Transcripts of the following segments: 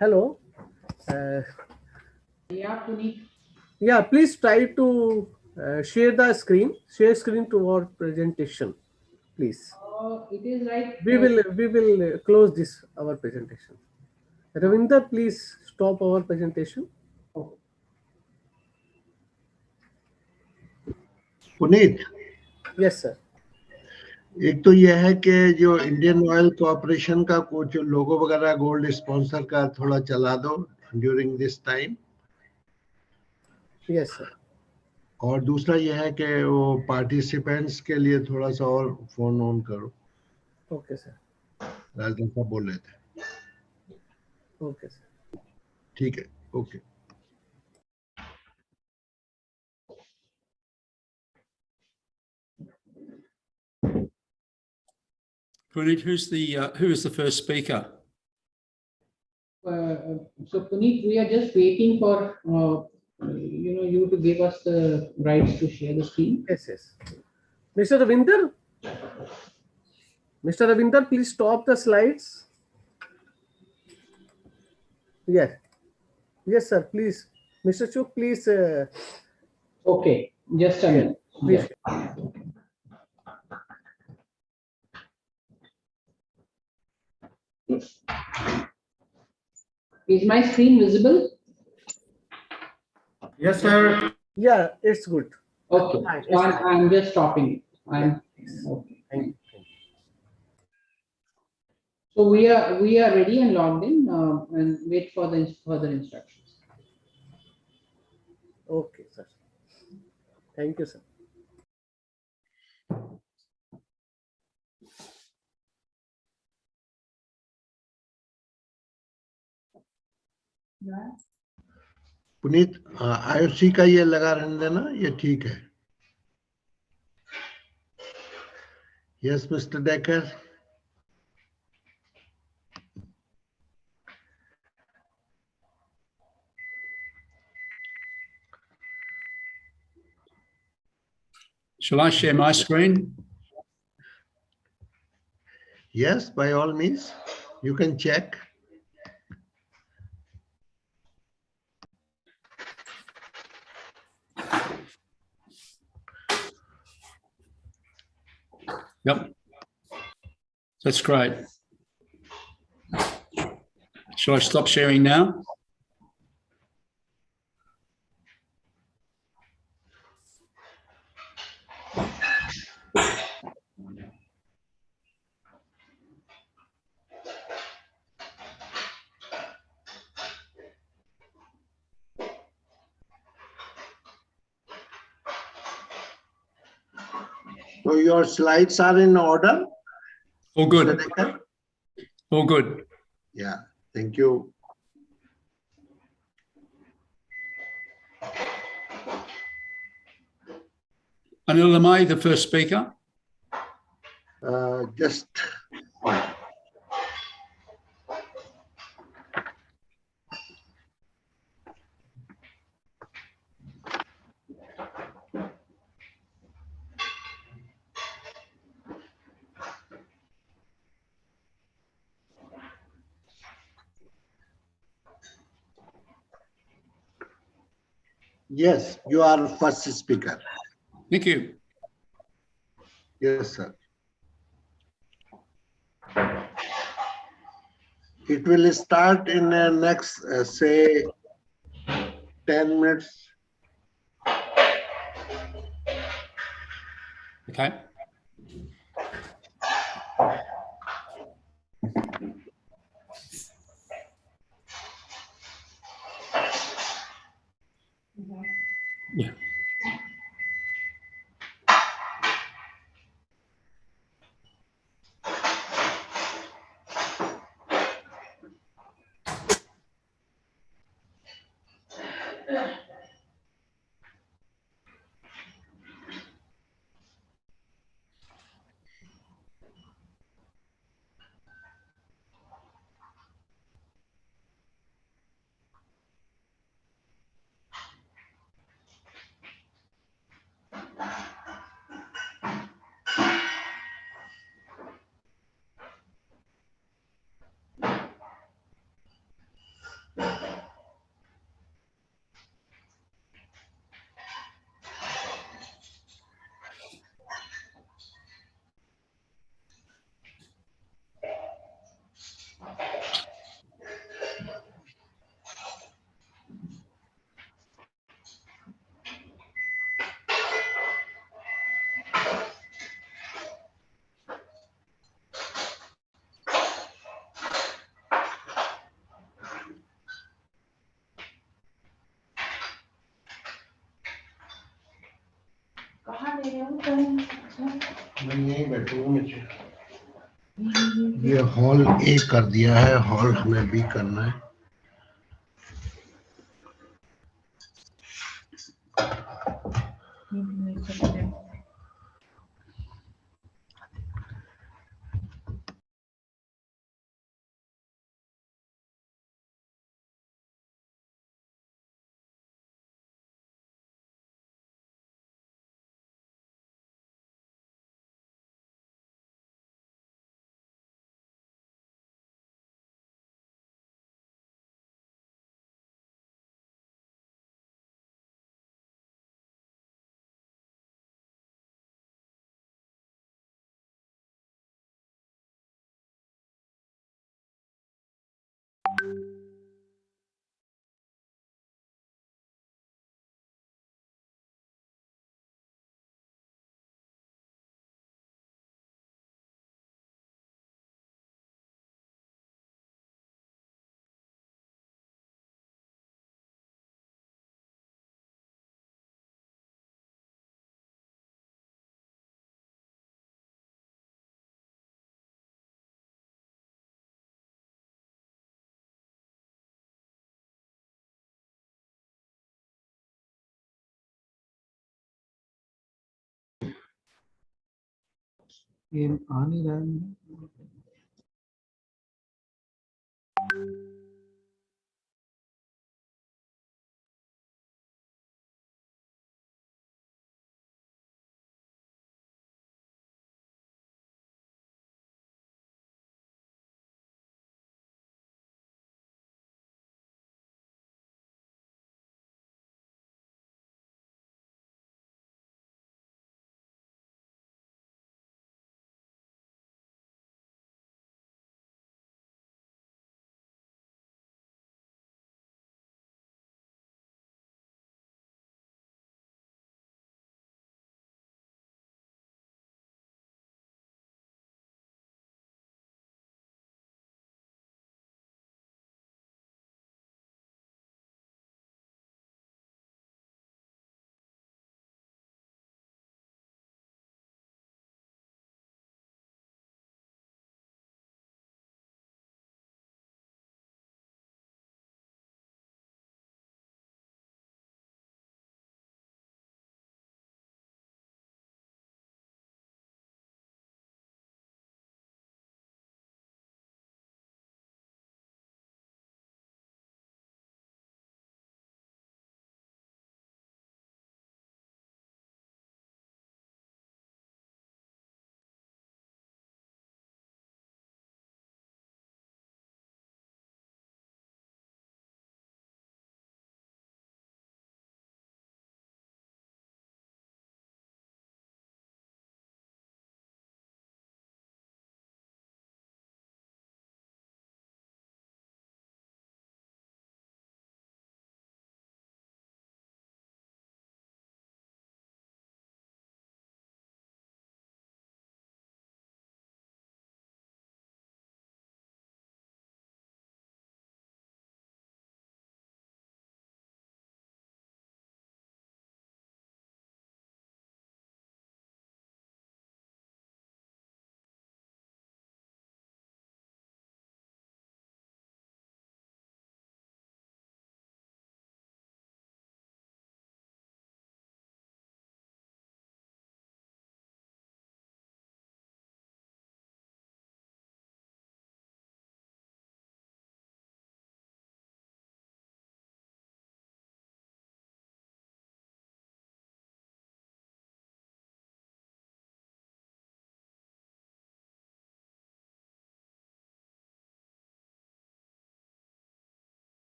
Hello. Uh, Yeah, Puneet. yeah, please try to share the screen. Share screen to our presentation, please. It is right. We will close this our presentation. Ravinder, please stop our presentation. Oh, Puneet, Yes, sir. एक तो यह है कि जो Indian oil corporation का कुछ लोगो वगैरह gold sponsor का थोड़ा चला दो during this time. Yes, sir. और दूसरा यह है कि वो पार्टिसिपेंट्स के लिए थोड़ा सा और फोन ऑन करो। Okay, sir. राजन साहब बोल रहे थे। Okay, sir. ठीक है, okay. Puneet, who is the first speaker? so Puneet, we are just waiting for you to give us the rights to share the screen. Yes, yes. Mr. Ravinder. Mr. Ravinder, please stop the slides. Yes. Yes, sir. Please. Mr. Chuk, please. Okay, just a minute. Please. Yeah. Is my screen visible? Yes, sir. Yeah, it's good. Okay, Fine, so I'm just stopping it. Okay. Thank you. So we are ready and logged in and wait for the further instructions. Okay, sir. Thank you, sir. Puneet, IOC का ये लगा रहने देना, ये ठीक है। Yes mister decker. Shall I share my screen? Yes, by all means, you can check. Yep. That's great. Shall I stop sharing now? So your slides are in order? All Mr. good. Decker? All good. Yeah, thank you. Anil, am I the first speaker? Just yes, you are first speaker. Thank you. Yes, sir. It will start in the next, say, 10 minutes. Okay. Yeah. मैं यहीं बैठूंगा नीचे। ये hall ए कर दिया है, hall हमें B करना है। ये आ नहीं रहा है।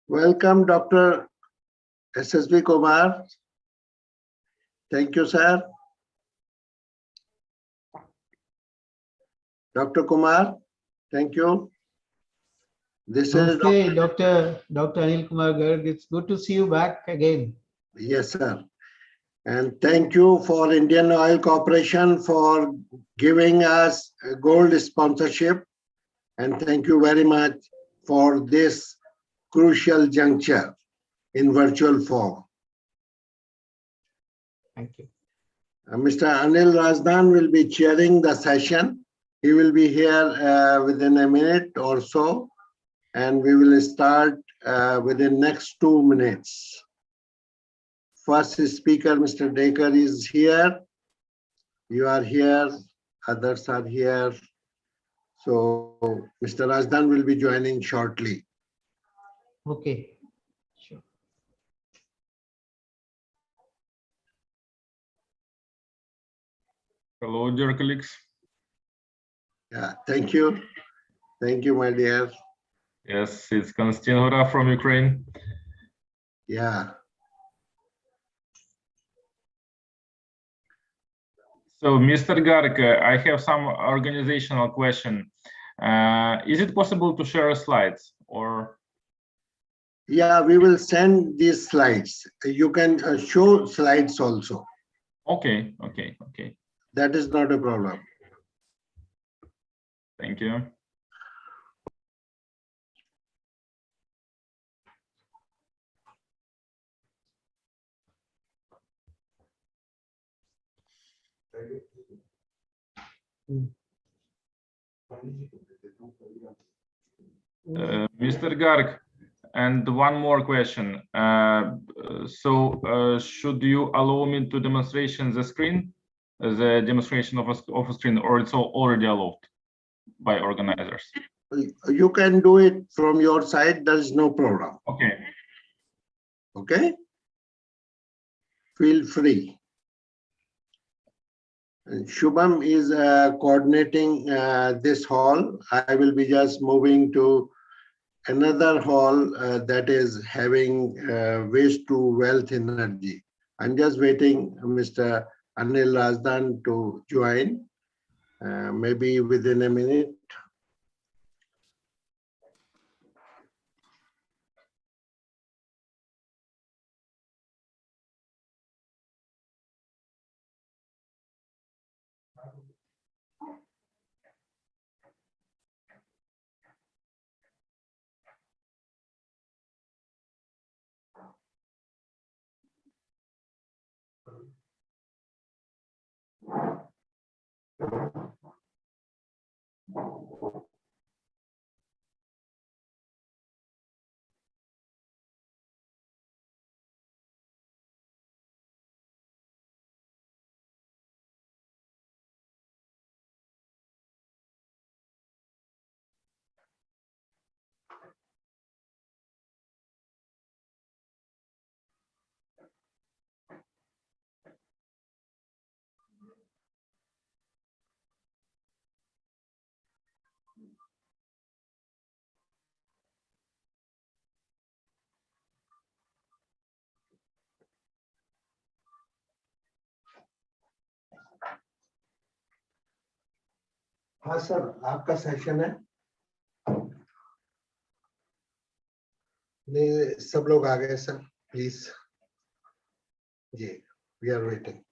Welcome, Dr. SSB Kumar. Thank you, sir. Dr. Kumar, thank you. This is Okay, Dr. Anil Kumar Garg, it's good to see you back again. Yes, sir. And thank you for Indian Oil Corporation for giving us a gold sponsorship. And thank you very much for this crucial juncture in virtual form. Thank you. Mr. Anil Rajdan will be chairing the session. He will be here within a minute or so, and we will start within next 2 minutes. First speaker, Mr. Dekar, is here. You are here, others are here. So Mr. Rajdan will be joining shortly. Okay, sure. Hello, dear colleagues. Yeah, thank you. Thank you, my dear. Yes, it's Konstantin Hora from Ukraine. Yeah. So, Mr. Garg, I have some organizational question. Is it possible to share slides or? Yeah, we will send these slides. You can show slides also. Okay. That is not a problem. Thank you. Mr. Garg, and one more question. Should you allow me to demonstration the screen, the demonstration of a screen, or it's already allowed by organizers? You can do it from your side. There is no problem. Okay. Okay. Feel free. And Shubham is coordinating this hall. I will be just moving to another hall that is having waste to wealth energy. I'm just waiting Mr. Anil Rajdan to join, maybe within a minute. हाँ sir, आपका session है? नहीं, सब लोग आ गए sir, please. जी, we are waiting.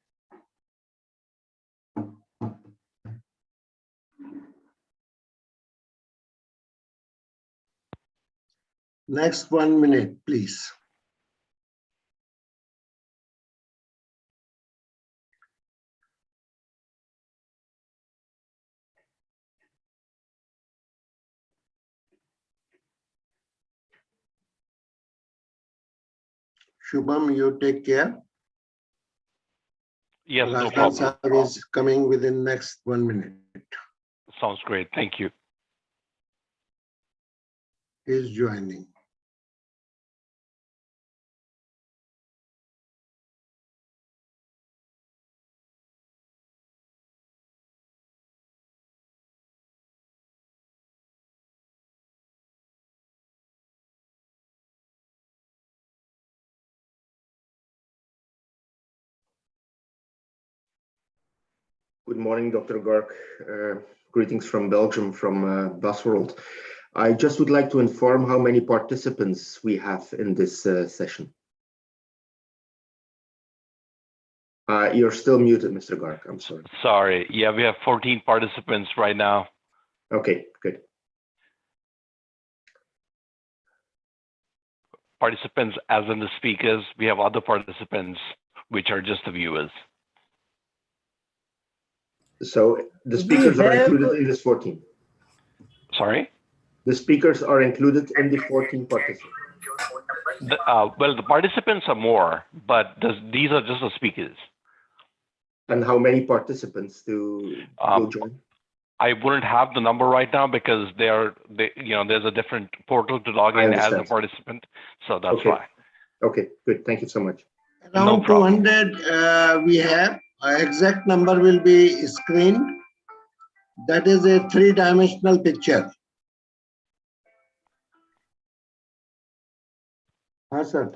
Next 1 minute, please. Shubham, you take care. Yes, no Rajdan problem. sir is coming within next 1 minute. Sounds great. Thank you. He is joining. Good morning, Dr. Garg. Greetings from Belgium, from Busworld. I just would like to inform how many participants we have in this session. You're still muted, Mr. Garg. I'm sorry. Sorry. Yeah, we have 14 participants right now. Okay, good. Participants as in the speakers. We have other participants, which are just the viewers. So the speakers are included in this 14. Sorry? The speakers are included in the 14 participants. Well, the participants are more, but these are just the speakers. And how many participants will join? I wouldn't have the number right now because there's a different portal to log in as a participant. So that's why. Okay, good. Thank you so much. Around 200 we have. Exact number will be screened. That is a three-dimensional picture. Sir.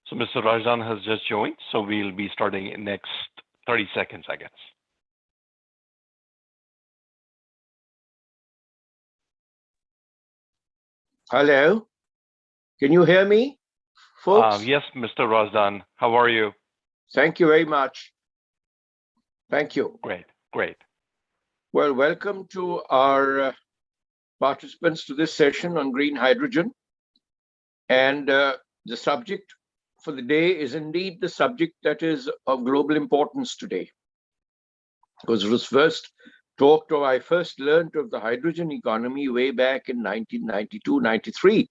So Mr. Rajan has just joined, so we'll be starting in next 30 seconds, I guess. Hello, can you hear me, folks? Yes, Mr. Rajan, how are you? Thank you very much. Thank you. Great, great. Well, welcome to our participants to this session on green hydrogen. And the subject for the day is indeed the subject that is of global importance today. Because it was first talked of, I first learned of the hydrogen economy way back in 1992-93,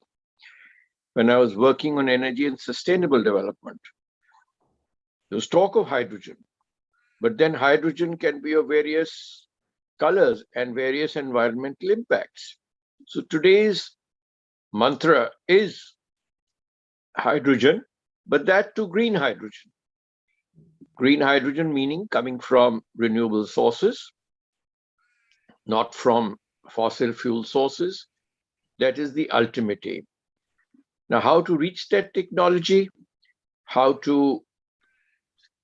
when I was working on energy and sustainable development. There was talk of hydrogen, but then hydrogen can be of various colors and various environmental impacts. So today's mantra is hydrogen, but that too green hydrogen. Green hydrogen meaning coming from renewable sources, not from fossil fuel sources. That is the ultimate aim. Now, how to reach that technology, how to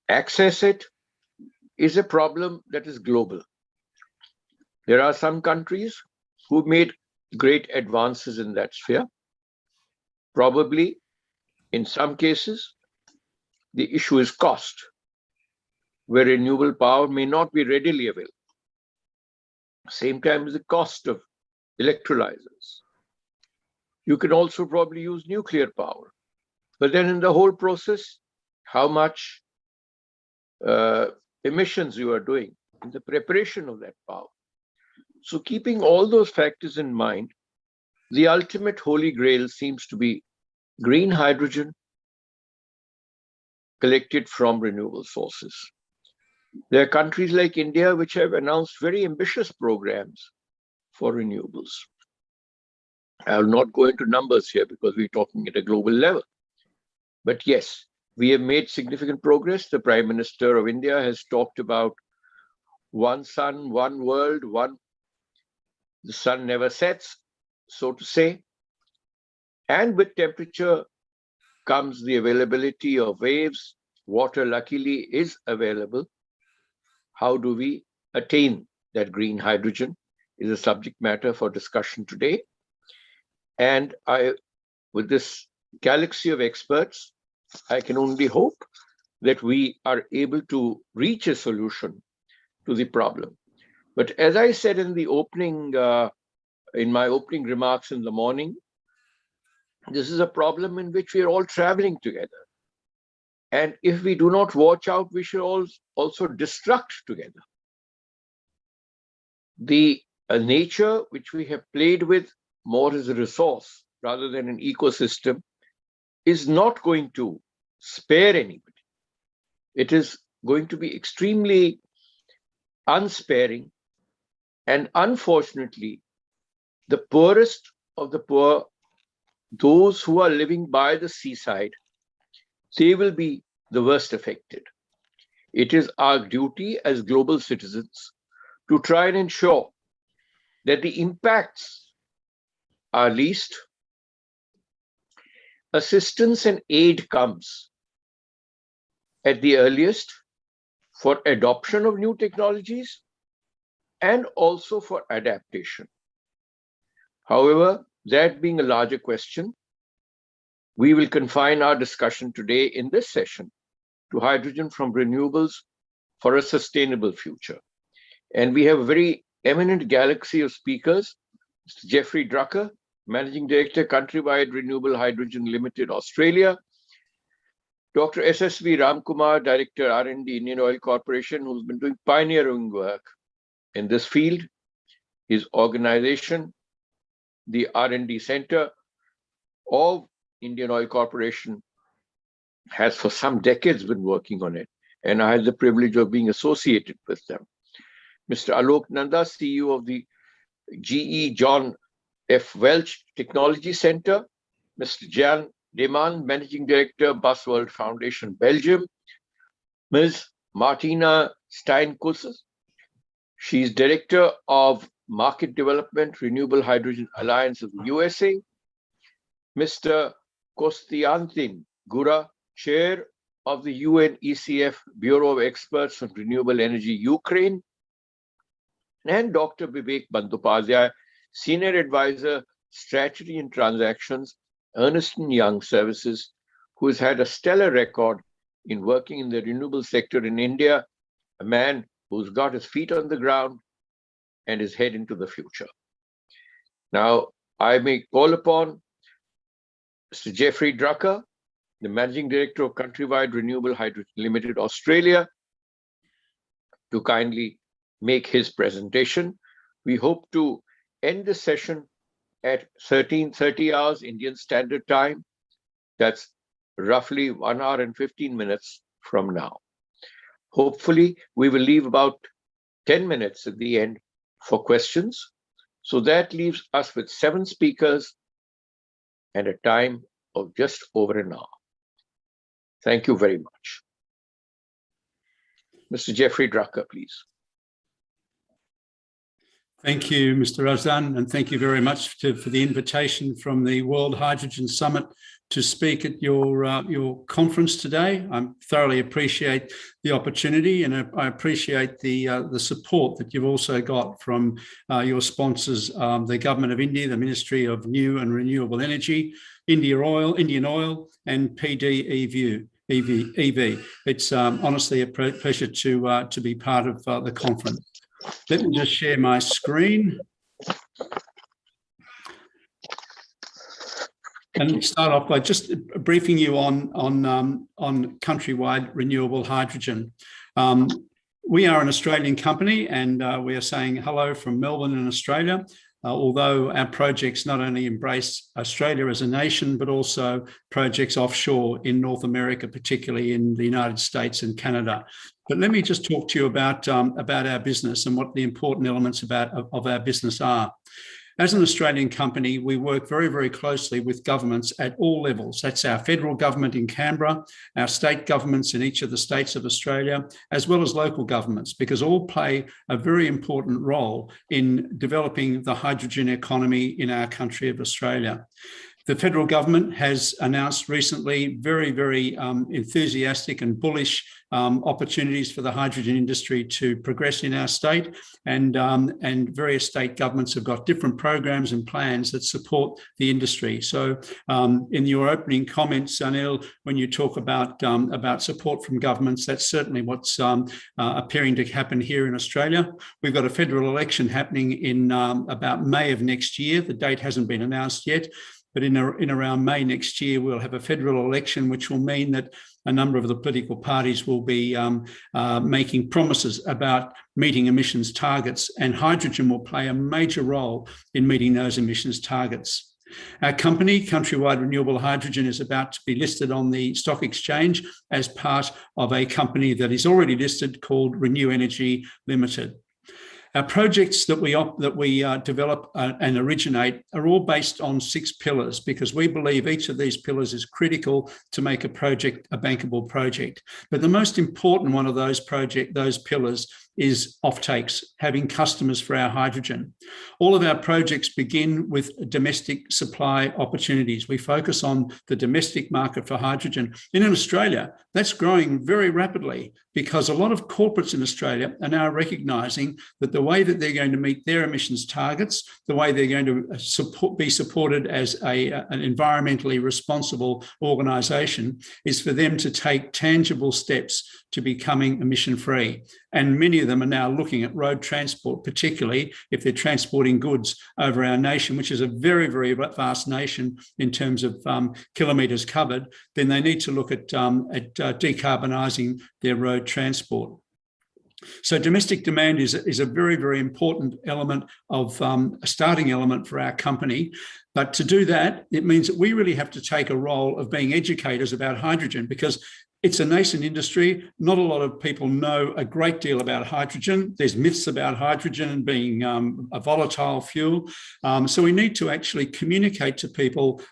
access it, is a problem that is global. There are some countries who made great advances in that sphere. Probably, in some cases, the issue is cost, where renewable power may not be readily available. Same time as the cost of electrolyzers. You can also probably use nuclear power. But then in the whole process, how much emissions you are doing in the preparation of that power. So keeping all those factors in mind, the ultimate holy grail seems to be green hydrogen collected from renewable sources. There are countries like India which have announced very ambitious programs for renewables. I will not go into numbers here because we're talking at a global level. But yes, we have made significant progress. The Prime Minister of India has talked about one sun, one world, the sun never sets, so to say. And with temperature comes the availability of waves. Water, luckily, is available. How do we attain that green hydrogen is a subject matter for discussion today. And with this galaxy of experts, I can only hope that we are able to reach a solution to the problem. But as I said in the opening, in my opening remarks in the morning, this is a problem in which we are all traveling together. And if we do not watch out, we shall also destruct together. The nature which we have played with more as a resource rather than an ecosystem is not going to spare anybody. It is going to be extremely unsparing. And unfortunately, the poorest of the poor, those who are living by the seaside, they will be the worst affected. It is our duty as global citizens to try and ensure that the impacts are least. Assistance and aid comes at the earliest for adoption of new technologies and also for adaptation. However, that being a larger question, we will confine our discussion today in this session to hydrogen from renewables for a sustainable future. And we have a very eminent galaxy of speakers. Mr. Jeffrey Drucker, Managing Director, Countrywide Renewable Hydrogen Limited, Australia. Dr. SSV Ramkumar, Director, R&D, Indian Oil Corporation, who's been doing pioneering work in this field. His organization, the R&D Center of Indian Oil Corporation, has for some decades been working on it, and I had the privilege of being associated with them. Mr. Alok Nanda, CEO of the GE John F. Welch Technology Center. Mr. Jan Deman, Managing Director, Busworld Foundation, Belgium. Ms. Martina Steinkuss, she's Director of Market Development, Renewable Hydrogen Alliance of the USA. Mr. Kostiantin Gura, Chair of the UN ECF Bureau of Experts on Renewable Energy, Ukraine. And Dr. Vivek Bandyopadhyay, Senior Advisor, Strategy and Transactions, Ernst & Young Services, who has had a stellar record in working in the renewable sector in India, a man who's got his feet on the ground and is heading into the future. Now, I may call upon Mr. Jeffrey Drucker, the Managing Director of Countrywide Renewable Hydrogen Limited, Australia, to kindly make his presentation. We hope to end the session at 13:30 hours Indian Standard Time. That's roughly 1 hour and 15 minutes from now. Hopefully, we will leave about 10 minutes at the end for questions. So that leaves us with 7 speakers and a time of just over an hour. Thank you very much. Mr. Jeffrey Drucker, please. Thank you, Mr. Razdan, and thank you very much for the invitation from the World Hydrogen Summit to speak at your conference today. I thoroughly appreciate the opportunity, and I appreciate the support that you've also got from your sponsors, the Government of India, the Ministry of New and Renewable Energy, Indian Oil, and PDEV. It's honestly a pleasure to be part of the conference. Let me just share my screen. And start off by just briefing you on Countrywide Renewable Hydrogen. We are an Australian company, and we are saying hello from Melbourne in Australia. Although our projects not only embrace Australia as a nation, but also projects offshore in North America, particularly in the United States and Canada. But let me just talk to you about our business and what the important elements of our business are. As an Australian company, we work very, very closely with governments at all levels. That's our federal government in Canberra, our state governments in each of the states of Australia, as well as local governments, because all play a very important role in developing the hydrogen economy in our country of Australia. The federal government has announced recently very, very enthusiastic and bullish opportunities for the hydrogen industry to progress in our state, and various state governments have got different programs and plans that support the industry. So in your opening comments, Anil, when you talk about support from governments, that's certainly what's appearing to happen here in Australia. We've got a federal election happening in about May of next year. The date hasn't been announced yet. But in around May next year, we'll have a federal election, which will mean that a number of the political parties will be making promises about meeting emissions targets, and hydrogen will play a major role in meeting those emissions targets. Our company, Countrywide Renewable Hydrogen, is about to be listed on the stock exchange as part of a company that is already listed called Renew Energy Limited. Our projects that we develop and originate are all based on 6 pillars, because we believe each of these pillars is critical to make a project a bankable project. But the most important one of those pillars is offtakes, having customers for our hydrogen. All of our projects begin with domestic supply opportunities. We focus on the domestic market for hydrogen. And in Australia, that's growing very rapidly, because a lot of corporates in Australia are now recognising that the way that they're going to meet their emissions targets, the way they're going to be supported as an environmentally responsible organisation, is for them to take tangible steps to becoming emission-free. And many of them are now looking at road transport, particularly if they're transporting goods over our nation, which is a very, very vast nation in terms of kilometres covered. Then they need to look at decarbonising their road transport. So domestic demand is a very, very important element of a starting element for our company. But to do that, it means that we really have to take a role of being educators about hydrogen, because it's a nascent industry. Not a lot of people know a great deal about hydrogen. There's myths about hydrogen being a volatile fuel. So we need to actually communicate to people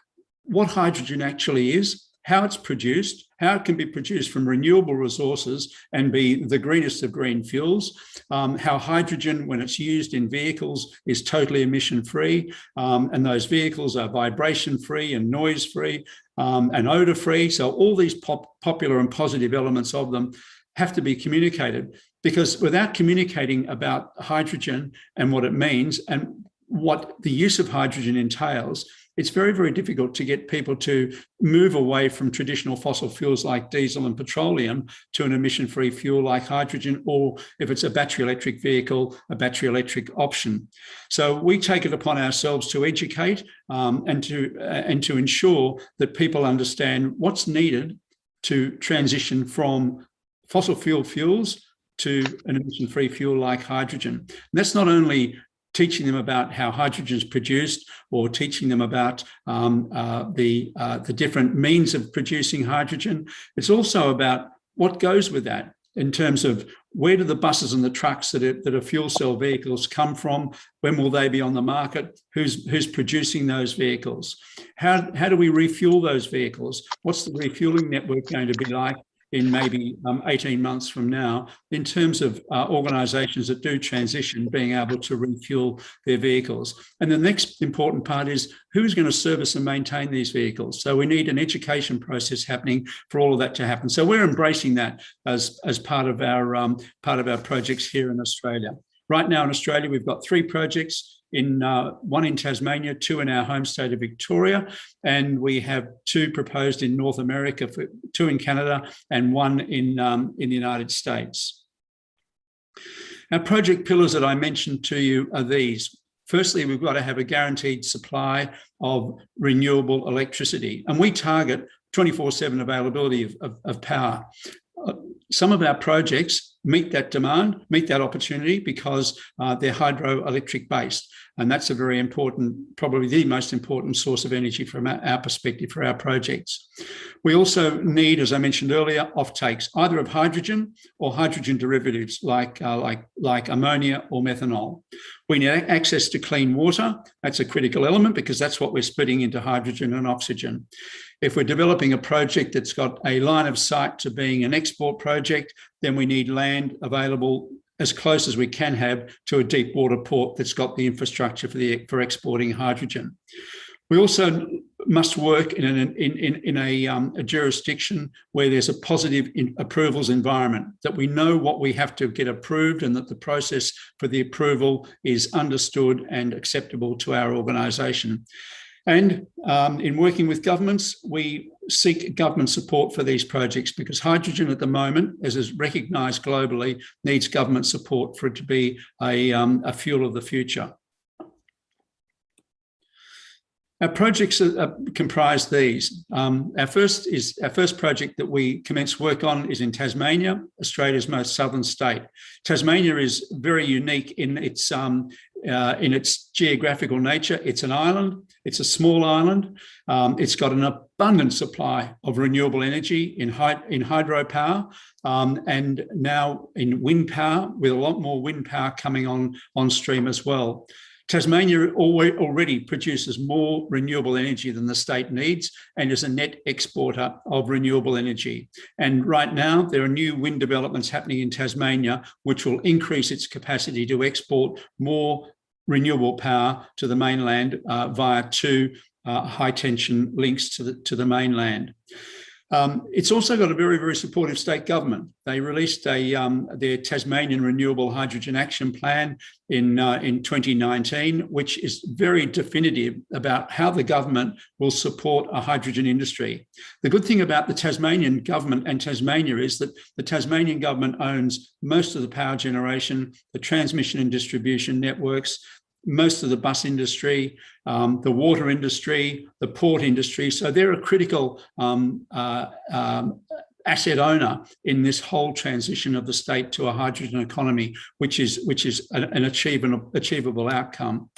what hydrogen actually is, how it's produced, how it can be produced from renewable resources and be the greenest of green fuels, how hydrogen, when it's used in vehicles, is totally emission-free, and those vehicles are vibration-free and noise-free and odour-free. So all these popular and positive elements of them have to be communicated, because without communicating about hydrogen and what it means and what the use of hydrogen entails, it's very, very difficult to get people to move away from traditional fossil fuels like diesel and petroleum to an emission-free fuel like hydrogen, or if it's a battery electric vehicle, a battery electric option. So we take it upon ourselves to educate and to ensure that people understand what's needed to transition from fossil fuels to an emission-free fuel like hydrogen. And that's not only teaching them about how hydrogen is produced, or teaching them about the different means of producing hydrogen. It's also about what goes with that in terms of where do the buses and the trucks that are fuel cell vehicles come from? When will they be on the market? Who's producing those vehicles? How do we refuel those vehicles? What's the refueling network going to be like in maybe 18 months from now, in terms of organisations that do transition being able to refuel their vehicles? And the next important part is who's going to service and maintain these vehicles. So we need an education process happening for all of that to happen. So we're embracing that as part of our projects here in Australia. Right now in Australia, we've got 3 projects, one in Tasmania, 2 in our home state of Victoria, and we have 2 proposed in North America, 2 in Canada and 1 in the United States. Our project pillars that I mentioned to you are these. Firstly, we've got to have a guaranteed supply of renewable electricity, and we target 24/7 availability of power. Some of our projects meet that demand, meet that opportunity, because they're hydroelectric based. And that's a very important, probably the most important source of energy from our perspective for our projects. We also need, as I mentioned earlier, offtakes, either of hydrogen or hydrogen derivatives like ammonia or methanol. We need access to clean water. That's a critical element, because that's what we're splitting into hydrogen and oxygen. If we're developing a project that's got a line of sight to being an export project, then we need land available as close as we can have to a deep water port that's got the infrastructure for exporting hydrogen. We also must work in a jurisdiction where there's a positive approvals environment, that we know what we have to get approved and that the process for the approval is understood and acceptable to our organisation. And in working with governments, we seek government support for these projects, because hydrogen at the moment, as is recognised globally, needs government support for it to be a fuel of the future. Our projects comprise these. Our first project that we commenced work on is in Tasmania, Australia's most southern state. Tasmania is very unique in its geographical nature. It's an island. It's a small island. It's got an abundant supply of renewable energy in hydropower and now in wind power, with a lot more wind power coming on stream as well. Tasmania already produces more renewable energy than the state needs and is a net exporter of renewable energy. And right now, there are new wind developments happening in Tasmania, which will increase its capacity to export more renewable power to the mainland via two high-tension links to the mainland. It's also got a very, very supportive state government. They released their Tasmanian Renewable Hydrogen Action Plan in 2019, which is very definitive about how the government will support a hydrogen industry. The good thing about the Tasmanian government and Tasmania is that the Tasmanian government owns most of the power generation, the transmission and distribution networks, most of the bus industry, the water industry, the port industry. So they're a critical asset owner in this whole transition of the state to a hydrogen economy, which is an achievable outcome.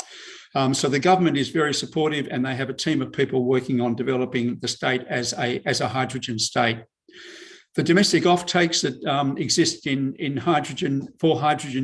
So the government is very supportive, and they have a team of people working on developing the state as a hydrogen state. The domestic offtakes that exist in hydrogen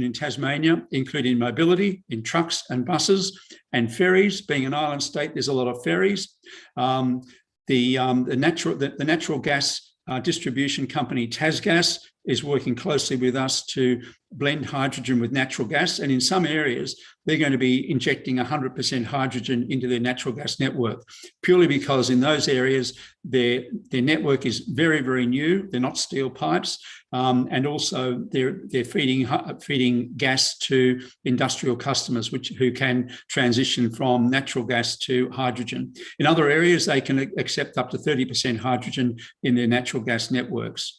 in Tasmania, including mobility in trucks and buses and ferries. Being an island state, there's a lot of ferries. The natural gas distribution company TasGas is working closely with us to blend hydrogen with natural gas, and in some areas they're going to be injecting 100% hydrogen into their natural gas network, purely because in those areas their network is very, very new. They're not steel pipes, and also they're feeding gas to industrial customers who can transition from natural gas to hydrogen. In other areas, they can accept up to 30% hydrogen in their natural gas networks.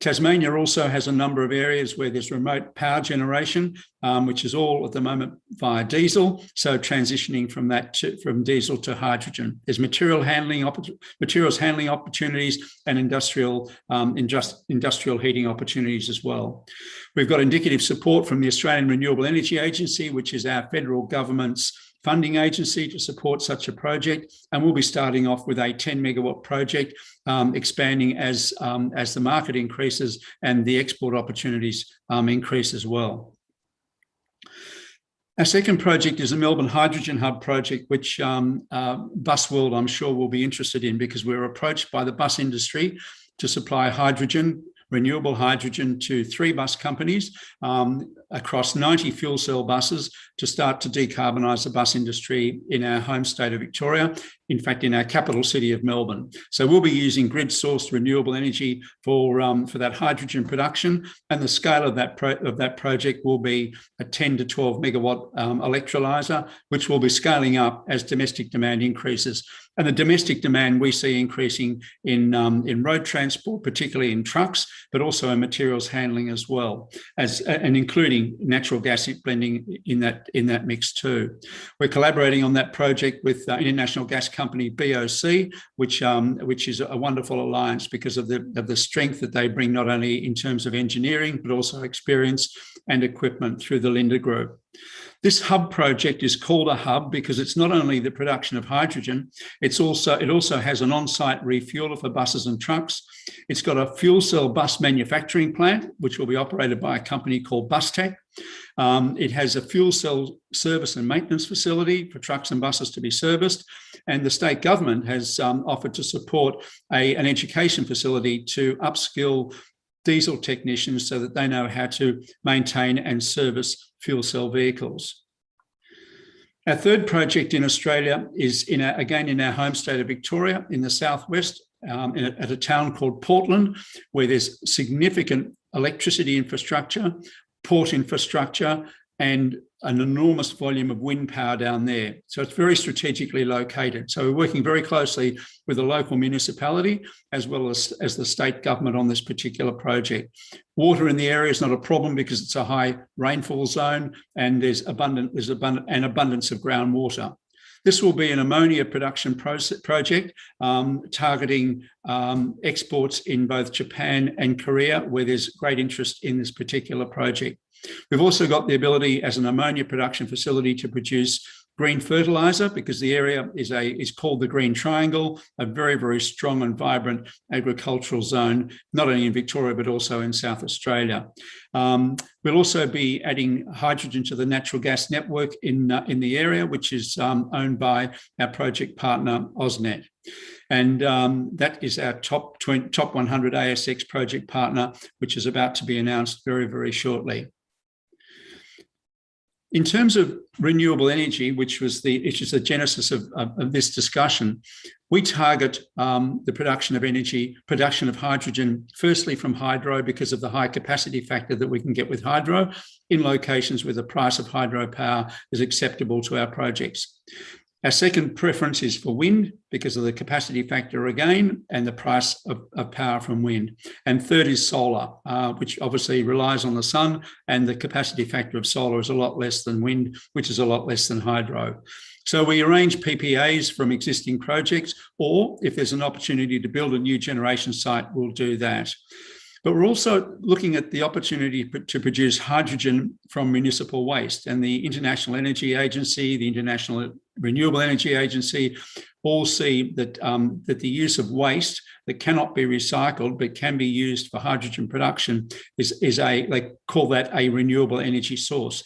Tasmania also has a number of areas where there's remote power generation, which is all at the moment via diesel. So transitioning from diesel to hydrogen. There's materials handling opportunities and industrial heating opportunities as well. We've got indicative support from the Australian Renewable Energy Agency, which is our federal government's funding agency to support such a project, and we'll be starting off with a 10 megawatt project, expanding as the market increases and the export opportunities increase as well. Our second project is the Melbourne Hydrogen Hub project, which Bus World, I'm sure, will be interested in, because we're approached by the bus industry to supply hydrogen, renewable hydrogen, to 3 bus companies across 90 fuel cell buses to start to decarbonise the bus industry in our home state of Victoria, in fact, in our capital city of Melbourne. So we'll be using grid-sourced renewable energy for that hydrogen production, and the scale of that project will be a 10 to 12 megawatt electrolyser, which will be scaling up as domestic demand increases. And the domestic demand we see increasing in road transport, particularly in trucks, but also in materials handling as well, and including natural gas blending in that mix too. We're collaborating on that project with international gas company BOC, which is a wonderful alliance because of the strength that they bring, not only in terms of engineering, but also experience and equipment through the Linde Group. This hub project is called a hub because it's not only the production of hydrogen, it also has an on-site refueler for buses and trucks. It's got a fuel cell bus manufacturing plant, which will be operated by a company called BusTech. It has a fuel cell service and maintenance facility for trucks and buses to be serviced. And the state government has offered to support an education facility to upskill diesel technicians so that they know how to maintain and service fuel cell vehicles. Our third project in Australia is again in our home state of Victoria, in the southwest, at a town called Portland, where there's significant electricity infrastructure, port infrastructure, and an enormous volume of wind power down there. So it's very strategically located. So we're working very closely with the local municipality as well as the state government on this particular project. Water in the area is not a problem because it's a high rainfall zone and there's an abundance of groundwater. This will be an ammonia production project targeting exports in both Japan and Korea, where there's great interest in this particular project. We've also got the ability as an ammonia production facility to produce green fertilizer, because the area is called the Green Triangle, a very, very strong and vibrant agricultural zone, not only in Victoria, but also in South Australia. We'll also be adding hydrogen to the natural gas network in the area, which is owned by our project partner, AusNet. And that is our top 100 ASX project partner, which is about to be announced very, very shortly. In terms of renewable energy, which is the genesis of this discussion, we target the production of energy, production of hydrogen, firstly from hydro, because of the high capacity factor that we can get with hydro in locations where the price of hydropower is acceptable to our projects. Our second preference is for wind, because of the capacity factor again, and the price of power from wind. And third is solar, which obviously relies on the sun, and the capacity factor of solar is a lot less than wind, which is a lot less than hydro. So we arrange PPAs from existing projects, or if there's an opportunity to build a new generation site, we'll do that. But we're also looking at the opportunity to produce hydrogen from municipal waste, and the International Energy Agency, the International Renewable Energy Agency, all see that, that the use of waste that cannot be recycled but can be used for hydrogen production they call that a renewable energy source.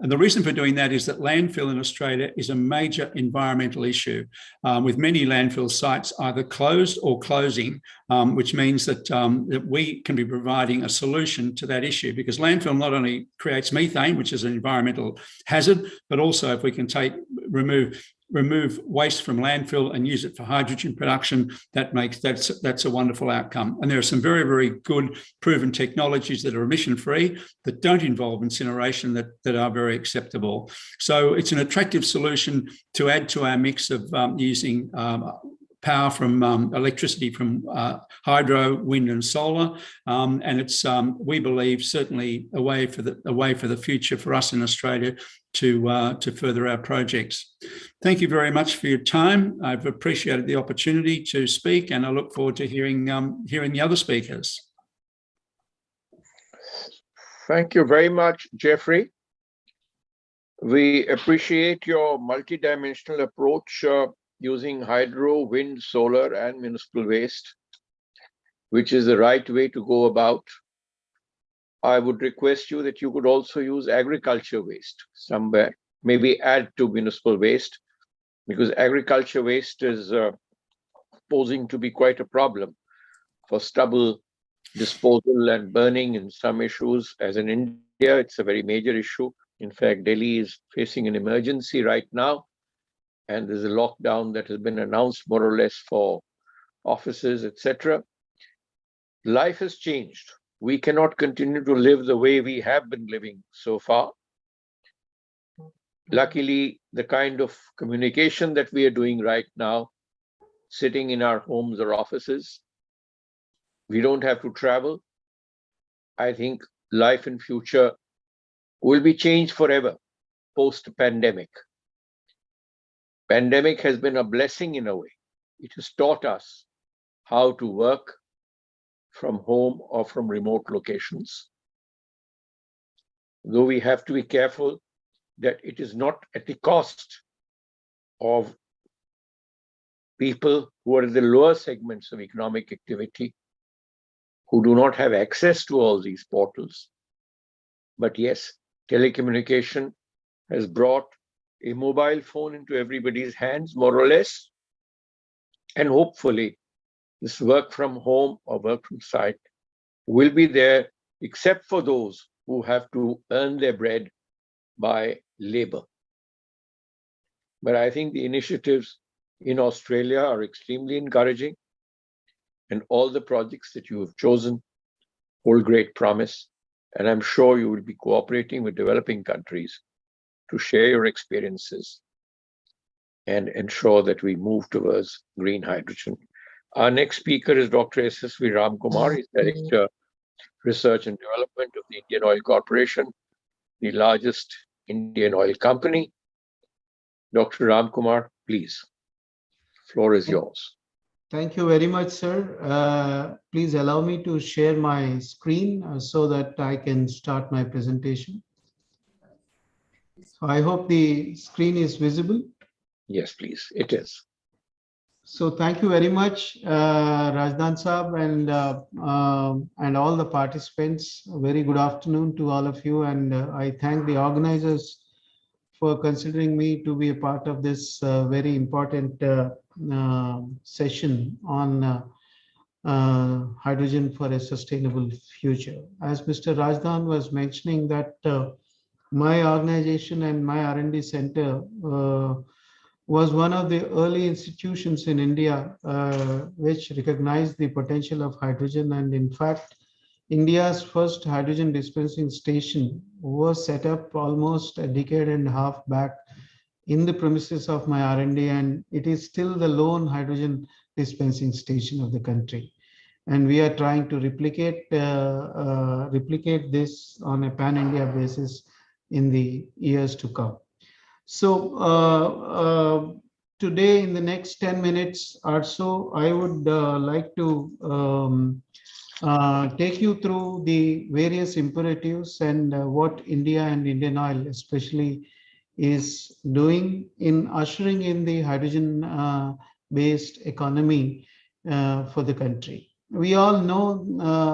And the reason for doing that is that landfill in Australia is a major environmental issue, with many landfill sites either closed or closing, which means that, that we can be providing a solution to that issue, because landfill not only creates methane, which is an environmental hazard, but also if we can remove waste from landfill and use it for hydrogen production, that's a wonderful outcome. And there are some very, very good proven technologies that are emission-free, that don't involve incineration, that are very acceptable. So it's an attractive solution to add to our mix of using power from electricity from hydro, wind, and solar, and it's we believe certainly a way for the future for us in Australia to further our projects. Thank you very much for your time. I've appreciated the opportunity to speak, and I look forward to hearing the other speakers. Thank you very much, Jeffrey. We appreciate your multidimensional approach using hydro, wind, solar, and municipal waste, which is the right way to go about. I would request you that you could also use agriculture waste somewhere, maybe add to municipal waste, because agriculture waste is posing to be quite a problem for stubble disposal and burning in some issues. As in India, it's a very major issue. In fact, Delhi is facing an emergency right now, and there's a lockdown that has been announced more or less for offices, etc. Life has changed. We cannot continue to live the way we have been living so far. Luckily, the kind of communication that we are doing right now, sitting in our homes or offices, we don't have to travel. I think life in future will be changed forever post-pandemic. Pandemic has been a blessing in a way. It has taught us how to work from home or from remote locations. Though we have to be careful that it is not at the cost of people who are in the lower segments of economic activity, who do not have access to all these portals. But yes, telecommunication has brought a mobile phone into everybody's hands, more or less. And hopefully, this work from home or work from site will be there, except for those who have to earn their bread by labor. But I think the initiatives in Australia are extremely encouraging, and all the projects that you have chosen hold great promise. And I'm sure you will be cooperating with developing countries to share your experiences and ensure that we move towards green hydrogen. Our next speaker is Dr. SSV Ramkumar. He's Director, Research and Development of the Indian Oil Corporation, the largest Indian oil company. Dr. Ram Kumar, please, floor is yours. Thank you very much, sir. Please allow me to share my screen so that I can start my presentation. So I hope the screen is visible. Yes, please, it is. So thank you very much, Rajdan Saab and all the participants. Very good afternoon to all of you, and I thank the organizers for considering me to be a part of this very important session on hydrogen for a sustainable future. As Mr. Rajdan was mentioning that my organization and my R&D center was one of the early institutions in India which recognized the potential of hydrogen. And in fact, India's first hydrogen dispensing station was set up almost a decade and a half back in the premises of my R&D, and it is still the lone hydrogen dispensing station of the country. And we are trying to replicate this on a pan-India basis in the years to come. So today, in the next 10 minutes or so, I would like to take you through the various imperatives and what India and Indian Oil especially is doing in ushering in the hydrogen based economy for the country. We all know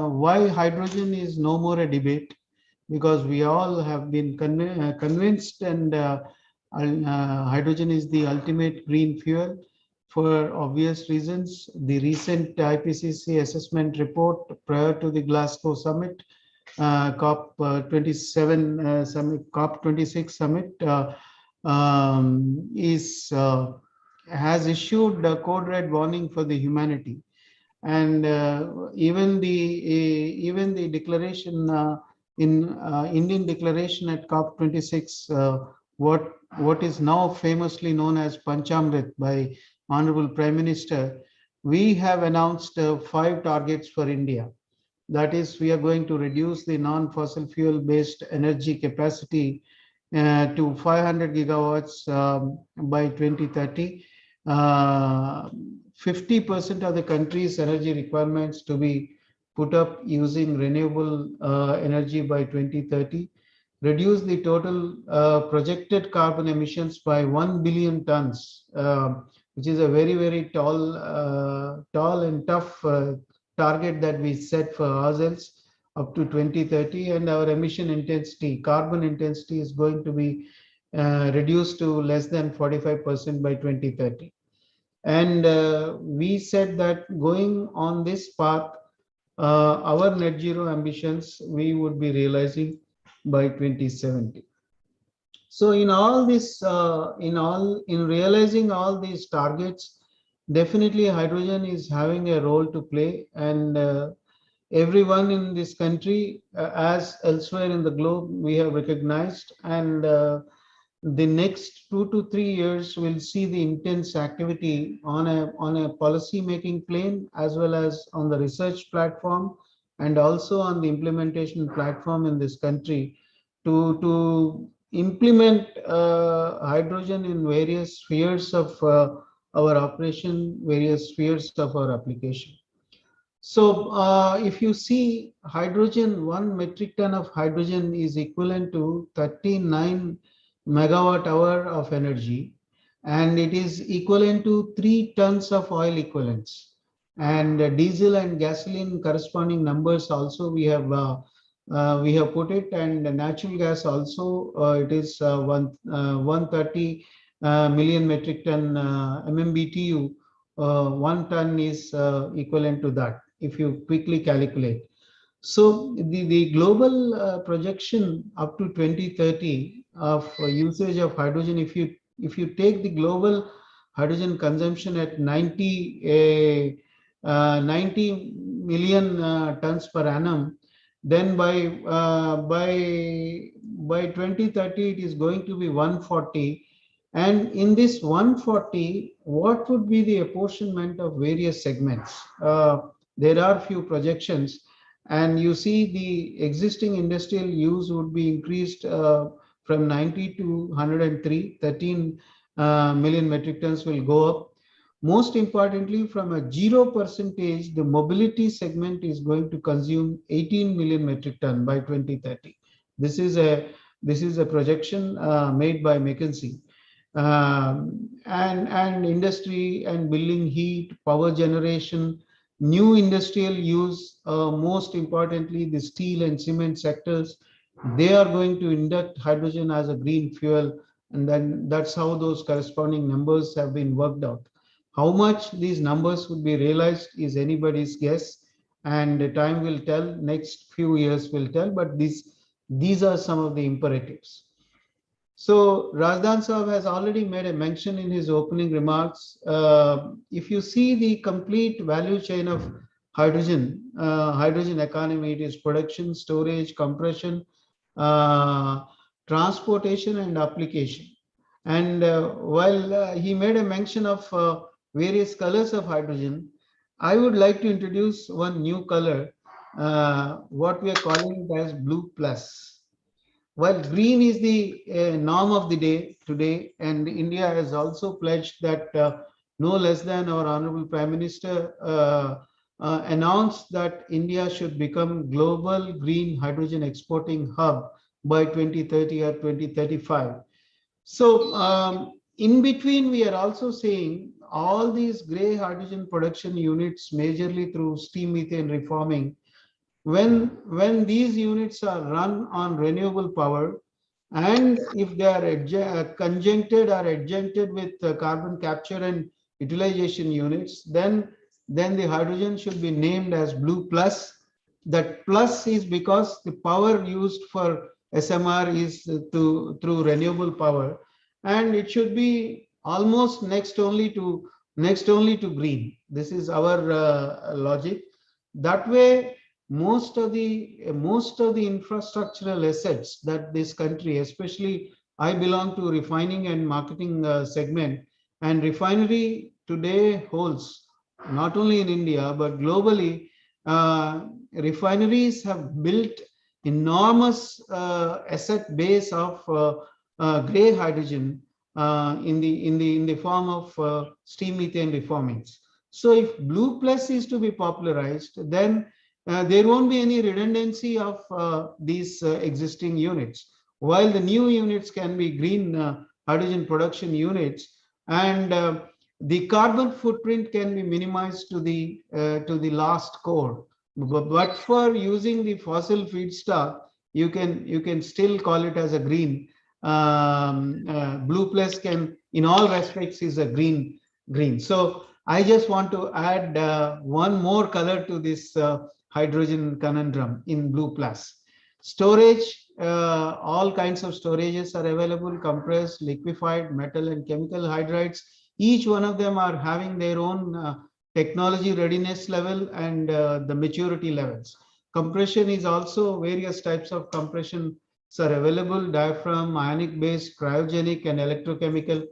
why hydrogen is no more a debate, because we all have been convinced, and hydrogen is the ultimate green fuel for obvious reasons. The recent IPCC assessment report prior to the Glasgow summit, COP27 summit, COP26 summit, has issued a code red warning for the humanity. And even the declaration in Indian declaration at COP26, what is now famously known as Panchamrit by Honorable Prime Minister, we have announced 5 targets for India. That is, we are going to reduce the non-fossil fuel based energy capacity to 500 gigawatts by 2030. 50% of the country's energy requirements to be put up using renewable energy by 2030. Reduce the total projected carbon emissions by 1 billion tons, which is a very, very tall and tough target that we set for ourselves up to 2030. And our emission intensity, carbon intensity, is going to be reduced to less than 45% by 2030. And we said that going on this path, our net zero ambitions we would be realizing by 2070. So in all this, in realizing all these targets, definitely hydrogen is having a role to play, and everyone in this country, as elsewhere in the globe, we have recognized, and the next 2 to 3 years will see the intense activity on a policy making plane, as well as on the research platform, and also on the implementation platform in this country to implement hydrogen in various spheres of our operation, various spheres of our application. So if you see hydrogen, 1 metric ton of hydrogen is equivalent to 39 megawatt hour of energy, and it is equivalent to 3 tons of oil equivalents. And diesel and gasoline corresponding numbers also we have put it, and natural gas also it is 130 million metric ton MMBTU. 1 ton is equivalent to that if you quickly calculate. So the global projection up to 2030 of usage of hydrogen, if you take the global hydrogen consumption at 90 million tons per annum, then by 2030 it is going to be 140. And in this 140, what would be the apportionment of various segments? There are few projections, and you see the existing industrial use would be increased from 90 to 103, 13 million metric tons will go up. Most importantly, from a 0%, the mobility segment is going to consume 18 million metric ton by 2030. This is a projection made by McKinsey. And industry and building heat, power generation, new industrial use, most importantly, the steel and cement sectors, they are going to induct hydrogen as a green fuel. And then that's how those corresponding numbers have been worked out. How much these numbers would be realized is anybody's guess, and time will tell, next few years will tell, but these are some of the imperatives. So Razdan Saab has already made a mention in his opening remarks. If you see the complete value chain of hydrogen economy, it is production, storage, compression, transportation, and application. And while he made a mention of various colors of hydrogen, I would like to introduce one new color, what we are calling it as blue plus. While green is the norm of the day today, and India has also pledged that no less than our Honorable Prime Minister announced that India should become global green hydrogen exporting hub by 2030 or 2035. So in between, we are also seeing all these gray hydrogen production units, majorly through steam methane reforming. When these units are run on renewable power, and if they are conjuncted or adjuncted with carbon capture and utilization units, then the hydrogen should be named as blue plus. That plus is because the power used for SMR is through renewable power, and it should be almost next only to green. This is our logic. That way, most of the infrastructural assets that this country, especially I belong to refining and marketing segment, and refinery today holds, not only in India but globally, refineries have built enormous asset base of gray hydrogen in the form of steam methane reformings. So if blue plus is to be popularized, then there won't be any redundancy of these existing units, while the new units can be green hydrogen production units, and the carbon footprint can be minimized to the last core. But for using the fossil feedstock, you can still call it as a green. Blue plus can, in all respects, is a green. So I just want to add one more color to this hydrogen conundrum in blue plus. Storage, all kinds of storages are available: compressed, liquefied, metal and chemical hydrides. Each one of them are having their own technology readiness level and the maturity levels. Compression is also, various types of compression are available: diaphragm, ionic based, cryogenic and electrochemical.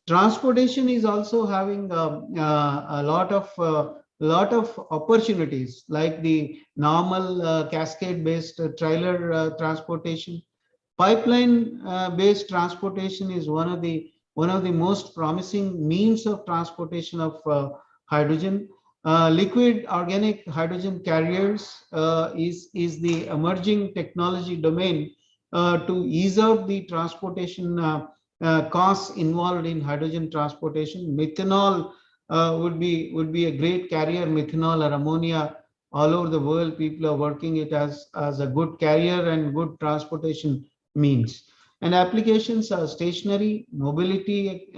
Transportation is also having a lot of opportunities, like the normal cascade based trailer transportation. Pipeline based transportation is one of the most promising means of transportation of hydrogen. Liquid organic hydrogen carriers is the emerging technology domain to ease out the transportation costs involved in hydrogen transportation. Methanol would be a great carrier. Methanol or ammonia, all over the world, people are working it as a good carrier and good transportation means. And applications are stationary. Mobility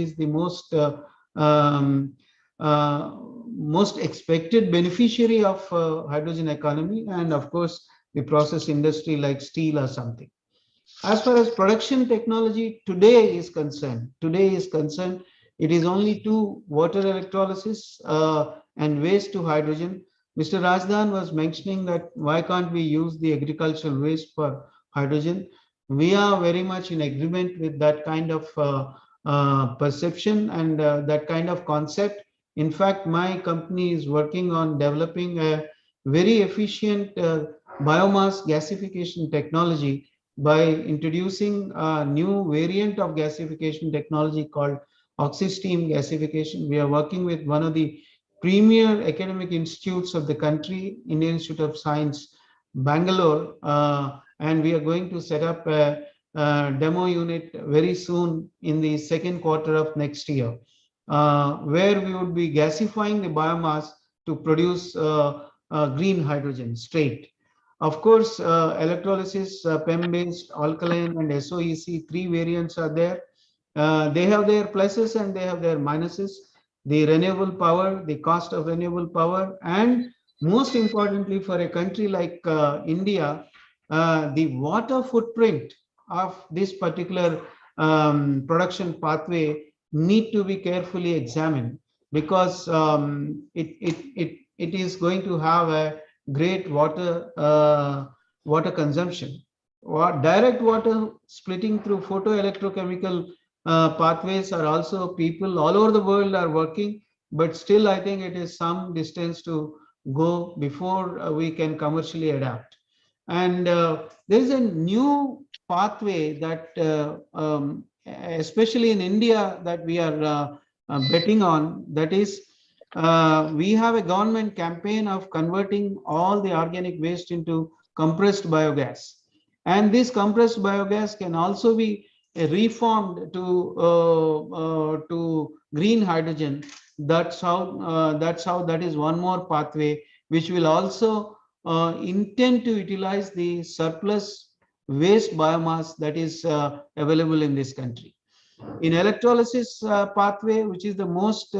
is the most expected beneficiary of hydrogen economy, and of course the process industry like steel or something. As far as production technology today is concerned, it is only two: water electrolysis and waste to hydrogen. Mr. Rajdan was mentioning that why can't we use the agricultural waste for hydrogen? We are very much in agreement with that kind of perception and that kind of concept. In fact, my company is working on developing a very efficient biomass gasification technology, by introducing a new variant of gasification technology called oxy-steam gasification. We are working with one of the premier academic institutes of the country, Indian Institute of Science, Bangalore, and we are going to set up a demo unit very soon in the second quarter of next year, where we would be gasifying the biomass to produce green hydrogen straight. Of course, electrolysis, PEM-based, alkaline, and SOEC, three variants are there. They have their pluses and they have their minuses. The renewable power, the cost of renewable power, and most importantly for a country like India, the water footprint of this particular production pathway need to be carefully examined, because it is going to have a great water consumption. Direct water splitting through photoelectrochemical pathways are also, people all over the world are working, but still I think it is some distance to go before we can commercially adapt. And there is a new pathway that especially in India that we are betting on, that is we have a government campaign of converting all the organic waste into compressed biogas, and this compressed biogas can also be reformed to green hydrogen. That's how that is one more pathway which will also intend to utilize the surplus waste biomass that is available in this country. In electrolysis pathway, which is the most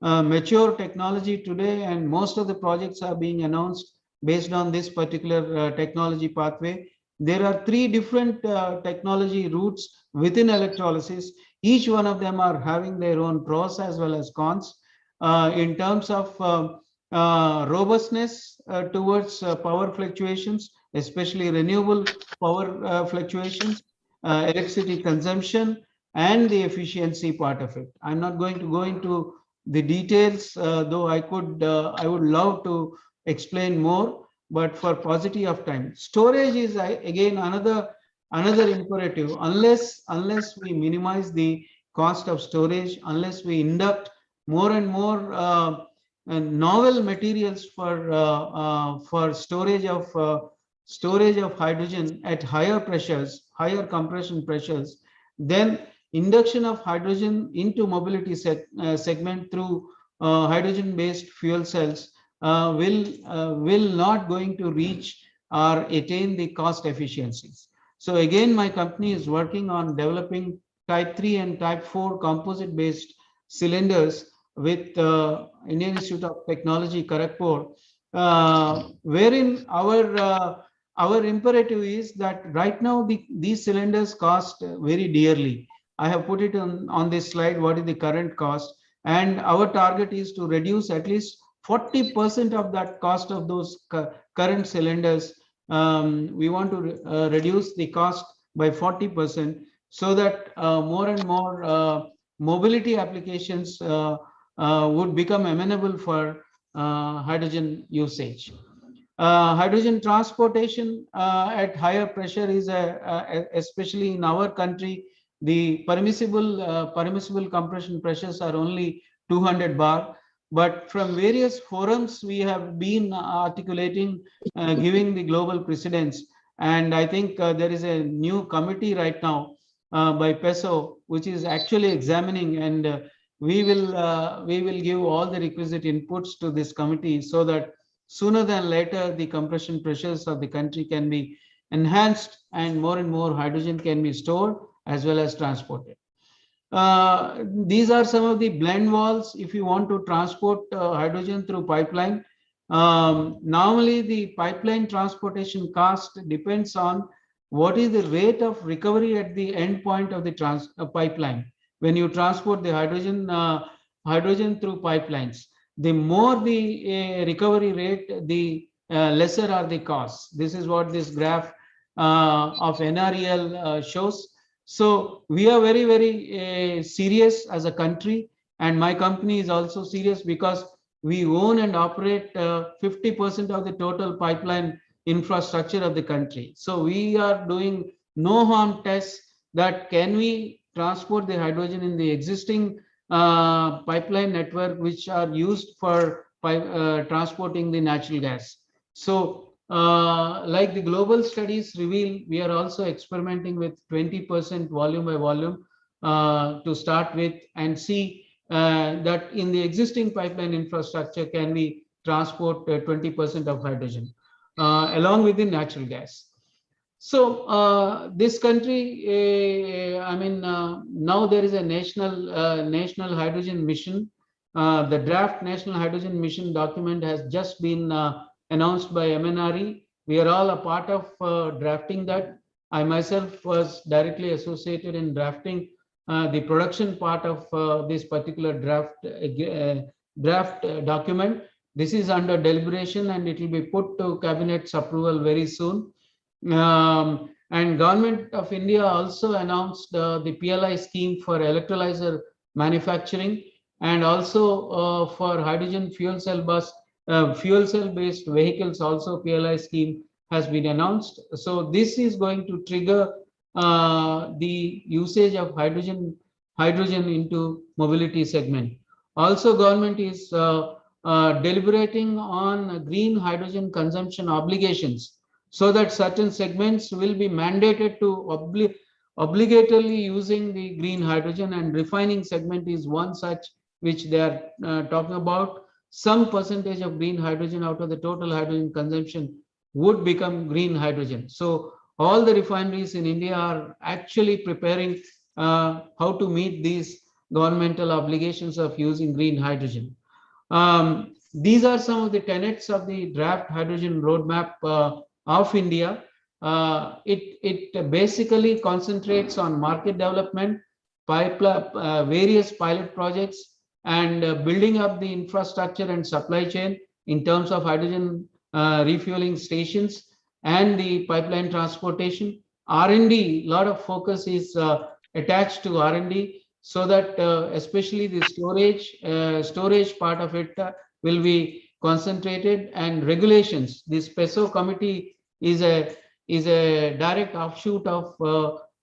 mature technology today, and most of the projects are being announced based on this particular technology pathway. There are three different technology routes within electrolysis. Each one of them are having their own pros as well as cons. In terms of robustness towards power fluctuations, especially renewable power fluctuations, electricity consumption, and the efficiency part of it. I'm not going to go into the details, though I would love to explain more, but for paucity of time. Storage is again another imperative. Unless we minimize the cost of storage, unless we induct more and more novel materials for storage of hydrogen at higher pressures, higher compression pressures, then induction of hydrogen into mobility segment through hydrogen-based fuel cells will not going to reach or attain the cost efficiencies. So again, my company is working on developing type 3 and type 4 composite-based cylinders with Indian Institute of Technology, Kharagpur, wherein our imperative is that right now these cylinders cost very dearly. I have put it on this slide, what is the current cost, and our target is to reduce at least 40% of that cost of those current cylinders. We want to reduce the cost by 40%, so that more and more mobility applications would become amenable for hydrogen usage. Hydrogen transportation at higher pressure is especially in our country, the permissible compression pressures are only 200 bar, but from various forums we have been articulating, giving the global precedence, and I think there is a new committee right now by PESO which is actually examining, and we will give all the requisite inputs to this committee, so that sooner than later the compression pressures of the country can be enhanced and more hydrogen can be stored as well as transported. These are some of the blend walls. If you want to transport hydrogen through pipeline, normally the pipeline transportation cost depends on what is the rate of recovery at the end point of the pipeline. When you transport the hydrogen through pipelines, the more the recovery rate, the lesser are the costs. This is what this graph of NREL shows. So we are very serious as a country, and my company is also serious because we own and operate 50% of the total pipeline infrastructure of the country. So we are doing no harm tests that can we transport the hydrogen in the existing pipeline network which are used for transporting the natural gas. So like the global studies reveal, we are also experimenting with 20% volume by volume to start with, and see that in the existing pipeline infrastructure can we transport 20% of hydrogen along with the natural gas. So this country, now there is a national hydrogen mission. The draft national hydrogen mission document has just been announced by MNRE. We are all a part of drafting that. I myself was directly associated in drafting the production part of this particular draft document. This is under deliberation and it will be put to cabinet's approval very soon. And Government of India also announced the PLI scheme for electrolyzer manufacturing, and also for hydrogen fuel cell based vehicles also PLI scheme has been announced. So this is going to trigger the usage of hydrogen into mobility segment. Also, government is deliberating on green hydrogen consumption obligations, so that certain segments will be mandated to obligatorily using the green hydrogen, and refining segment is one such which they are talking about. Some percentage of green hydrogen out of the total hydrogen consumption would become green hydrogen. So all the refineries in India are actually preparing how to meet these governmental obligations of using green hydrogen. These are some of the tenets of the draft hydrogen roadmap of India. It basically concentrates on market development, various pilot projects, and building up the infrastructure and supply chain in terms of hydrogen refueling stations and the pipeline transportation. R&D, a lot of focus is attached to R&D, so that especially the storage part of it will be concentrated, and regulations. This PESO committee is a direct offshoot of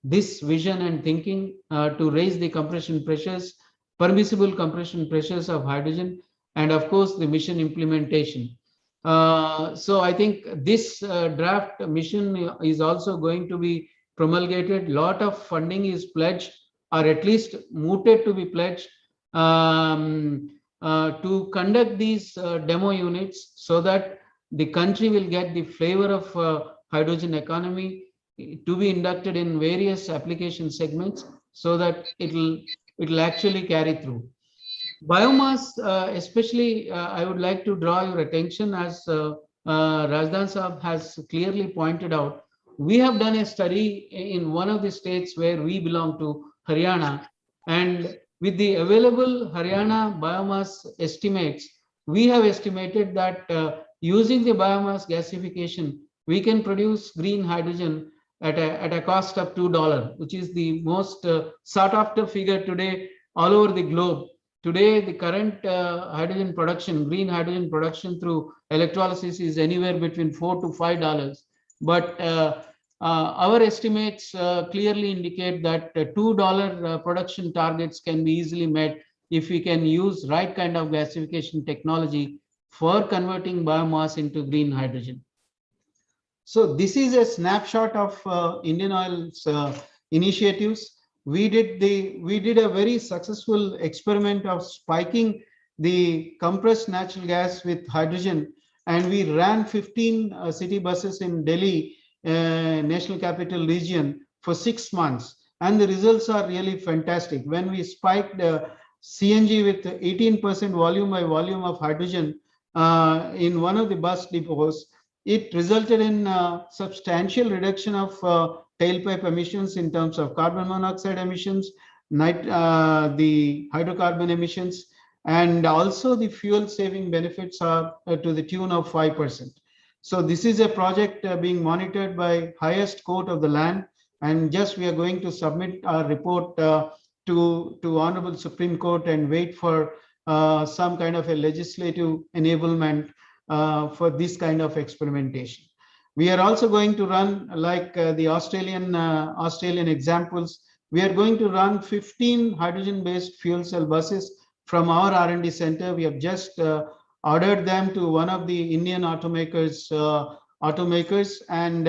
this vision and thinking to raise the compression pressures, permissible compression pressures of hydrogen, and of course the mission implementation. So I think this draft mission is also going to be promulgated. Lot of funding is pledged, or at least mooted to be pledged, to conduct these demo units, so that the country will get the flavor of hydrogen economy to be inducted in various application segments, so that it'll actually carry through. Biomass, especially, I would like to draw your attention, as Rajdan Saab has clearly pointed out. We have done a study in one of the states where we belong to, Haryana, and with the available Haryana biomass estimates, we have estimated that using the biomass gasification, we can produce green hydrogen at a cost of $2, which is the most sought after figure today all over the globe. Today, the current hydrogen production, green hydrogen production through electrolysis, is anywhere between $4 to $5. But our estimates clearly indicate that $2 production targets can be easily met if we can use right kind of gasification technology for converting biomass into green hydrogen. So this is a snapshot of Indian Oil's initiatives. We did a very successful experiment of spiking the compressed natural gas with hydrogen, and we ran 15 city buses in Delhi, National Capital Region, for 6 months, and the results are really fantastic. When we spiked CNG with 18% volume by volume of hydrogen in one of the bus depots, it resulted in substantial reduction of tailpipe emissions in terms of carbon monoxide emissions, the hydrocarbon emissions, and also the fuel saving benefits are to the tune of 5%. So this is a project being monitored by highest court of the land, and just we are going to submit our report to Honorable Supreme Court and wait for some kind of a legislative enablement for this kind of experimentation. We are also going to run, like the Australian examples, we are going to run 15 hydrogen-based fuel cell buses from our R&D center. We have just ordered them to one of the Indian automakers, and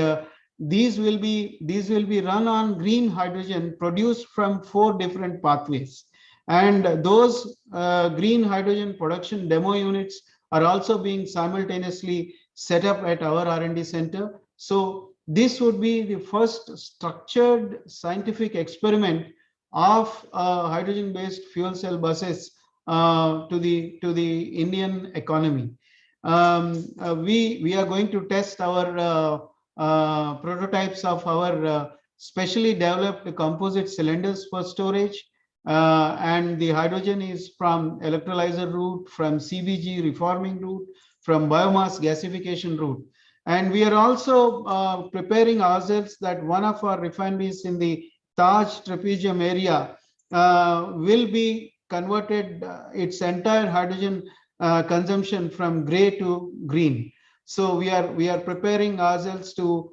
these will be run on green hydrogen produced from 4 different pathways. And those green hydrogen production demo units are also being simultaneously set up at our R&D center. So this would be the first structured scientific experiment of hydrogen-based fuel cell buses to the Indian economy. We are going to test our prototypes of our specially developed composite cylinders for storage. And the hydrogen is from electrolyzer route, from CBG reforming route, from biomass gasification route. And we are also preparing ourselves that one of our refineries in the Taj trapezium area will be converted its entire hydrogen consumption from gray to green. So we are preparing ourselves to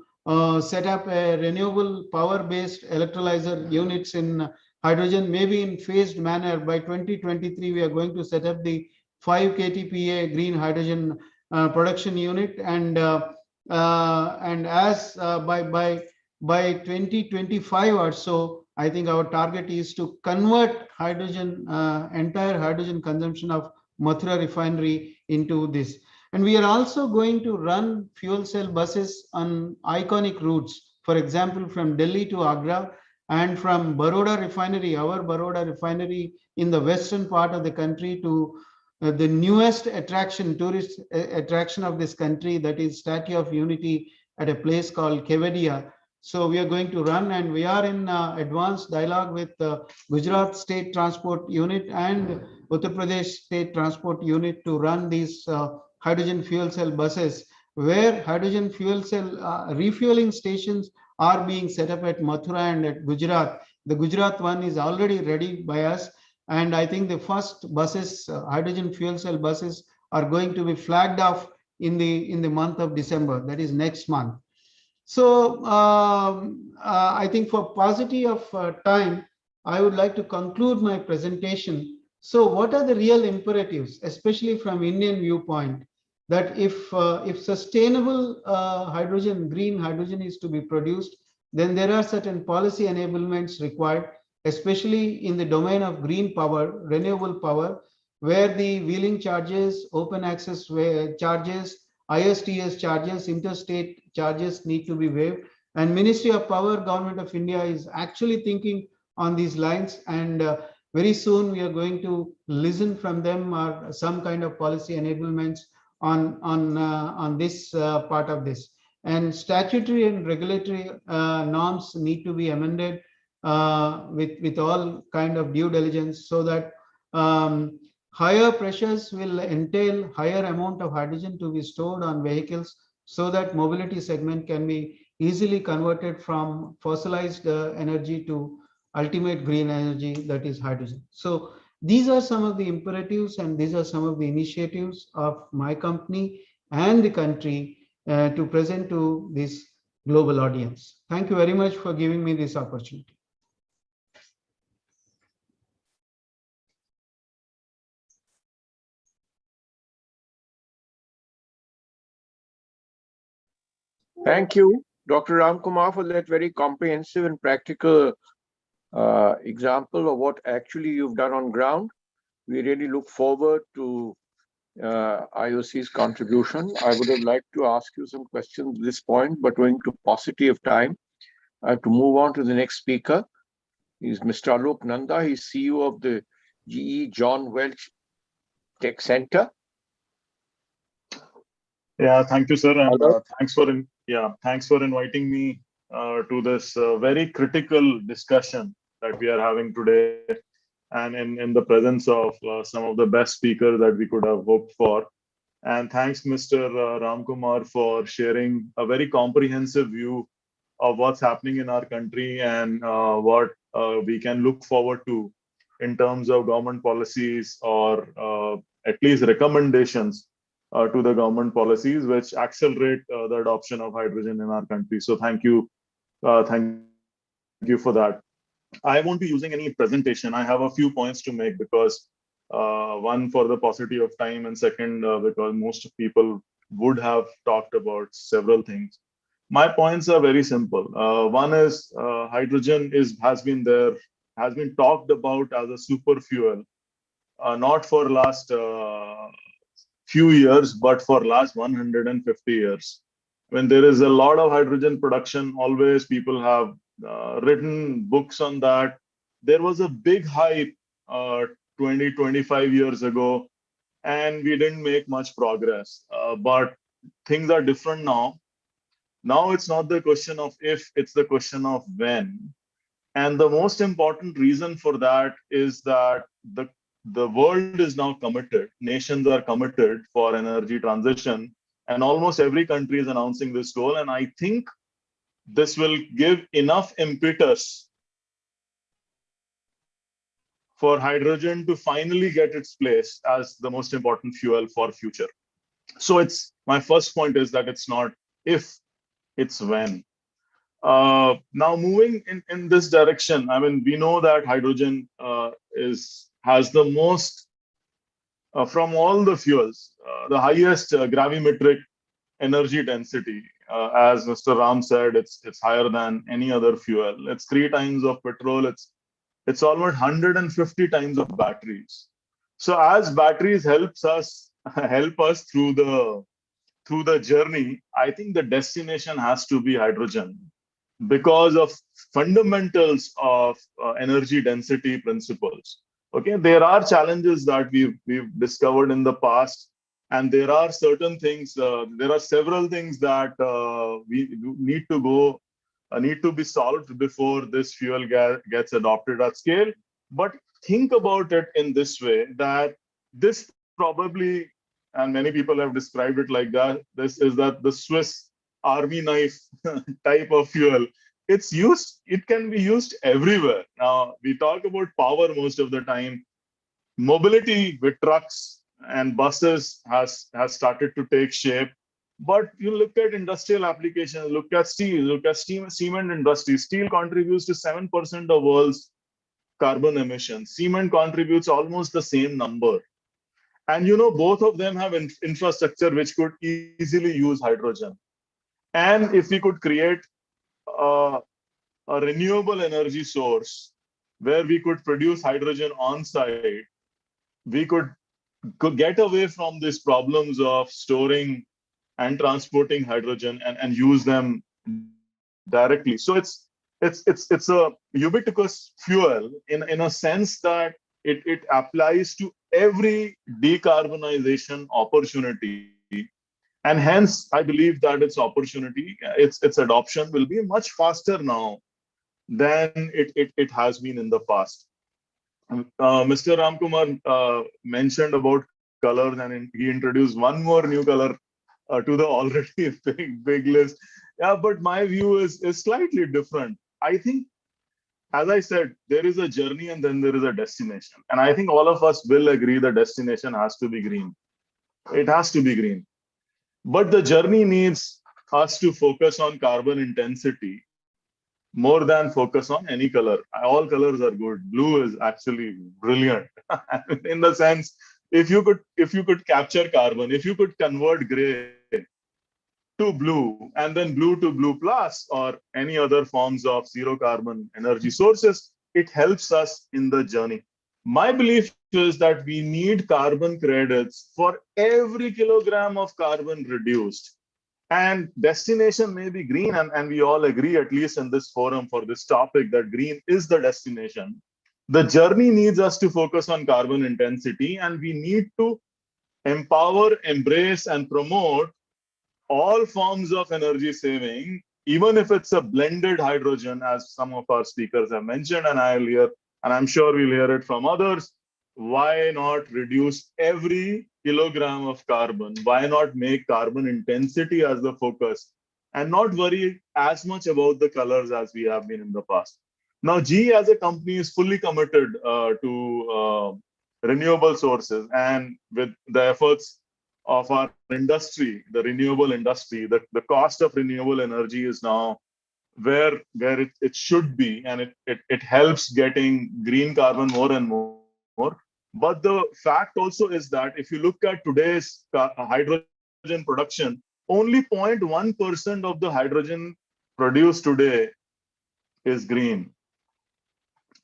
set up a renewable power based electrolyzer units in hydrogen, maybe in phased manner. By 2023 we are going to set up the 5 KTPA green hydrogen production unit, and as by 2025 or so, I think our target is to convert hydrogen, entire hydrogen consumption of Mathura refinery into this. And we are also going to run fuel cell buses on iconic routes, for example, from Delhi to Agra, and from Baroda refinery, our Baroda refinery in the western part of the country, to the newest attraction, tourist attraction of this country, that is Statue of Unity at a place called Kevadia. So we are going to run, and we are in advanced dialogue with Gujarat State Transport Unit and Uttar Pradesh State Transport Unit to run these hydrogen fuel cell buses, where hydrogen fuel cell refueling stations are being set up at Mathura and at Gujarat. The Gujarat one is already ready by us, and I think the first buses, hydrogen fuel cell buses, are going to be flagged off in the month of December, that is next month. So I think for paucity of time, I would like to conclude my presentation. So what are the real imperatives, especially from Indian viewpoint, that if sustainable hydrogen, green hydrogen is to be produced, then there are certain policy enablements required, especially in the domain of green power, renewable power, where the wheeling charges, open access charges, ISTS charges, interstate charges need to be waived. And Ministry of Power, Government of India is actually thinking on these lines, and very soon we are going to listen from them or some kind of policy enablements on this part of this. And statutory and regulatory norms need to be amended with all kind of due diligence, so that higher pressures will entail higher amount of hydrogen to be stored on vehicles, so that mobility segment can be easily converted from fossilized energy to ultimate green energy, that is hydrogen. So these are some of the imperatives, and these are some of the initiatives of my company and the country to present to this global audience. Thank you very much for giving me this opportunity. Thank you, Dr. Ramkumar, for that very comprehensive and practical example of what actually you've done on ground. We really look forward to IOC's contribution. I would have liked to ask you some questions at this point, but owing to paucity of time, I have to move on to the next speaker. He's Mr. Alok Nanda. He's CEO of the GE John Welch Tech Center. Yeah, thank you, sir, and thanks for inviting me to this very critical discussion that we are having today, and in the presence of some of the best speakers that we could have hoped for. And thanks, Mr. Ramkumar, for sharing a very comprehensive view of what's happening in our country and what we can look forward to in terms of government policies, or at least recommendations to the government policies which accelerate the adoption of hydrogen in our country. So thank you for that. I won't be using any presentation. I have a few points to make because one, for the paucity of time, and second, because most people would have talked about several things. My points are very simple. One is hydrogen has been talked about as a super fuel, not for last few years, but for last 150 years. When there is a lot of hydrogen production, always people have written books on that. There was a big hype 20, 25 years ago, and we didn't make much progress. But things are different now. Now it's not the question of if, it's the question of when. And the most important reason for that is that the world is now committed, nations are committed for energy transition, and almost every country is announcing this goal. And I think this will give enough impetus for hydrogen to finally get its place as the most important fuel for future. So it's my first point is that it's not if, it's when. Now moving in this direction, I mean, we know that hydrogen has the most, from all the fuels, the highest gravimetric energy density. As Mr. Ram said, it's higher than any other fuel. It's 3 times of petrol. It's almost 150 times of batteries. So as batteries help us through the journey, I think the destination has to be hydrogen because of fundamentals of energy density principles. Okay, there are challenges that we've discovered in the past, and there are certain things. There are several things that we need to be solved before this fuel gets adopted at scale. But think about it in this way, that this probably, and many people have described it like that, this is that the Swiss army knife type of fuel. It can be used everywhere. Now, we talk about power most of the time. Mobility with trucks and buses has started to take shape. But you look at industrial applications, look at steel, look at cement industry. Steel contributes to 7% of world's carbon emissions. Cement contributes almost the same number. And both of them have infrastructure which could easily use hydrogen. And if we could create a renewable energy source where we could produce hydrogen on site, we could get away from these problems of storing and transporting hydrogen and use them directly. So it's a ubiquitous fuel in a sense that it applies to every decarbonization opportunity. And hence, I believe that its adoption will be much faster now than it has been in the past. Mr. Ramkumar mentioned about colors, and he introduced one more new color to the already big list. Yeah, but my view is slightly different. I think, as I said, there is a journey and then there is a destination. And I think all of us will agree the destination has to be green. It has to be green. But the journey needs us to focus on carbon intensity more than focus on any color. All colors are good. Blue is actually brilliant in the sense, if you could capture carbon, if you could convert gray to blue and then blue to blue plus or any other forms of zero carbon energy sources, it helps us in the journey. My belief is that we need carbon credits for every kilogram of carbon reduced. And destination may be green, and we all agree, at least in this forum for this topic, that green is the destination. The journey needs us to focus on carbon intensity, and we need to empower, embrace, and promote all forms of energy saving, even if it's a blended hydrogen, as some of our speakers have mentioned, and I'm sure we'll hear it from others. Why not reduce every kilogram of carbon? Why not make carbon intensity as the focus and not worry as much about the colors as we have been in the past? Now, GE as a company is fully committed to renewable sources, and with the efforts our industry, the renewable industry, the cost of renewable energy is now where it should be, and it helps getting green carbon more and more. But the fact also is that if you look at today's hydrogen production, only 0.1% of the hydrogen produced today is green.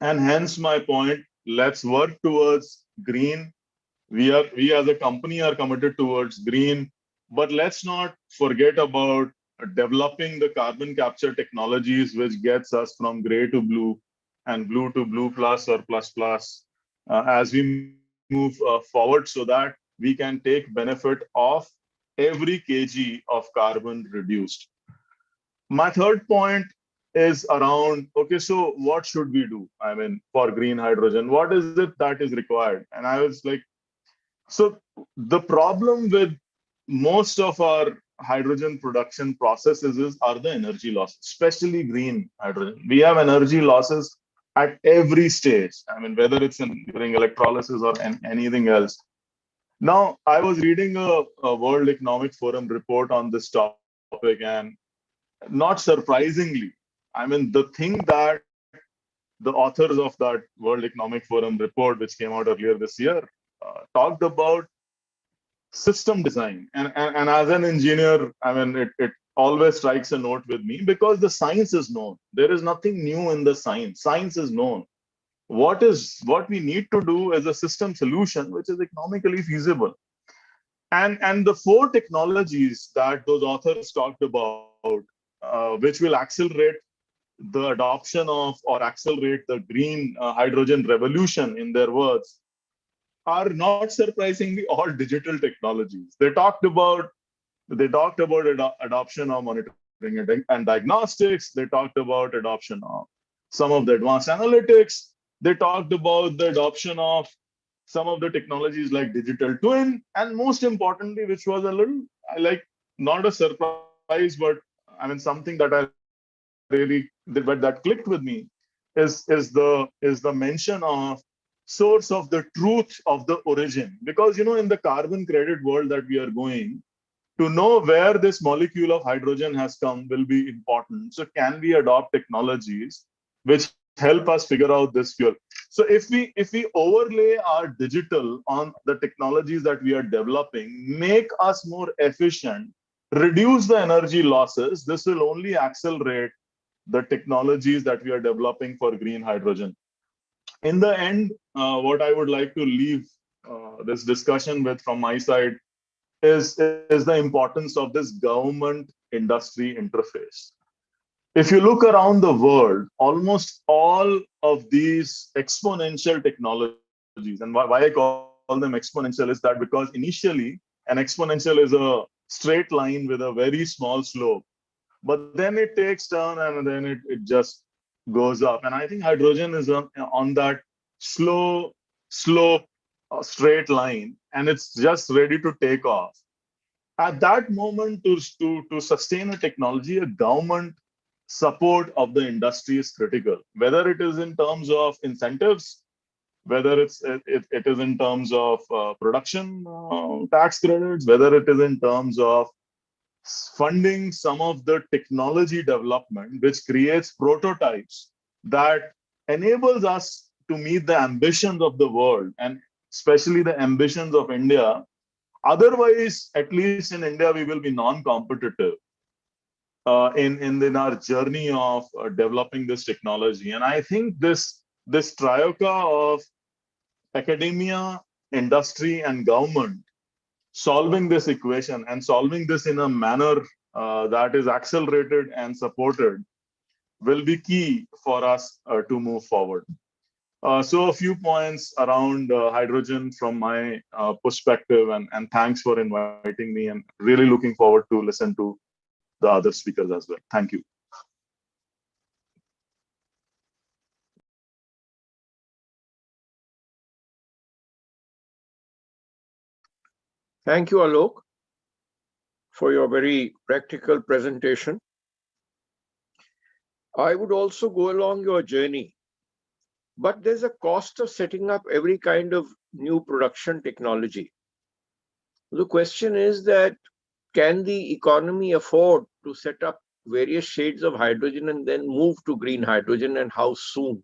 And hence my point, let's work towards green. We as a company are committed towards green, but let's not forget about developing the carbon capture technologies which gets us from gray to blue and blue to blue plus or plus plus as we move forward, so that we can take benefit of every kg of carbon reduced. My third point is around, okay, so what should we do? I mean, for green hydrogen, what is it that is required? And I was like, so the problem with most of our hydrogen production processes are the energy losses, especially green hydrogen. We have energy losses at every stage. I mean, whether it's during electrolysis or anything else. Now, I was reading a World Economic Forum report on this topic, and not surprisingly, I mean, the thing that the authors of that World Economic Forum report, which came out earlier this year, talked about system design. And as an engineer, I mean, it always strikes a note with me because the science is known. There is nothing new in the science. Science is known. What we need to do is a system solution which is economically feasible. And the four technologies that those authors talked about, which will accelerate the adoption of or accelerate the green hydrogen revolution, in their words, are not surprisingly all digital technologies. They talked about adoption of monitoring and diagnostics. They talked about adoption of some of the advanced analytics. They talked about the adoption of some of the technologies like digital twin, and most importantly, which was a little like not a surprise, but I mean something that I really that clicked with me is the mention of source of the truth of the origin. Because in the carbon credit world that we are going, to know where this molecule of hydrogen has come will be important. So can we adopt technologies which help us figure out this fuel? So if we overlay our digital on the technologies that we are developing, make us more efficient, reduce the energy losses, this will only accelerate the technologies that we are developing for green hydrogen. In the end, what I would like to leave this discussion with from my side is the importance of this government industry interface. If you look around the world, almost all of these exponential technologies, and why I call them exponential is that because initially an exponential is a straight line with a very small slope, but then it takes turn and then it just goes up. And I think hydrogen is on that slow slope, straight line, and it's just ready to take off. At that moment, to sustain a technology, a government support of the industry is critical, whether it is in terms of incentives, whether it is in terms of production tax credits, whether it is in terms of funding some of the technology development, which creates prototypes that enables us to meet the ambitions of the world, and especially the ambitions of India. Otherwise, at least in India, we will be non-competitive in our journey of developing this technology. And I think this trioca of academia, industry, and government solving this equation and solving this in a manner that is accelerated and supported will be key for us to move forward. So a few points around hydrogen from my perspective, and thanks for inviting me, and really looking forward to listen to the other speakers as well. Thank you. Thank you, Alok, for your very practical presentation. I would also go along your journey, but there's a cost of setting up every kind of new production technology. The question is that, can the economy afford to set up various shades of hydrogen and then move to green hydrogen, and how soon?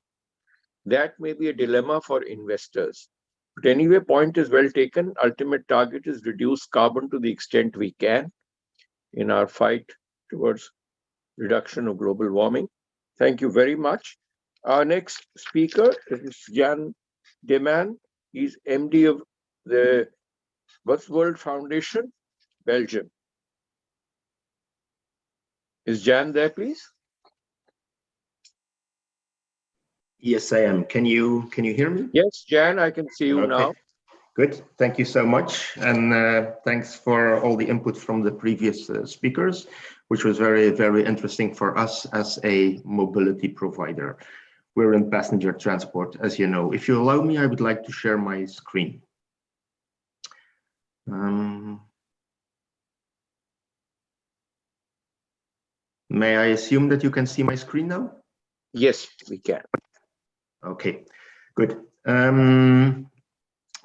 That may be a dilemma for investors. But anyway, point is well taken. Ultimate target is reduce carbon to the extent we can in our fight towards reduction of global warming. Thank you very much. Our next speaker is Jan Deman. He's MD of the World Foundation, Belgium. Is Jan there, please? Yes, I am. Can you hear me? Yes, Jan, I can see you now. Good. Thank you so much. And thanks for all the input from the previous speakers, which was very, very interesting for us as a mobility provider. We're in passenger transport, as you know. If you allow me, I would like to share my screen. May I assume that you can see my screen now? Yes, we can. Okay, good.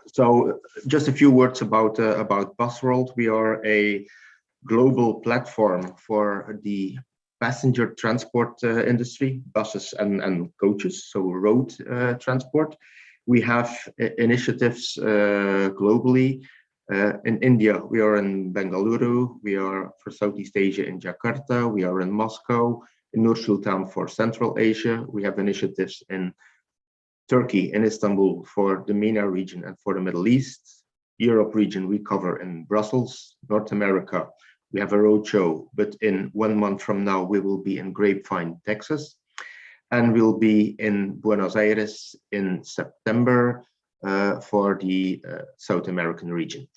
So just a few words about Busworld. We are a global platform for the passenger transport industry, buses and coaches, so road transport. We have initiatives globally. In India, we are in Bengaluru. We are for Southeast Asia in Jakarta. We are in Moscow, in Nur Sultan for Central Asia. We have initiatives in Turkey, in Istanbul for the MENA region and for the Middle East. Europe region we cover in Brussels. North America, we have a roadshow, but in 1 month from now, we will be in Grapevine, Texas. And we'll be in Buenos Aires in September for the South American region.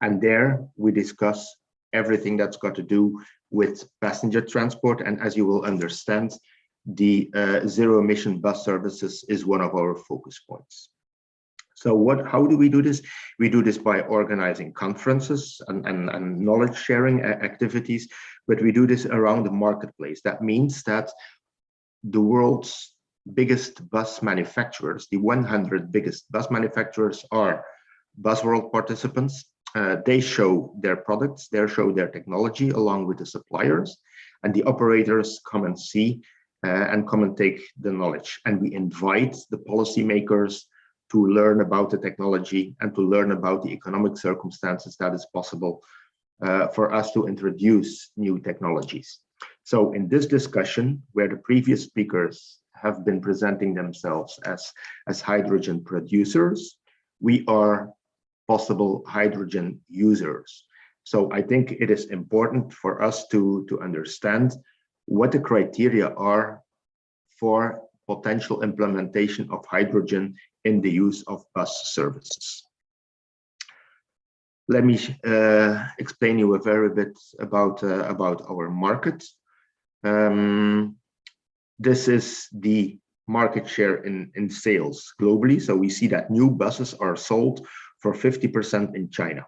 And there we discuss everything that's got to do with passenger transport. And as you will understand, the zero emission bus services is one of our focus points. So how do we do this? We do this by organizing conferences and knowledge sharing activities, but we do this around the marketplace. That means that the world's biggest bus manufacturers, the 100 biggest bus manufacturers, are Busworld participants. They show their products, they show their technology along with the suppliers, and the operators come and see and come and take the knowledge. And we invite the policymakers to learn about the technology and to learn about the economic circumstances that is possible for us to introduce new technologies. So in this discussion, where the previous speakers have been presenting themselves as hydrogen producers, we are possible hydrogen users. So I think it is important for us to understand what the criteria are for potential implementation of hydrogen in the use of bus services. Let me explain you a very bit about our market. This is the market share in sales globally. So we see that new buses are sold for 50% in China,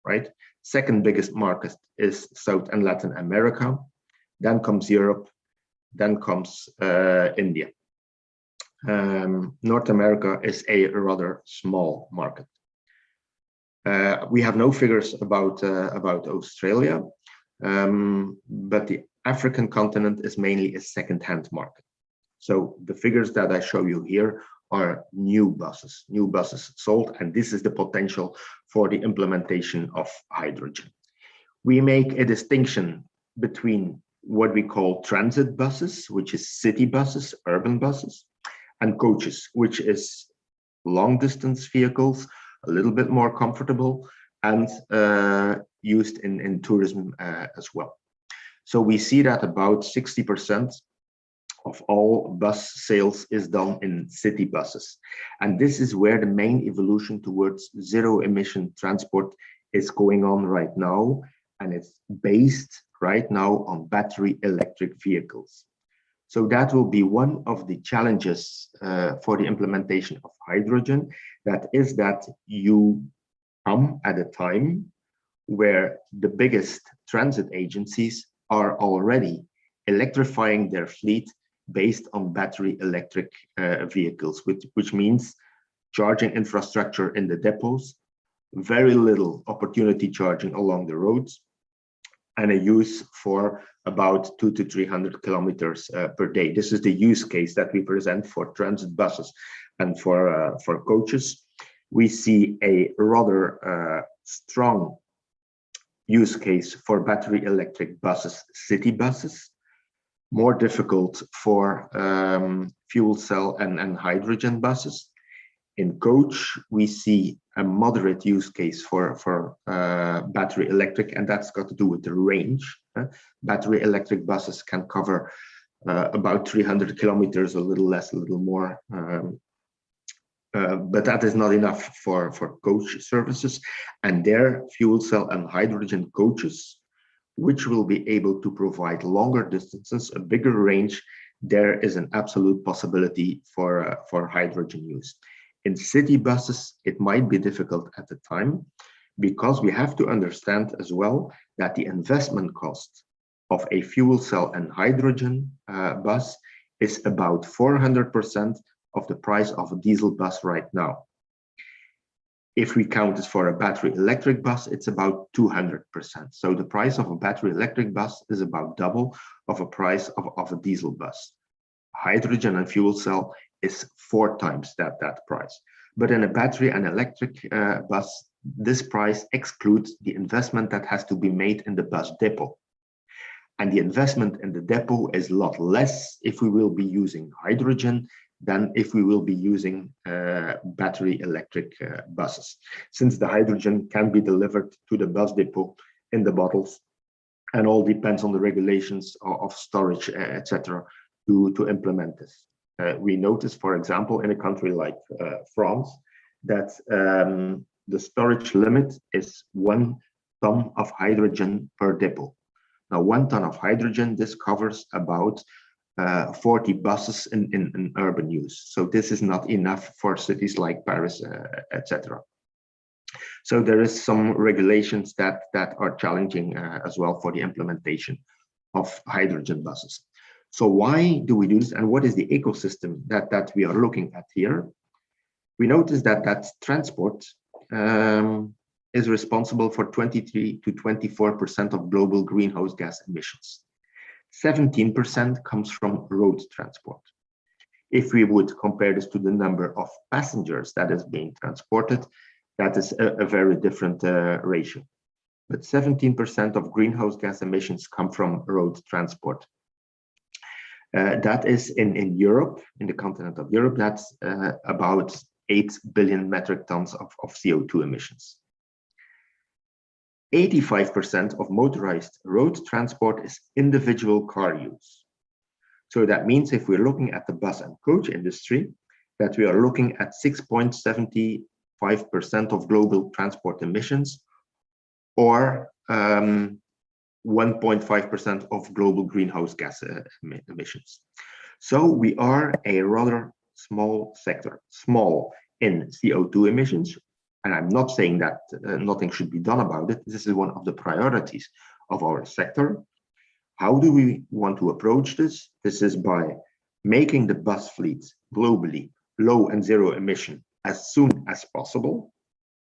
right? Second biggest market is South and Latin America. Then comes Europe, then comes India. North America is a rather small market. We have no figures about Australia, but the African continent is mainly a second-hand market. So the figures that I show you here are new buses sold, and this is the potential for the implementation of hydrogen. We make a distinction between what we call transit buses, which is city buses, urban buses, and coaches, which is long distance vehicles, a little bit more comfortable and used in tourism as well. So we see that about 60% of all bus sales is done in city buses. And this is where the main evolution towards zero emission transport is going on right now. And it's based right now on battery electric vehicles. So that will be one of the challenges for the implementation of hydrogen. That is that you come at a time where the biggest transit agencies are already electrifying their fleet based on battery electric vehicles, which means charging infrastructure in the depots very little opportunity charging along the roads, and a use for about 200 to 300 kilometers per day. This is the use case that we present for transit buses and for coaches. We see a rather strong use case for battery electric buses, city buses, more difficult for fuel cell and hydrogen buses. In coach, we see a moderate use case for battery electric, and that's got to do with the range. Battery electric buses can cover about 300 kilometers, a little less, a little more. But that is not enough for coach services. And their fuel cell and hydrogen coaches, which will be able to provide longer distances, a bigger range, there is an absolute possibility for hydrogen use. In city buses, it might be difficult at the time, because we have to understand as well that the investment cost of a fuel cell and hydrogen bus is about 400% of the price of a diesel bus right now. If we count this for a battery electric bus, it's about 200%. So the price of a battery electric bus is about double of a price of a diesel bus. Hydrogen and fuel cell is 4 times that price. But in a battery and electric bus, this price excludes the investment that has to be made in the bus depot. And the investment in the depot is a lot less if we will be using hydrogen than if we will be using battery electric buses, since the hydrogen can be delivered to the bus depot in the bottles, and all depends on the regulations of storage, etc., to implement this. We notice, for example, in a country like France, that the storage limit is 1 ton of hydrogen per depot. Now, 1 ton of hydrogen, this covers about 40 buses in urban use. So this is not enough for cities like Paris, etc. So there is some regulations that are challenging as well for the implementation of hydrogen buses. So why do we do this, and what is the ecosystem that we are looking at here? We notice that transport is responsible for 23 to 24% of global greenhouse gas emissions. 17% comes from road transport. If we would compare this to the number of passengers that is being transported, that is a very different ratio. But 17% of greenhouse gas emissions come from road transport. That is in Europe, in the continent of Europe, that's about 8 billion metric tons of CO2 emissions. 85% of motorized road transport is individual car use. So that means if we're looking at the bus and coach industry, that we are looking at 6.75% of global transport emissions, or 1.5% of global greenhouse gas emissions. So we are a rather small sector, small in CO2 emissions. And I'm not saying that nothing should be done about it. This is one of the priorities of our sector. How do we want to approach this? This is by making the bus fleets globally low and zero emission as soon as possible.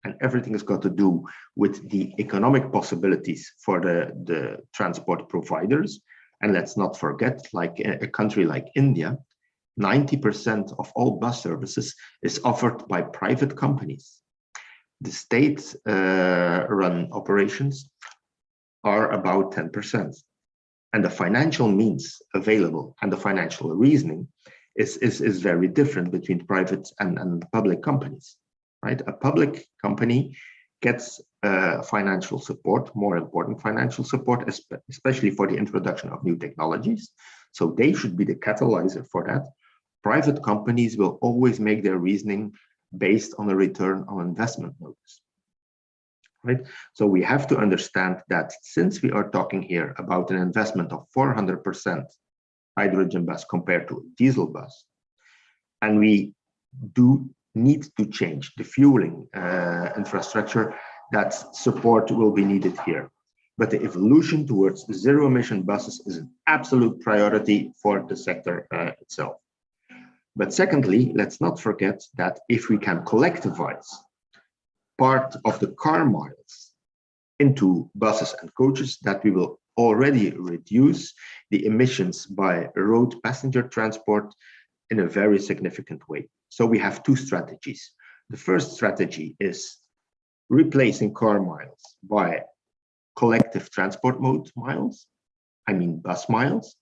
And everything has got to do with the economic possibilities for the transport providers. And let's not forget, like a country like India, 90% of all bus services is offered by private companies. The state-run operations are about 10%. And the financial means available and the financial reasoning is very different between private and public companies, right? A public company gets financial support, more important financial support, especially for the introduction of new technologies. So they should be the catalyzer for that. Private companies will always make their reasoning based on a return on investment notice, right? So we have to understand that since we are talking here about an investment of 400% hydrogen bus compared to a diesel bus, and we do need to change the fueling infrastructure, that support will be needed here. But the evolution towards zero emission buses is an absolute priority for the sector itself. . But secondly, let's not forget that if we can collectivize part of the car miles into buses and coaches, that we will already reduce the emissions by road passenger transport in a very significant way. So we have two strategies. The first strategy is replacing car miles by collective transport mode miles, I mean bus miles.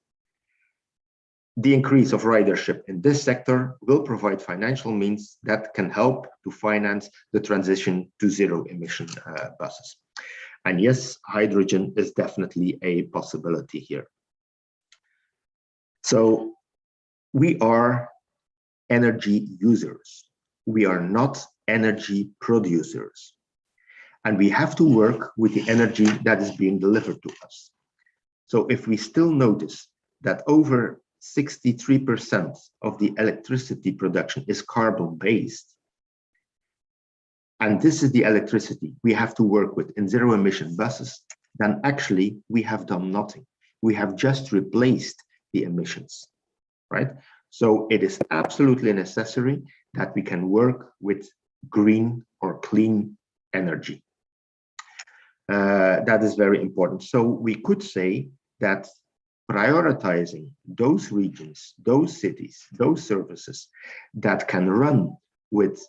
The increase of ridership in this sector will provide financial means that can help to finance the transition to zero emission buses. And yes, hydrogen is definitely a possibility here. So we are energy users. We are not energy producers. And we have to work with the energy that is being delivered to us. So if we still notice that over 63% of the electricity production is carbon-based, and this is the electricity we have to work with in zero-emission buses, then actually we have done nothing. We have just replaced the emissions, right? So it is absolutely necessary that we can work with green or clean energy. That is very important. So we could say that prioritizing those regions, those cities, those services that can run with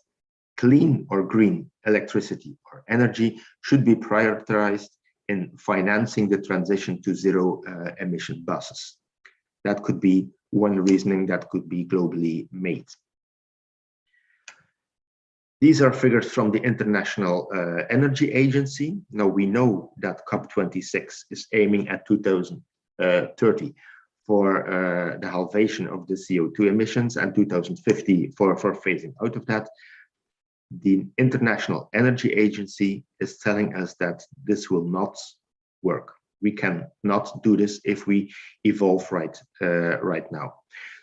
clean or green electricity or energy should be prioritized in financing the transition to zero emission buses. That could be one reasoning that could be globally made. These are figures from the International Energy Agency. Now we know that COP26 is aiming at 2030 for the halvation of the CO2 emissions and 2050 for phasing out of that. The International Energy Agency is telling us that this will not work. We cannot do this if we evolve right now.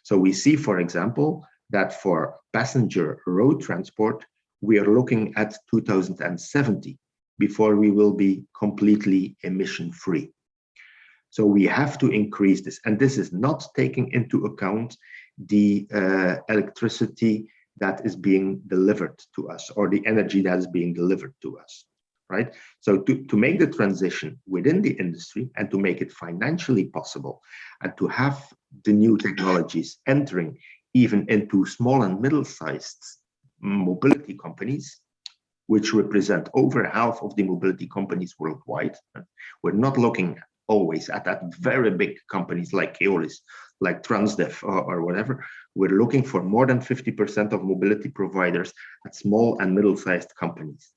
So we see, for example, that for passenger road transport, we are looking at 2070 before we will be completely emission-free. So we have to increase this, and this is not taking into account the electricity that is being delivered to us, or the energy that is being delivered to us, right? So to make the transition within the industry and to make it financially possible, and to have the new technologies entering even into small and middle-sized mobility companies, which represent over half of the mobility companies worldwide. We're not looking always at that very big companies like Keolis, like Transdev or whatever. We're looking for more than 50% of mobility providers at small and middle-sized companies.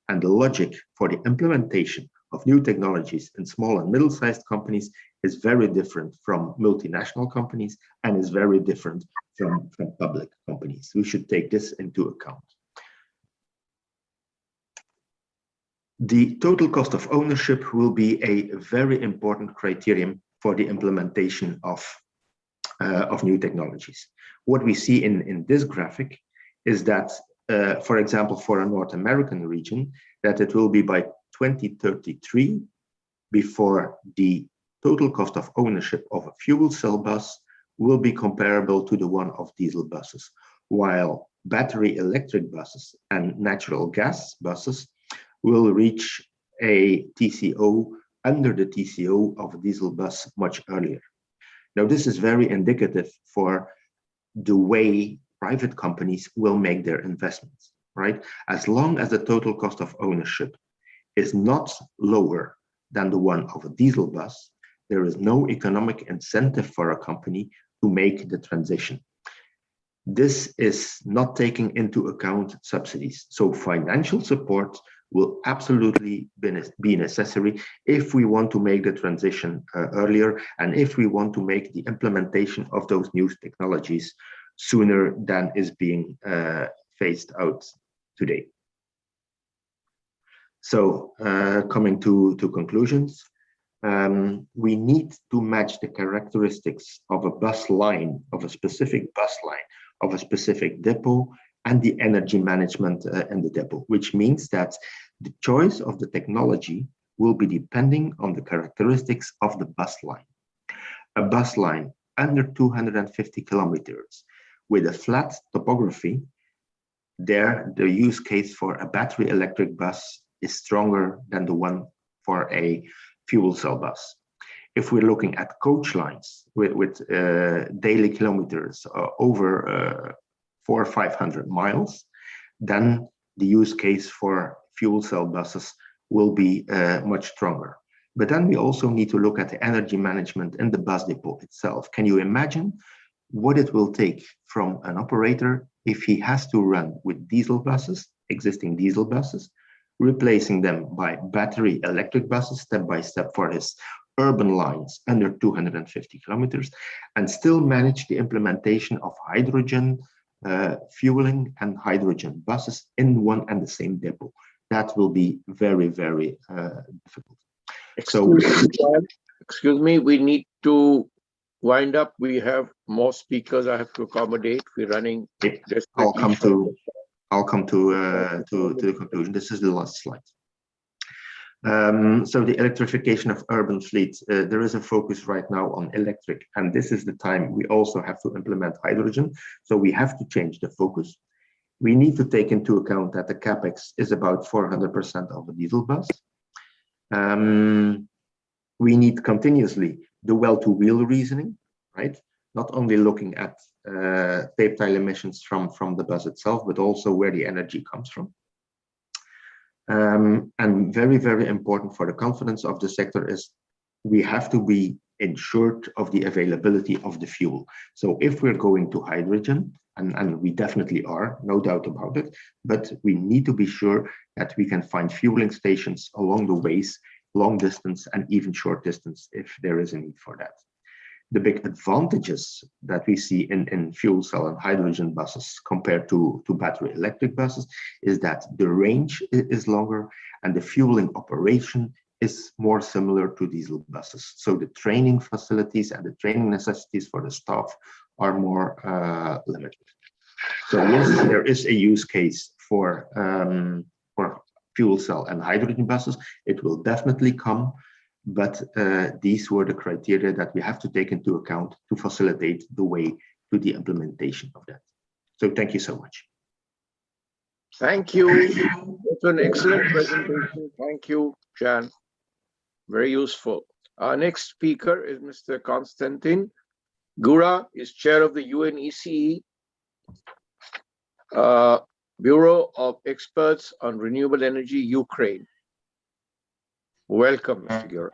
And the logic for the implementation of new technologies in small and middle-sized companies is very different from multinational companies and is very different from public companies. We should take this into account. The total cost of ownership will be a very important criterion for the implementation of new technologies. What we see in this graphic is that, for example, for a North American region, that it will be by 2033 before the total cost of ownership of a fuel cell bus will be comparable to the one of diesel buses, while battery electric buses and natural gas buses will reach a TCO under the TCO of a diesel bus much earlier. Now, this is very indicative for the way private companies will make their investments, right? As long as the total cost of ownership is not lower than the one of a diesel bus, there is no economic incentive for a company to make the transition. This is not taking into account subsidies. So financial support will absolutely be necessary if we want to make the transition earlier, and if we want to make the implementation of those new technologies sooner than is being phased out today. So coming to conclusions, we need to match the characteristics of a bus line, of a specific bus line, of a specific depot, and the energy management in the depot, which means that the choice of the technology will be depending on the characteristics of the bus line. A bus line under 250 kilometers with a flat topography there the use case for a battery electric bus is stronger than the one for a fuel cell bus. If we're looking at coach lines with daily kilometers over 400 or 500 miles, then the use case for fuel cell buses will be much stronger. But then we also need to look at the energy management in the bus depot itself. Can you imagine what it will take from an operator if he has to run with diesel buses, existing diesel buses, replacing them by battery electric buses step by step for his urban lines under 250 kilometers, and still manage the implementation of hydrogen fueling and hydrogen buses in one and the same depot? That will be very, very difficult. Excuse me, we need to wind up. We have more speakers I have to accommodate. We're running. I'll come to the conclusion. This is the last slide. So the electrification of urban fleets, there is a focus right now on electric, and this is the time we also have to implement hydrogen. So we have to change the focus. We need to take into account that the capex is about 400% of a diesel bus. We need continuously the well-to-wheel reasoning, right? Not only looking at tape tile emissions from the bus itself, but also where the energy comes from. And very, very important for the confidence of the sector is we have to be ensured of the availability of the fuel. So if we're going to hydrogen, and we definitely are, no doubt about it, but we need to be sure that we can find fueling stations along the ways, long distance and even short distance if there is a need for that. The big advantages that we see in fuel cell and hydrogen buses compared to battery electric buses is that the range is longer and the fueling operation is more similar to diesel buses. So the training facilities and the training necessities for the staff are more limited. So yes, there is a use case for fuel cell and hydrogen buses. It will definitely come. But these were the criteria that we have to take into account to facilitate the way to the implementation of that. So thank you so much. Thank you. It's an excellent presentation. Thank you, Jan. Very useful. Our next speaker is Mr. Konstantin Gura, is chair of the UNECE Bureau of Experts on Renewable Energy, Ukraine. Welcome, Mr. Gura.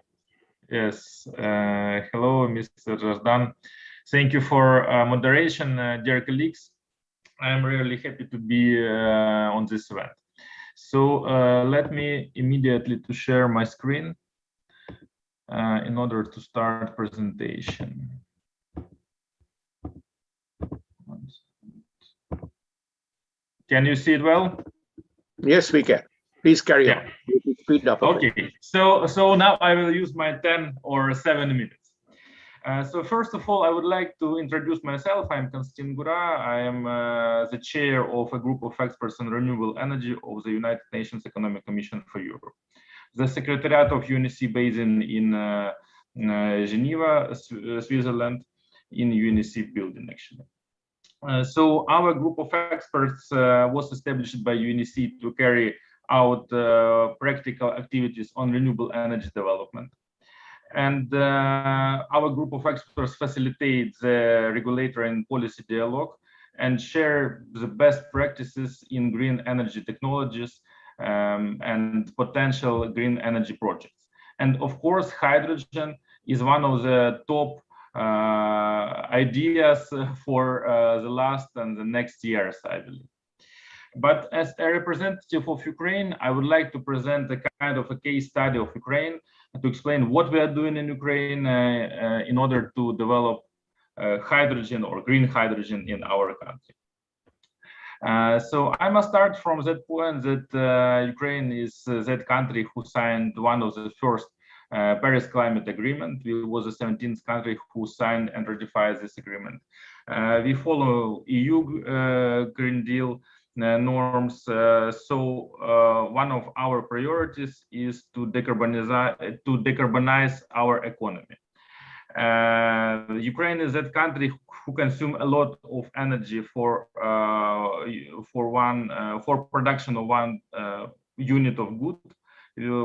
Yes. Hello, Mr. Razdan. Thank you for moderation, dear colleagues. I'm really happy to be on this event. So let me immediately to share my screen in order to start presentation. Can you see it well? Yes, we can. Please carry on. Speed up. Okay. So now I will use my 10 or 7 minutes. So first of all, I would like to introduce myself. I'm Konstantin Gura. I am the chair of a group of experts on renewable energy of the United Nations Economic Commission for Europe. The Secretariat of UNECE based in Geneva, Switzerland, in UNECE building actually. So our group of experts was established by UNECE to carry out practical activities on renewable energy development. And our group of experts facilitates the regulatory and policy dialogue and share the best practices in green energy technologies and potential green energy projects. And of course, hydrogen is one of the top ideas for the last and the next years, I believe. But as a representative of Ukraine, I would like to present a kind of a case study of Ukraine to explain what we are doing in Ukraine in order to develop hydrogen or green hydrogen in our country. So I must start from that point that Ukraine is that country who signed one of the first Paris Climate Agreement. We was the 17th country who signed and ratified this agreement. We follow EU Green Deal norms. So one of our priorities is to decarbonize our economy. Ukraine is that country who consume a lot of energy for production of one unit of good.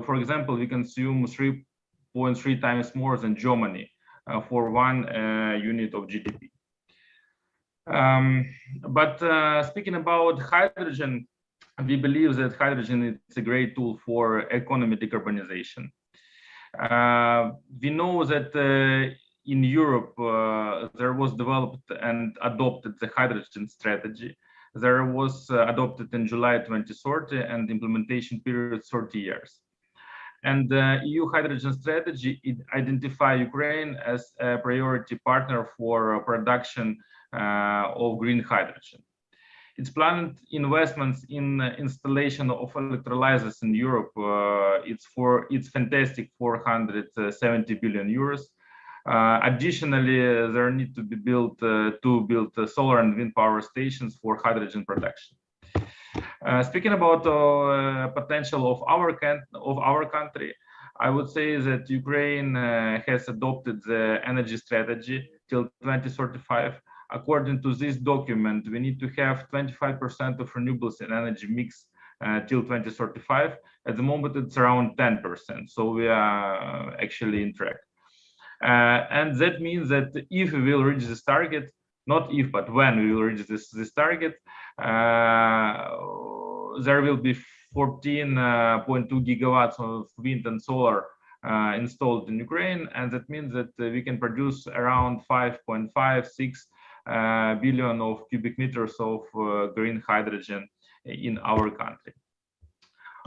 For example, we consume 3.3 times more than Germany for one unit of GDP. But speaking about hydrogen, we believe that hydrogen is a great tool for economy decarbonization. We know that in Europe, there was developed and adopted the hydrogen strategy. There was adopted in July 2030 and implementation period 30 years. And the EU hydrogen strategy, it identifies Ukraine as a priority partner for production of green hydrogen. It's planned investments in installation of electrolyzers in Europe. It's fantastic 470 billion euros. Additionally, there need to be built solar and wind power stations for hydrogen production. Speaking about potential of our country, I would say that Ukraine has adopted the energy strategy till 2035. According to this document, we need to have 25% of renewables in energy mix till 2035. At the moment, it's around 10%. So we are actually in track. And that means that if we will reach this target, not if, but when we will reach this target, there will be 14.2 gigawatts of wind and solar installed in Ukraine. And that means that we can produce around 5.56 billion of cubic meters of green hydrogen in our country.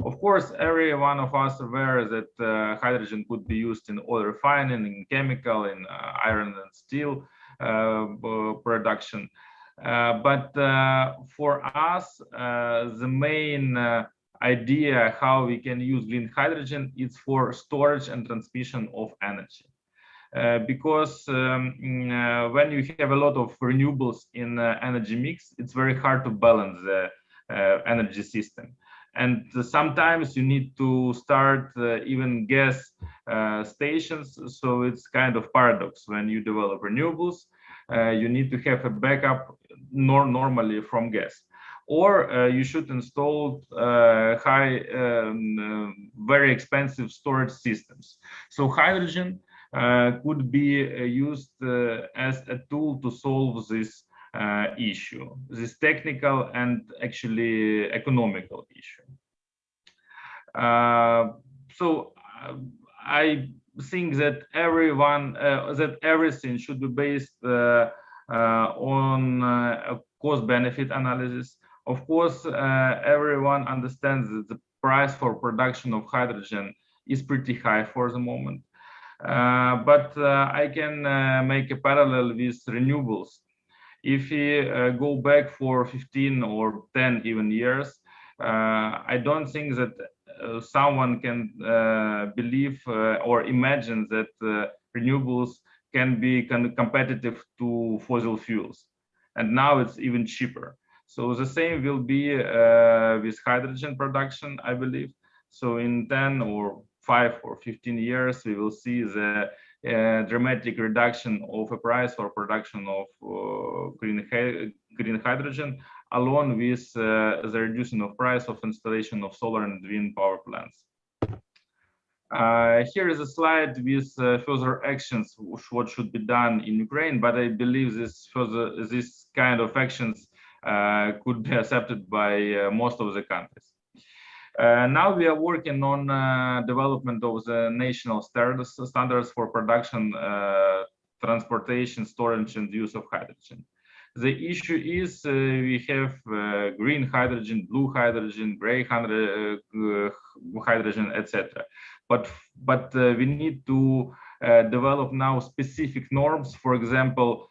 Of course, every one of us aware that hydrogen could be used in oil refining, in chemical, in iron and steel production. But for us, the main idea how we can use green hydrogen is for storage and transmission of energy. Because when you have a lot of renewables in energy mix, it's very hard to balance the energy system. And sometimes you need to start even gas stations. So it's kind of paradox. When you develop renewables, you need to have a backup normally from gas. Or you should install very expensive storage systems. So hydrogen could be used as a tool to solve this issue, this technical and actually economical issue. So I think that everything should be based on a cost-benefit analysis. Of course, everyone understands that the price for production of hydrogen is pretty high for the moment. But I can make a parallel with renewables. If we go back for 15 or 10 even years, I don't think that someone can believe or imagine that renewables can be competitive to fossil fuels. And now it's even cheaper. So the same will be with hydrogen production, I believe. So in 10 or 5 or 15 years, we will see the dramatic reduction of a price for production of green hydrogen, along with the reducing of price of installation of solar and wind power plants. Here is a slide with further actions, what should be done in Ukraine, but I believe this kind of actions could be accepted by most of the countries. Now we are working on development of the national standards for production, transportation, storage, and use of hydrogen. The issue is we have green hydrogen, blue hydrogen, gray hydrogen, etc. But we need to develop now specific norms. For example,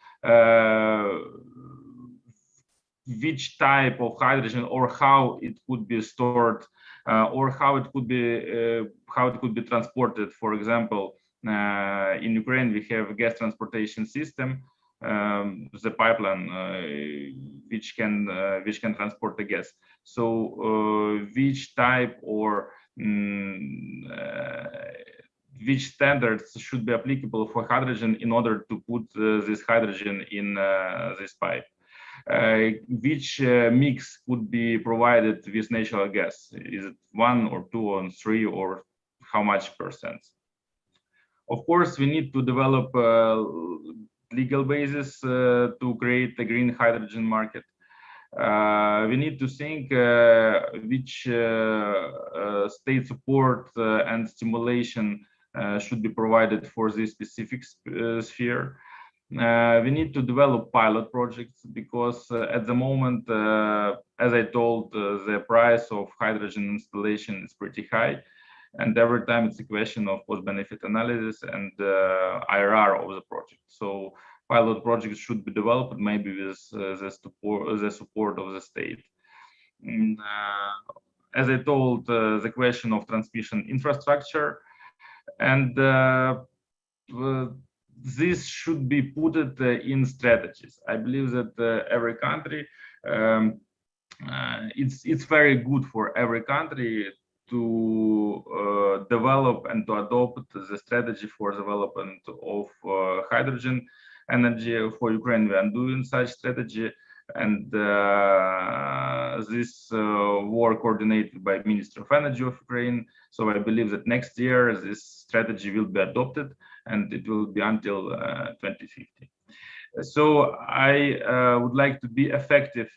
which type of hydrogen or how it could be stored, or how it could be transported. For example, in Ukraine we have a gas transportation system, the pipeline which can transport the gas. So which type or which standards should be applicable for hydrogen in order to put this hydrogen in this pipe. Which mix could be provided with natural gas? Is it 1 or 2 or 3 or how much percent? Of course, we need to develop legal basis to create a green hydrogen market. We need to think which state support and stimulation should be provided for this specific sphere. We need to develop pilot projects because at the moment, as I told, the price of hydrogen installation is pretty high. And every time it's a question of cost-benefit analysis and IRR of the project. So pilot projects should be developed maybe with the support of the state. And, as I told, the question of transmission infrastructure and this should be put in strategies. I believe that every country, it's very good for every country to develop and to adopt the strategy for development of hydrogen energy. For Ukraine, we are doing such strategy, and this work coordinated by Ministry of Energy of Ukraine. So I believe that next year this strategy will be adopted, and it will be until 2050. So I would like to be effective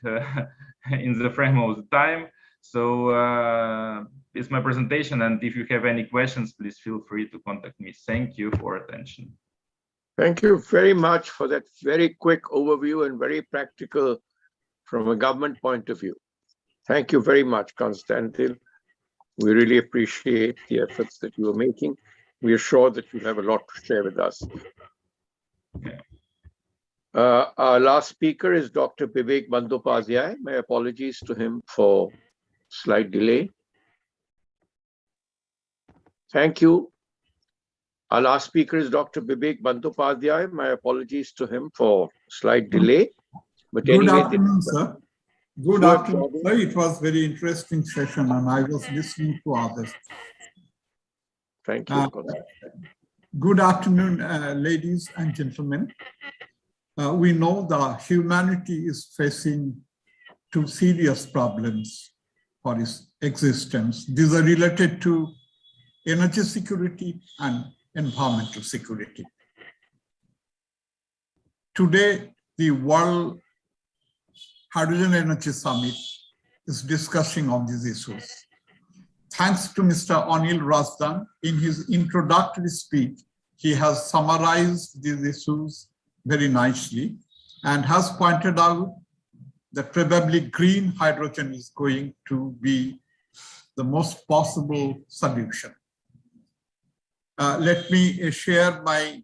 in the frame of the time. So it's my presentation, and if you have any questions, please feel free to contact me. Thank you for attention. Thank you very much for that very quick overview and very practical from a government point of view. Thank you very much, Konstantin. We really appreciate the efforts that you are making. We are sure that you have a lot to share with us. Okay. Our last speaker is Dr. Vivek Bandyopadhyay. My apologies to him for slight delay. Thank you. Our last speaker is Dr. Vivek Bandyopadhyay. My apologies to him for slight delay. But Good anyway, afternoon, sir. Good afternoon, sir. It was very interesting session, and I was listening to others. Thank you. Good afternoon, ladies and gentlemen. We know that humanity is facing two serious problems for its existence. These are related to energy security and environmental security. Today, the World Hydrogen Energy Summit is discussing on these issues. Thanks to Mr. Anil Razdan, in his introductory speech, he has summarized these issues very nicely and has pointed out that probably green hydrogen is going to be the most possible solution. Let me share my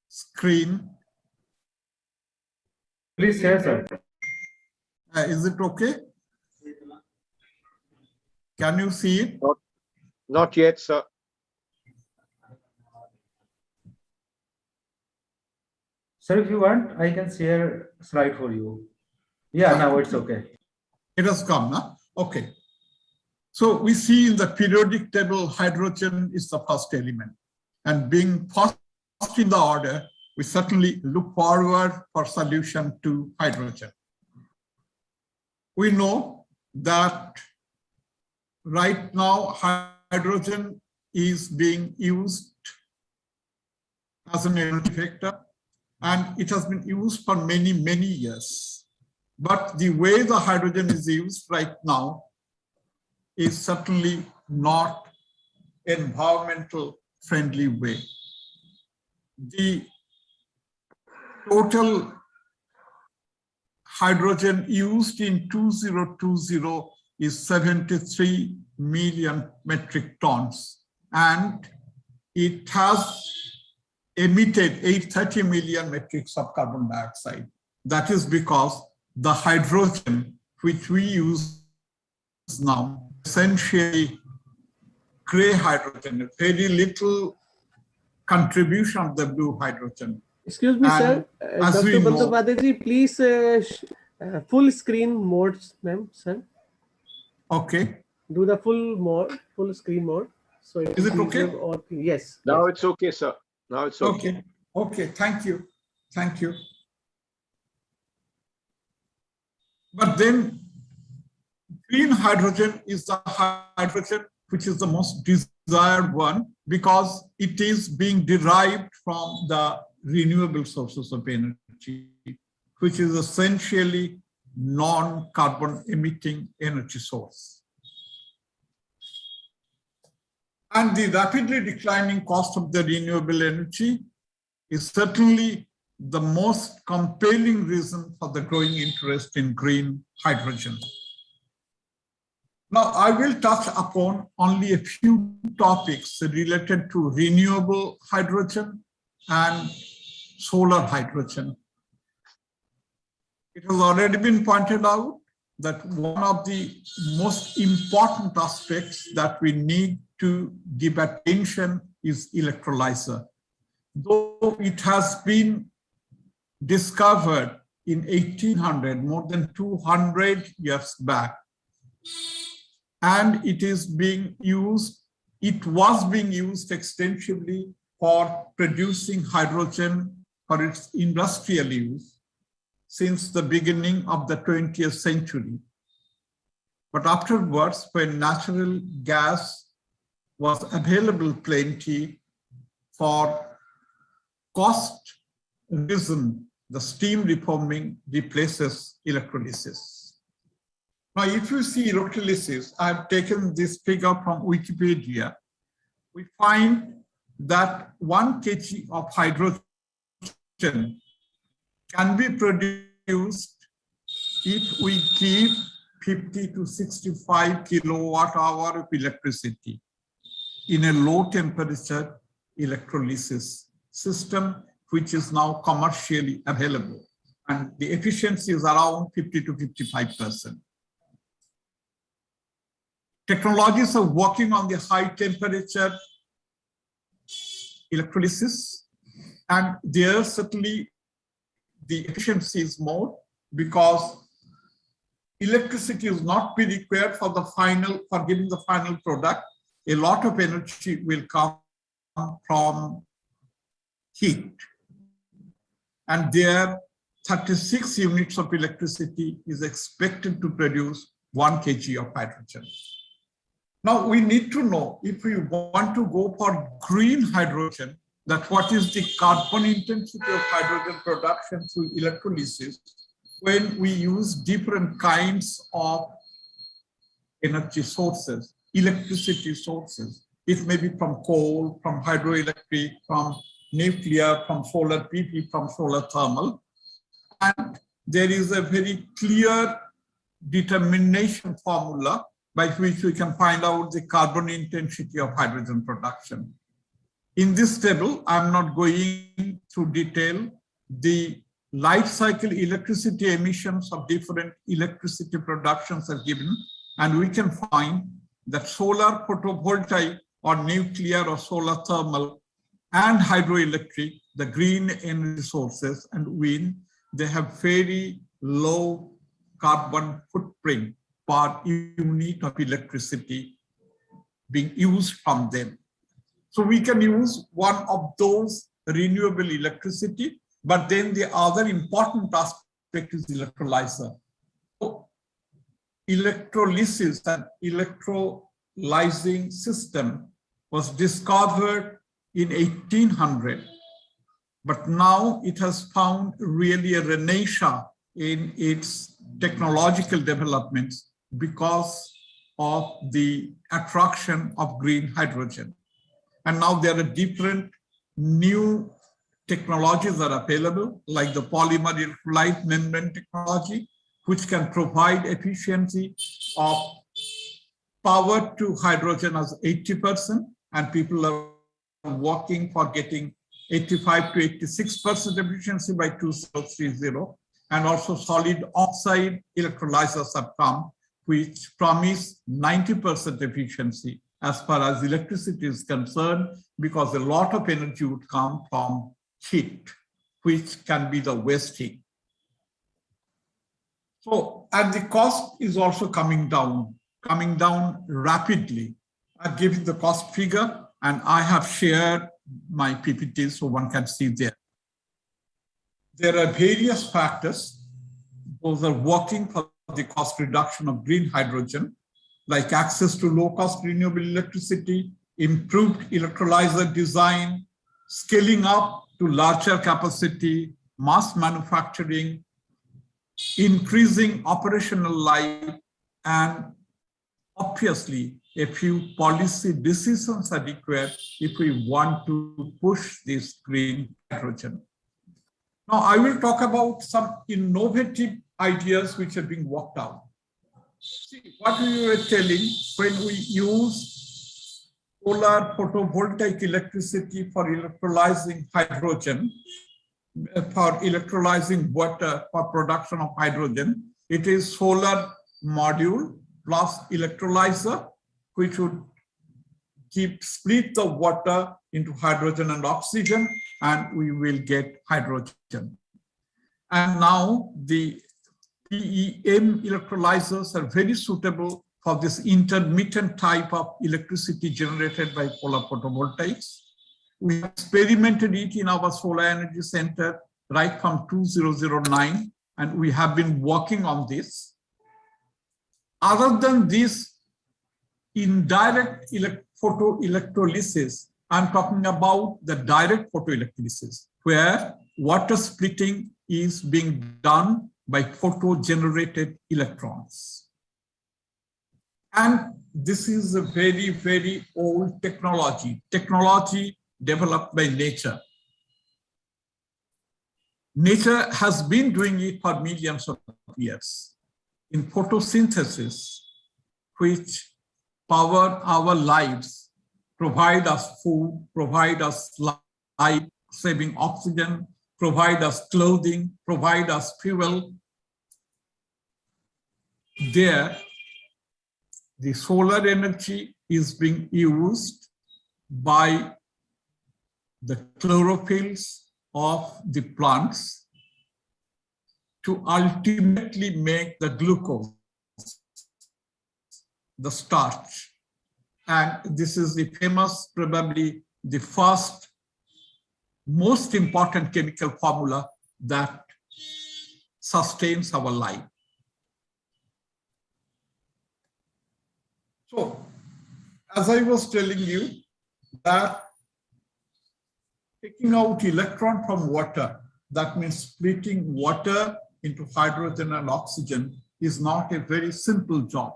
screen. Please share, sir. Is it okay? Can you see it? Not yet, sir. Sir, if you want, I can share slide for you. Yeah, now it's okay. It has come, huh? Okay. So we see in the periodic table, hydrogen is the first element. And being first in the order, we certainly look forward for solution to hydrogen. We know that right now, hydrogen is being used as an energy vector, and it has been used for many, many years. But the way the hydrogen is used right now is certainly not environmental friendly way. The total hydrogen used in 2020 is 73 million metric tons, and it has emitted 830 million metric tons of carbon dioxide. That is because the hydrogen which we use now, essentially gray hydrogen, very little contribution of the blue hydrogen. Excuse me, sir. Dr. Bandyopadhyay, please full screen mode, ma'am, sir. Okay. Do the full screen mode. So Is it okay? Or, yes. Now yes. it's okay, sir. Now it's okay. Okay. Okay. Thank you. Thank you. But then green hydrogen is the hydrogen which is the most desired one because it is being derived from the renewable sources of energy, which is essentially non-carbon emitting energy source. And the rapidly declining cost of the renewable energy is certainly the most compelling reason for the growing interest in green hydrogen. Now, I will touch upon only a few topics related to renewable hydrogen and solar hydrogen. It has already been pointed out that one of the most important aspects that we need to give attention is electrolyzer. Though it has been discovered in 1800, more than 200 years back, and it is being used, it was being used extensively for producing hydrogen for its industrial use since the beginning of the 20th century. But afterwards, when natural gas was available plenty, for cost reason, the steam reforming replaces electrolysis. Now, if you see electrolysis, I've taken this figure from Wikipedia. We find that 1 kg of hydrogen can be produced if we give 50 to 65 kilowatt hour of electricity in a low temperature electrolysis system, which is now commercially available. And the efficiency is around 50 to 55%. Technologies are working on the high temperature electrolysis, and there certainly the efficiency is more because electricity is not be required for the final, for giving the final product. A lot of energy will come from heat. And there 36 units of electricity is expected to produce 1 kg of hydrogen. Now we need to know, if we want to go for green hydrogen, that what is the carbon intensity of hydrogen production through electrolysis when we use different kinds of energy sources, electricity sources. It may be from coal, from hydroelectric, from nuclear, from solar PV, from solar thermal. And there is a very clear determination formula by which we can find out the carbon intensity of hydrogen production. In this table, I'm not going through detail. The life cycle electricity emissions of different electricity productions are given, and we can find that solar photovoltaic or nuclear or solar thermal and hydroelectric, the green energy sources and wind, they have very low carbon footprint per unit of electricity being used from them. So we can use one of those renewable electricity, but then the other important aspect is electrolyzer. So electrolysis and electrolyzing system was discovered in 1800, but now it has found really a renaissance in its technological developments because of the attraction of green hydrogen. And now there are different new technologies that are available, like the polymer electrolyte membrane technology, which can provide efficiency of power to hydrogen as 80%, and people are working for getting 85 to 86% efficiency by 2030. And also solid oxide electrolyzers have come, which promise 90% efficiency as far as electricity is concerned, because a lot of energy would come from heat, which can be the waste heat. So, and the cost is also coming down rapidly. I've given the cost figure, and I have shared my PPT so one can see there. There are various factors. Those are working for the cost reduction of green hydrogen, like access to low-cost renewable electricity, improved electrolyzer design, scaling up to larger capacity, mass manufacturing, increasing operational life, and obviously a few policy decisions are required if we want to push this green hydrogen. Now, I will talk about some innovative ideas which are being worked out. See, what we were telling, when we use solar photovoltaic electricity for electrolyzing hydrogen, for electrolyzing water for production of hydrogen, it is solar module plus electrolyzer, which would split the water into hydrogen and oxygen, and we will get hydrogen. And now the PEM electrolyzers are very suitable for this intermittent type of electricity generated by solar photovoltaics. We experimented it in our solar energy center right from 2009, and we have been working on this. Other than this indirect photoelectrolysis, I'm talking about the direct photoelectrolysis, where water splitting is being done by photo-generated electrons. And this is a very, very old technology developed by nature. Nature has been doing it for millions of years. In photosynthesis, which power our lives, provide us food, provide us life, saving oxygen, provide us clothing, provide us fuel. There, the solar energy is being used by the chlorophylls of the plants to ultimately make the glucose, the starch. And this is the famous, probably the first, most important chemical formula that sustains our life. So, as I was telling you, that taking out electron from water, that means splitting water into hydrogen and oxygen, is not a very simple job.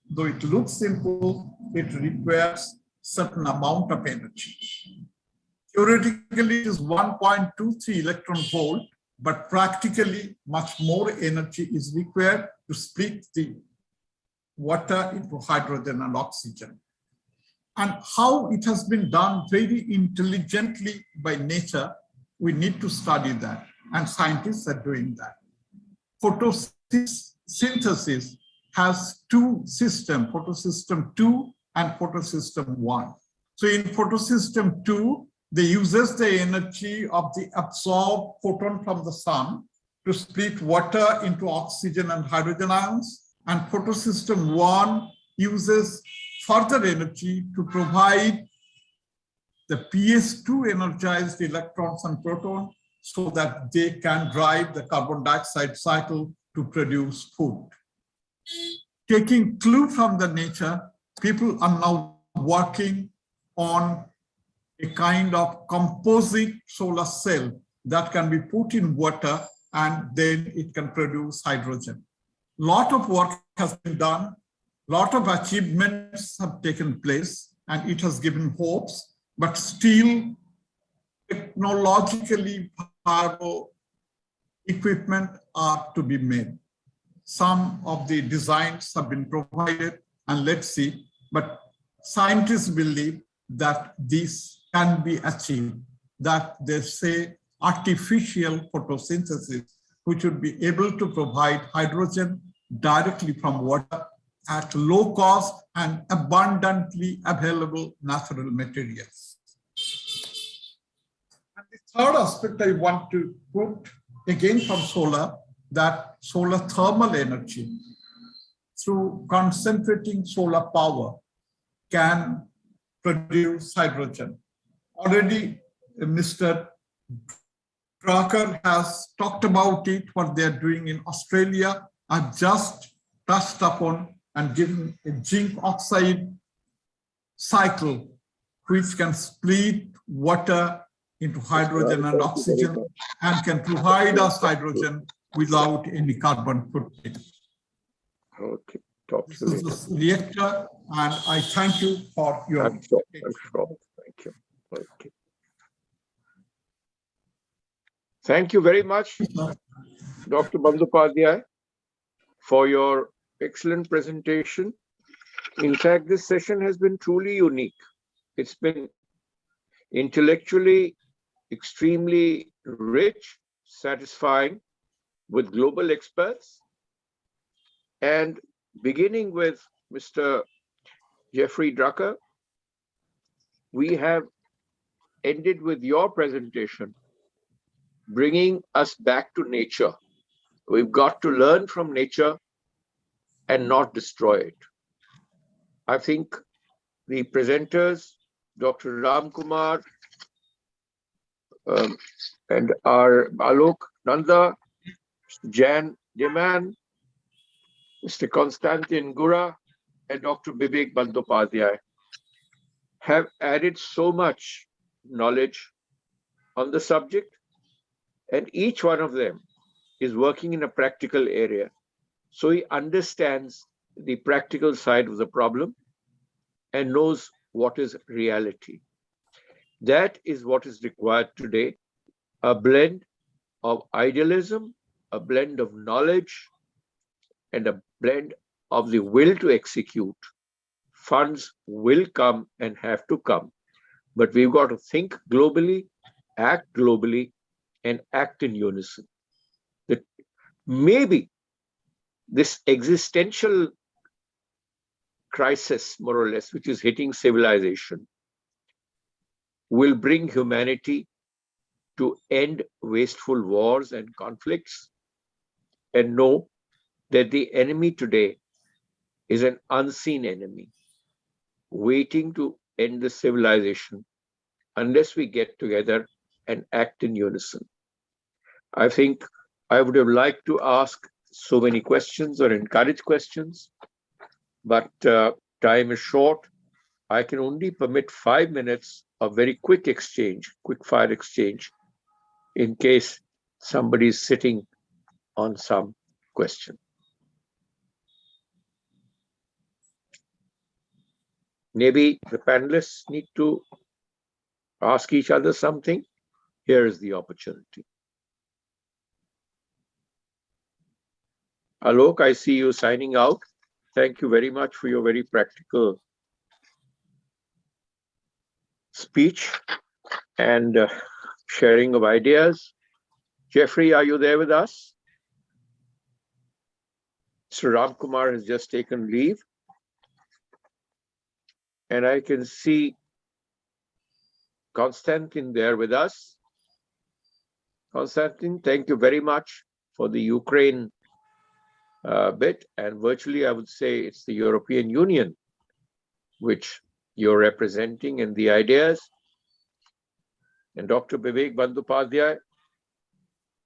Though it looks simple, it requires certain amount of energy. Theoretically, it is 1.23 electron volt, but practically much more energy is required to split the water into hydrogen and oxygen. And how it has been done very intelligently by nature, we need to study that, and scientists are doing that. Photosynthesis has two systems, photosystem 2 and photosystem 1. So in photosystem 2, they uses the energy of the absorbed photon from the sun to split water into oxygen and hydrogen ions, and photosystem 1 uses further energy to provide the PS2 energized electrons and protons so that they can drive the carbon dioxide cycle to produce food. Taking clue from the nature, people are now working on a kind of composite solar cell that can be put in water and then it can produce hydrogen. Lot of work has been done, lot of achievements have taken place, and it has given hopes, but still technologically powerful equipment are to be made. Some of the designs have been provided, and let's see, but scientists believe that this can be achieved, that they say artificial photosynthesis, which would be able to provide hydrogen directly from water at low cost and abundantly available natural materials. And the third aspect I want to put again from solar, that solar thermal energy through concentrating solar power can produce hydrogen. Already, Mr. Drucker has talked about it, what they're doing in Australia. I've just touched upon and given a zinc oxide cycle, which can split water into hydrogen and oxygen and can provide us hydrogen without any carbon footprint. Okay, talk This to you is later. the reactor, and I thank you for your I'm sure. Thank you. Okay. Thank you very much, Dr. Bandyopadhyay, for your excellent presentation. In fact, this session has been truly unique. It's been intellectually extremely rich, satisfying, with global experts, and beginning with Mr. Jeffrey Drucker, we have ended with your presentation, bringing us back to nature. We've got to learn from nature and not destroy it. I think the presenters, Dr. Ram Kumar and our Alok Nanda, Mr. Jan Jaman, Mr. Konstantin Gura, and Dr. Vivek Bandyopadhyay have added so much knowledge on the subject, and each one of them is working in a practical area. So he understands the practical side of the problem and knows what is reality. That is what is required today, a blend of idealism, a blend of knowledge, and a blend of the will to execute. Funds will come and have to come, but we've got to think globally, and act in unison. That maybe this existential crisis, more or less, which is hitting civilization, will bring humanity to end wasteful wars and conflicts and know that the enemy today is an unseen enemy waiting to end the civilization unless we get together and act in unison. I think I would have liked to ask so many questions or encourage questions, but time is short. I can only permit 5 minutes of very quick exchange, quick fire exchange, in case somebody is sitting on some question. Maybe the panelists need to ask each other something. Here is the opportunity. Alok, I see you signing out. Thank you very much for your very practical speech and sharing of ideas. Jeffrey, are you there with us? Sir Ram Kumar has just taken leave. And I can see Konstantin there with us. Konstantin, thank you very much for the Ukraine bit. And virtually, I would say it's the European Union which you're representing and the ideas. And Dr. Vivek Bandyopadhyay,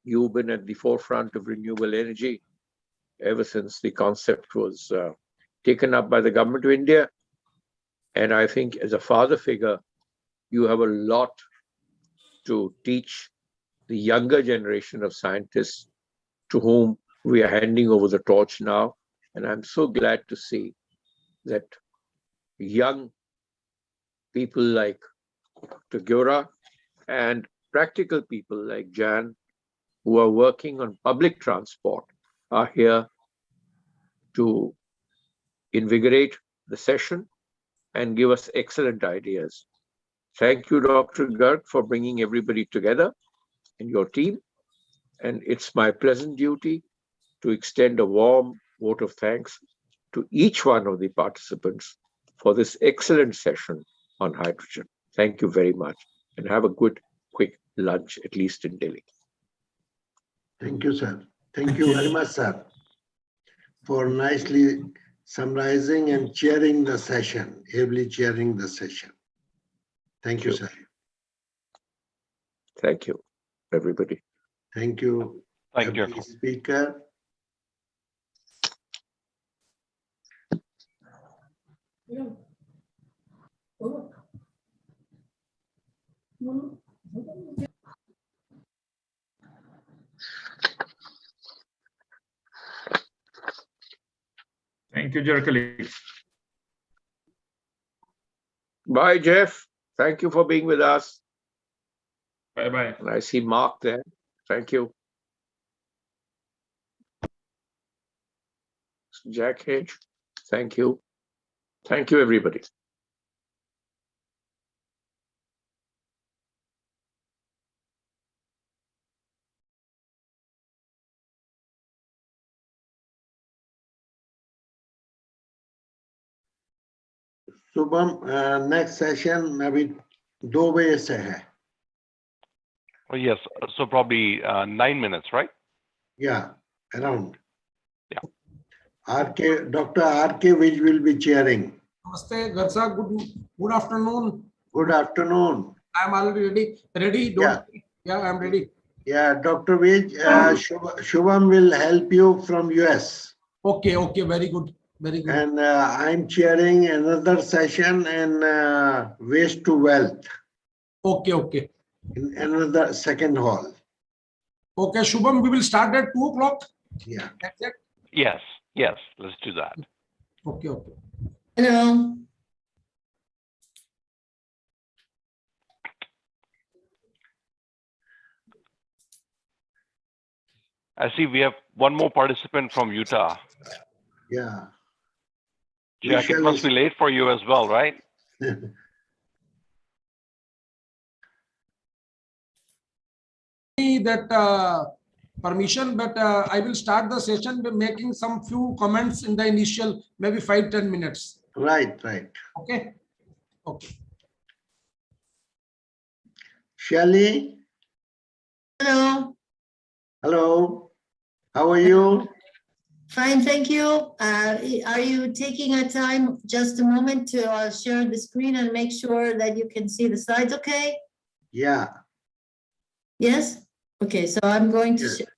you've been at the forefront of renewable energy ever since the concept was taken up by the government of India. And I think as a father figure, you have a lot to teach the younger generation of scientists to whom we are handing over the torch now. And I'm so glad to see that young people like Dr. Gura and practical people like Jan, who are working on public transport, are here to invigorate the session and give us excellent ideas. Thank you, Dr. Garg, for bringing everybody together and your team. And it's my pleasant duty to extend a warm vote of thanks to each one of the participants for this excellent session on hydrogen. Thank you very much, and have a good, quick lunch, at least in Delhi. Thank you, sir. Thank you very much, sir, for nicely summarizing and chairing the session, ably chairing the session. Thank you, sir. Thank you, everybody. Thank you, Thank you. every speaker. Thank you, dear colleagues. Bye, Jeff. Thank you for being with us. Bye-bye. And I see Mark there. Thank you. Jack Hedge. Thank you. Thank you, everybody. Shubham next session अभी 2 बजे से है. Oh, yes. So probably 9 minutes, right? Yeah, around. Yeah. Dr. R.K. Vij will be chairing. Namaste, Garsa. Good afternoon. Good afternoon. I'm already ready. Ready? Yeah, I'm ready. Yeah, Dr. Vij, Shubham will help you from US. Okay, very good. Very good. And I'm chairing another session in Waste to Wealth. Okay. In another second hall. Okay, Shubham, we will start at 2 o'clock. Yeah. That's it. Yes. Let's do that. Okay. Hello. I see we have one more participant from Utah. Yeah. Jack, it must be late for you as well, right? That permission, but I will start the session by making some few comments in the initial, maybe 5-10 minutes. Right. Okay. Shelly? Hello. How are you? Fine, thank you. Are you taking a time, just a moment to share the screen and make sure that you can see the slides okay? Yeah. Yes? Okay, so I'm going to share.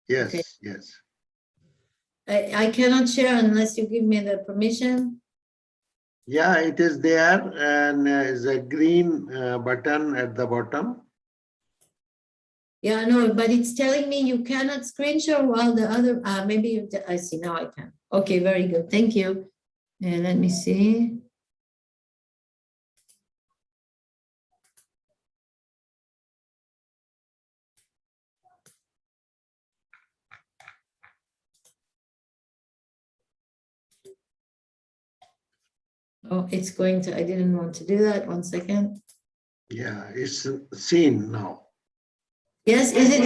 Yes, Okay. yes. I cannot share unless you give me the permission. Yeah, it is there and is a green button at the bottom. Yeah, no, but it's telling me you cannot screen share while the other, maybe I see, now I can. Okay, very good, thank you. And let me see. Oh, it's going to, I didn't want to do that, 1 second. Yeah, it's seen now. Yes, is it?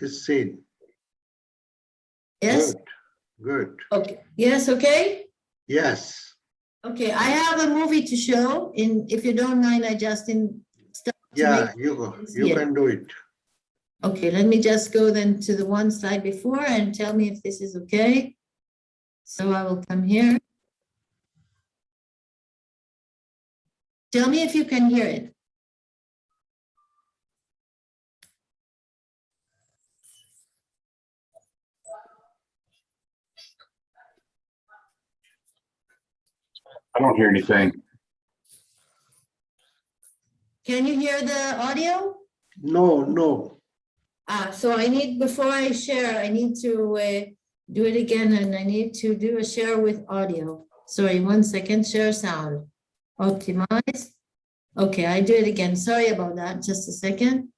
It's seen. Yes? Good. Okay, yes, okay? Yes. Okay, I have a movie to show, if you don't mind, I just start to Yeah, make you can do it. Okay, let me just go then to the one slide before and tell me if this is okay. So I will come here. Tell me if you can hear it. I don't hear anything. Can you hear the audio? No. So I need, before I share, I need to do it again, and I need to do a share with audio. Sorry, 1 second, share sound. Optimize. Okay, I do it again. Sorry about that. Just a second.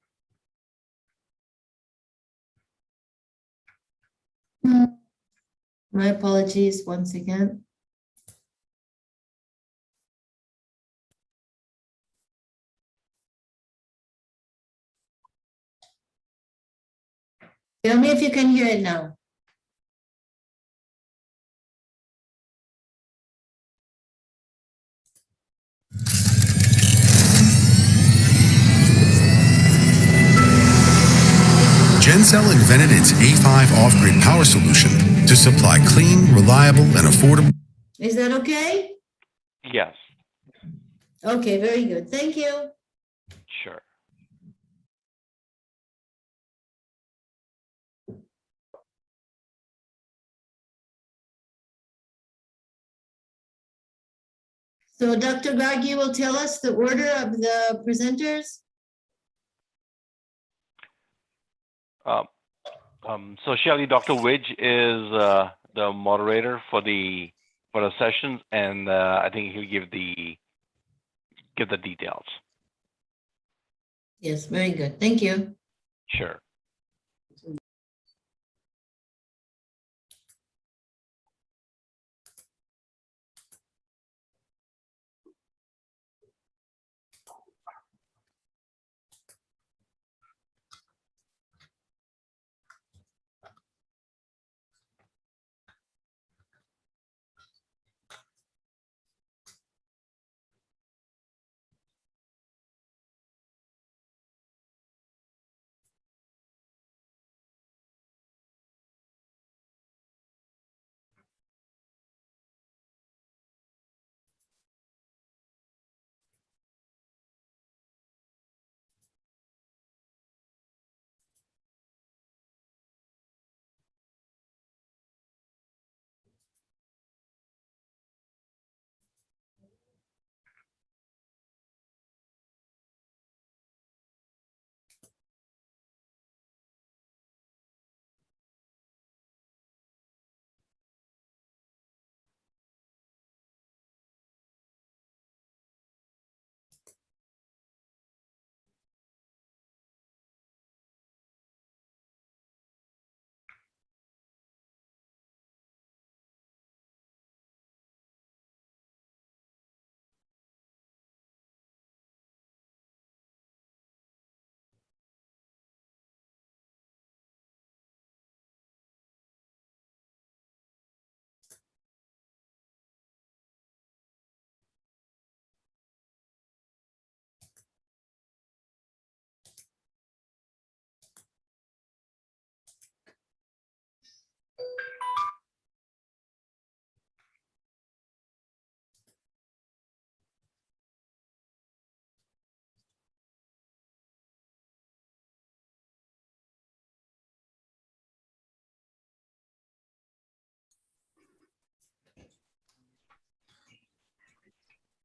My apologies once again. Tell me if you can hear it now. GenCell invented its A5 off-grid power solution to supply clean, reliable, and affordable. Is that okay? Yes. Okay, very good. Thank you. Sure. So Dr. Gargi will tell us the order of the presenters. So Shelly, Dr. Widge is the moderator for the sessions, and I think he'll give the details. Yes, very good. Thank you. Sure.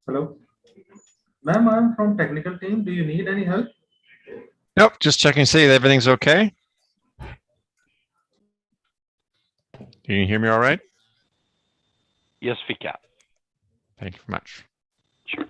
Hello. Ma'am, I'm from technical team. Do you need any help? Nope, just checking to see that everything's okay. Can you hear me all right? Yes, we can. Thank you very much. Sure.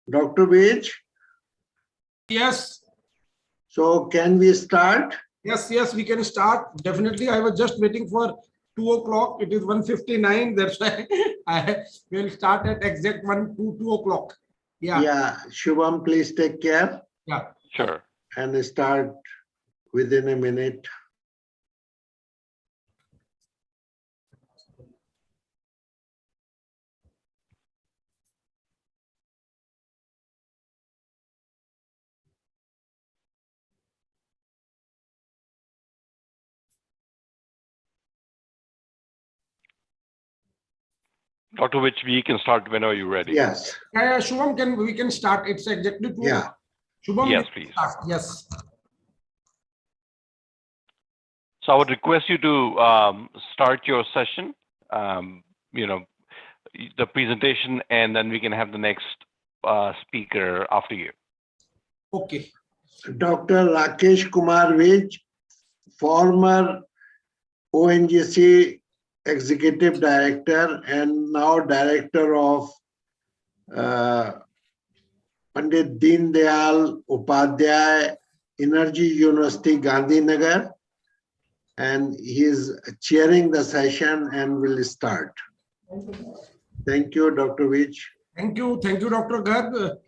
Dr. Vij, Yes. so can we start? Yes, yes, we can start. Definitely. I was just waiting for 2 o'clock. It is 1:59. That's why I will start at exact 2 o'clock. Yeah. Yeah, Shubham, please take care. Yeah. Sure. And start within a minute. Dr. Which we can start whenever you're ready. Yes. Shubham, we can start. It's exactly 2 Yeah. o'clock. Shubham, Yes, we can please. start. Yes. So I would request you to start your session, the presentation, and then we can have the next speaker after you. Okay. Dr. Rakesh Kumar Vij, former ONGC Executive Director and now Director of Pandit Deen Dayal Upadhyay Energy University, Gandhinagar. And he is chairing the session and will start. Thank you, Dr. Vij. Thank you, Dr. Garg.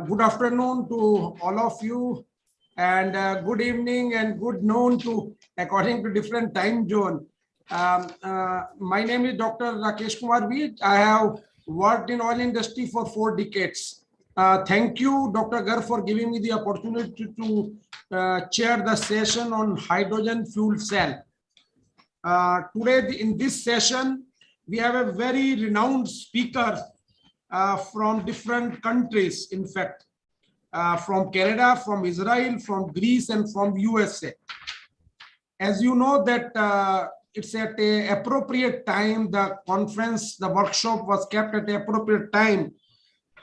Good afternoon to all of you, and good evening and good noon to according to different time zone. My name is Dr. Rakesh Kumar Vij. I have worked in oil industry for 4 decades. Thank you, Dr. Garg, for giving me the opportunity to chair the session on hydrogen fuel cell. Today in this session, we have a very renowned speaker from different countries, in fact, from Canada, from Israel, from Greece, and from USA. As you know that it's at a appropriate time, the conference, the workshop was kept at the appropriate time.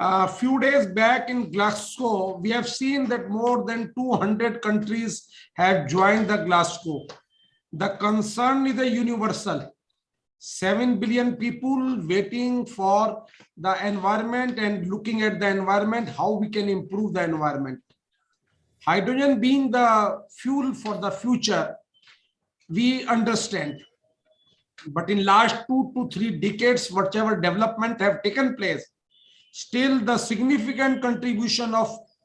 A few days back in Glasgow, we have seen that more than 200 countries have joined the Glasgow. The concern is a universal. 7 billion people waiting for the environment and looking at the environment, how we can improve the environment. Hydrogen being the fuel for the future, we understand. But in last 2 to 3 decades, whatever development have taken place, still the significant contribution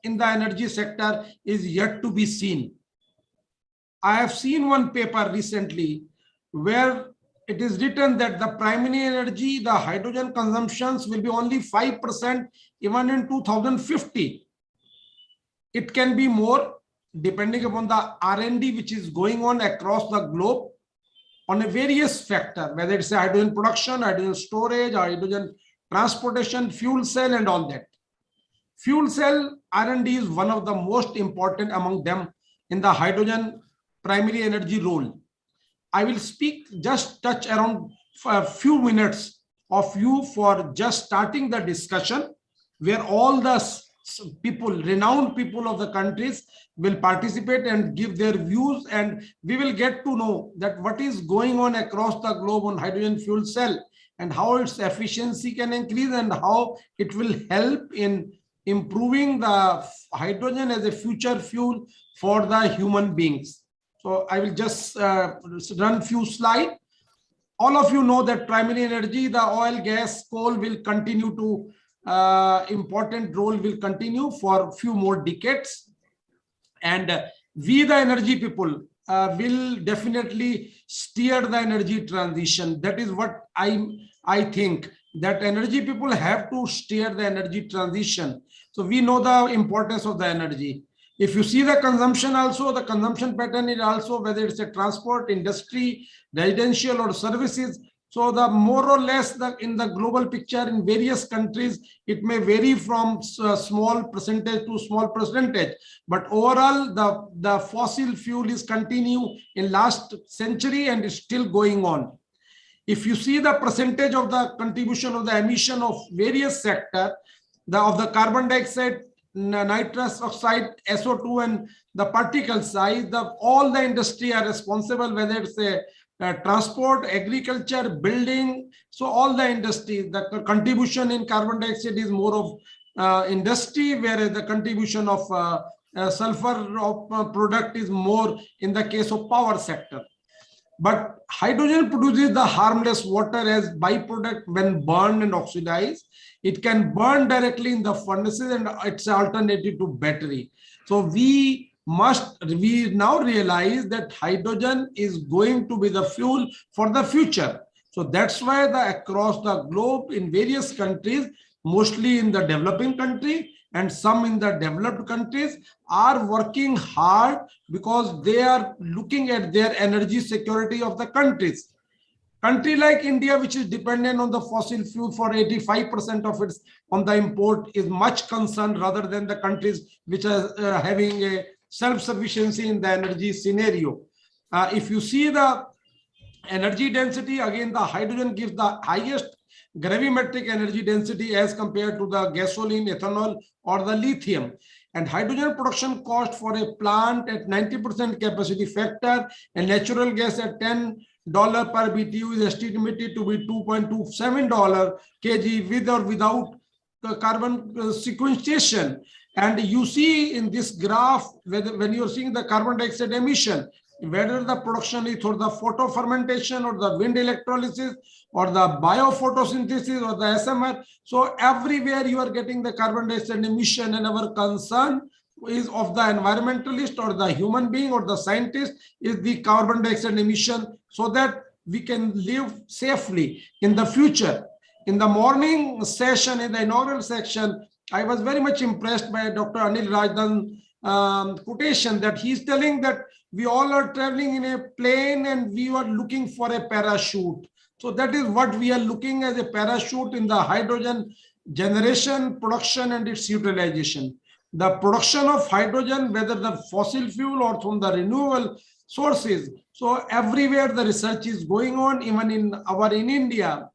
in the energy sector is yet to be seen. I have seen one paper recently where it is written that the primary energy, the hydrogen consumptions will be only 5% even in 2050. It can be more depending upon the R&D which is going on across the globe on a various factor, whether it's a hydrogen production, hydrogen storage, hydrogen transportation, fuel cell, and all that. Fuel cell R&D is one of the most important among them in the hydrogen primary energy role. I will just touch around a few minutes of you for just starting the discussion, where all the people, renowned people of the countries will participate and give their views, and we will get to know that what is going on across the globe on hydrogen fuel cell and how its efficiency can increase and how it will help in improving the hydrogen as a future fuel for the human beings. So I will just run few slides. All of you know that primary energy, the oil, gas, coal will continue to important role will continue for a few more decades. And we, the energy people, will definitely steer the energy transition. That is what I think, that energy people have to steer the energy transition. So we know the importance of the energy. If you see the consumption also, the consumption pattern is also, whether it's a transport, industry, residential or services. So the more or less in the global picture in various countries, it may vary from small percentage to small percentage. But overall, the fossil fuel is continue in last century and is still going on. If you see the percentage of the contribution of the emission of various sector, of the carbon dioxide, nitrous oxide, SO2, and the particle size, all the industry are responsible, whether it's a transport, agriculture, building. So all the industry, the contribution in carbon dioxide is more of industry, whereas the contribution of sulfur product is more in the case of power sector. But hydrogen produces the harmless water as byproduct when burned and oxidized. It can burn directly in the furnaces and it's an alternative to battery. So we now realize that hydrogen is going to be the fuel for the future. So that's why across the globe in various countries, mostly in the developing country and some in the developed countries, are working hard because they are looking at their energy security of the countries. Country like India, which is dependent on the fossil fuel for 85% of its on the import, is much concerned rather than the countries which are having a self-sufficiency in the energy scenario. If you see the energy density, again, the hydrogen gives the highest gravimetric energy density as compared to the gasoline, ethanol, or the lithium. And hydrogen production cost for a plant at 90% capacity factor and natural gas at $10 per BTU is estimated to be $2.27 kg with or without carbon sequestration. And you see in this graph, when you're seeing the carbon dioxide emission, whether the production is through the photo fermentation or the wind electrolysis or the biophotosynthesis or the SMR. So everywhere you are getting the carbon dioxide emission, and our concern is of the environmentalist or the human being or the scientist is the carbon dioxide emission, so that we can live safely in the future. In the morning session, in the inaugural section, I was very much impressed by Dr. Anil Rajdan's quotation that he's telling that we all are traveling in a plane and we are looking for a parachute. So that is what we are looking as a parachute in the hydrogen generation, production, and its utilization. The production of hydrogen, whether the fossil fuel or from the renewable sources. So everywhere the research is going on, even in India,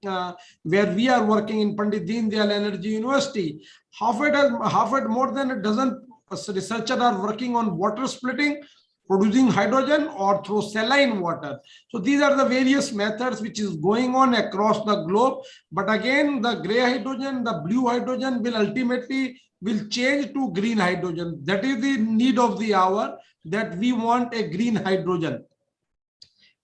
where we are working in Pandit Deendayal Energy University, half more than a dozen researchers are working on water splitting, producing hydrogen, or through saline water. So these are the various methods which is going on across the globe. But again, the gray hydrogen, the blue hydrogen will ultimately change to green hydrogen. That is the need of the hour, that we want a green hydrogen.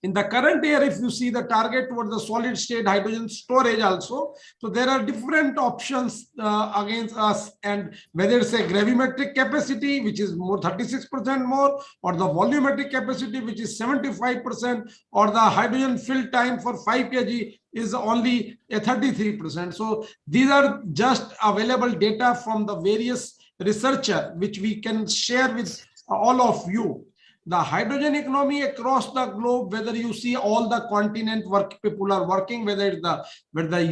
In the current year, if you see the target towards the solid state hydrogen storage also, so there are different options against us, and whether it's a gravimetric capacity, which is more 36% more, or the volumetric capacity, which is 75%, or the hydrogen fill time for 5 kg is only a 33%. So these are just available data from the various researchers, which we can share with all of you. The hydrogen economy across the globe, whether you see all the continent people are working, whether it's the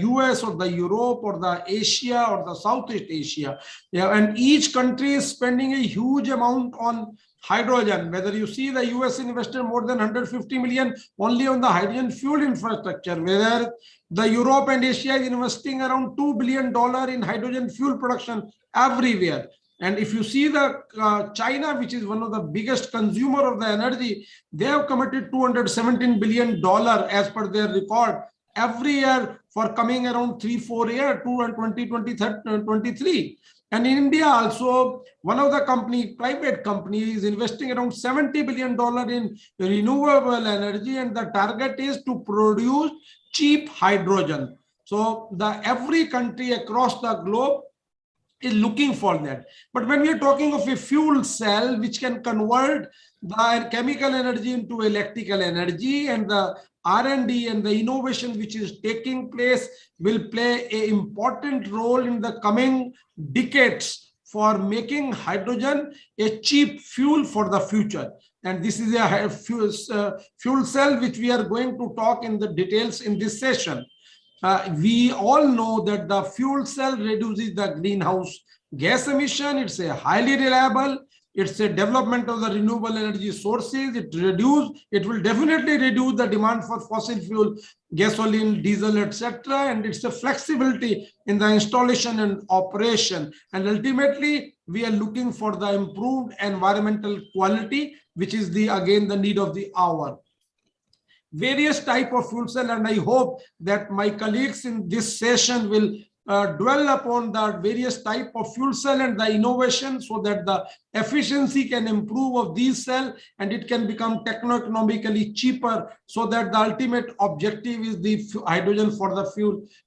US or the Europe or the Asia or the Southeast Asia, and each country is spending a huge amount on hydrogen. Whether you see the US invested more than 150 million only on the hydrogen fuel infrastructure, whether the Europe and Asia is investing around $2 billion in hydrogen fuel production everywhere. And if you see the China, which is one of the biggest consumer of the energy, they have committed $217 billion as per their record every year for coming around 3-4 years, 2023. And in India also, one of the private companies is investing around $70 billion in renewable energy, and the target is to produce cheap hydrogen. So every country across the globe is looking for that. But when we are talking of a fuel cell which can convert the chemical energy into electrical energy, and the R&D and the innovation which is taking place will play an important role in the coming decades for making hydrogen a cheap fuel for the future. And this is a fuel cell which we are going to talk in the details in this session. We all know that the fuel cell reduces the greenhouse gas emission. It's a highly reliable. It's a development of the renewable energy sources. It will definitely reduce the demand for fossil fuel, gasoline, diesel, etc. And it's a flexibility in the installation and operation. And ultimately, we are looking for the improved environmental quality, which is again the need of the hour. Various type of fuel cell, and I hope that my colleagues in this session will dwell upon the various type of fuel cell and the innovation, so that the efficiency can improve of these cells and it can become techno-economically cheaper, so that the ultimate objective is the hydrogen for the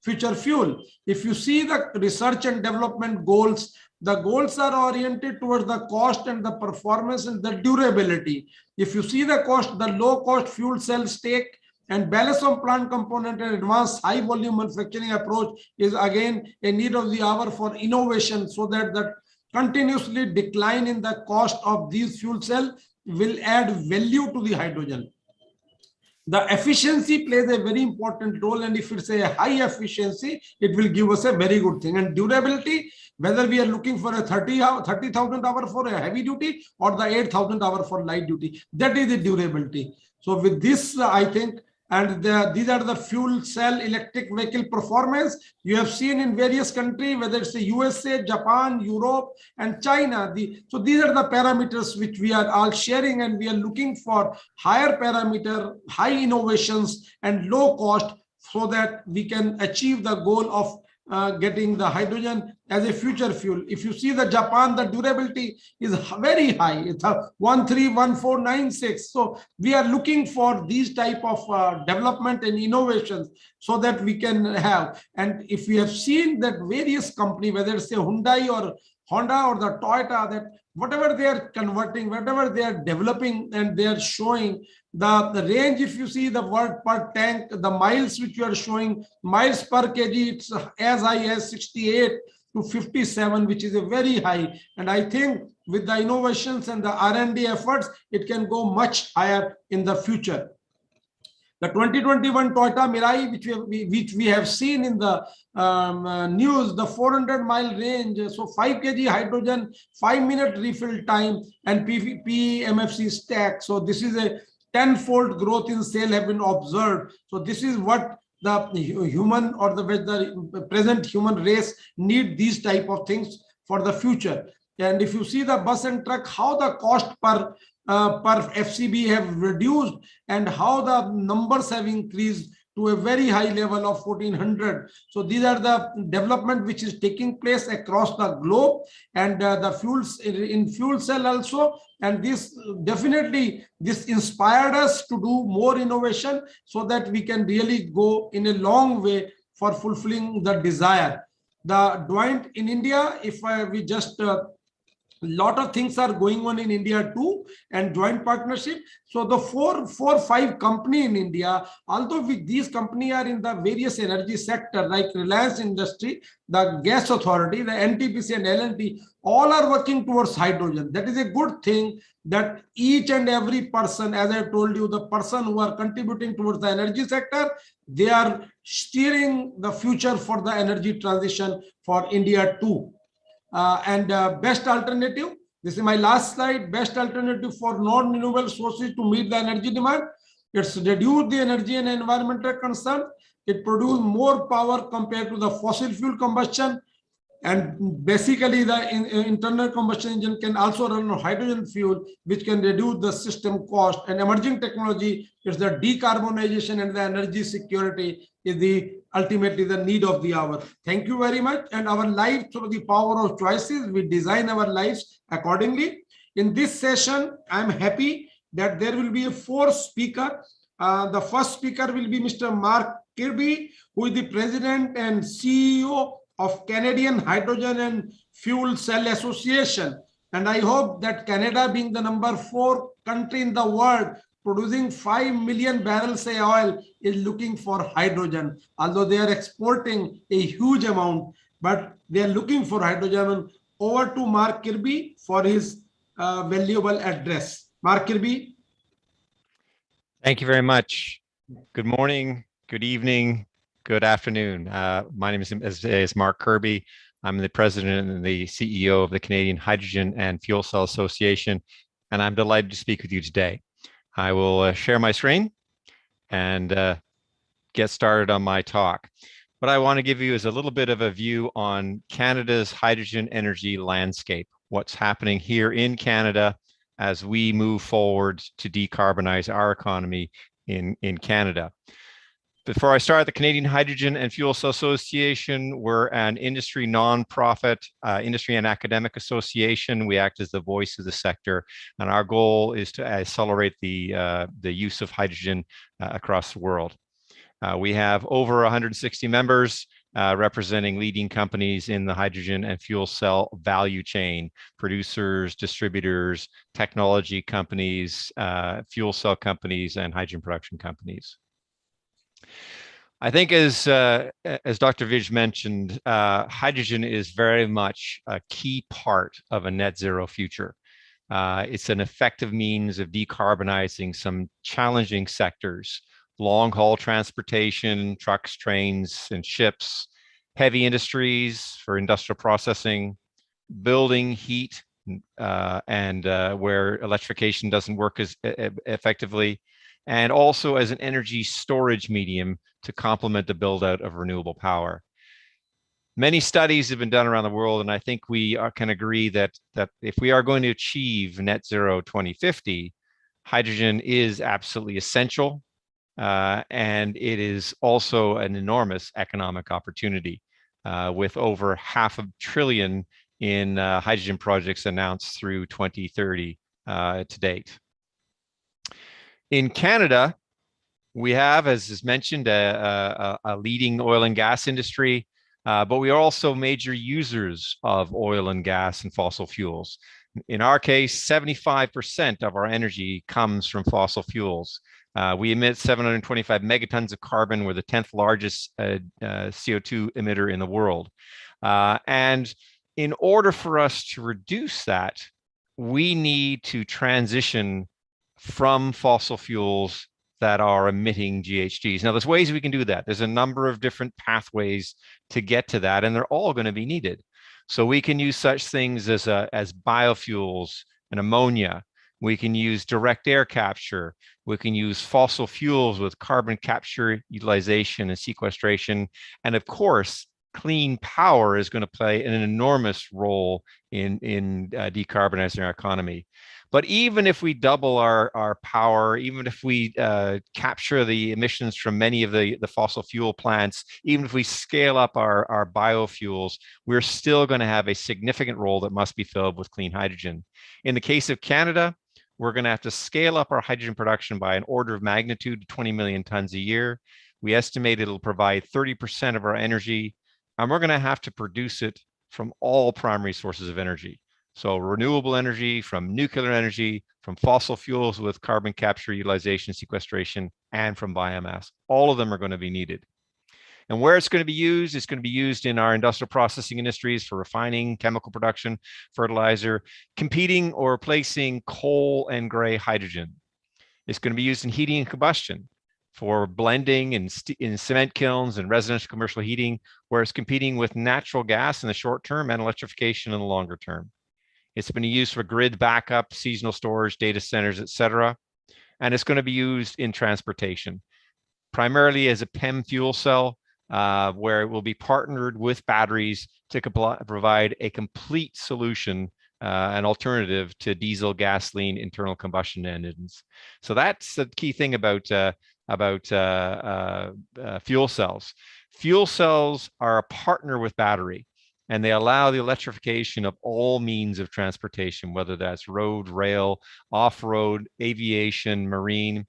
future fuel. If you see the research and development goals, the goals are oriented towards the cost and the performance and the durability. If you see the cost, the low cost fuel cell stake and balance of plant component and advanced high volume manufacturing approach is again a need of the hour for innovation, so that the continuously decline in the cost of these fuel cell will add value to the hydrogen. The efficiency plays a very important role, and if it's a high efficiency, it will give us a very good thing. And durability, whether we are looking for a 30,000 hour for a heavy duty or the 8,000 hour for light duty, that is the durability. So with this, I think, and these are the fuel cell electric vehicle performance you have seen in various countries, whether it's the USA, Japan, Europe, and China. So these are the parameters which we are all sharing, and we are looking for higher parameter, high innovations, and low cost, so that we can achieve the goal of getting the hydrogen as a future fuel. If you see the Japan, the durability is very high. It's a 131496. So we are looking for these type of development and innovations so that we can have. And if we have seen that various company, whether it's a Hyundai or Honda or the Toyota, that whatever they are converting, whatever they are developing, and they are showing the range. If you see the word per tank, the miles which you are showing, miles per kg, it's as high as 68 to 57, which is a very high. And I think with the innovations and the R&D efforts, it can go much higher in the future. The 2021 Toyota Mirai, which we have seen in the news, the 400-mile range, so 5 kg hydrogen, 5-minute refill time, and PMFC stack. So this is a 10-fold growth in sale have been observed. So this is what the human or the present human race need, these type of things for the future. And if you see the bus and truck, how the cost per FCB have reduced and how the numbers have increased to a very high level of 1400. So these are the development which is taking place across the globe, and the fuels in fuel cell also. And this definitely, this inspired us to do more innovation so that we can really go in a long way for fulfilling the desire. The joint in India, if we just lot of things are going on in India too, and joint partnership. So the four, five company in India, although these companies are in the various energy sector like Reliance Industry, the Gas Authority, the NTPC and L&T, all are working towards hydrogen. That is a good thing, that each and every person, as I told you, the person who are contributing towards the energy sector, they are steering the future for the energy transition for India too. Best alternative, this is my last slide, best alternative for non-renewable sources to meet the energy demand. It's reduce the energy and environmental concern. It produces more power compared to the fossil fuel combustion. And basically the internal combustion engine can also run on hydrogen fuel, which can reduce the system cost. And emerging technology is the decarbonization and the energy security is the ultimately the need of the hour. Thank you very much. And our life, through the power of choices, we design our lives accordingly. In this session, I'm happy that there will be a fourth speaker. The first speaker will be Mr. Mark Kirby, who is the president and CEO of Canadian Hydrogen and Fuel Cell Association. And I hope that Canada, being the number 4 country in the world, producing 5 million barrels of oil, is looking for hydrogen. Although they are exporting a huge amount, but they are looking for hydrogen. Over to Mark Kirby for his valuable address. Mark Kirby. Thank you very much. Good morning, good evening, good afternoon. My name is Mark Kirby. I'm the president and the CEO of the Canadian Hydrogen and Fuel Cell Association, and I'm delighted to speak with you today. I will share my screen and get started on my talk. What I want to give you is a little bit of a view on Canada's hydrogen energy landscape, what's happening here in Canada as we move forward to decarbonize our economy in Canada. Before I start, the Canadian Hydrogen and Fuel Cell Association, we're an industry nonprofit, industry and academic association. We act as the voice of the sector, and our goal is to accelerate the use of hydrogen across the world. We have over 160 members representing leading companies in the hydrogen and fuel cell value chain, producers, distributors, technology companies, fuel cell companies, and hydrogen production companies. I think as Dr. Vij mentioned, hydrogen is very much a key part of a net zero future. It's an effective means of decarbonizing some challenging sectors: long-haul transportation, trucks, trains, and ships, heavy industries for industrial processing, building, heat, and where electrification doesn't work as effectively, and also as an energy storage medium to complement the build out of renewable power. Many studies have been done around the world, and I think we can agree that if we are going to achieve net zero 2050, hydrogen is absolutely essential, and it is also an enormous economic opportunity, with over $500 billion in hydrogen projects announced through 2030 to date. In Canada, we have, as is mentioned, a leading oil and gas industry, but we are also major users of oil and gas and fossil fuels. In our case, 75% of our energy comes from fossil fuels. We emit 725 megatons of carbon. We're the 10th largest CO2 emitter in the world. And in order for us to reduce that, we need to transition from fossil fuels that are emitting GHGs. Now, there's ways we can do that. There's a number of different pathways to get to that, and they're all going to be needed. So we can use such things as biofuels and ammonia. We can use direct air capture. We can use fossil fuels with carbon capture, utilization, and sequestration. And of course, clean power is going to play an enormous role in decarbonizing our economy. But even if we double our power, even if we capture the emissions from many of the fossil fuel plants, even if we scale up our biofuels, we're still going to have a significant role that must be filled with clean hydrogen. In the case of Canada, we're going to have to scale up our hydrogen production by an order of magnitude to 20 million tons a year. We estimate it'll provide 30% of our energy, and we're going to have to produce it from all primary sources of energy. So renewable energy, from nuclear energy, from fossil fuels with carbon capture, utilization, sequestration, and from biomass. All of them are going to be needed. And where it's going to be used, it's going to be used in our industrial processing industries for refining, chemical production, fertilizer, competing or replacing coal and gray hydrogen. It's going to be used in heating and combustion for blending in cement kilns and residential commercial heating, where it's competing with natural gas in the short term and electrification in the longer term. It's been used for grid backup, seasonal storage, data centers, etc. And it's going to be used in transportation, primarily as a PEM fuel cell, where it will be partnered with batteries to provide a complete solution, an alternative to diesel, gasoline, internal combustion engines. So that's the key thing about fuel cells. Fuel cells are a partner with battery, and they allow the electrification of all means of transportation, whether that's road, rail, off-road, aviation, marine.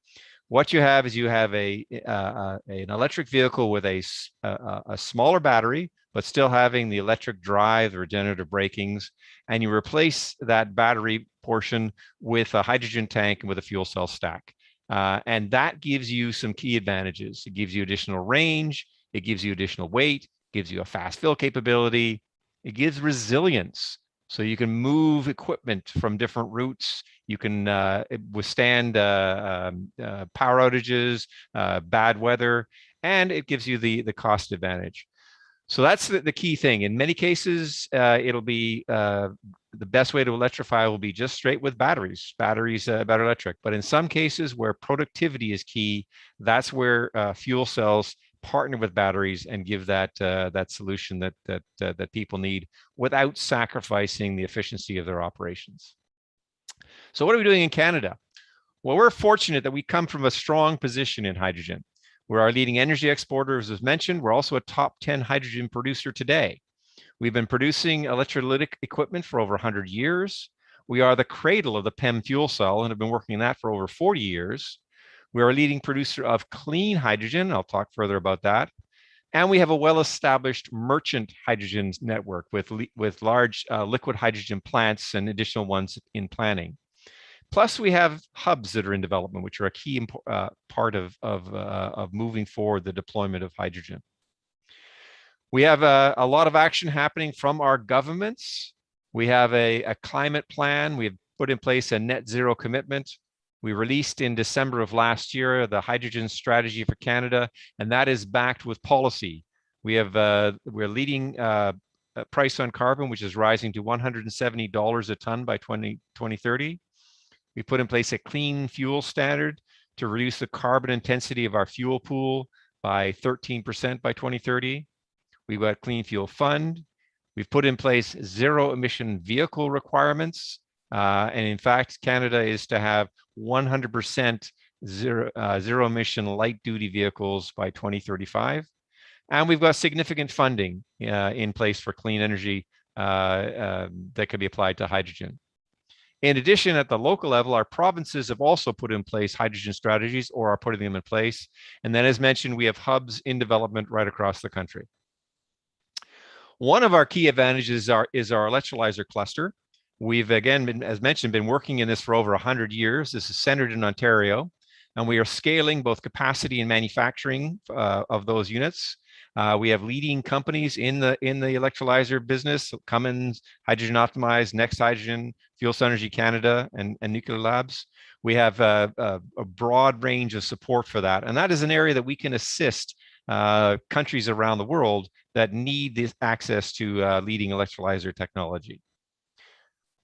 What you have is you have an electric vehicle with a smaller battery, but still having the electric drive, the regenerative brakings, and you replace that battery portion with a hydrogen tank and with a fuel cell stack. And that gives you some key advantages. It gives you additional range, it gives you additional weight, gives you a fast fill capability, it gives resilience. So you can move equipment from different routes. You can withstand power outages, bad weather, and it gives you the cost advantage. So that's the key thing. In many cases, it'll be the best way to electrify will be just straight with batteries, battery electric. But in some cases where productivity is key, that's where fuel cells partner with batteries and give that solution that people need without sacrificing the efficiency of their operations. So what are we doing in Canada? Well, we're fortunate that we come from a strong position in hydrogen. We're our leading energy exporter, as mentioned. We're also a top 10 hydrogen producer today. We've been producing electrolytic equipment for over 100 years. We are the cradle of the PEM fuel cell and have been working in that for over 40 years. We are a leading producer of clean hydrogen. I'll talk further about that. And we have a well-established merchant hydrogen network with large liquid hydrogen plants and additional ones in planning. Plus, we have hubs that are in development, which are a key part of moving forward the deployment of hydrogen. We have a lot of action happening from our governments. We have a climate plan. We have put in place a net zero commitment. We released in December of last year the hydrogen strategy for Canada, and that is backed with policy. We're leading price on carbon, which is rising to $170 a ton by 2030. We put in place a clean fuel standard to reduce the carbon intensity of our fuel pool by 13% by 2030. We've got a clean fuel fund. We've put in place zero emission vehicle requirements. And in fact, Canada is to have 100% zero emission light duty vehicles by 2035. And we've got significant funding in place for clean energy that can be applied to hydrogen. In addition, at the local level, our provinces have also put in place hydrogen strategies or are putting them in place. And then as mentioned, we have hubs in development right across the country. One of our key advantages is our electrolyzer cluster. We've, again, been, as mentioned, been working in this for over 100 years. This is centered in Ontario, and we are scaling both capacity and manufacturing of those units. We have leading companies in the electrolyzer business: Cummins, Hydrogen Optimized, Next Hydrogen, Fuel Cell Energy Canada, and Nuclear Labs. We have a broad range of support for that, and that is an area that we can assist countries around the world that need this access to leading electrolyzer technology.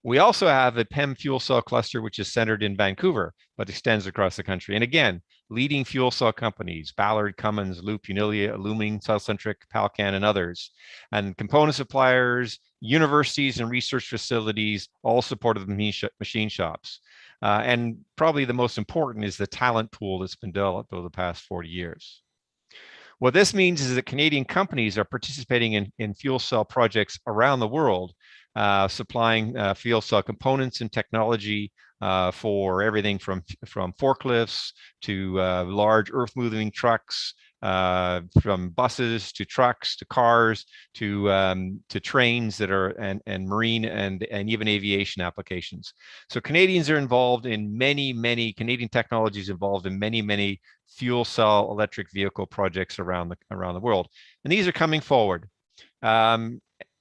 We also have a PEM fuel cell cluster, which is centered in Vancouver, but extends across the country. And again, leading fuel cell companies: Ballard, Cummins, Loop, Unilia, Illuming, Cellcentric, Palcan, and others. And component suppliers, universities, and research facilities, all supported the machine shops. And probably the most important is the talent pool that's been developed over the past 40 years. What this means is that Canadian companies are participating in fuel cell projects around the world, supplying fuel cell components and technology for everything from forklifts to large earth-moving trucks, from buses to trucks to cars to trains that are and marine and even aviation applications. So Canadians are involved in many Canadian technologies involved in many fuel cell electric vehicle projects around the world, and these are coming forward.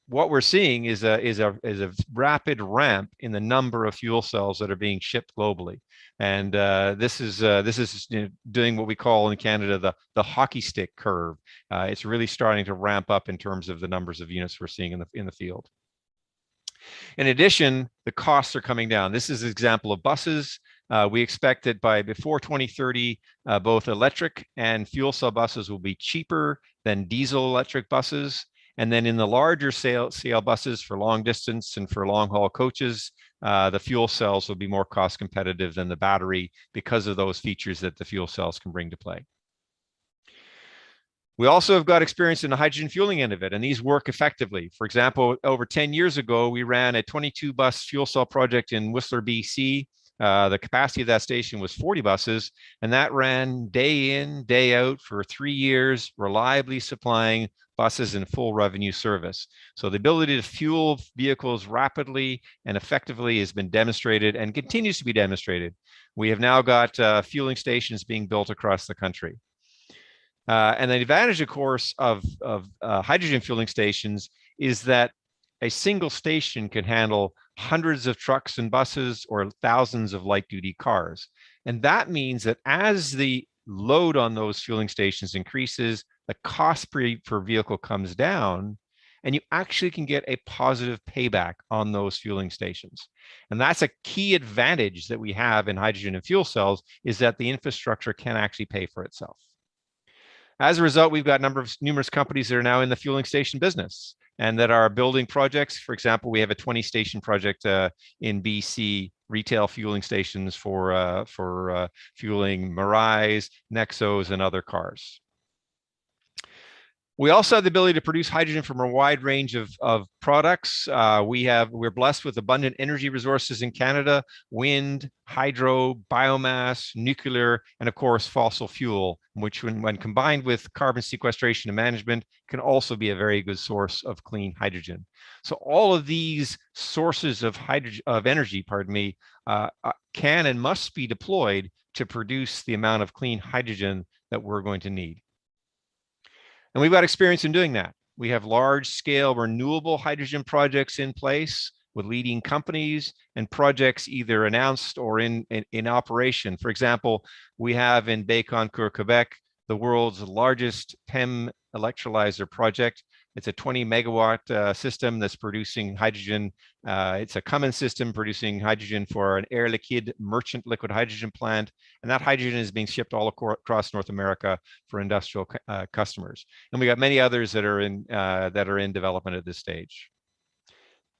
What we're seeing is a rapid ramp in the number of fuel cells that are being shipped globally, and this is doing what we call in Canada the hockey stick curve. It's really starting to ramp up in terms of the numbers of units we're seeing in the field. In addition, the costs are coming down. This is an example of buses. We expect that before 2030, both electric and fuel cell buses will be cheaper than diesel electric buses. And then in the larger scale buses for long distance and for long haul coaches, the fuel cells will be more cost competitive than the battery because of those features that the fuel cells can bring to play. We also have got experience in the hydrogen fueling end of it, and these work effectively. For example, over 10 years ago, we ran a 22 bus fuel cell project in Whistler, BC. The capacity of that station was 40 buses, and that ran day in, day out for 3 years, reliably supplying buses in full revenue service. So the ability to fuel vehicles rapidly and effectively has been demonstrated and continues to be demonstrated. We have now got fueling stations being built across the country. And the advantage, of course, of hydrogen fueling stations is that a single station can handle hundreds of trucks and buses or thousands of light-duty cars. And that means that as the load on those fueling stations increases, the cost per vehicle comes down, and you actually can get a positive payback on those fueling stations. And that's a key advantage that we have in hydrogen and fuel cells, is that the infrastructure can actually pay for itself. As a result, we've got numerous companies that are now in the fueling station business and that are building projects. For example, we have a 20-station project in BC, retail fueling stations for fueling Mirais, Nexos, and other cars. We also have the ability to produce hydrogen from a wide range of products. We're blessed with abundant energy resources in Canada: wind, hydro, biomass, nuclear, and of course, fossil fuel, which when combined with carbon sequestration and management can also be a very good source of clean hydrogen. So all of these sources of energy, can and must be deployed to produce the amount of clean hydrogen that we're going to need. And we've got experience in doing that. We have large-scale renewable hydrogen projects in place with leading companies and projects either announced or in operation. For example, we have in Bécancour, Quebec, the world's largest PEM electrolyzer project. It's a 20 megawatt system that's producing hydrogen. It's a Cummins system producing hydrogen for an Air Liquide merchant liquid hydrogen plant. And that hydrogen is being shipped all across North America for industrial customers. And we got many others that are in development at this stage.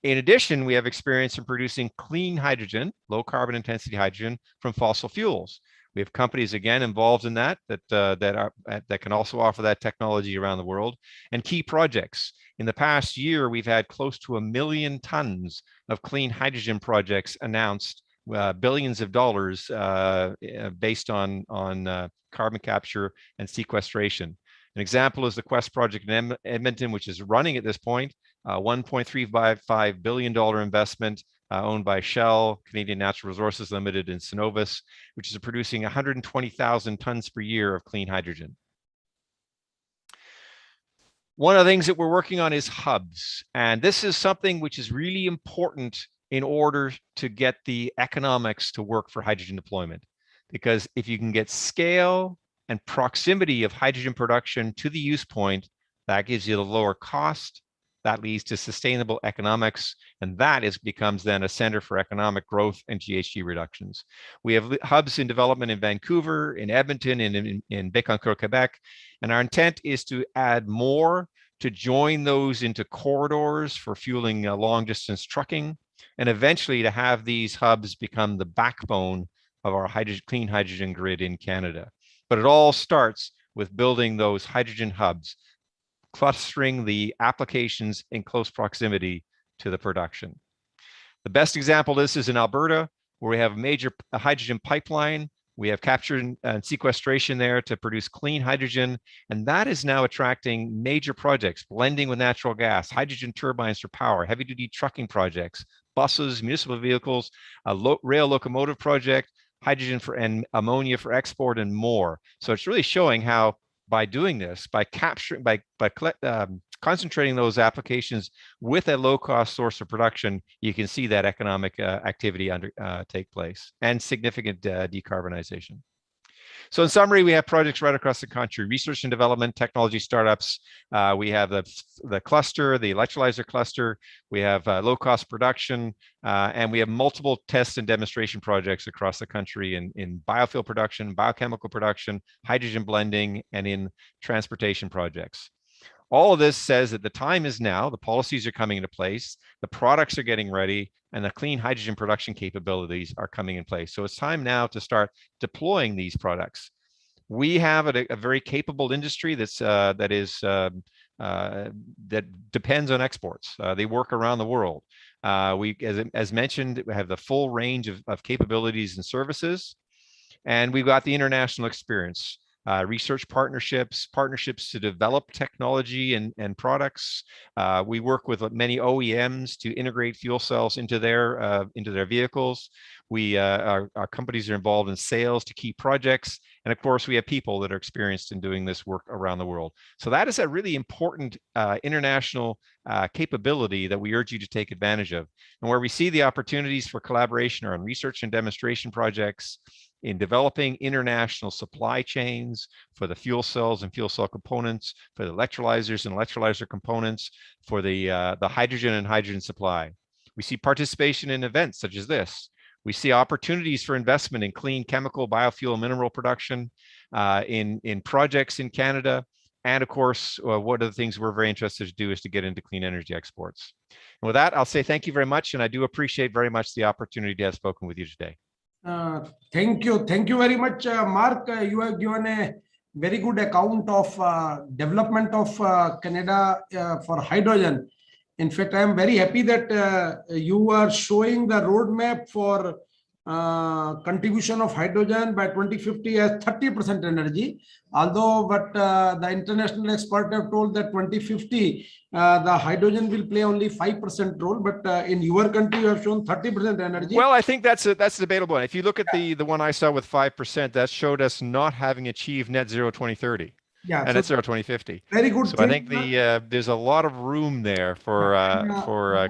In addition, we have experience in producing clean hydrogen, low carbon intensity hydrogen from fossil fuels. We have companies again involved in that can also offer that technology around the world, and key projects. In the past year, we've had close to 1 million tons of clean hydrogen projects announced, billions of dollars based on carbon capture and sequestration. An example is the Quest project in Edmonton, which is running at this point, $1.355 billion investment owned by Shell, Canadian Natural Resources Limited, and Cenovus, which is producing 120,000 tons per year of clean hydrogen. One of the things that we're working on is hubs. And this is something which is really important in order to get the economics to work for hydrogen deployment. Because if you can get scale and proximity of hydrogen production to the use point, that gives you the lower cost. That leads to sustainable economics, and that becomes then a center for economic growth and GHG reductions. We have hubs in development in Vancouver, in Edmonton, in Bécancour, Quebec, and our intent is to add more to join those into corridors for fueling long-distance trucking, and eventually to have these hubs become the backbone of our clean hydrogen grid in Canada. But it all starts with building those hydrogen hubs, clustering the applications in close proximity to the production. The best example of this is in Alberta, where we have a major hydrogen pipeline. We have capture and sequestration there to produce clean hydrogen, and that is now attracting major projects, blending with natural gas, hydrogen turbines for power, heavy-duty trucking projects, buses, municipal vehicles, a rail locomotive project, hydrogen and ammonia for export, and more. So it's really showing how by doing this, by capturing, by concentrating those applications with a low-cost source of production, you can see that economic activity take place and significant decarbonization. So in summary, we have projects right across the country: research and development, technology startups. We have the cluster, the electrolyzer cluster. We have low-cost production, and we have multiple test and demonstration projects across the country in biofuel production, biochemical production, hydrogen blending, and in transportation projects. All of this says that the time is now, the policies are coming into place, the products are getting ready, and the clean hydrogen production capabilities are coming in place. So it's time now to start deploying these products. We have a very capable industry that depends on exports. They work around the world. As mentioned, we have the full range of capabilities and services, and we've got the international experience. Research partnerships to develop technology and products. We work with many OEMs to integrate fuel cells into their vehicles. Our companies are involved in sales to key projects. And of course, we have people that are experienced in doing this work around the world. So that is a really important international capability that we urge you to take advantage of. And where we see the opportunities for collaboration are on research and demonstration projects, in developing international supply chains for the fuel cells and fuel cell components, for the electrolyzers and electrolyzer components, for the hydrogen and hydrogen supply. We see participation in events such as this. We see opportunities for investment in clean chemical, biofuel, mineral production, in projects in Canada. And of course, one of the things we're very interested to do is to get into clean energy exports. And with that, I'll say thank you very much. And I do appreciate very much the opportunity to have spoken with you today. Thank you. Thank you very much, Mark. You have given a very good account of development of Canada for hydrogen. In fact, I am very happy that you are showing the roadmap for contribution of hydrogen by 2050 as 30% energy. Although, but the international experts have told that 2050, the hydrogen will play only 5% role. But in your country, you have shown 30% energy. Well, I think that's debatable. If you look at the one I saw with 5%, that showed us not having achieved net zero 2030. Yeah, and so net zero 2050. very good So thing. I think there's a lot of room there for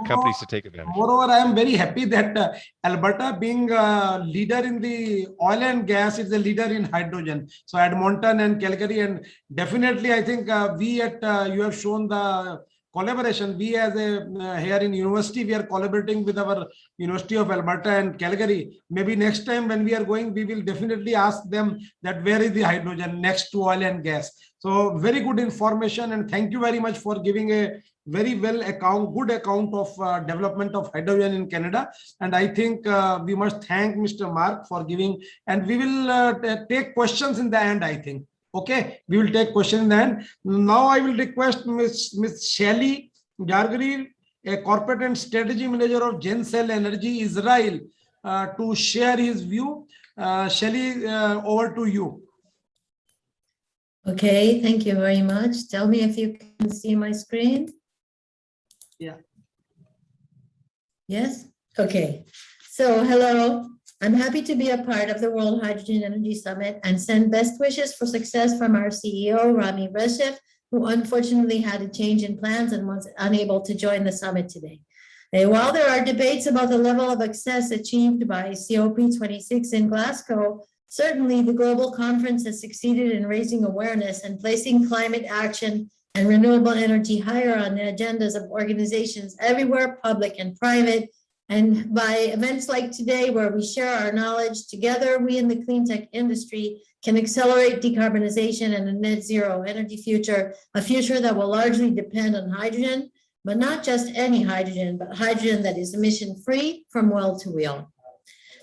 companies to take advantage. Moreover, I am very happy that Alberta, being a leader in the oil and gas, is a leader in hydrogen. So Edmonton and Calgary, and definitely I think we at you have shown the collaboration. We as a here in university, we are collaborating with our University of Alberta and Calgary. Maybe next time when we are going, we will definitely ask them that where is the hydrogen next to oil and gas. So very good information, and thank you very much for giving a very good account of development of hydrogen in Canada. And I think we must thank Mr. Mark for giving, and we will take questions in the end, I think. Okay, we will take questions in the end. Now I will request Ms. Shelly Jargari, a corporate and strategy manager of Gencell Energy Israel, to share his view. Shelly, over to you. Okay, thank you very much. Tell me if you can see my screen. Yeah. Yes? Okay. So hello. I'm happy to be a part of the World Hydrogen Energy Summit and send best wishes for success from our CEO, Rami Reshef, who unfortunately had a change in plans and was unable to join the summit today. While there are debates about the level of success achieved by COP26 in Glasgow, certainly the global conference has succeeded in raising awareness and placing climate action and renewable energy higher on the agendas of organizations everywhere, public and private. And by events like today, where we share our knowledge together, we in the clean tech industry can accelerate decarbonization and a net zero energy future, a future that will largely depend on hydrogen, but not just any hydrogen, but hydrogen that is emission-free from well to wheel.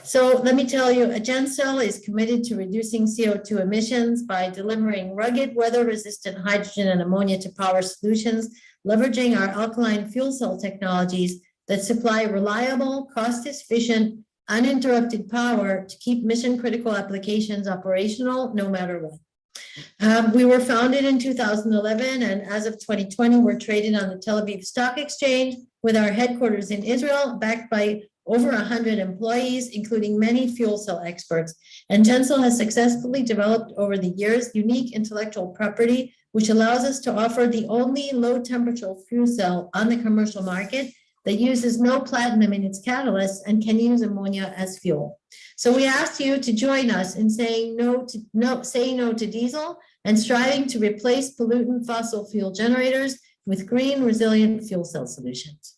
So let me tell you, Gencell is committed to reducing CO2 emissions by delivering rugged, weather-resistant hydrogen and ammonia to power solutions, leveraging our alkaline fuel cell technologies that supply reliable, cost-efficient, uninterrupted power to keep mission-critical applications operational no matter what. We were founded in 2011, and as of 2020, we're traded on the Tel Aviv Stock Exchange with our headquarters in Israel, backed by over 100 employees, including many fuel cell experts. And Gencell has successfully developed over the years unique intellectual property, which allows us to offer the only low-temperature fuel cell on the commercial market that uses no platinum in its catalyst and can use ammonia as fuel. So we asked you to join us in saying no to diesel and striving to replace pollutant fossil fuel generators with green, resilient fuel cell solutions.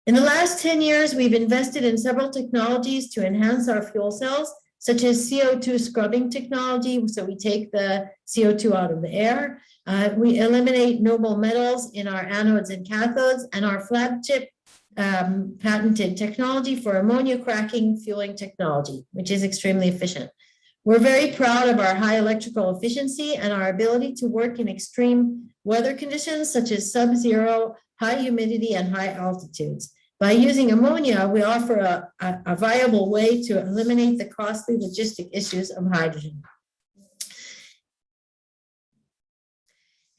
In the last 10 years, we've invested in several technologies to enhance our fuel cells, such as CO2 scrubbing technology. So we take the CO2 out of the air. We eliminate noble metals in our anodes and cathodes, and our flagship patented technology for ammonia cracking fueling technology, which is extremely efficient. We're very proud of our high electrical efficiency and our ability to work in extreme weather conditions, such as sub-zero, high humidity, and high altitudes. By using ammonia, we offer a viable way to eliminate the costly logistic issues of hydrogen.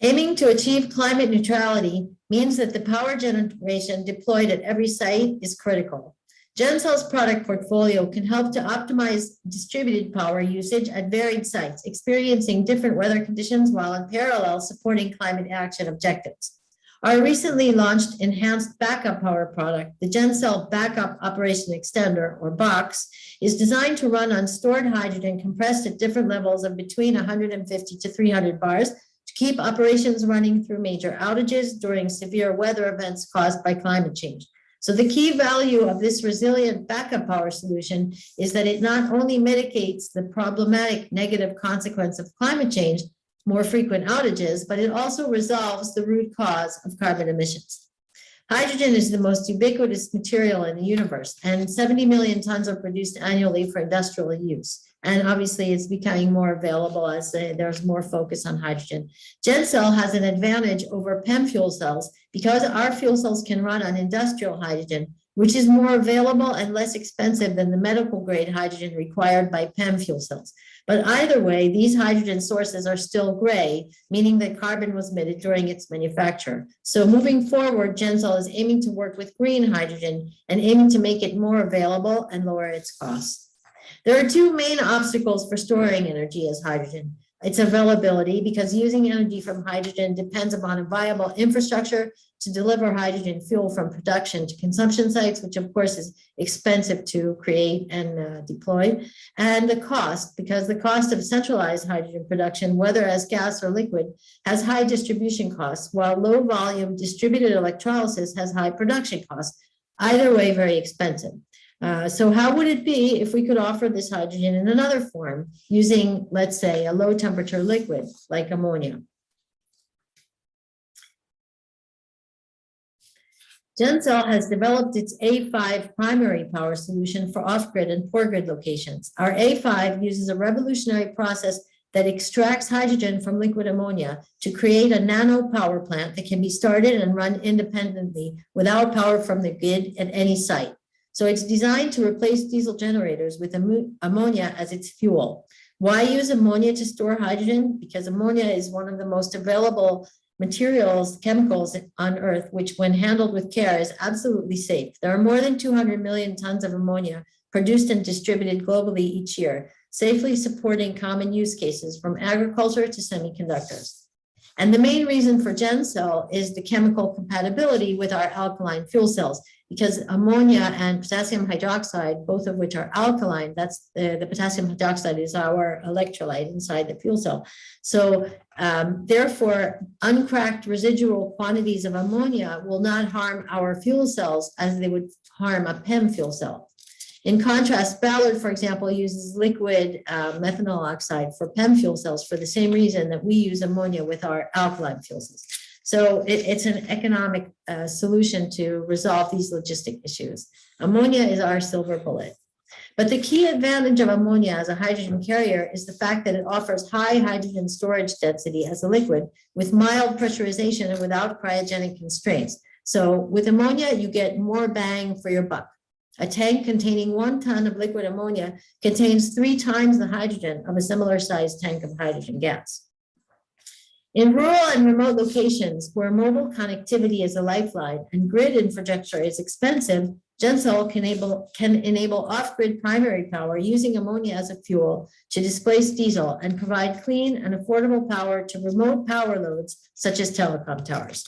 Aiming to achieve climate neutrality means that the power generation deployed at every site is critical. Gencell's product portfolio can help to optimize distributed power usage at varied sites, experiencing different weather conditions while in parallel supporting climate action objectives. Our recently launched enhanced backup power product, the Gencell Backup Operation Extender, or BOX, is designed to run on stored hydrogen compressed at different levels of between 150 to 300 bars to keep operations running through major outages during severe weather events caused by climate change. So the key value of this resilient backup power solution is that it not only mitigates the problematic negative consequence of climate change, more frequent outages, but it also resolves the root cause of carbon emissions. Hydrogen is the most ubiquitous material in the universe, and 70 million tons are produced annually for industrial use. And obviously it's becoming more available as there's more focus on hydrogen. Gencell has an advantage over PEM fuel cells because our fuel cells can run on industrial hydrogen, which is more available and less expensive than the medical grade hydrogen required by PEM fuel cells. But either way, these hydrogen sources are still gray, meaning that carbon was emitted during its manufacture. So moving forward, Gencell is aiming to work with green hydrogen and aiming to make it more available and lower its costs. There are two main obstacles for storing energy as hydrogen. its availability, because using energy from hydrogen depends upon a viable infrastructure to deliver hydrogen fuel from production to consumption sites, which of course is expensive to create and deploy. And the cost, because the cost of centralized hydrogen production, whether as gas or liquid, has high distribution costs, while low volume distributed electrolysis has high production costs. Either way, very expensive. So how would it be if we could offer this hydrogen in another form using, let's say, a low temperature liquid like ammonia? GenCell has developed its A5 primary power solution for off-grid and poor grid locations. Our A5 uses a revolutionary process that extracts hydrogen from liquid ammonia to create a nano power plant that can be started and run independently without power from the grid at any site. So it's designed to replace diesel generators with ammonia as its fuel. Why use ammonia to store hydrogen? Because ammonia is one of the most available materials, chemicals on Earth, which when handled with care is absolutely safe. There are more than 200 million tons of ammonia produced and distributed globally each year, safely supporting common use cases from agriculture to semiconductors. And the main reason for GenCell is the chemical compatibility with our alkaline fuel cells, because ammonia and potassium hydroxide, both of which are alkaline, that's the potassium hydroxide is our electrolyte inside the fuel cell. So therefore, uncracked residual quantities of ammonia will not harm our fuel cells as they would harm a PEM fuel cell. In contrast, Ballard, for example, uses liquid methanol oxide for PEM fuel cells for the same reason that we use ammonia with our alkaline fuel cells. So it's an economic solution to resolve these logistic issues. Ammonia is our silver bullet. But the key advantage of ammonia as a hydrogen carrier is the fact that it offers high hydrogen storage density as a liquid with mild pressurization and without cryogenic constraints. So with ammonia, you get more bang for your buck. A tank containing 1 ton of liquid ammonia contains 3 times the hydrogen of a similar sized tank of hydrogen gas. In rural and remote locations where mobile connectivity is a lifeline and grid infrastructure is expensive, GenCell can enable off-grid primary power using ammonia as a fuel to displace diesel and provide clean and affordable power to remote power loads such as telecom towers.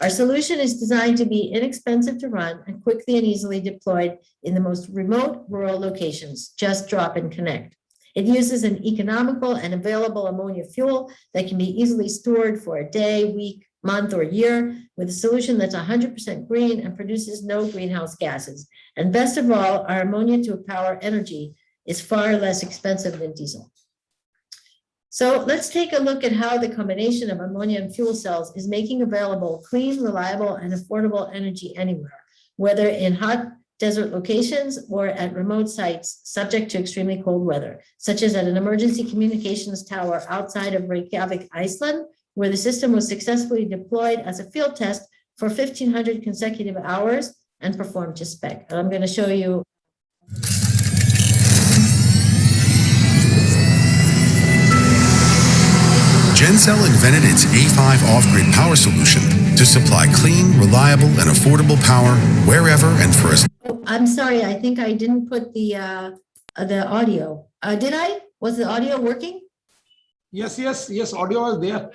Our solution is designed to be inexpensive to run and quickly and easily deployed in the most remote rural locations. Just drop and connect. It uses an economical and available ammonia fuel that can be easily stored for a day, week, month, or year with a solution that's 100% green and produces no greenhouse gases. And best of all, our ammonia to power energy is far less expensive than diesel. So let's take a look at how the combination of ammonia and fuel cells is making available clean, reliable, and affordable energy anywhere, whether in hot desert locations or at remote sites subject to extremely cold weather, such as at an emergency communications tower outside of Reykjavik, Iceland, where the system was successfully deployed as a field test for 1,500 consecutive hours and performed to spec. And I'm going to show you. GenCell invented its A5 off-grid power solution to supply clean, reliable, and affordable power wherever and for as. Oh, I'm sorry, I think I didn't put the audio. Did I? Was the audio working? Yes, audio was there.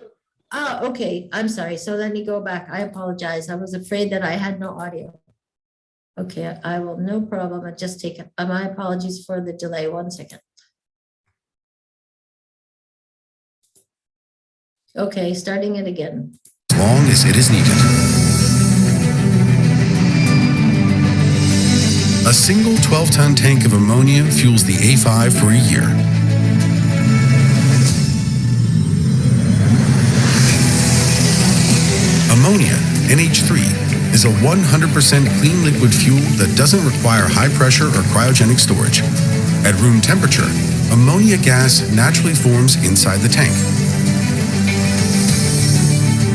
Oh, okay, I'm sorry. So let me go back. I apologize. I was afraid that I had no audio. Okay, I will, no problem. I just take my apologies for the delay. 1 second. Okay, starting it again. As long as it is needed. A single 12-ton tank of ammonia fuels the A5 for a year. Ammonia, NH3, is a 100% clean liquid fuel that doesn't require high pressure or cryogenic storage. At room temperature, ammonia gas naturally forms inside the tank.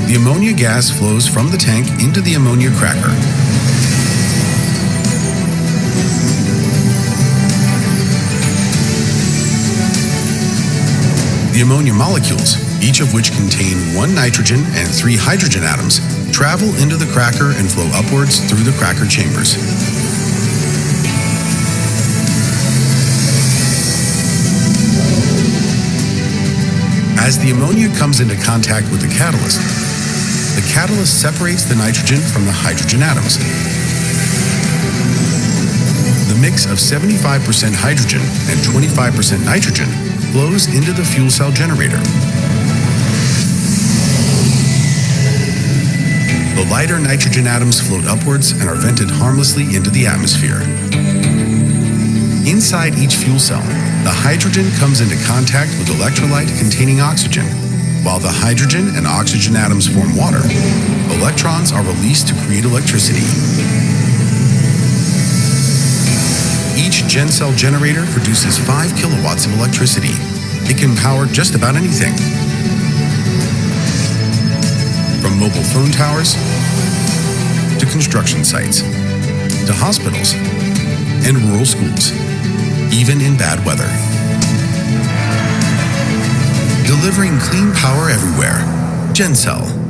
The ammonia gas flows from the tank into the ammonia cracker. The ammonia molecules, each of which contain 1 nitrogen and 3 hydrogen atoms, travel into the cracker and flow upwards through the cracker chambers. As the ammonia comes into contact with the catalyst separates the nitrogen from the hydrogen atoms. The mix of 75% hydrogen and 25% nitrogen flows into the fuel cell generator. The lighter nitrogen atoms float upwards and are vented harmlessly into the atmosphere. Inside each fuel cell, the hydrogen comes into contact with electrolyte containing oxygen. While the hydrogen and oxygen atoms form water, electrons are released to create electricity. Each GenCell generator produces 5 kilowatts of electricity. It can power just about anything, from mobile phone towers to construction sites, to hospitals and rural schools, even in bad weather. Delivering clean power everywhere. GenCell.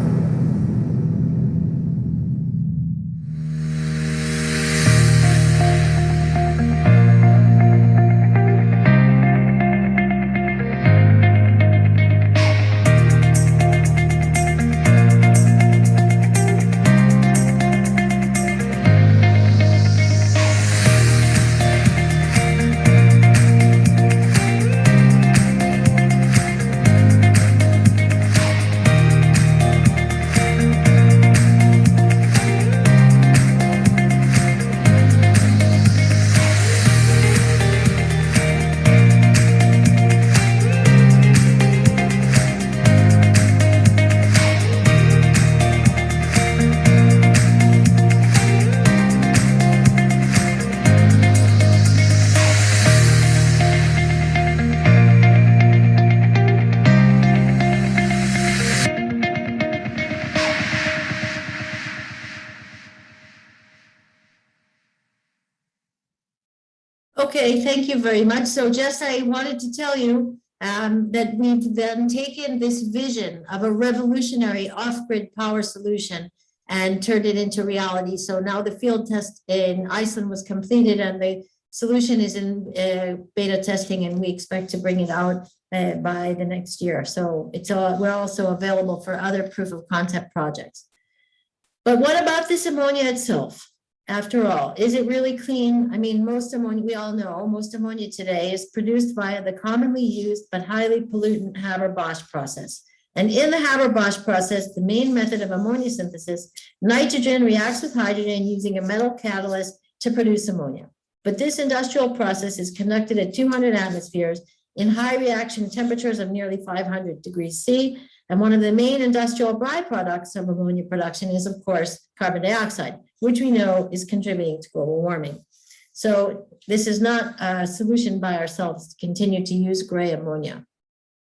Okay, thank you very much. So Jess, I wanted to tell you that we've then taken this vision of a revolutionary off-grid power solution and turned it into reality. So now the field test in Iceland was completed and the solution is in beta testing, and we expect to bring it out by the next year. So we're also available for other proof of concept projects. But what about this ammonia itself? After all, is it really clean? I mean, most ammonia, we all know, most ammonia today is produced via the commonly used but highly pollutant Haber-Bosch process. And in the Haber-Bosch process, the main method of ammonia synthesis, nitrogen reacts with hydrogen using a metal catalyst to produce ammonia. But this industrial process is conducted at 200 atmospheres in high reaction temperatures of nearly 500 degrees C. And one of the main industrial byproducts of ammonia production is, of course, carbon dioxide, which we know is contributing to global warming. So this is not a solution by ourselves to continue to use gray ammonia.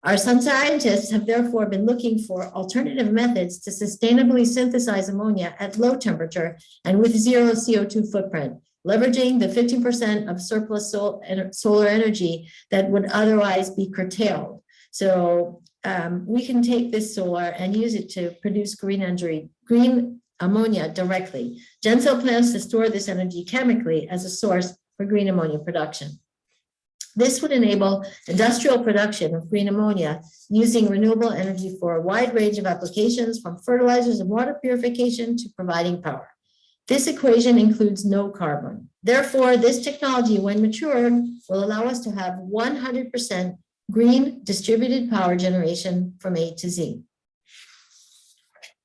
Our scientists have therefore been looking for alternative methods to sustainably synthesize ammonia at low temperature and with zero CO2 footprint, leveraging the 50% of surplus solar energy that would otherwise be curtailed. So we can take this solar and use it to produce green ammonia directly. GenCell plans to store this energy chemically as a source for green ammonia production. This would enable industrial production of green ammonia using renewable energy for a wide range of applications, from fertilizers and water purification to providing power. This equation includes no carbon. Therefore, this technology, when matured, will allow us to have 100% green distributed power generation from A to Z.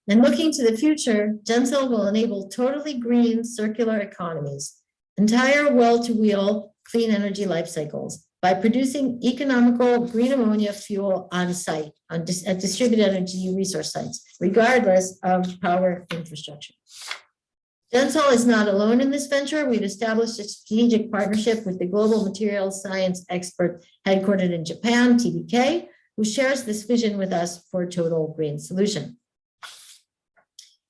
And looking to the future, GenCell will enable totally green circular economies, entire well-to-wheel clean energy life cycles by producing economical green ammonia fuel on site at distributed energy resource sites, regardless of power infrastructure. GenCell is not alone in this venture. We've established a strategic partnership with the global materials science expert headquartered in Japan, TDK, who shares this vision with us for a total green solution.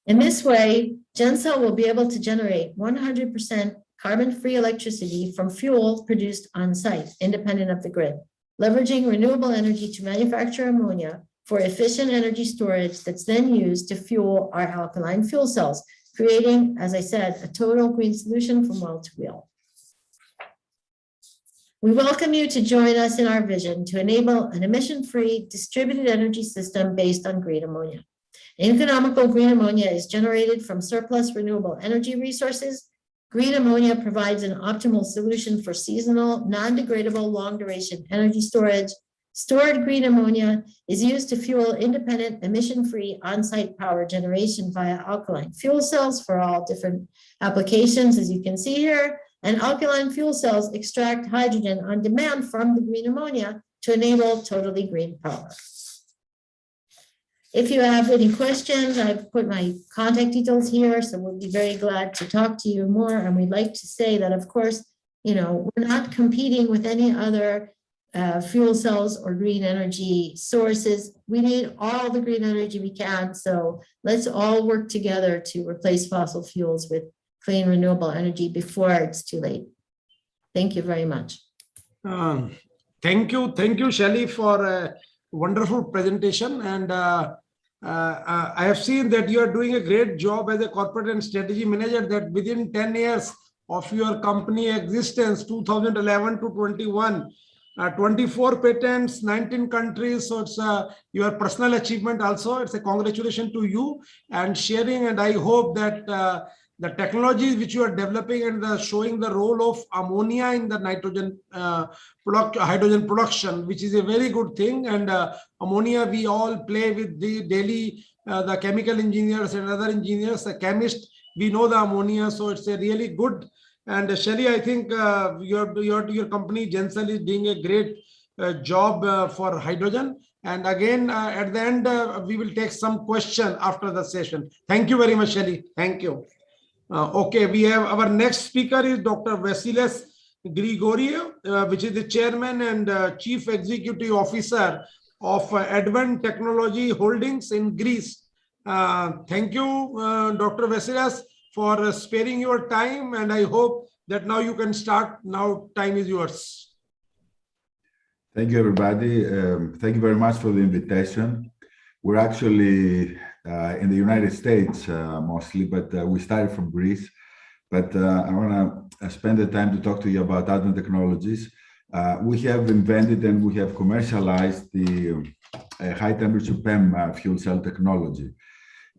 In this way, GenCell will be able to generate 100% carbon-free electricity from fuel produced on site, independent of the grid, leveraging renewable energy to manufacture ammonia for efficient energy storage that's then used to fuel our alkaline fuel cells, creating, as I said, a total green solution from well to wheel. We welcome you to join us in our vision to enable an emission-free distributed energy system based on green ammonia. Economical green ammonia is generated from surplus renewable energy resources. Green ammonia provides an optimal solution for seasonal, non-degradable, long-duration energy storage. Stored green ammonia is used to fuel independent, emission-free on-site power generation via alkaline fuel cells for all different applications, as you can see here. And alkaline fuel cells extract hydrogen on demand from the green ammonia to enable totally green power. If you have any questions, I've put my contact details here, so we'll be very glad to talk to you more. And we'd like to say that, of course, we're not competing with any other fuel cells or green energy sources. We need all the green energy we can, so let's all work together to replace fossil fuels with clean renewable energy before it's too late. Thank you very much. Thank you, Shelley, for a wonderful presentation. And I have seen that you are doing a great job as a corporate and strategy manager, that within 10 years of your company existence, 2011 to 21, 24 patents, 19 countries. So it's your personal achievement also. It's a congratulations to you and sharing. And I hope that the technologies which you are developing and showing the role of ammonia in the nitrogen hydrogen production, which is a very good thing. And ammonia, we all play with the daily, the chemical engineers and other engineers, the chemists, we know the ammonia. So it's a really good. And Shelley, I think your company, Gensel, is doing a great job for hydrogen. And again, at the end, we will take some question after the session. Thank you very much, Shelley. Thank you. Okay, we have our next speaker is Dr. Vasilis Grigoriev, which is the chairman and chief executive officer of Advent Technology Holdings in Greece. Thank you, Dr. Vasilis, for sparing your time, and I hope that now you can start. Now time is yours. Thank you, everybody. Thank you very much for the invitation. We're actually in the United States mostly, but we started from Greece. But I want to spend the time to talk to you about Advent Technologies. We have invented and we have commercialized the high temperature PEM fuel cell technology.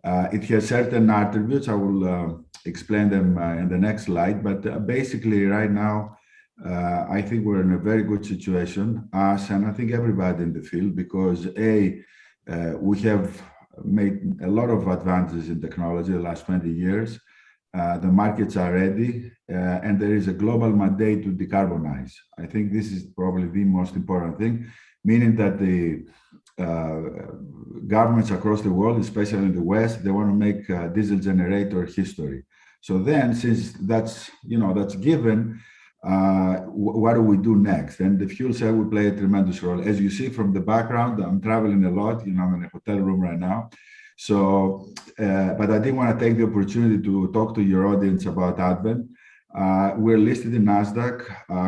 It has certain attributes. I will explain them in the next slide. But basically, right now, I think we're in a very good situation, us and I think everybody in the field, because we have made a lot of advances in technology the last 20 years. The markets are ready, and there is a global mandate to decarbonize. I think this is probably the most important thing, meaning that the governments across the world, especially in the West, they want to make diesel generator history. So then, since that's given, what do we do next? And the fuel cell will play a tremendous role. As you see from the background, I'm traveling a lot. I'm in a hotel room right now. So, but I did want to take the opportunity to talk to your audience about Advent. We're listed in NASDAQ.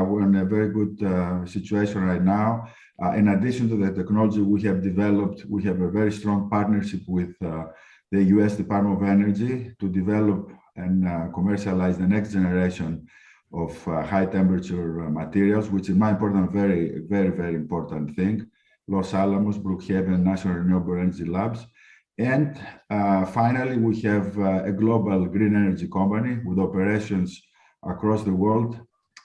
We're in a very good situation right now. In addition to the technology we have developed, we have a very strong partnership with the US Department of Energy to develop and commercialize the next generation of high temperature materials, which in my opinion, very, very, very important thing. Los Alamos, Brookhaven, National Renewable Energy Labs. And finally, we have a global green energy company with operations across the world,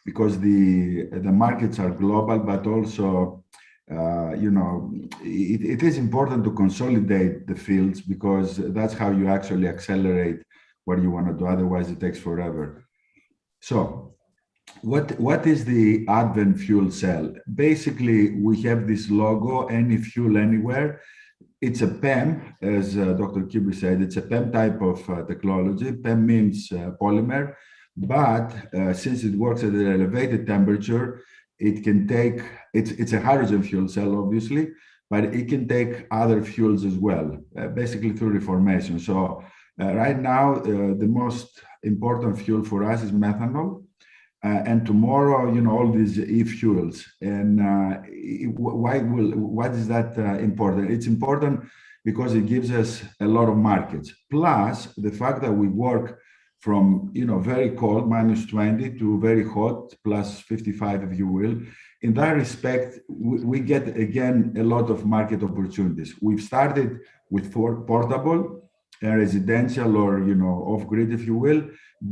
because the markets are global, but also, it is important to consolidate the fields, because that's how you actually accelerate what you want to do. Otherwise, it takes forever. So what is the Advent fuel cell? Basically, we have this logo, any fuel anywhere. It's a PEM, as Dr. Kibri said, it's a PEM type of technology. PEM means polymer, but since it works at an elevated temperature, it can take, it's a hydrogen fuel cell, obviously, but it can take other fuels as well, basically through reformation. So right now, the most important fuel for us is methanol. And tomorrow, all these e-fuels. And what is that important? It's important because it gives us a lot of markets. Plus, the fact that we work from very cold -20 to very hot +55, if you will. In that respect, we get again a lot of market opportunities. We've started with portable and residential or off-grid, if you will,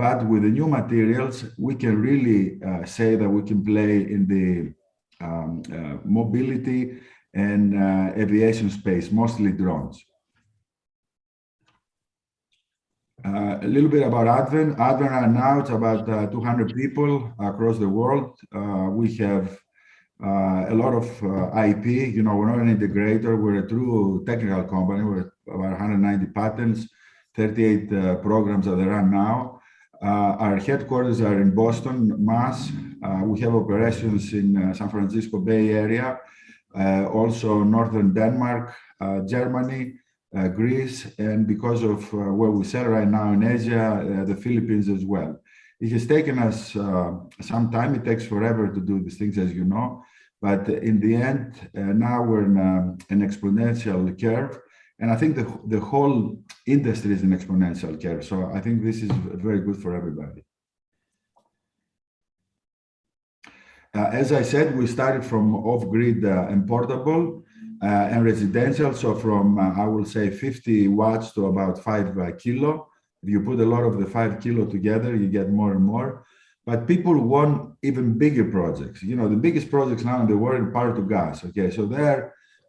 but with the new materials, we can really say that we can play in the mobility and aviation space, mostly drones. A little bit about Advent. Advent right now, it's about 200 people across the world. We have a lot of IP. We're not an integrator. We're a true technical company. We're about 190 patents, 38 programs that they run now. Our headquarters are in Boston, Mass. We have operations in San Francisco Bay Area, also northern Denmark, Germany, Greece, and because of where we sell right now in Asia, the Philippines as well. It has taken us some time. It takes forever to do these things, as you know, but in the end, now we're in an exponential curve, and I think the whole industry is an exponential curve. So I think this is very good for everybody. As I said, we started from off-grid and portable and residential. So from, I will say 50 watts to about 5 kilo. If you put a lot of the 5 kilo together, you get more and more. But people want even bigger projects. The biggest projects now in the world are power to gas. Okay, so there,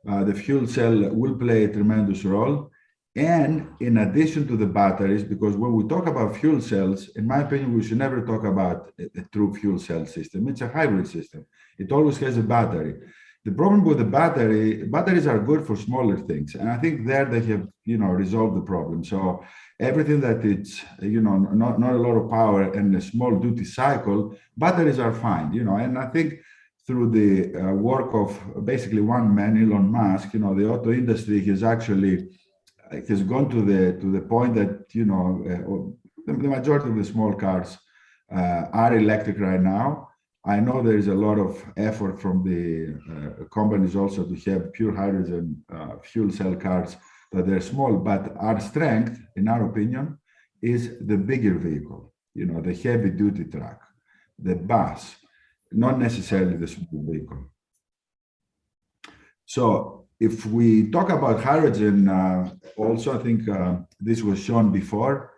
the fuel cell will play a tremendous role. And in addition to the batteries, because when we talk about fuel cells, in my opinion, we should never talk about a true fuel cell system. It's a hybrid system. It always has a battery. The problem with the batteries are good for smaller things. And I think there they have, resolved the problem. So everything that it's, not a lot of power and a small duty cycle, batteries are fine, and I think through the work of basically one man, Elon Musk, the auto industry has actually has gone to the point that, the majority of the small cars are electric right now. I know there is a lot of effort from the companies also to have pure hydrogen fuel cell cars that they're small, but our strength, in our opinion, is the bigger vehicle, the heavy duty truck, the bus, not necessarily the small vehicle. So if we talk about hydrogen, also, I think this was shown before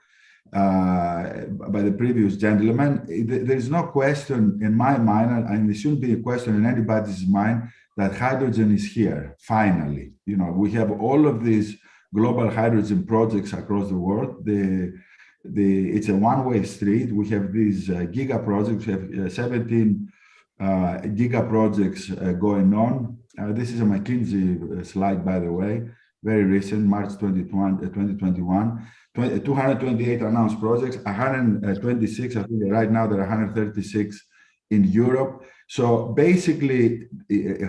by the previous gentleman. There is no question in my mind, and there shouldn't be a question in anybody's mind, that hydrogen is here, finally. We have all of these global hydrogen projects across the world. It's a one-way street. We have these giga projects. We have 17 giga projects going on. This is a McKinsey slide, by the way, very recent, March 2021. 228 announced projects, 126, I think right now there are 136 in Europe. So basically,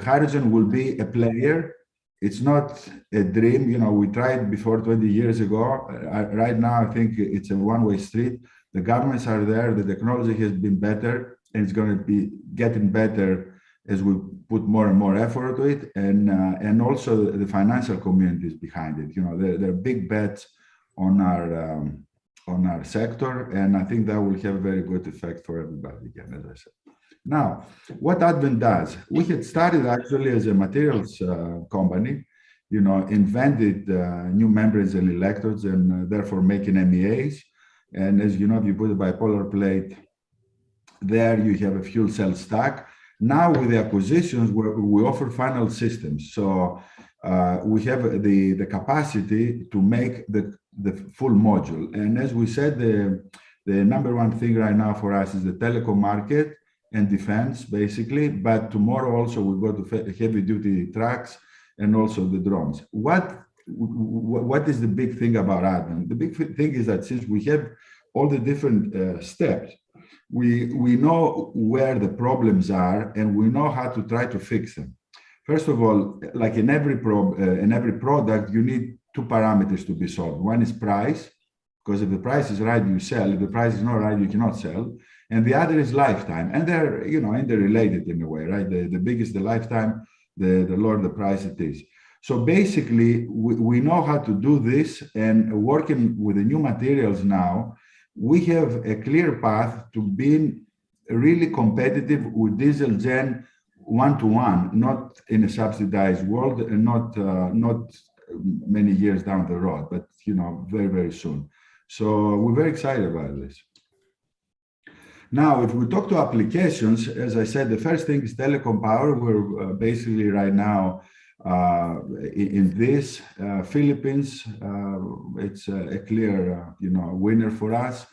hydrogen will be a player. It's not a dream. We tried before 20 years ago. Right now, I think it's a one-way street. The governments are there. The technology has been better, and it's going to be getting better as we put more and more effort to it. And also the financial community is behind it. There are big bets on our sector, and I think that will have a very good effect for everybody, again, as I said. Now, what Advent does, we had started actually as a materials company, invented new membranes and electrodes, and therefore making MEAs. And as you know, if you put a bipolar plate there, you have a fuel cell stack. Now with the acquisitions, we offer final systems. So we have the capacity to make the full module. And as we said, the number one thing right now for us is the telecom market and defense, basically. But tomorrow also we go to heavy duty trucks and also the drones. What is the big thing about Advent? The big thing is that since we have all the different steps, we know where the problems are and we know how to try to fix them. First of all, like in every product, you need two parameters to be solved. One is price, because if the price is right, you sell. If the price is not right, you cannot sell. And the other is lifetime. And they're, interrelated in a way, right? The bigger the lifetime, the lower the price it is. So basically, we know how to do this, and working with the new materials now, we have a clear path to being really competitive with diesel gen one-to-one, not in a subsidized world and not many years down the road, but very, very soon. So we're very excited about this. Now, if we talk to applications, as I said, the first thing is telecom power. We're basically right now in this Philippines. It's a clear, winner for us.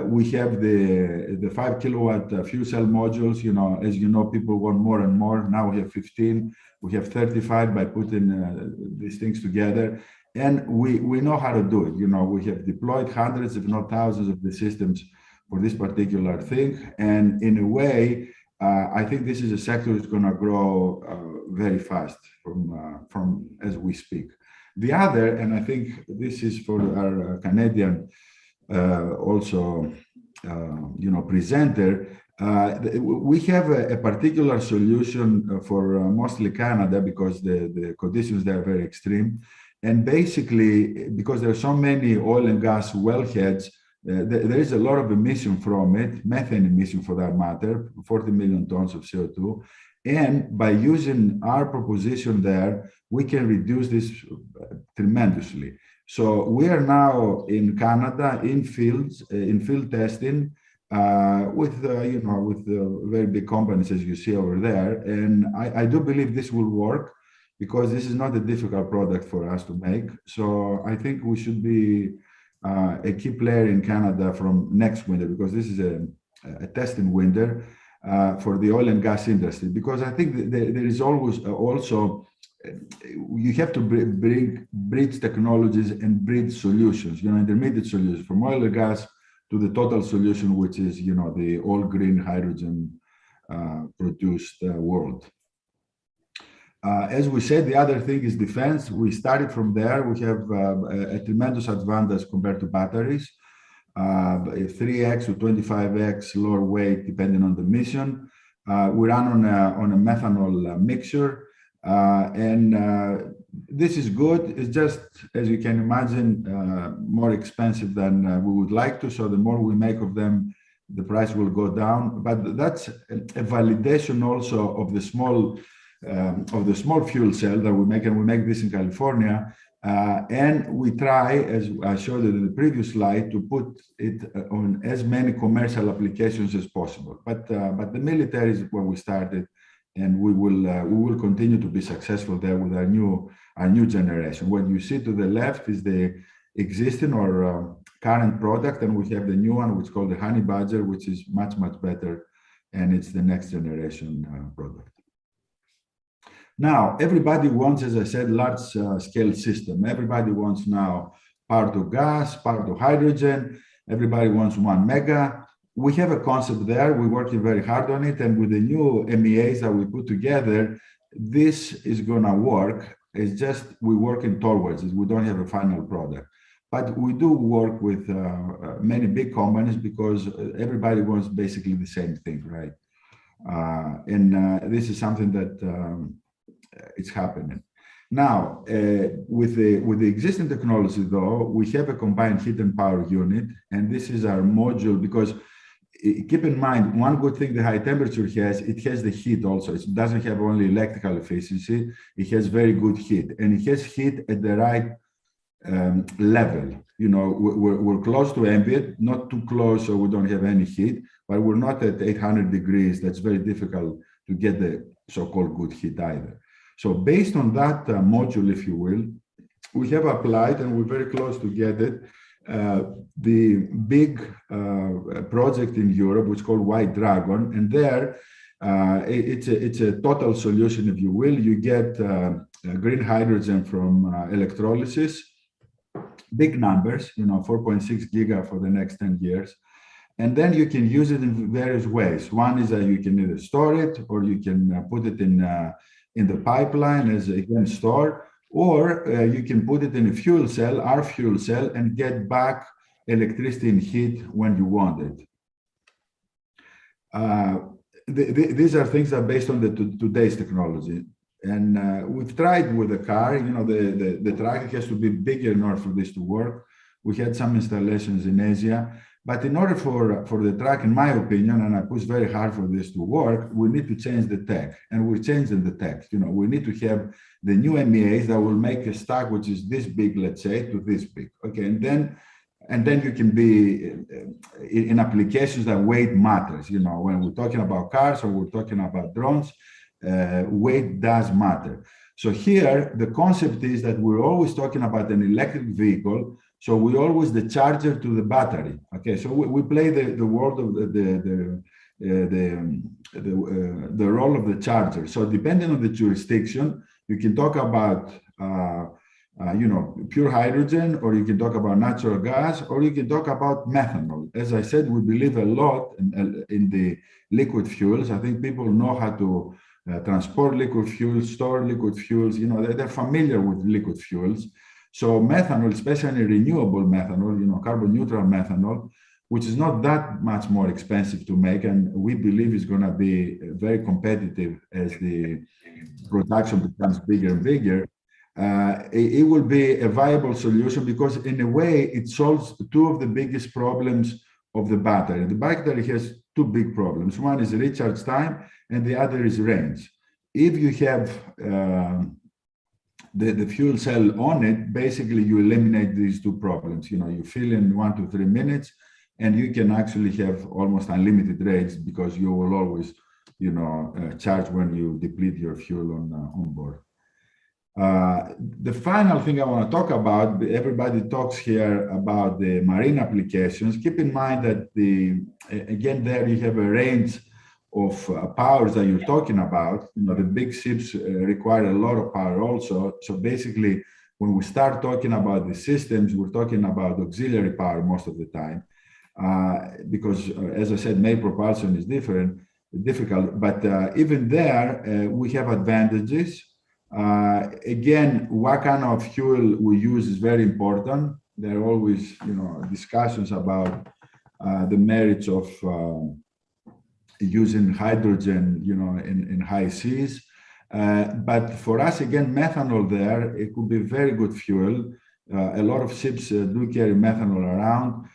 We have the 5 kilowatt fuel cell modules. As you know, people want more and more. Now we have 15. We have 35 by putting these things together. And we know how to do it. We have deployed hundreds, if not thousands, of the systems for this particular thing. And in a way, I think this is a sector that's going to grow very fast from as we speak. The other, and I think this is for our Canadian presenter, we have a particular solution for mostly Canada because the conditions there are very extreme. And basically, because there are so many oil and gas wellheads, there is a lot of emission from it, methane emission for that matter, 40 million tons of CO2. And by using our proposition there, we can reduce this tremendously. So we are now in Canada in field testing with very big companies, as you see over there. And I do believe this will work because this is not a difficult product for us to make. So I think we should be a key player in Canada from next winter, because this is a testing winter for the oil and gas industry. Because I think there is always also, you have to bring bridge technologies and bridge solutions, intermediate solutions from oil and gas to the total solution, which is, the all green hydrogen produced world. As we said, the other thing is defense. We started from there. We have a tremendous advantage compared to batteries, 3x to 25x lower weight, depending on the mission. We run on a methanol mixture, and this is good. It's just, as you can imagine, more expensive than we would like to. So the more we make of them, the price will go down. But that's a validation also of the small fuel cell that we make, and we make this in California. And we try, as I showed it in the previous slide, to put it on as many commercial applications as possible. But the military is where we started, and we will continue to be successful there with our new generation. What you see to the left is the existing or current product, and we have the new one, which is called the Honey Badger, which is much better, and it's the next generation product. Now, everybody wants, as I said, large scale system. Everybody wants now power to gas, power to hydrogen. Everybody wants 1 mega. We have a concept there. We're working very hard on it. And with the new MEAs that we put together, this is going to work. It's just we're working towards it. We don't have a final product. But we do work with many big companies because everybody wants basically the same thing, right? And this is something that it's happening. Now, with the existing technology, though, we have a combined heat and power unit, and this is our module, because keep in mind, one good thing the high temperature has, it has the heat also. It doesn't have only electrical efficiency, it has very good heat, and it has heat at the right level. We're close to ambient, not too close so we don't have any heat, but we're not at 800 degrees. That's very difficult to get the so-called good heat either. So based on that module, if you will, we have applied, and we're very close to get it, the big project in Europe, which is called White Dragon. And there, it's a total solution, if you will. You get green hydrogen from electrolysis, big numbers, 4.6 giga for the next 10 years. And then you can use it in various ways. One is that you can either store it, or you can put it in the pipeline as, again, store, or you can put it in a fuel cell, our fuel cell, and get back electricity and heat when you want it. These are things that are based on today's technology. And we've tried with the car, the truck has to be bigger in order for this to work. We had some installations in Asia. But in order for the truck, in my opinion, and I push very hard for this to work, we need to change the tech, and we're changing the tech. You know, we need to have the new MEAs that will make a stack which is this big, let's say, to this big. Okay, and then you can be in applications that weight matters. You know, when we're talking about cars or we're talking about drones, weight does matter. So here, the concept is that we're always talking about an electric vehicle. So we always the charger to the battery. Okay, so we play the world of the role of the charger. So depending on the jurisdiction, you can talk about you know, pure hydrogen, or you can talk about natural gas, or you can talk about methanol. As I said, we believe a lot in the liquid fuels. I think people know how to transport liquid fuels, store liquid fuels. You know, they're familiar with liquid fuels. So methanol, especially renewable methanol, you know, carbon neutral methanol, which is not that much more expensive to make, and we believe is going to be very competitive as the production becomes bigger and bigger. It will be a viable solution because in a way it solves two of the biggest problems of the battery. The battery has two big problems. One is recharge time and the other is range. If you have the fuel cell on it, basically you eliminate these two problems. You know, you fill in 1 to 3 minutes and you can actually have almost unlimited range because you will always, you know, charge when you deplete your fuel on board. The final thing I want to talk about, everybody talks here about the marine applications. Keep in mind that again, there you have a range of powers that you're talking about. You know, the big ships require a lot of power also. So basically, when we start talking about the systems, we're talking about auxiliary power most of the time. Because as I said, main propulsion is difficult, but even there, we have advantages. Again, what kind of fuel we use is very important. There are always, you know, discussions about the merits of using hydrogen, you know, in high seas. But for us, again, methanol there, it could be very good fuel. A lot of ships do carry methanol around.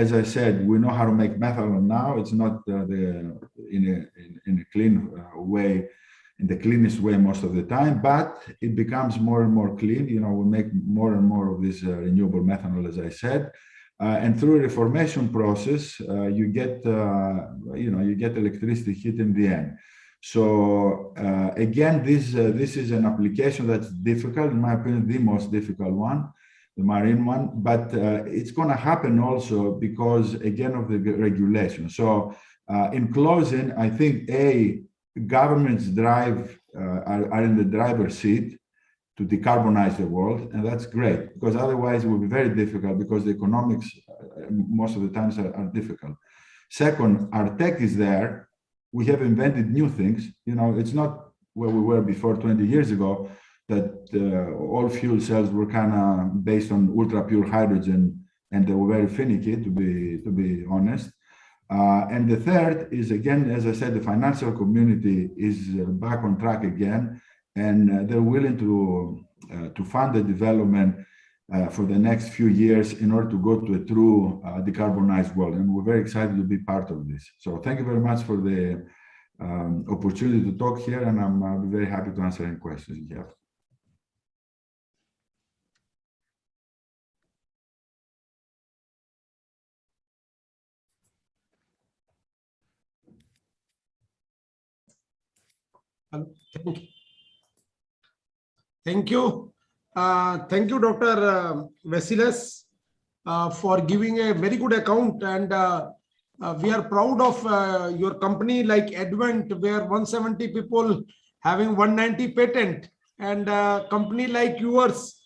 As I said, we know how to make methanol now. It's not in a clean way, in the cleanest way most of the time, but it becomes more and more clean. You know, we make more and more of this renewable methanol, as I said. And through a reformation process, you get, you know, you get electricity heat in the end. So again, this is an application that's difficult, in my opinion, the most difficult one, the marine one, but it's going to happen also because, again, of the regulation. So in closing, I think, governments are in the driver's seat to decarbonize the world, and that's great, because otherwise it will be very difficult because the economics most of the times are difficult. Second, our tech is there. We have invented new things. You know, it's not where we were before 20 years ago, that all fuel cells were kind of based on ultra pure hydrogen, and they were very finicky, to be honest. And the third is, again, as I said, the financial community is back on track again, and they're willing to fund the development for the next few years in order to go to a true decarbonized world. And we're very excited to be part of this. So thank you very much for the opportunity to talk here, and I'm very happy to answer any questions you have. Thank you. Thank you. Thank you, Dr. Vasilis, for giving a very good account. And we are proud of your company like Advent, where 170 people having 190 patent, and a company like yours,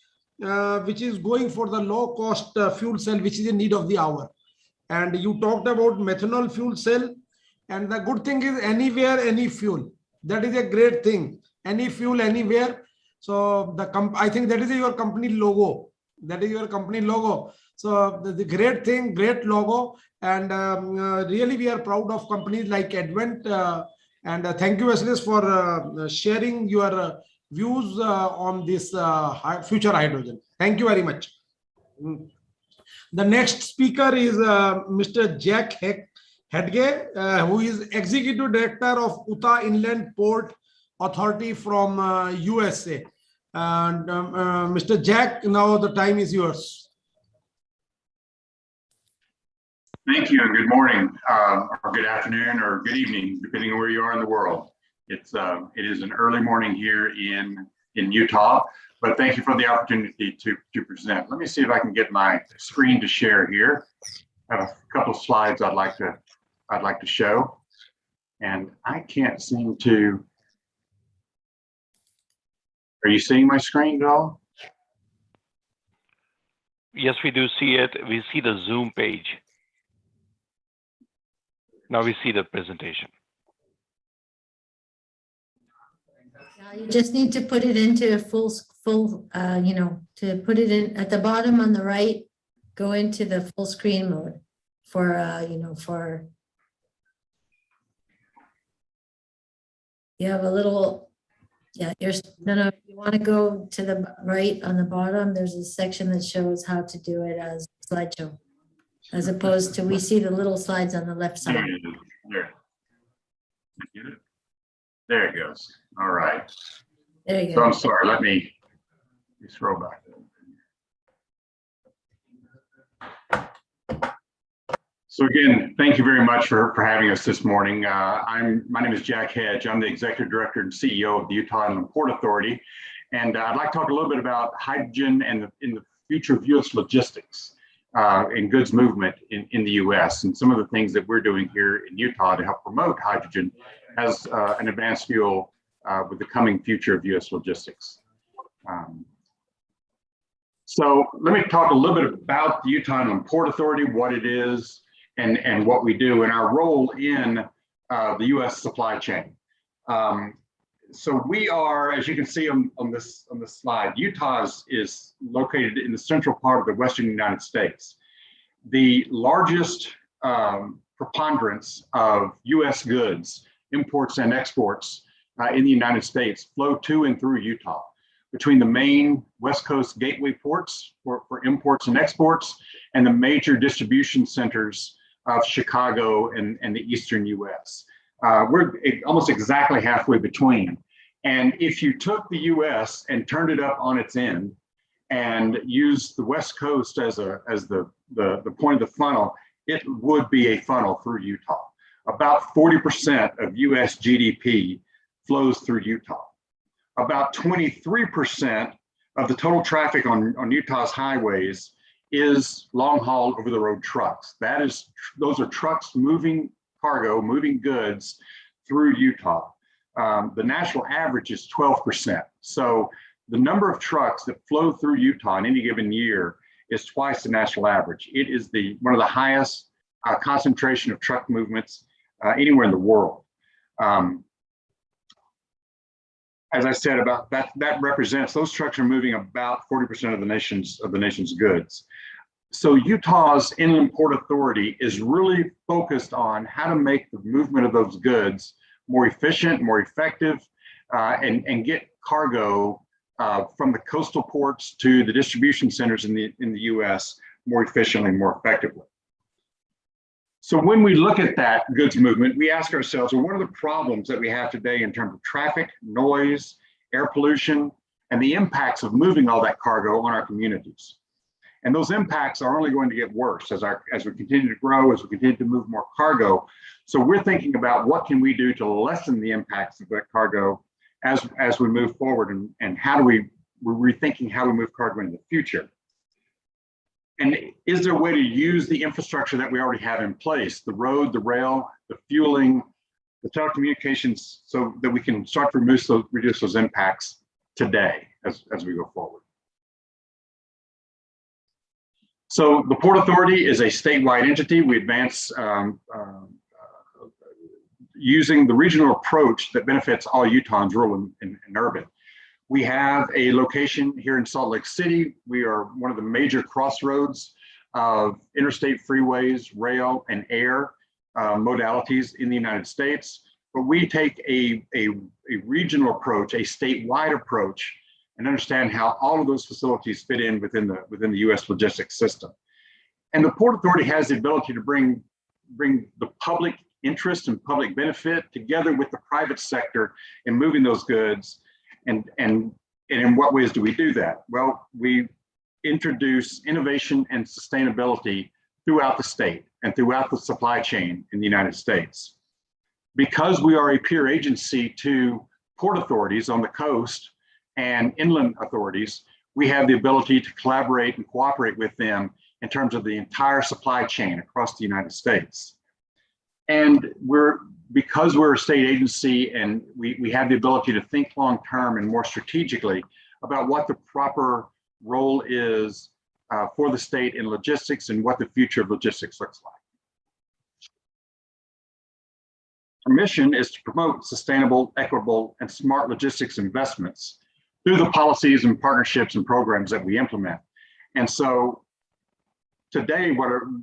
which is going for the low cost fuel cell, which is in need of the hour. And you talked about methanol fuel cell. And the good thing is anywhere, any fuel. That is a great thing. Any fuel, anywhere. So I think that is your company logo. That is your company logo. So the great thing, great logo. And really we are proud of companies like Advent. And thank you, Vasilis, for sharing your views on this future hydrogen. Thank you very much. The next speaker is Mr. Jack Hedge, who is Executive Director of Utah Inland Port Authority from USA. And Mr. Jack, now the time is yours. Thank you and good morning, or good afternoon, or good evening, depending on where you are in the world. It is an early morning here in Utah, but thank you for the opportunity to present. Let me see if I can get my screen to share here. I have a couple of slides I'd like to show, and I can't seem to. Are you seeing my screen at all? Yes, we do see it. We see the Zoom page. Now we see the presentation. You just need to put it into full, to put it in at the bottom on the right, go into the full screen mode for, you have a little, yeah, no, you want to go to the right on the bottom. There's a section that shows how to do it as slideshow, as opposed to, we see the little slides on the left side. There it is. There it goes. All right. There you So go. I'm sorry, let me scroll back. So again, thank you very much for having us this morning. My name is Jack Hedge. I'm the Executive Director and CEO of the Utah Inland Port Authority. And I'd like to talk a little bit about hydrogen and in the future of U.S. logistics and goods movement in the U.S. and some of the things that we're doing here in Utah to help promote hydrogen as an advanced fuel with the coming future of U.S. logistics. So let me talk a little bit about the Utah Inland Port Authority, what it is, and what we do, and our role in the U.S. supply chain. So we are, as you can see on this slide, Utah is located in the central part of the western United States. The largest preponderance of U.S. goods, imports and exports in the United States flow to and through Utah, between the main West Coast gateway ports for imports and exports and the major distribution centers of Chicago and the eastern US. We're almost exactly halfway between. And if you took the US and turned it up on its end and used the West Coast as the point of the funnel, it would be a funnel through Utah. About 40% of US GDP flows through Utah. About 23% of the total traffic on Utah's highways is long haul over the road trucks. Those are trucks moving cargo, moving goods through Utah. The national average is 12%. So the number of trucks that flow through Utah in any given year is twice the national average. It is one of the highest concentration of truck movements anywhere in the world. As I said, about that represents, those trucks are moving about 40% of the nation's goods. So Utah's Inland Port Authority is really focused on how to make the movement of those goods more efficient, more effective, and get cargo from the coastal ports to the distribution centers in the US more efficiently, more effectively. So when we look at that goods movement, we ask ourselves, well, what are the problems that we have today in terms of traffic, noise, air pollution, and the impacts of moving all that cargo on our communities? And those impacts are only going to get worse as we continue to grow, as we continue to move more cargo. So we're thinking about what can we do to lessen the impacts of that cargo as we move forward, and how do we're rethinking how we move cargo in the future. And is there a way to use the infrastructure that we already have in place, the road, the rail, the fueling, the telecommunications, so that we can start to reduce those impacts today as we go forward? So the Port Authority is a statewide entity. We advance using the regional approach that benefits all Utahns, rural and urban. We have a location here in Salt Lake City. We are one of the major crossroads of interstate freeways, rail, and air modalities in the United States. But we take a regional approach, a statewide approach, and understand how all of those facilities fit in within the U.S. logistics system. And the Port Authority has the ability to bring the public interest and public benefit together with the private sector in moving those goods. And in what ways do we do that? Well, we introduce innovation and sustainability throughout the state and throughout the supply chain in the United States. Because we are a peer agency to port authorities on the coast and inland authorities, we have the ability to collaborate and cooperate with them in terms of the entire supply chain across the United States. And because we're a state agency and we have the ability to think long-term and more strategically about what the proper role is for the state in logistics and what the future of logistics looks like. Our mission is to promote sustainable, equitable, and smart logistics investments through the policies and partnerships and programs that we implement. And so today, one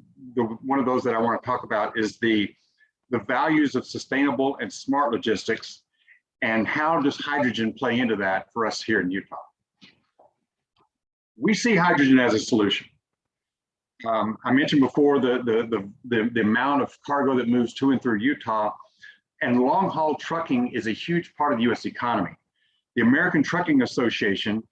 of those that I want to talk about is the values of sustainable and smart logistics, and how does hydrogen play into that for us here in Utah? We see hydrogen as a solution. I mentioned before the amount of cargo that moves to and through Utah, and long haul trucking is a huge part of the US economy. The American Trucking Association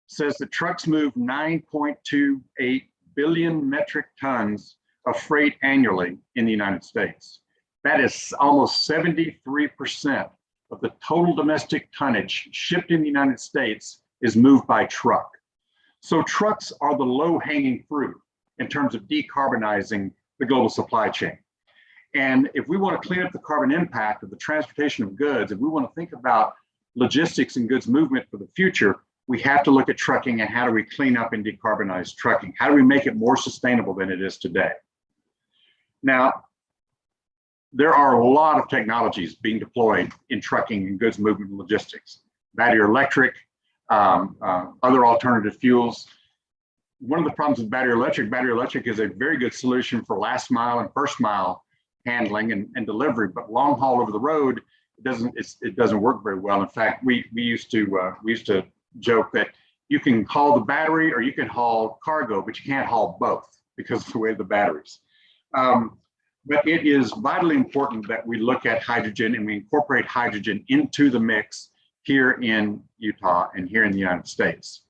says that trucks move 9.28 billion metric tons of freight annually in the United States. That is almost 73% of the total domestic tonnage shipped in the United States is moved by truck. So trucks are the low-hanging fruit in terms of decarbonizing the global supply chain. And if we want to clean up the carbon impact of the transportation of goods, if we want to think about logistics and goods movement for the future, we have to look at trucking and how do we clean up and decarbonize trucking? How do we make it more sustainable than it is today? Now, there are a lot of technologies being deployed in trucking and goods movement and logistics. Battery electric, other alternative fuels. One of the problems with battery electric is a very good solution for last mile and first mile handling and delivery, but long haul over the road, it doesn't work very well. In fact, we used to joke that you can haul the battery or you can haul cargo, but you can't haul both because of the way of the batteries. But it is vitally important that we look at hydrogen and we incorporate hydrogen into the mix here in Utah and here in the United States.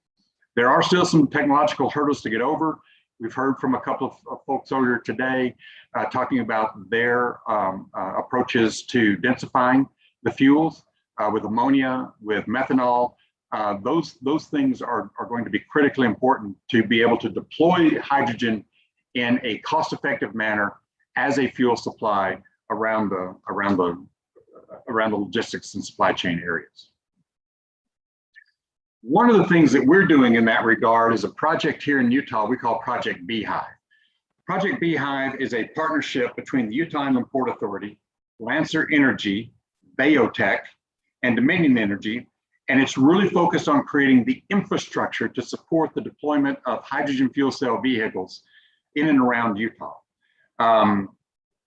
There are still some technological hurdles to get over. We've heard from a couple of folks earlier today talking about their approaches to densifying the fuels with ammonia, with methanol. Those things are going to be critically important to be able to deploy hydrogen in a cost-effective manner as a fuel supply around the logistics and supply chain areas. One of the things that we're doing in that regard is a project here in Utah we call Project Beehive. Project Beehive is a partnership between the Utah Inland Port Authority, Lancer Energy, Biotech, and Dominion Energy, and it's really focused on creating the infrastructure to support the deployment of hydrogen fuel cell vehicles in and around Utah.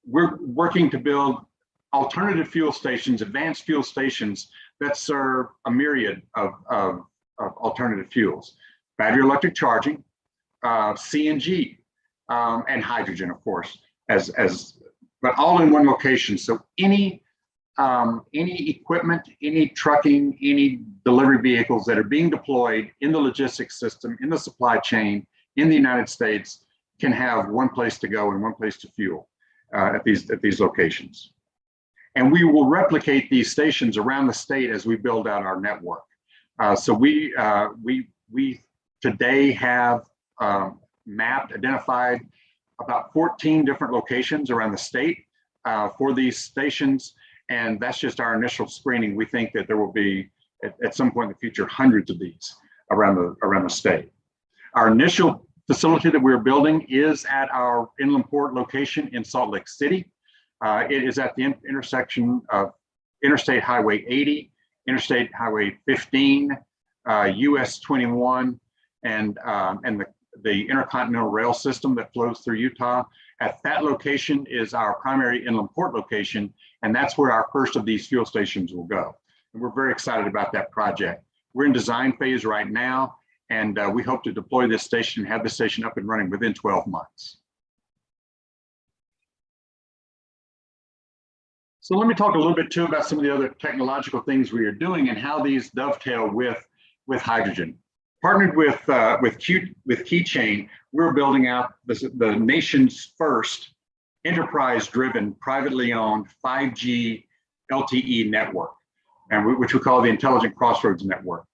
We're working to build alternative fuel stations, advanced fuel stations that serve a myriad of alternative fuels, battery electric charging, CNG, and hydrogen, of course, but all in one location. So any equipment, any trucking, any delivery vehicles that are being deployed in the logistics system, in the supply chain, in the United States, can have one place to go and one place to fuel at these locations. And we will replicate these stations around the state as we build out our network. So we today have identified about 14 different locations around the state for these stations. And that's just our initial screening. We think that there will be, at some point in the future, hundreds of these around the state. Our initial facility that we're building is at our inland port location in Salt Lake City. It is at the intersection of Interstate Highway 80, Interstate Highway 15, US 21, and the Intercontinental Rail System that flows through Utah. At that location is our primary inland port location, and that's where our first of these fuel stations will go. And we're very excited about that project. We're in design phase right now, And we hope to deploy this station, have the station up and running within 12 months. So let me talk a little bit too about some of the other technological things we are doing and how these dovetail with hydrogen. Partnered with Keychain, we're building out the nation's first enterprise-driven, privately owned 5G LTE network, and which we call the Intelligent Crossroads Network.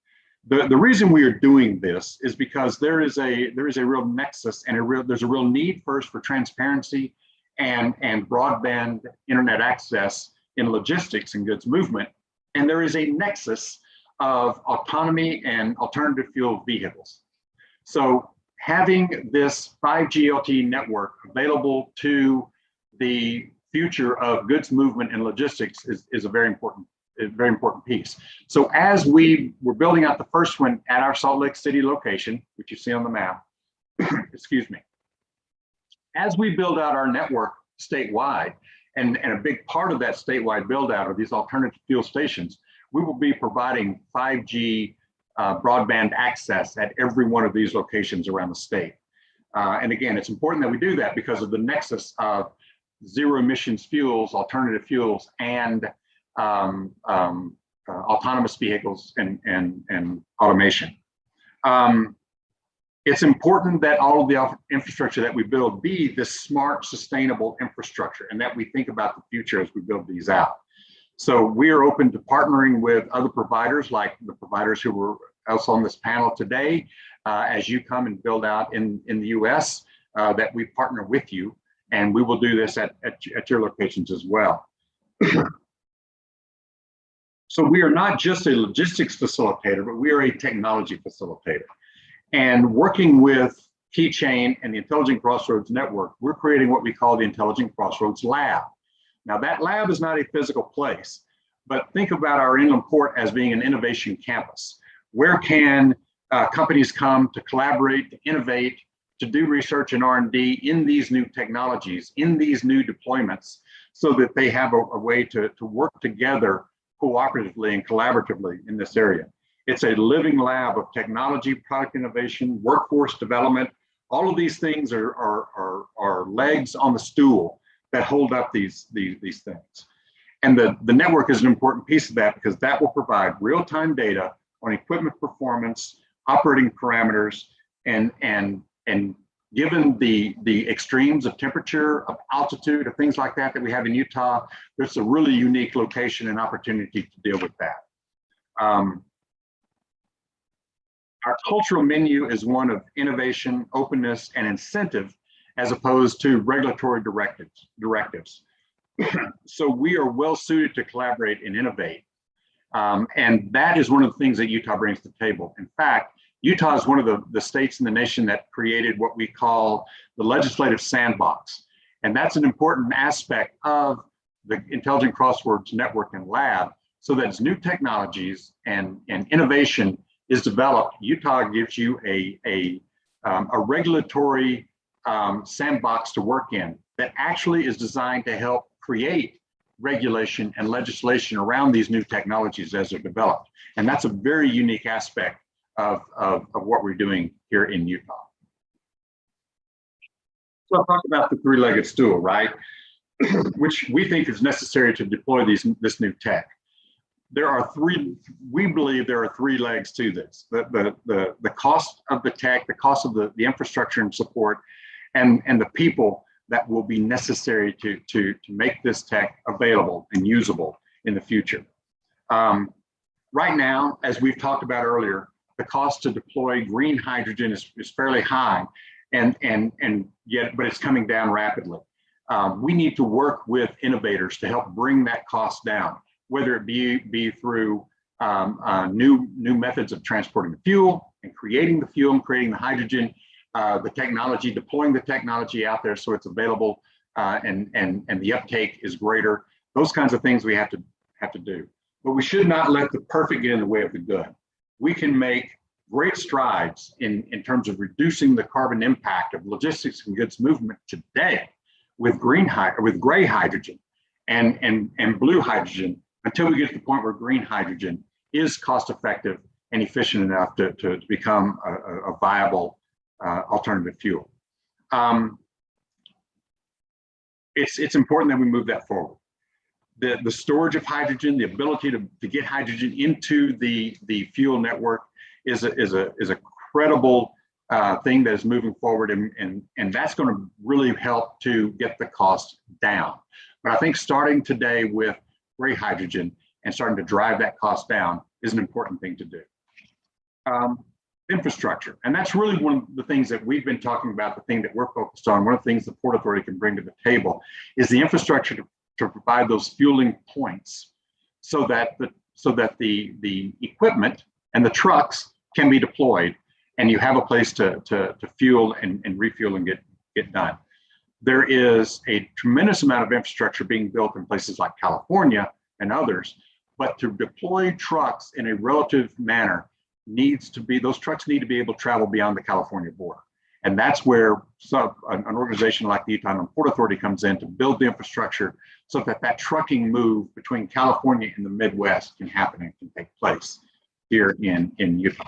The reason we are doing this is because there is a real nexus and there's a real need first for transparency and broadband internet access in logistics and goods movement, and there is a nexus of autonomy and alternative fuel vehicles. So having this 5G LTE network available to the future of goods movement and logistics is a very important piece. So as we were building out the first one at our Salt Lake City location, which you see on the map, excuse me, as we build out our network statewide, and a big part of that statewide build out of these alternative fuel stations, we will be providing 5G broadband access at every one of these locations around the state. And again, it's important that we do that because of the nexus of zero emissions fuels, alternative fuels, and autonomous vehicles and automation. It's important that all of the infrastructure that we build be this smart, sustainable infrastructure, and that we think about the future as we build these out. So we are open to partnering with other providers, like the providers who were else on this panel today, as you come and build out in the US, that we partner with you, and we will do this at your locations as well. So we are not just a logistics facilitator, but we are a technology facilitator. And working with Keychain and the Intelligent Crossroads Network, we're creating what we call the Intelligent Crossroads Lab. Now that lab is not a physical place, but think about our inland port as being an innovation campus. Where can companies come to collaborate, to innovate, to do research and R&D in these new technologies, in these new deployments, so that they have a way to work together cooperatively and collaboratively in this area. It's a living lab of technology, product innovation, workforce development. All of these things are legs on the stool that hold up these things. And the network is an important piece of that because that will provide real-time data on equipment performance, operating parameters, and given the extremes of temperature, of altitude, of things like that we have in Utah, there's a really unique location and opportunity to deal with that. Our cultural menu is one of innovation, openness, and incentive, as opposed to regulatory directives. So we are well suited to collaborate and innovate. And that is one of the things that Utah brings to the table. In fact, Utah is one of the states in the nation that created what we call the legislative sandbox. And that's an important aspect of the Intelligent Crossroads Network and Lab, so that as new technologies and innovation is developed, Utah gives you a regulatory sandbox to work in that actually is designed to help create regulation and legislation around these new technologies as they're developed. And that's a very unique aspect of what we're doing here in Utah. So I'll talk about the three-legged stool, right? Which we think is necessary to deploy this new tech. We believe there are three legs to this. The cost of the tech, the cost of the infrastructure and support, and the people that will be necessary to make this tech available and usable in the future. Right now, as we've talked about earlier, the cost to deploy green hydrogen is fairly high, but it's coming down rapidly. We need to work with innovators to help bring that cost down, whether it be through new methods of transporting the fuel and creating the fuel and creating the hydrogen, the technology, deploying the technology out there so it's available and the uptake is greater. Those kinds of things we have to do. But we should not let the perfect get in the way of the good. We can make great strides in terms of reducing the carbon impact of logistics and goods movement today with gray hydrogen and blue hydrogen, until we get to the point where green hydrogen is cost effective and efficient enough to become a viable alternative fuel. It's important that we move that forward. The storage of hydrogen, the ability to get hydrogen into the fuel network is a credible thing that is moving forward, and that's going to really help to get the cost down. But I think starting today with gray hydrogen and starting to drive that cost down is an important thing to do. Infrastructure, and that's really one of the things that we've been talking about, the thing that we're focused on. One of the things the Port Authority can bring to the table is the infrastructure to provide those fueling points so that the equipment and the trucks can be deployed and you have a place to fuel and refuel and get done. There is a tremendous amount of infrastructure being built in places like California and others, but to deploy trucks in a relative manner those trucks need to be able to travel beyond the California border. And that's where an organization like the Utah Port Authority comes in to build the infrastructure so that trucking move between California and the Midwest can happen and can take place here in Utah.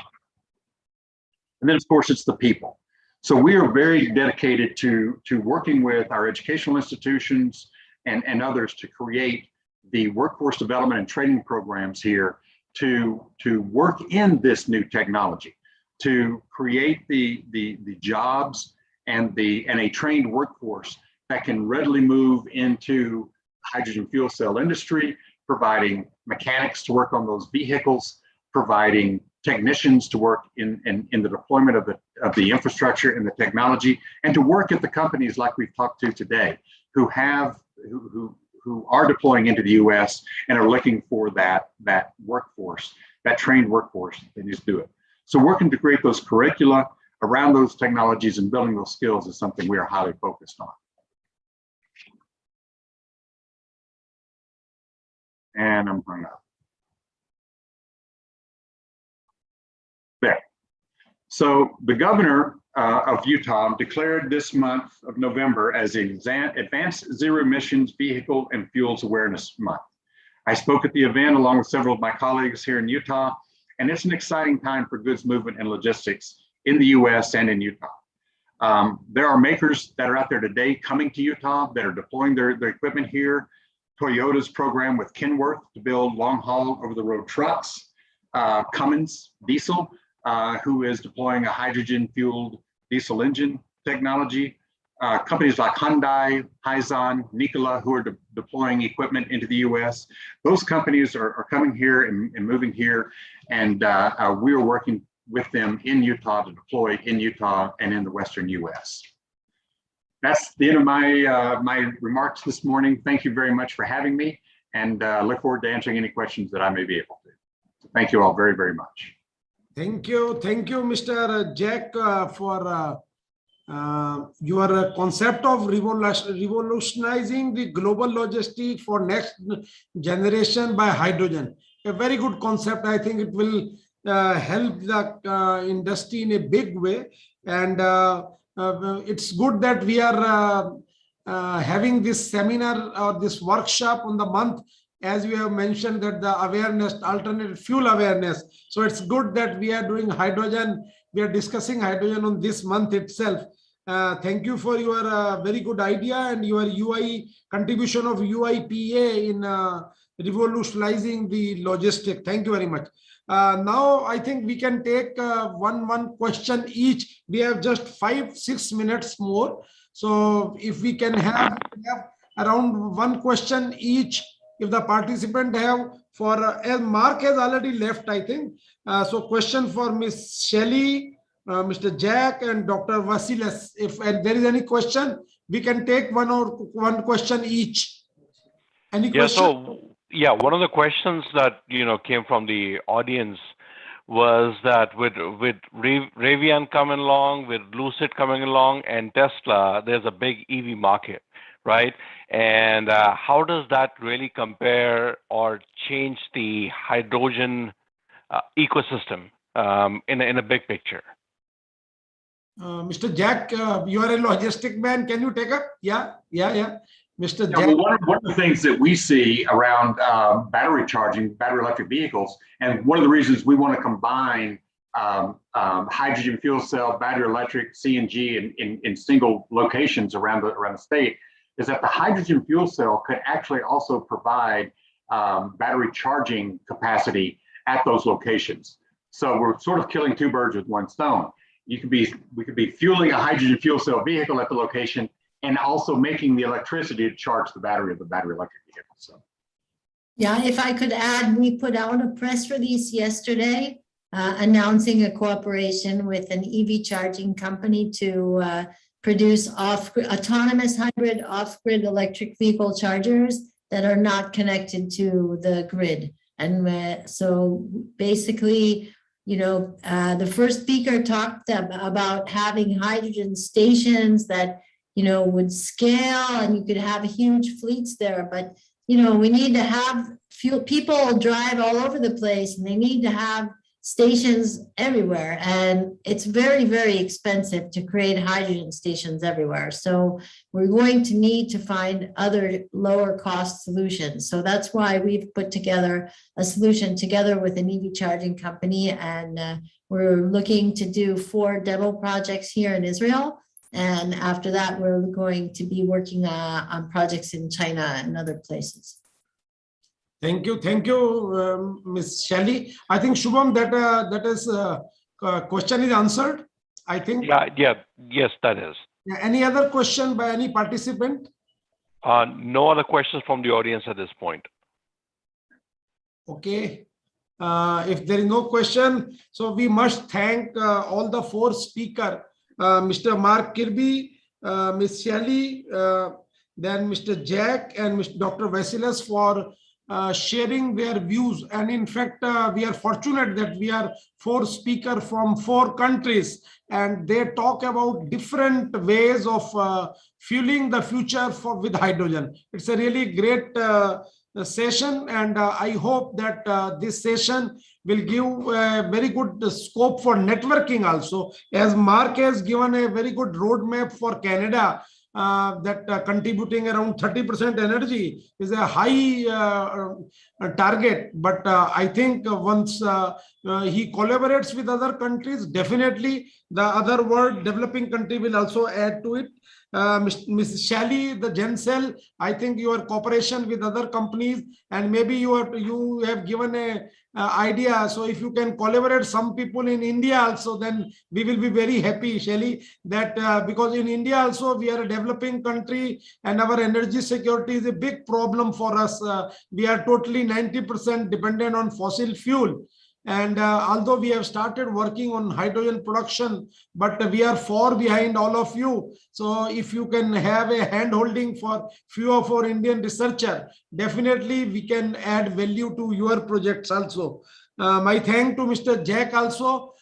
And then of course it's the people. So we are very dedicated to working with our educational institutions and others to create the workforce development and training programs here to work in this new technology, to create the jobs and a trained workforce that can readily move into hydrogen fuel cell industry, providing mechanics to work on those vehicles, providing technicians to work in the deployment of the infrastructure and the technology, and to work at the companies like we've talked to today, who are deploying into the U.S. and are looking for that workforce, that trained workforce that just do it. So working to create those curricula around those technologies and building those skills is something we are highly focused on. And I'm hung up. There. So the governor of Utah declared this month of November as Advanced Zero Emissions Vehicle and Fuels Awareness Month. I spoke at the event along with several of my colleagues here in Utah, and it's an exciting time for goods movement and logistics in the US and in Utah. There are makers that are out there today coming to Utah that are deploying their equipment here. Toyota's program with Kenworth to build long haul over the road trucks. Cummins Diesel, who is deploying a hydrogen fueled diesel engine technology. Companies like Hyundai, Hyzon, Nikola, who are deploying equipment into the US. Those companies are coming here and moving here, and we are working with them in Utah to deploy in Utah and in the Western US. That's the end of my remarks this morning. Thank you very much for having me, and look forward to answering any questions that I may be able to. So thank you all very, very much. Thank you, Mr. Jack, for your concept of revolutionizing the global logistics for next generation by hydrogen. A very good concept. I think it will help the industry in a big way, and it's good that we are having this seminar or this workshop on the month, as we have mentioned, that the awareness, alternative fuel awareness. So it's good that we are doing hydrogen. We are discussing hydrogen on this month itself. Thank you for your very good idea and your UI contribution of UIPA in revolutionizing the logistic. Thank you very much. Now I think we can take one question each. We have just 5-6 minutes more. So if we can have around one question each, if the participant have, for as Mark has already left, I think. So question for Ms. Shelley, Mr. Jack, and Dr. Vasilis. If there is any question, we can take one question each. Any question? So yeah, one of the questions that came from the audience was that with Rivian coming along, with Lucid coming along, and Tesla, there's a big EV market, right? And how does that really compare or change the hydrogen ecosystem in a big picture? Mr. Jack, you are a logistic man. Can you take up? Yeah. Mr. Yeah, Jack. well, one of the things that we see around battery charging, battery electric vehicles, and one of the reasons we want to combine hydrogen fuel cell, battery electric, CNG in single locations around the state, is that the hydrogen fuel cell could actually also provide battery charging capacity at those locations. So we're sort of killing two birds with one stone. We could be fueling a hydrogen fuel cell vehicle at the location and also making the electricity to charge the battery of the battery electric vehicle. So, Yeah, if I could add, we put out a press release yesterday announcing a cooperation with an EV charging company to produce autonomous hybrid off-grid electric vehicle chargers that are not connected to the grid. And so basically, you know, the first speaker talked about having hydrogen stations that, you know, would scale and you could have huge fleets there. But, you know, we need to have people drive all over the place and they need to have stations everywhere. And it's very, very expensive to create hydrogen stations everywhere. So we're going to need to find other lower cost solutions. So that's why we've put together a solution together with an EV charging company. And we're looking to do 4 demo projects here in Israel. And after that, we're going to be working on projects in China and other places. Thank you, Ms. Shelley. I think Shubham, that question is answered. I think. Yes, that is. Any other question by any participant? No other questions from the audience at this point. Okay. If there is no question, so we must thank all the 4 speakers, Mr. Mark Kirby, Ms. Shelley, then Mr. Jack and Mr. Dr. Vasilis for sharing their views. And in fact, we are fortunate that we are 4 speakers from 4 countries and they talk about different ways of fueling the future with hydrogen. It's a really great session, and I hope that this session will give a very good scope for networking also, as Mark has given a very good roadmap for Canada. That contributing around 30% energy is a high target. But I think once he collaborates with other countries, definitely the other world developing country will also add to it. Ms. Shelley, the Gencell, I think your cooperation with other companies, and maybe you have given a idea. So if you can collaborate some people in India also, then we will be very happy, Shelley, that because in India also we are a developing country and our energy security is a big problem for us. We are totally 90% dependent on fossil fuel. And although we have started working on hydrogen production, but we are far behind all of you. So if you can have a hand holding for few of our Indian researchers, definitely we can add value to your projects also. My thank to Mr. Jack also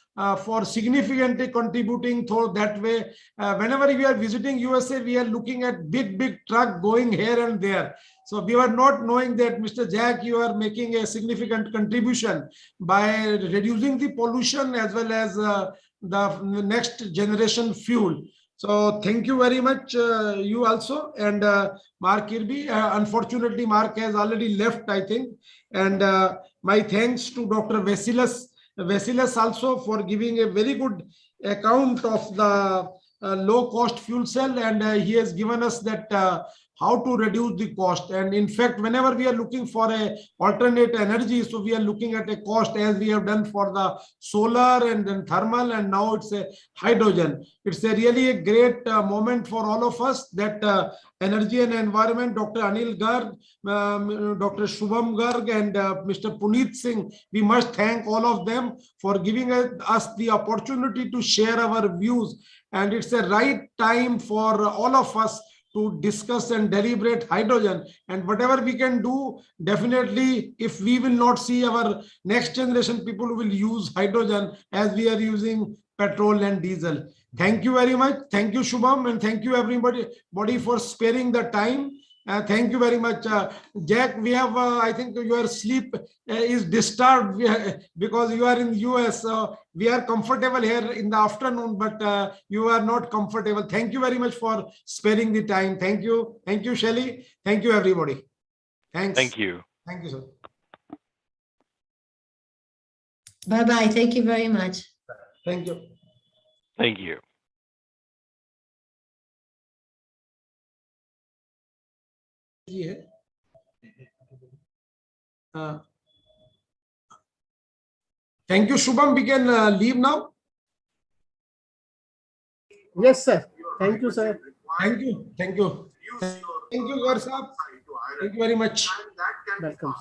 for significantly contributing through that way. Whenever we are visiting USA, we are looking at big truck going here and there. So we were not knowing that, Mr. Jack, you are making a significant contribution by reducing the pollution as well as the next generation fuel. So thank you very much, you also, and Mark Kirby. Unfortunately, Mark has already left, I think. And my thanks to Dr. Vasilis also for giving a very good account of the low-cost fuel cell, and he has given us that how to reduce the cost. And in fact, whenever we are looking for a alternate energy, so we are looking at a cost as we have done for the solar and then thermal, and now it's a hydrogen. It's a really a great moment for all of us that Energy and Environment, Dr. Anil Garg, Dr. Shubham Garg, and Mr. Puneet Singh, we must thank all of them for giving us the opportunity to share our views. And it's a right time for all of us to discuss and deliberate hydrogen, and whatever we can do, definitely, if we will not see our next generation people will use hydrogen as we are using petrol and diesel. Thank you very much. Thank you, Shubham, and thank you everybody for sparing the time. Thank you very much. Jack, we have, I think your sleep is disturbed because you are in US. So we are comfortable here in the afternoon, but you are not comfortable. Thank you very much for sparing the time. Thank you. Thank you, Shelly. Thank you, everybody. Thanks. Thank you. Thank you, sir. Bye-bye. Thank you very much. Thank you. Thank you. Thank you, Shubham. We can leave now. Yes, sir. Thank you, sir. Thank you. Thank you. Thank you, Garsab. Thank you very much. Welcome.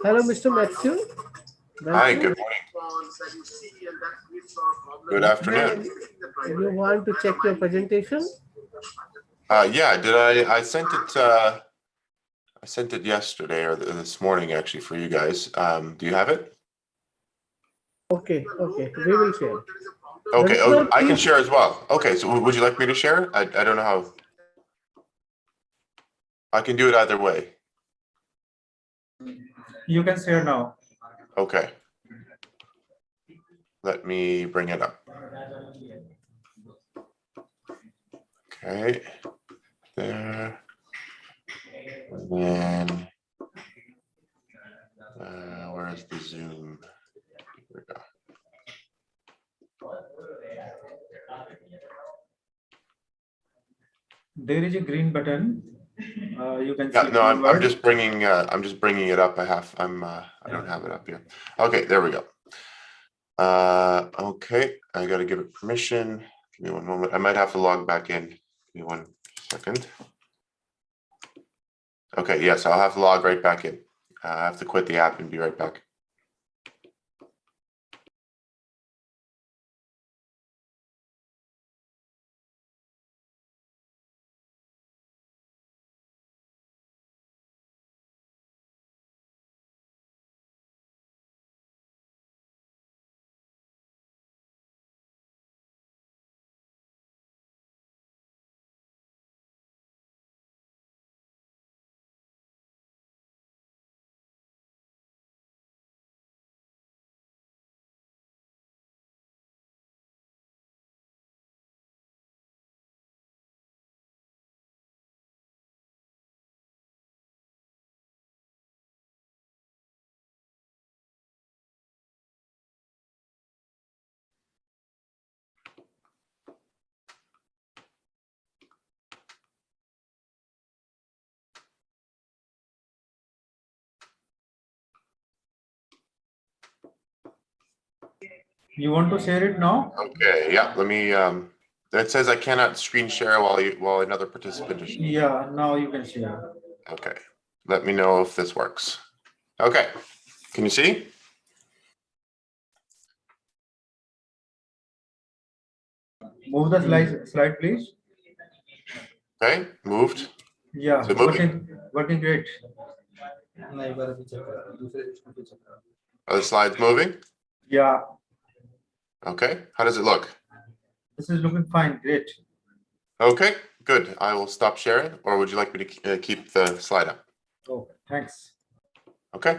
Hello, Mr. Matthew. Hi, good morning. Good afternoon. You want to check your presentation? Yeah, I sent it yesterday or this morning actually for you guys. Do you have it? Okay, we will share. Okay, oh, I can share as well. Okay, so would you like me to share? I don't know how. I can do it either way. You can share now. Okay. Let me bring it up. Okay. There. And then where's the Zoom? Here we go. There is a green button. You can Yeah, see no, I'm forward. just bringing it up. I don't have it up here. Okay, there we go. Okay, I got to give it permission. Give me one moment. I might have to log back in. Give me 1 second. Okay, yes, I'll have to log right back in. I have to quit the app and be right back. You want to share it now? Okay, yeah, let me, that says I cannot screen share while another participant is. Yeah, now you can share. Okay, let me know if this works. Okay, can you see? Move the slide, please. Okay, moved. Yeah, So moving. working great. Are the slides moving? Yeah, Okay, how does it look? this is looking fine, great. Okay, good. I will stop sharing, or would you like me to keep the slide up? Oh, thanks. Okay.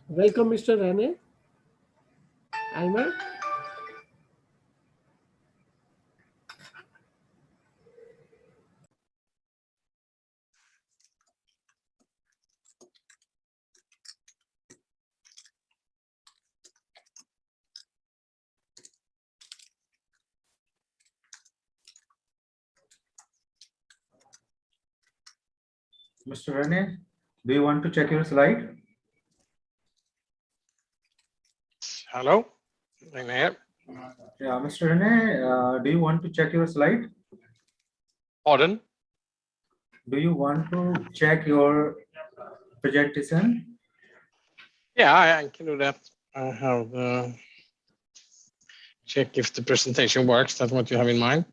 Welcome, Mr. Rene. Aimer. Mr. Rene, do you want to check your slide? Hello, Rene. Yeah, Mr. Rene, do you want to check your slide? Pardon? Do you want to check your presentation? Yeah, I can do that. I have check if the presentation works. That's what you have in mind.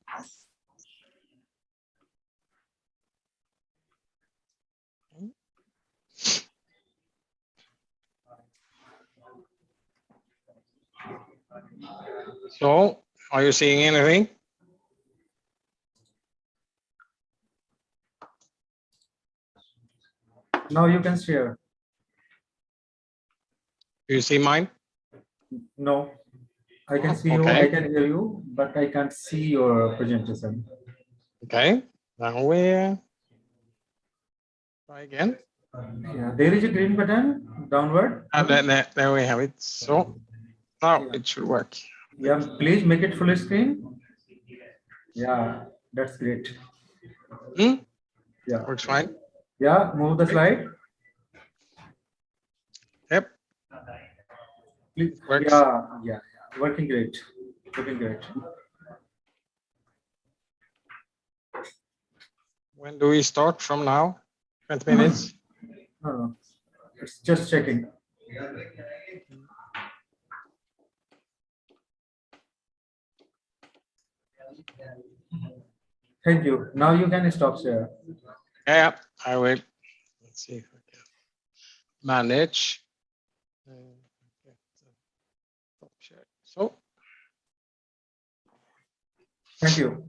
So, are you seeing anything? Now you can share. Do you see mine? No, I can see you, Okay. I can hear you, but I can't see your presentation. Okay. Now we try again. Yeah, there is a green button downward. And then there we have it. So now it should work. Yeah, please make it full screen. Yeah, that's great. Hmm? Yeah, Works fine. yeah, move the slide. Yep. Works. Yeah, working great. Working great. When do we start from now? 20 minutes? No, it's just checking. Thank you. Now you can stop share. Yeah, I will. Let's see if I can manage. Stop share. So. Thank you.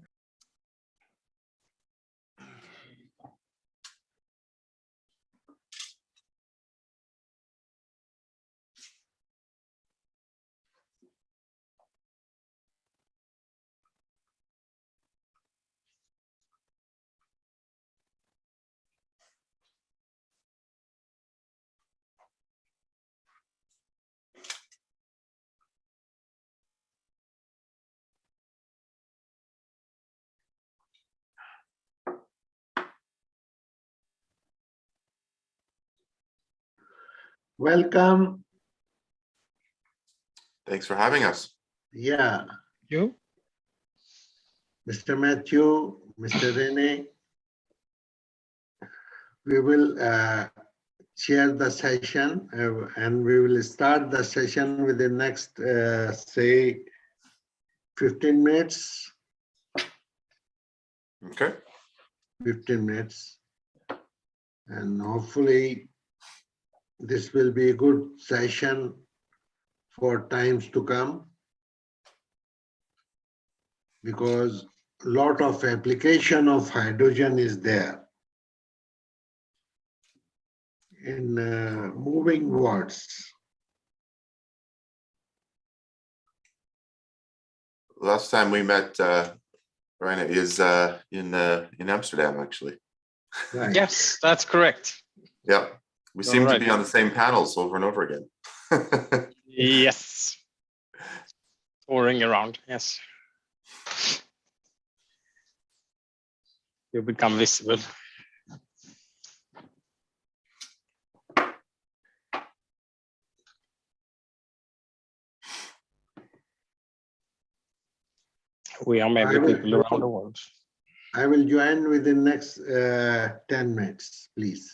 Welcome. Thanks for having us. Yeah. You? Mr. Matthew, Mr. Rene, we will chair the session and we will start the session within next, say, 15 minutes. Okay. 15 minutes. And hopefully this will be a good session for times to come, because a lot of application of hydrogen is there in moving words. Last time we met, Raina, is in Amsterdam, actually. Right. Yes, that's correct. Yeah, we seem to Alright. be on the same panels over and over again. Yes. Touring around, yes. You become visible. We are maybe people around the world. I will join within next 10 minutes, please.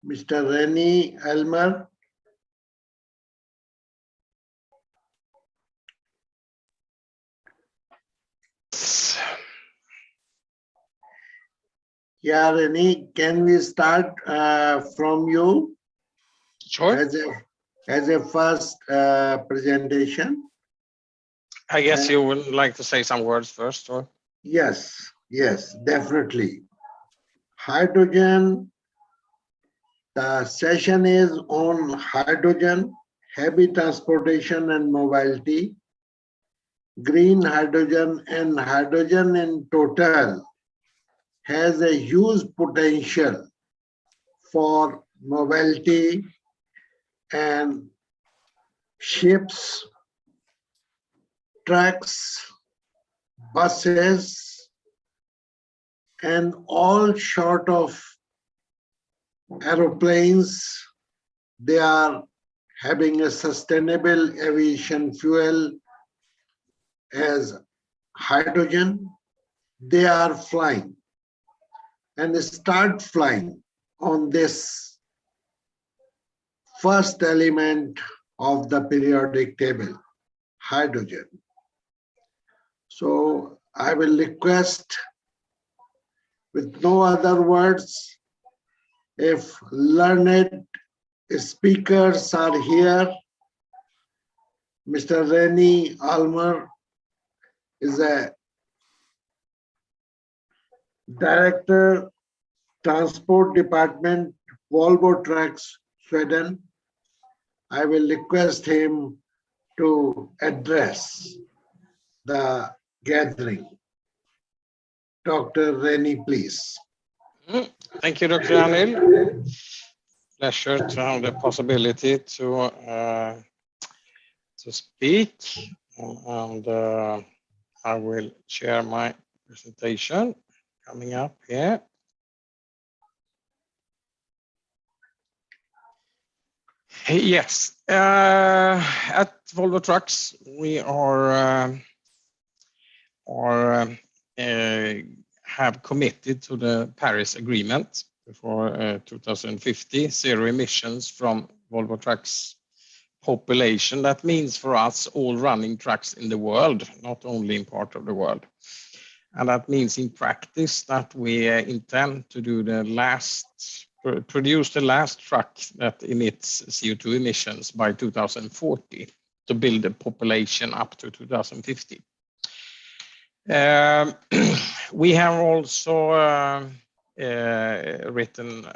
Mr. Rennie Elmer. Yeah, Rennie, can we start from you? Sure. As a first presentation. I guess you would like to say some words first, or? Yes, yes, definitely. Hydrogen, the session is on hydrogen, heavy transportation and mobility, green hydrogen, and hydrogen in total has a huge potential for mobility and ships, trucks, buses, and all short of aeroplanes. They are having a sustainable aviation fuel as hydrogen. They are flying and start flying on this first element of the periodic table, hydrogen. So I will request, with no other words, if learned speakers are here. Mr. Rennie Almer is a Director, Transport Department, Volvo Trucks, Sweden. I will request him to address the gathering. Dr. Rennie, please. Thank you, Dr. Anil. Pleasure to have the possibility to speak, and I will share my presentation coming up here. Yes, at Volvo Trucks we have committed to the Paris Agreement for 2050, zero emissions from Volvo Trucks population. That means for us all running trucks in the world, not only in part of the world. And that means in practice that we intend to do produce the last truck that emits CO2 emissions by 2040 to build a population up to 2050. We have also written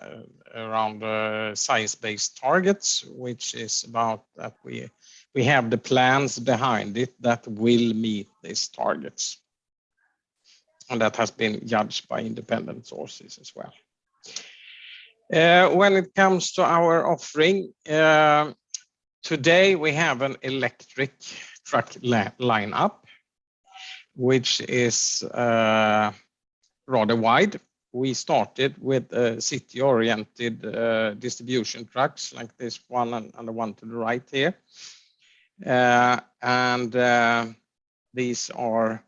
around science-based targets, which is about that we have the plans behind it that will meet these targets. And that has been judged by independent sources as well. When it comes to our offering, today we have an electric truck lineup, which is rather wide. We started with city-oriented distribution trucks like this one and the one to the right here. These are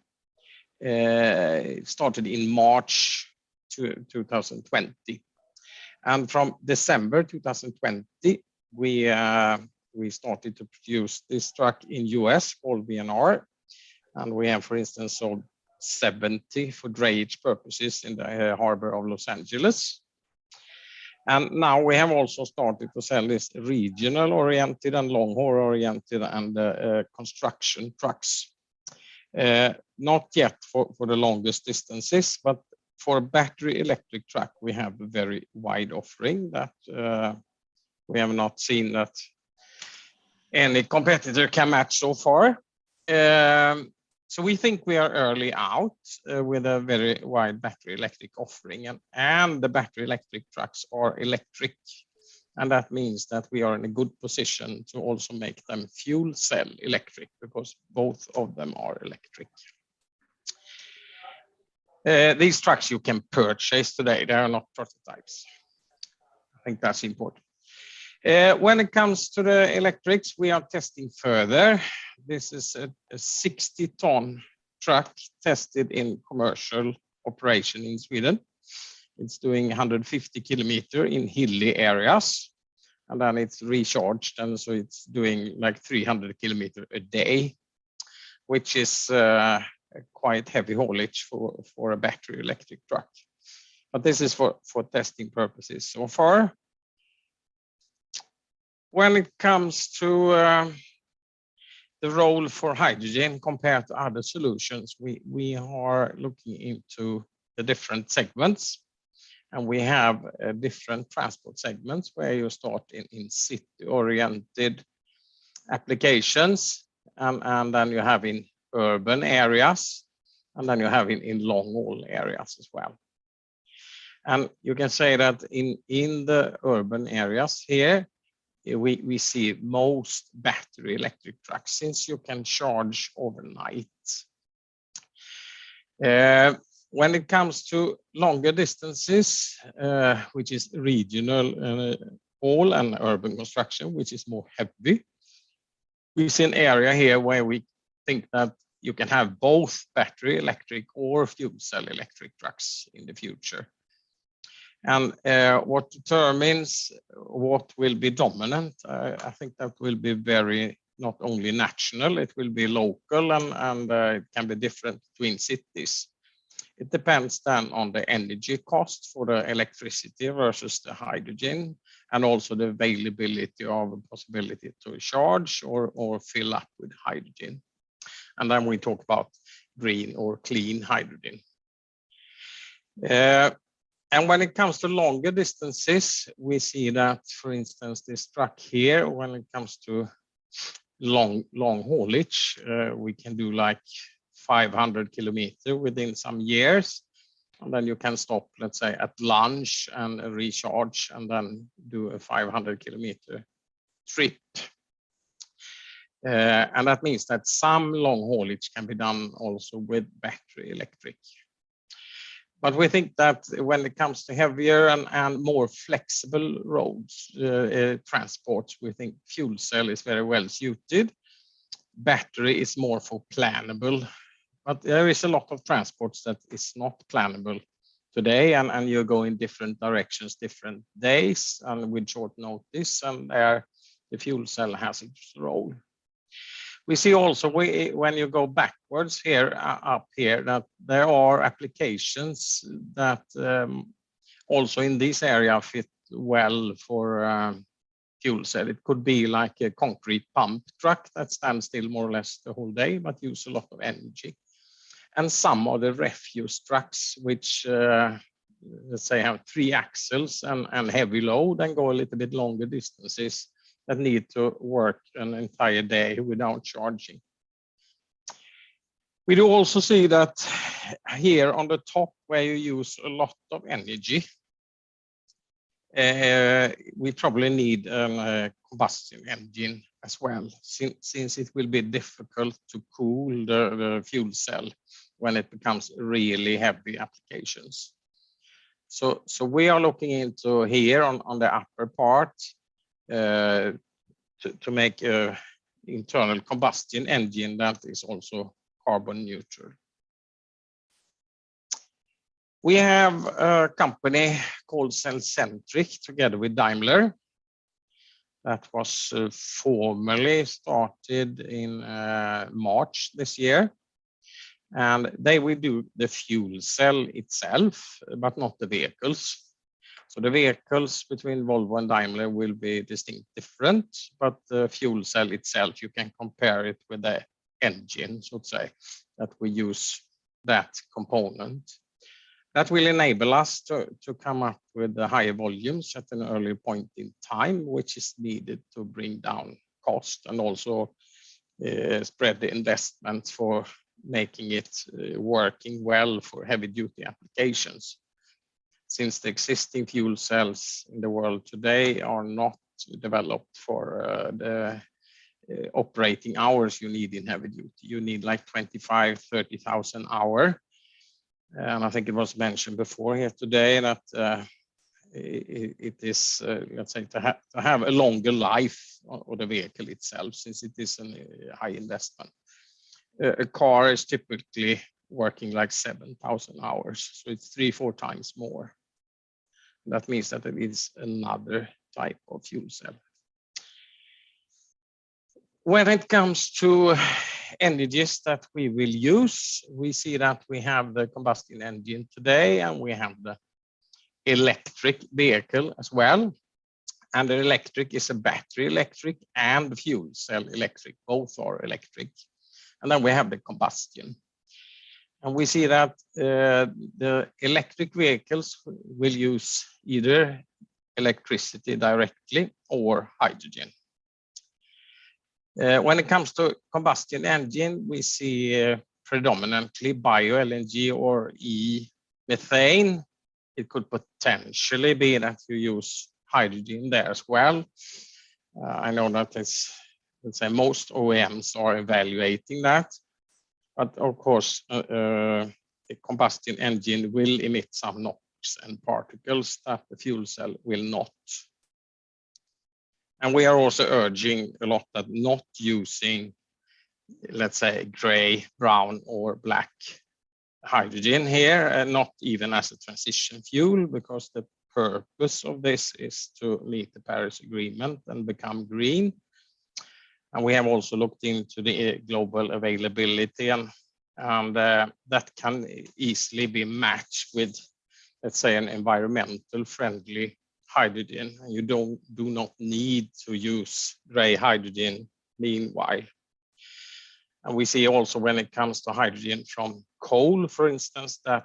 started in March 2020. And from December 2020, we started to produce this truck in US called VNR. And we have, for instance, sold 70 for drayage purposes in the harbor of Los Angeles. And now we have also started to sell this regional oriented and long haul oriented and construction trucks. Not yet for the longest distances, but for a battery electric truck, we have a very wide offering that we have not seen that any competitor can match so far. So we think we are early out with a very wide battery electric offering, and the battery electric trucks are electric. And that means that we are in a good position to also make them fuel cell electric, because both of them are electric. These trucks you can purchase today, they are not prototypes. I think that's important. When it comes to the electrics, we are testing further. This is a 60-ton truck tested in commercial operation in Sweden. It's doing 150 kilometer in hilly areas, and then it's recharged, and so it's doing like 300 kilometer a day, which is quite heavy haulage for a battery electric truck. But this is for testing purposes so far. When it comes to the role for hydrogen compared to other solutions, we are looking into the different segments, and we have different transport segments where you start in city-oriented applications, and then you have in urban areas, and then you have in long-haul areas as well. And you can say that in the urban areas here, we see most battery electric trucks, since you can charge overnight. When it comes to longer distances, which is regional haul and urban construction, which is more heavy, we see an area here where we think that you can have both battery electric or fuel cell electric trucks in the future. And what determines what will be dominant, I think that will be very, not only national, it will be local, and it can be different between cities. It depends then on the energy cost for the electricity versus the hydrogen, and also the availability of a possibility to charge or fill up with hydrogen. And then we talk about green or clean hydrogen. And when it comes to longer distances, we see that, for instance, this truck here, when it comes to long haulage, we can do like 500 kilometers within some years. And then you can stop, let's say, at lunch and recharge, and then do a 500 kilometer trip. And that means that some long haulage can be done also with battery electric. But we think that when it comes to heavier and more flexible roads, transports, we think fuel cell is very well suited. Battery is more for plannable, but there is a lot of transports that is not plannable today, and you go in different directions, different days, and with short notice, and there the fuel cell has its role. We see also when you go backwards here, up here, that there are applications that also in this area fit well for fuel cell. It could be like a concrete pump truck that stands still more or less the whole day, but use a lot of energy. And some of the refuse trucks, which let's say have 3 axles and heavy load and go a little bit longer distances, that need to work an entire day without charging. We do also see that here on the top, where you use a lot of energy, we probably need a combustion engine as well, since it will be difficult to cool the fuel cell when it becomes really heavy applications. So we are looking into here on the upper part, to make an internal combustion engine that is also carbon neutral. We have a company called Cellcentric together with Daimler that was formally started in March this year. And they will do the fuel cell itself, but not the vehicles. So the vehicles between Volvo and Daimler will be distinct different, but the fuel cell itself, you can compare it with the engine, so to say, that we use that component. That will enable us to come up with the higher volumes at an earlier point in time, which is needed to bring down cost and also spread the investment for making it working well for heavy duty applications. Since the existing fuel cells in the world today are not developed for the operating hours you need in heavy duty. You need like 25,000-30,000 hours. And I think it was mentioned before here today that it is, let's say, to have a longer life of the vehicle itself, since it is a high investment. A car is typically working like 7,000 hours, so it's 3-4 times more. That means that it is another type of fuel cell. When it comes to energies that we will use, we see that we have the combustion engine today, and we have the electric vehicle as well. And the electric is a battery electric and the fuel cell electric, both are electric. And then we have the combustion. And we see that the electric vehicles will use either electricity directly or hydrogen. When it comes to combustion engine, we see predominantly bio-LNG or e-methane. It could potentially be that you use hydrogen there as well. I know that let's say most OEMs are evaluating that, but of course the combustion engine will emit some NOx and particles that the fuel cell will not. And we are also urging a lot that not using, let's say, gray, brown, or black hydrogen here, and not even as a transition fuel, because the purpose of this is to meet the Paris Agreement and become green. And we have also looked into the global availability, and that can easily be matched with, let's say, an environmental friendly hydrogen. And you do not need to use gray hydrogen meanwhile. And we see also when it comes to hydrogen from coal, for instance, that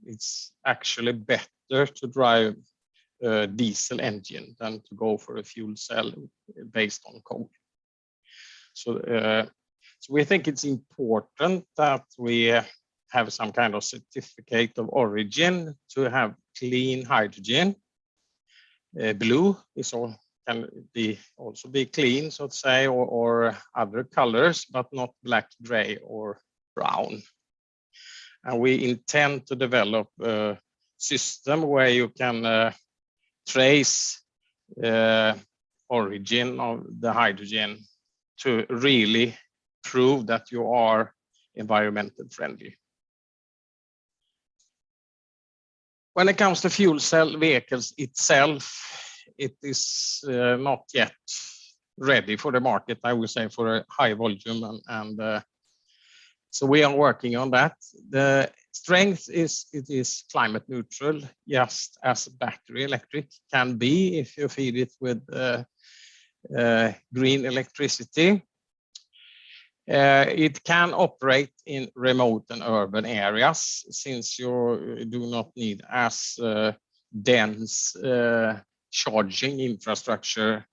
it's actually better to drive a diesel engine than to go for a fuel cell based on coal. So we think it's important that we have some kind of certificate of origin to have clean hydrogen. Blue is all, can also be clean, so to say, or other colors, but not black, gray, or brown. And we intend to develop a system where you can trace origin of the hydrogen to really prove that you are environmentally friendly. When it comes to fuel cell vehicles itself, it is not yet ready for the market, I would say, for a high volume. So we are working on that. The strength is it is climate neutral, just as battery electric can be if you feed it with green electricity. It can operate in remote and urban areas, since you do not need as dense charging infrastructure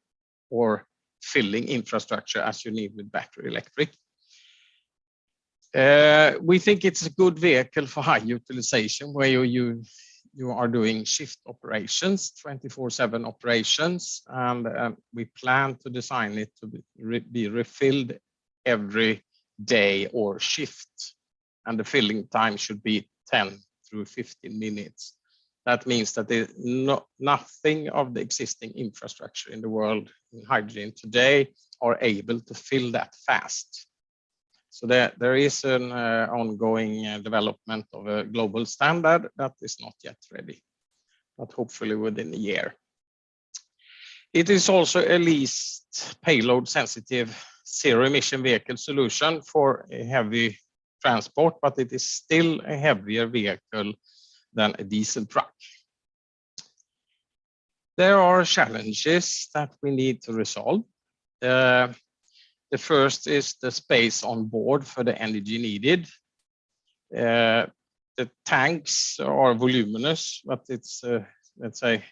or filling infrastructure as you need with battery electric. We think it's a good vehicle for high utilization, where you are doing shift operations, 24/7 operations, and we plan to design it to be refilled every day or shift, and the filling time should be 10 through 15 minutes. That means that nothing of the existing infrastructure in the world in hydrogen today are able to fill that fast. So there is an ongoing development of a global standard that is not yet ready, but hopefully within a year. It is also a least payload sensitive zero emission vehicle solution for a heavy transport, but it is still a heavier vehicle than a diesel truck. There are challenges that we need to resolve. The first is the space on board for the energy needed. The tanks are voluminous, but it's, let's say,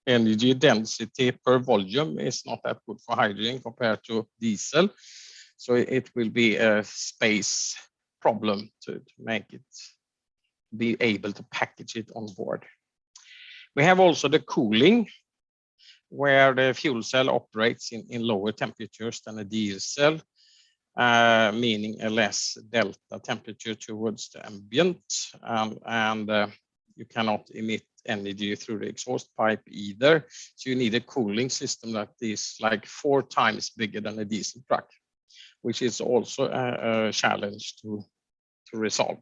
energy density per volume is not that good for hydrogen compared to diesel. So it will be a space problem to make it be able to package it on board. We have also the cooling, where the fuel cell operates in lower temperatures than a diesel, meaning a less delta temperature towards the ambient, and you cannot emit energy through the exhaust pipe either. So you need a cooling system that is like 4 times bigger than a diesel truck, which is also a challenge to resolve.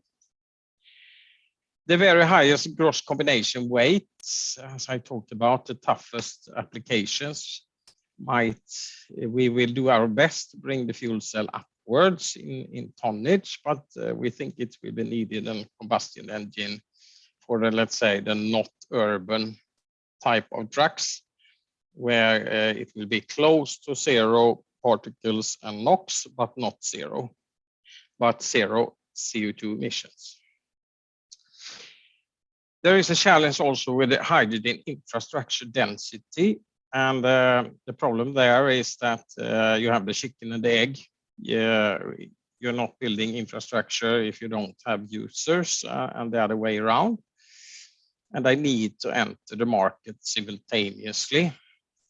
The very highest gross combination weights, as I talked about, the toughest applications we will do our best to bring the fuel cell upwards in tonnage, but we think it will be needed in combustion engine for the, let's say, the not urban type of trucks, where it will be close to 0 particles and NOx, but not 0, but 0 CO2 emissions. There is a challenge also with the hydrogen infrastructure density. And the problem there is that you have the chicken and the egg. You're not building infrastructure if you don't have users, and the other way around. And I need to enter the market simultaneously.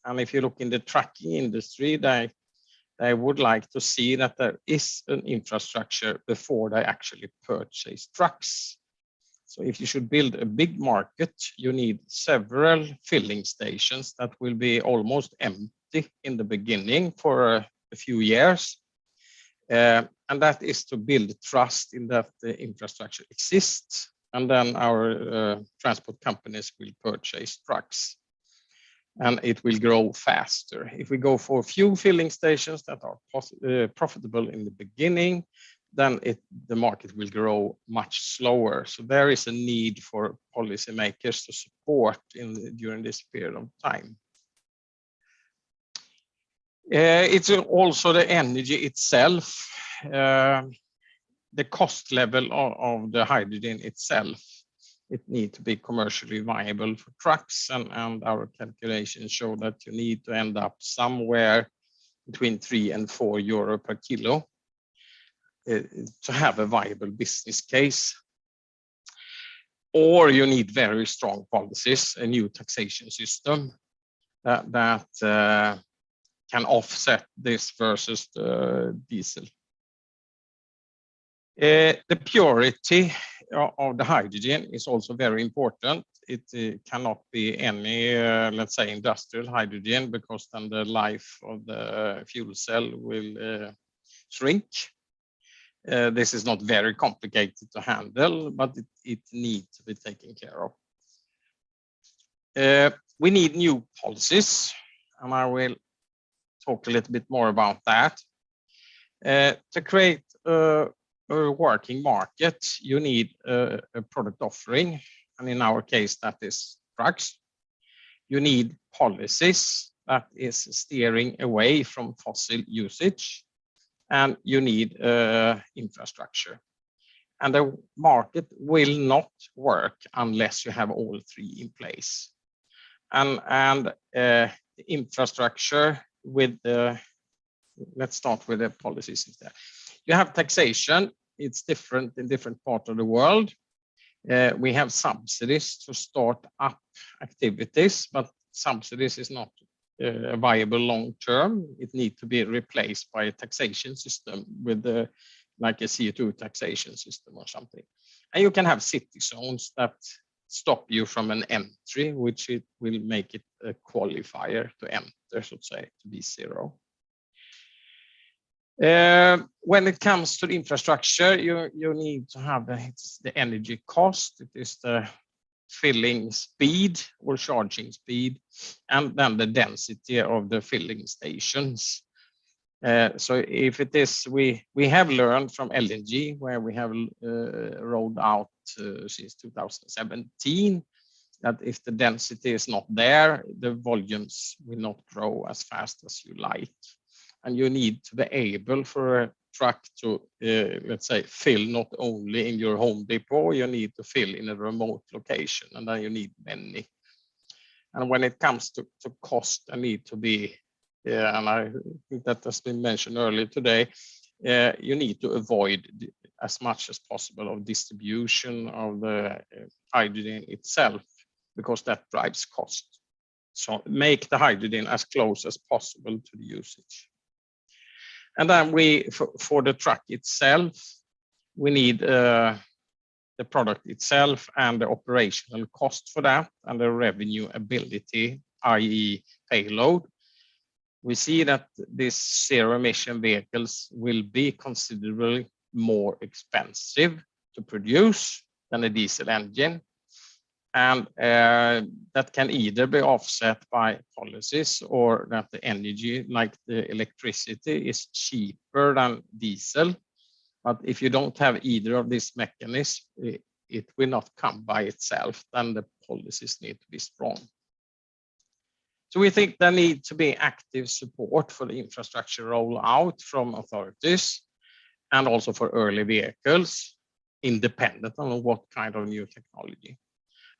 And if you look in the trucking industry, they would like to see that there is an infrastructure before they actually purchase trucks. So if you should build a big market, you need several filling stations that will be almost empty in the beginning for a few years. And that is to build trust in that the infrastructure exists. And then our transport companies will purchase trucks. And it will grow faster. If we go for few filling stations that are profitable in the beginning, then the market will grow much slower. So there is a need for policymakers to support during this period of time. It's also the energy itself, the cost level of the hydrogen itself. It needs to be commercially viable for trucks, and our calculations show that you need to end up somewhere between 3 and 4 euro per kilo to have a viable business case. Or you need very strong policies, a new taxation system that can offset this versus the diesel. The purity of the hydrogen is also very important. It cannot be any, let's say, industrial hydrogen, because then the life of the fuel cell will shrink. This is not very complicated to handle, but it needs to be taken care of. We need new policies, and I will talk a little bit more about that. To create a working market, you need a product offering, and in our case, that is trucks. You need policies that is steering away from fossil usage, and you need infrastructure. And the market will not work unless you have all 3 in place. And infrastructure with the, let's start with the policies instead. You have taxation. It's different in different parts of the world. We have subsidies to start up activities, but subsidies is not viable long term. It needs to be replaced by a taxation system with like a CO2 taxation system or something. And you can have city zones that stop you from an entry, which it will make it a qualifier to enter, so to say, to be 0. When it comes to the infrastructure, you need to have the energy cost. It is the filling speed or charging speed, and then the density of the filling stations. So if it is, we have learned from LNG, where we have rolled out since 2017, that if the density is not there, the volumes will not grow as fast as you like. And you need to be able for a truck to, let's say, fill not only in your home depot, you need to fill in a remote location, and then you need many. And when it comes to cost, I need to be, and I think that has been mentioned earlier today, you need to avoid as much as possible of distribution of the hydrogen itself, because that drives cost. So make the hydrogen as close as possible to the usage. And then for the truck itself, we need the product itself and the operational cost for that and the revenue ability, i.e. payload, we see that these zero emission vehicles will be considerably more expensive to produce than a diesel engine. And that can either be offset by policies or that the energy, like the electricity, is cheaper than diesel. But if you don't have either of these mechanisms, it will not come by itself. Then the policies need to be strong. So we think there needs to be active support for the infrastructure rollout from authorities and also for early vehicles, independent on what kind of new technology.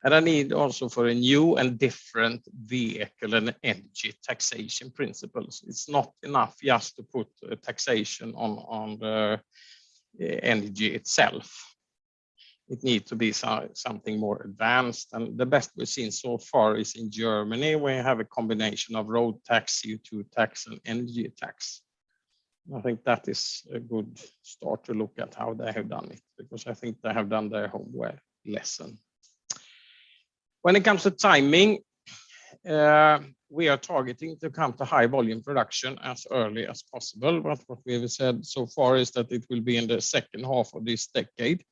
And I need also for a new and different vehicle and energy taxation principles. It's not enough just to put a taxation on the energy itself. It needs to be something more advanced. And the best we've seen so far is in Germany, where you have a combination of road tax, CO2 tax, and energy tax. I think that is a good start to look at how they have done it, because I think they have done their homework lesson. When it comes to timing, we are targeting to come to high volume production as early as possible. But what we have said so far is that it will be in the second half of this decade.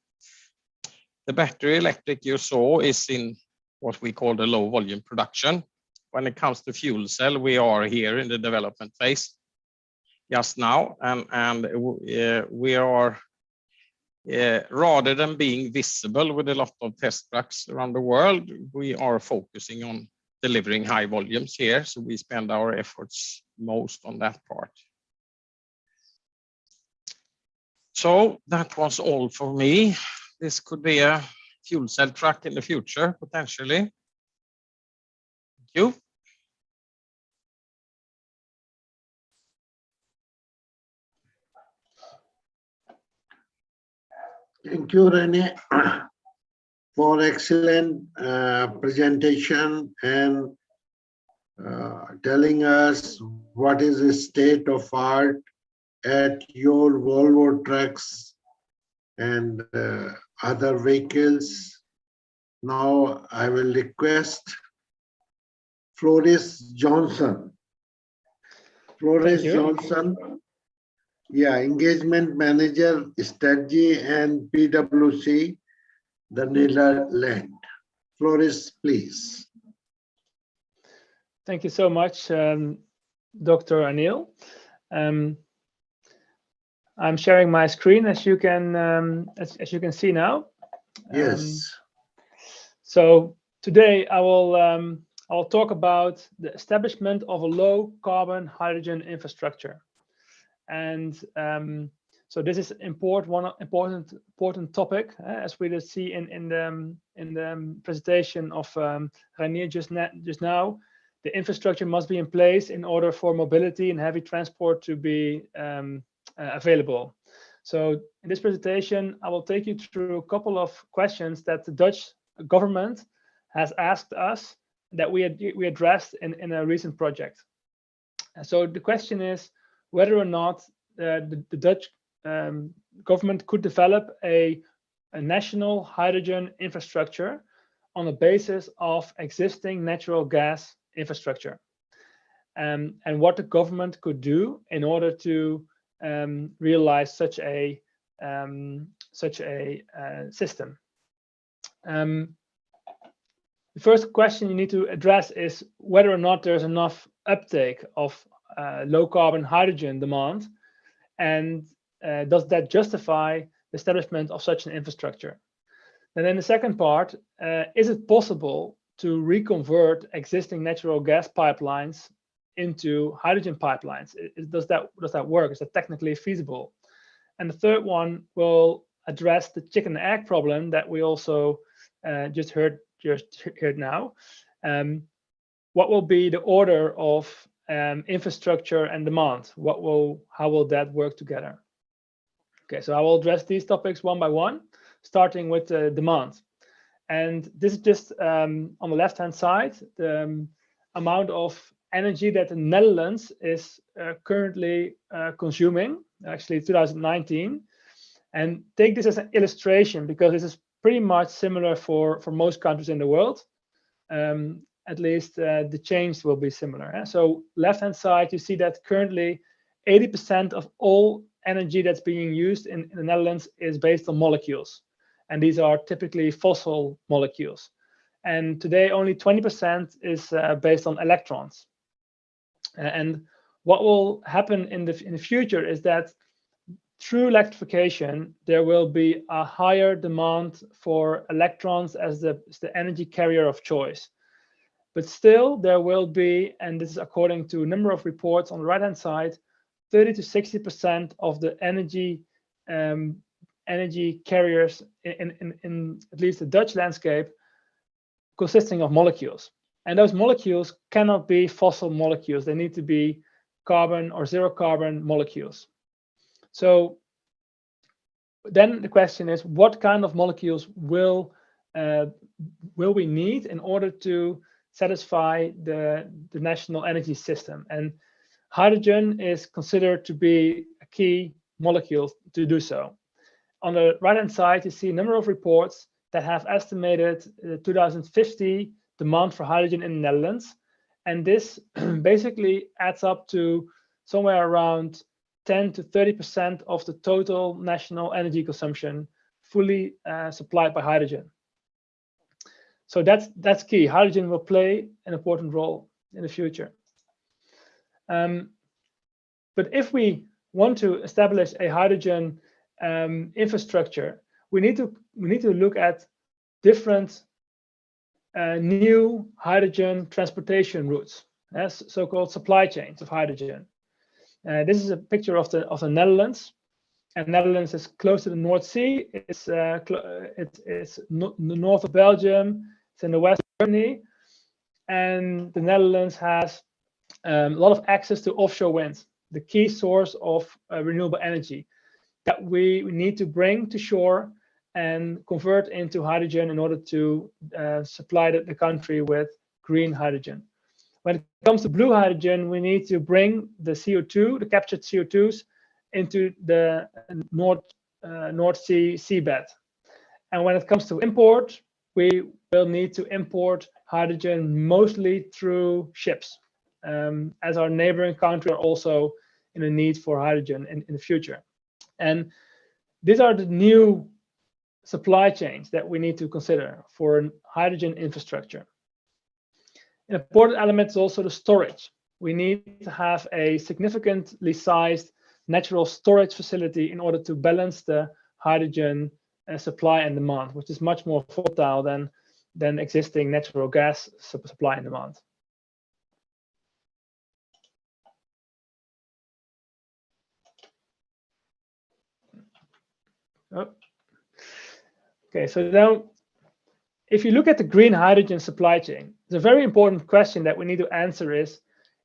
The battery electric you saw is in what we call the low volume production. When it comes to fuel cell, we are here in the development phase just now, and we are rather than being visible with a lot of test trucks around the world, we are focusing on delivering high volumes here. So we spend our efforts most on that part. So that was all for me. This could be a fuel cell truck in the future, potentially. Thank you. Thank you, Rene, for excellent presentation and telling us what is the state of art at your Volvo trucks and other vehicles. Now I will request Floris Johnson. Floris Johnson. Yeah, Engagement Manager, Strategy and PwC, the Netherlands. Floris, please. Thank you so much, Dr. Anil. I'm sharing my screen, as you can see now. Yes. So today I will talk about the establishment of a low carbon hydrogen infrastructure. And so this is important topic, as we just see in the presentation of Renier just now. The infrastructure must be in place in order for mobility and heavy transport to be available. So in this presentation, I will take you through a couple of questions that the Dutch government has asked us that we addressed in a recent project. So the question is whether or not the Dutch government could develop a national hydrogen infrastructure on the basis of existing natural gas infrastructure, and what the government could do in order to realize such a system. The first question you need to address is whether or not there's enough uptake of low carbon hydrogen demand, and does that justify the establishment of such an infrastructure. And then the second part, is it possible to reconvert existing natural gas pipelines into hydrogen pipelines? Does that work? Is that technically feasible? And the third one will address the chicken and egg problem that we also just heard now. What will be the order of infrastructure and demand? How will that work together? Okay, so I will address these topics one by one, starting with demand. And this is just on the left-hand side, the amount of energy that the Netherlands is currently consuming, actually 2019. And take this as an illustration, because this is pretty much similar for most countries in the world. At least the change will be similar. So left-hand side, you see that currently 80% of all energy that's being used in the Netherlands is based on molecules. And these are typically fossil molecules. And today only 20% is based on electrons. And what will happen in the future is that through electrification, there will be a higher demand for electrons as the energy carrier of choice. But still, there will be, and this is according to a number of reports on the right-hand side, 30 to 60% of the energy carriers in at least the Dutch landscape consisting of molecules. And those molecules cannot be fossil molecules. They need to be carbon or zero carbon molecules. So then the question is, what kind of molecules will we need in order to satisfy the national energy system? And hydrogen is considered to be a key molecule to do so. On the right-hand side, you see a number of reports that have estimated 2050 demand for hydrogen in the Netherlands. And this basically adds up to somewhere around 10 to 30% of the total national energy consumption fully supplied by hydrogen. So that's key. Hydrogen will play an important role in the future. But if we want to establish a hydrogen infrastructure, we need to look at different new hydrogen transportation routes, so-called supply chains of hydrogen. This is a picture of the Netherlands. And Netherlands is close to the North Sea. It's the north of Belgium. It's in the west of Germany. And the Netherlands has a lot of access to offshore wind, the key source of renewable energy that we need to bring to shore and convert into hydrogen in order to supply the country with green hydrogen. When it comes to blue hydrogen, we need to bring the CO2, the captured CO2s, into the North Sea seabed. And when it comes to import, we will need to import hydrogen mostly through ships, as our neighboring countries are also in a need for hydrogen in the future. And these are the new supply chains that we need to consider for hydrogen infrastructure. An important element is also the storage. We need to have a significantly sized natural storage facility in order to balance the hydrogen supply and demand, which is much more volatile than existing natural gas supply and demand. Oh. Okay, so now if you look at the green hydrogen supply chain, the very important question that we need to answer is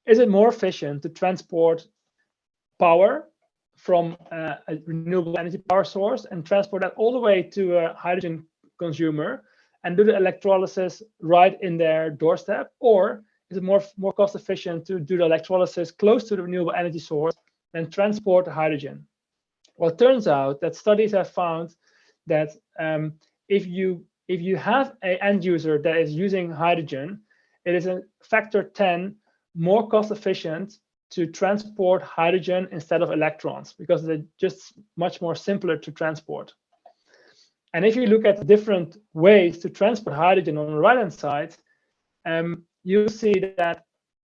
it more efficient to transport power from a renewable energy power source and transport that all the way to a hydrogen consumer and do the electrolysis right in their doorstep? Or is it more cost efficient to do the electrolysis close to the renewable energy source and transport the hydrogen? Well, it turns out that studies have found that if you have an end user that is using hydrogen, it is a factor 10 more cost efficient to transport hydrogen instead of electrons, because they're just much more simpler to transport. And if you look at different ways to transport hydrogen on the right-hand side, you'll see that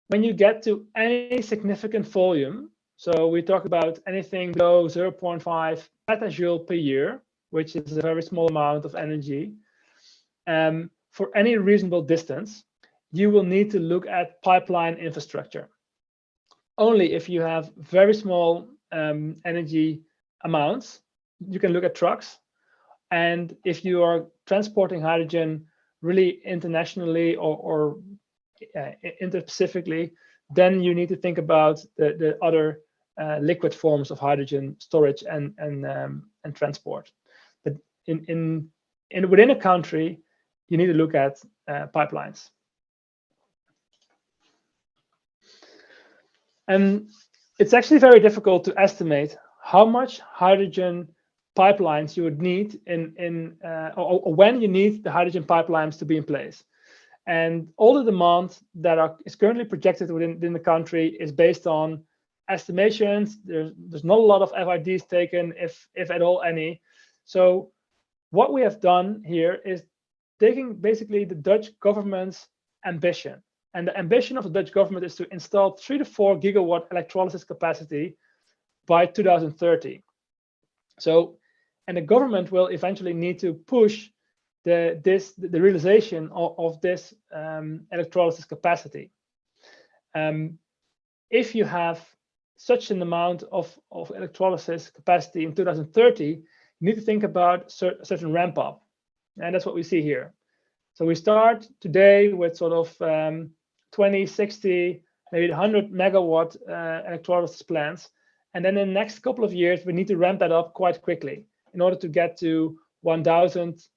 when you get to any significant volume, so we talk about anything below 0.5 petajoule per year, which is a very small amount of energy, for any reasonable distance, you will need to look at pipeline infrastructure. Only if you have very small energy amounts, you can look at trucks. And if you are transporting hydrogen really internationally or interspecifically, then you need to think about the other liquid forms of hydrogen storage and transport. But within a country, you need to look at pipelines. And it's actually very difficult to estimate how much hydrogen pipelines you would need or when you need the hydrogen pipelines to be in place. And all the demand that is currently projected within the country is based on estimations. There's not a lot of FIDs taken, if at all any. So what we have done here is taking basically the Dutch government's ambition. And the ambition of the Dutch government is to install 3 to 4 gigawatt electrolysis capacity by 2030. So, and the government will eventually need to push the realization of this electrolysis capacity. If you have such an amount of electrolysis capacity in 2030, you need to think about certain ramp up. And that's what we see here. So we start today with sort of 20, 60, maybe 100 megawatt electrolysis plants. And then in the next couple of years, we need to ramp that up quite quickly in order to get to 1,000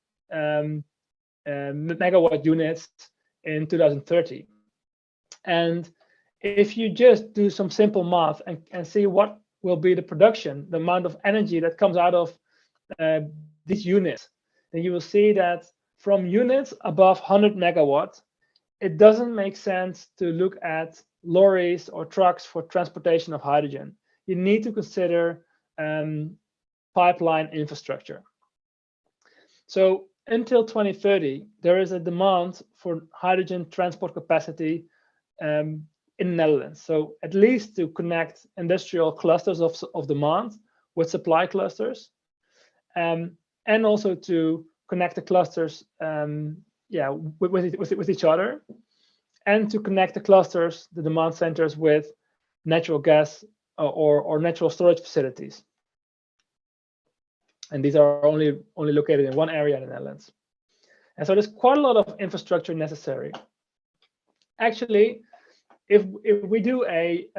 megawatt units in 2030. And if you just do some simple math and see what will be the production, the amount of energy that comes out of these units, then you will see that from units above 100 megawatts, it doesn't make sense to look at lorries or trucks for transportation of hydrogen. You need to consider pipeline infrastructure. So until 2030, there is a demand for hydrogen transport capacity in the Netherlands. So at least to connect industrial clusters of demand with supply clusters, and also to connect the clusters with each other, and to connect the clusters, the demand centers, with natural gas or natural storage facilities. And these are only located in one area in the Netherlands. And so there's quite a lot of infrastructure necessary. Actually, if we do a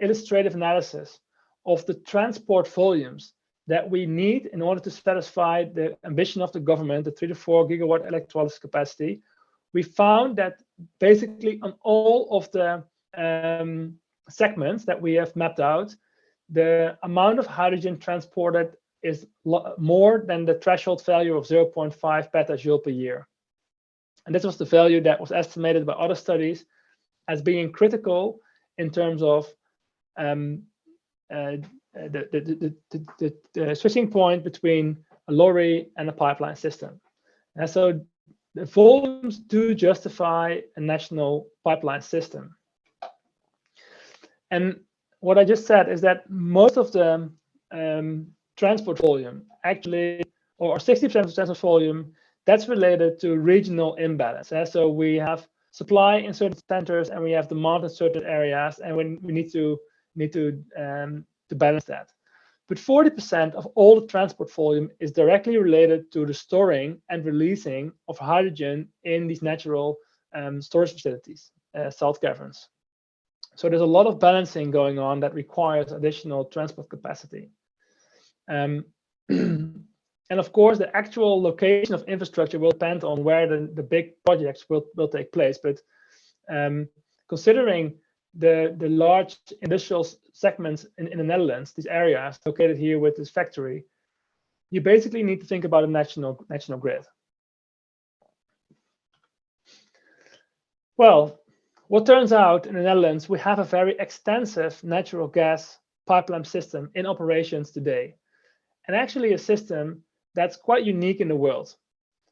illustrative analysis of the transport volumes that we need in order to satisfy the ambition of the government, the 3 to 4 gigawatt electrolysis capacity, we found that basically on all of the segments that we have mapped out, the amount of hydrogen transported is more than the threshold value of 0.5 petajoule per year. And this was the value that was estimated by other studies as being critical in terms of the switching point between a lorry and a pipeline system. And so the volumes do justify a national pipeline system. And what I just said is that most of the transport volume, actually, or 60% of the transport volume, that's related to regional imbalance. So we have supply in certain centers and we have demand in certain areas, and we need to balance that. But 40% of all the transport volume is directly related to the storing and releasing of hydrogen in these natural storage facilities, salt caverns. So there's a lot of balancing going on that requires additional transport capacity. And of course, the actual location of infrastructure will depend on where the big projects will take place. But considering the large industrial segments in the Netherlands, these areas located here with this factory, you basically need to think about a national grid. Well, what turns out in the Netherlands, we have a very extensive natural gas pipeline system in operations today, and actually a system that's quite unique in the world.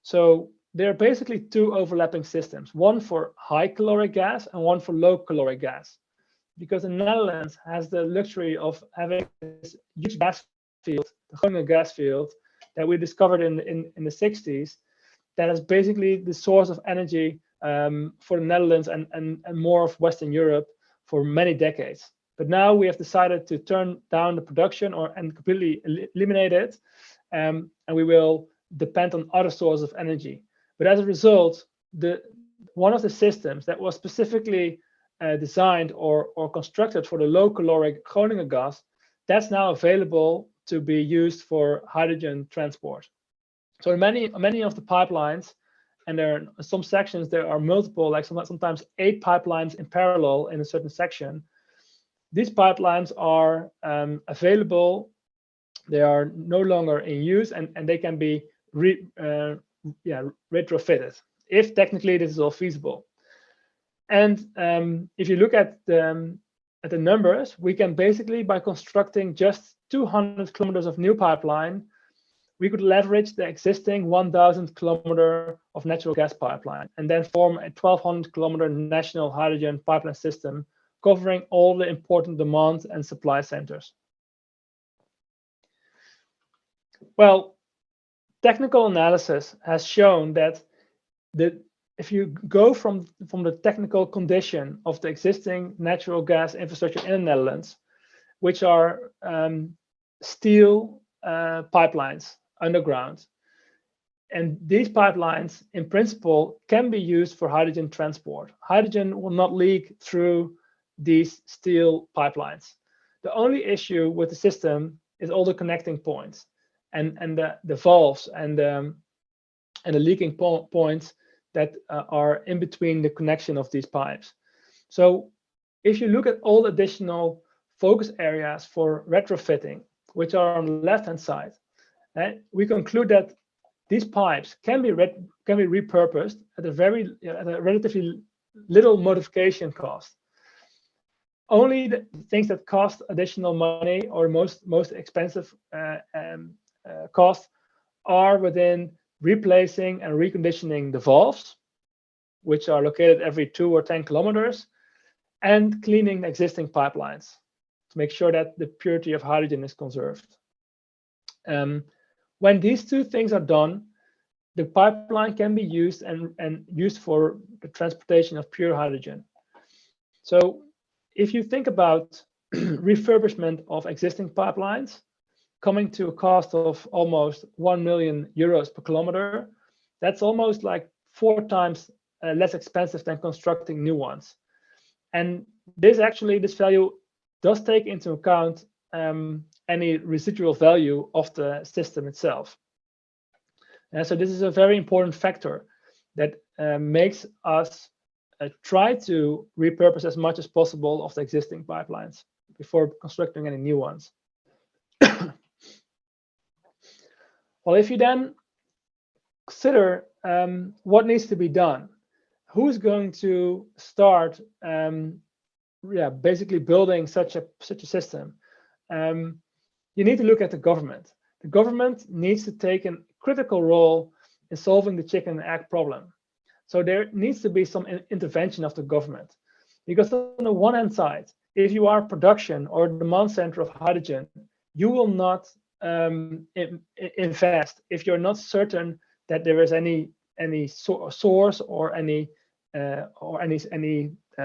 So there are basically two overlapping systems, one for high caloric gas and one for low caloric gas, because the Netherlands has the luxury of having this huge gas field, the Groningen gas field, that we discovered in the 60s, that is basically the source of energy for the Netherlands and more of Western Europe for many decades. But now we have decided to turn down the production and completely eliminate it, and we will depend on other sources of energy. But as a result, one of the systems that was specifically designed or constructed for the low caloric Groningen gas, that's now available to be used for hydrogen transport. So many of the pipelines, and there are some sections, there are multiple, like sometimes 8 pipelines in parallel in a certain section. These pipelines are available They are no longer in use, and they can be retrofitted if technically this is all feasible. And if you look at the numbers, we can basically, by constructing just 200 kilometers of new pipeline, we could leverage the existing 1,000 kilometer of natural gas pipeline and then form a 1,200 kilometer national hydrogen pipeline system covering all the important demand and supply centers. Well, technical analysis has shown that if you go from the technical condition of the existing natural gas infrastructure in the Netherlands, which are steel pipelines underground, and these pipelines in principle can be used for hydrogen transport. Hydrogen will not leak through these steel pipelines. The only issue with the system is all the connecting points and the valves and the leaking points that are in between the connection of these pipes. So if you look at all the additional focus areas for retrofitting, which are on the left-hand side, we conclude that these pipes can be repurposed at a relatively little modification cost. Only the things that cost additional money or most expensive cost are within replacing and reconditioning the valves, which are located every 2 or 10 kilometers, and cleaning existing pipelines to make sure that the purity of hydrogen is conserved. When these two things are done, the pipeline can be used and used for the transportation of pure hydrogen. So if you think about refurbishment of existing pipelines coming to a cost of almost 1 million euros per kilometer, that's almost like 4 times less expensive than constructing new ones. And this value does take into account any residual value of the system itself. And so this is a very important factor that makes us try to repurpose as much as possible of the existing pipelines before constructing any new ones. Well, if you then consider what needs to be done, who's going to start basically building such a system? You need to look at the government. The government needs to take a critical role in solving the chicken and egg problem. So there needs to be some intervention of the government, because on the one hand side, if you are production or demand center of hydrogen, you will not invest if you're not certain that there is any source or any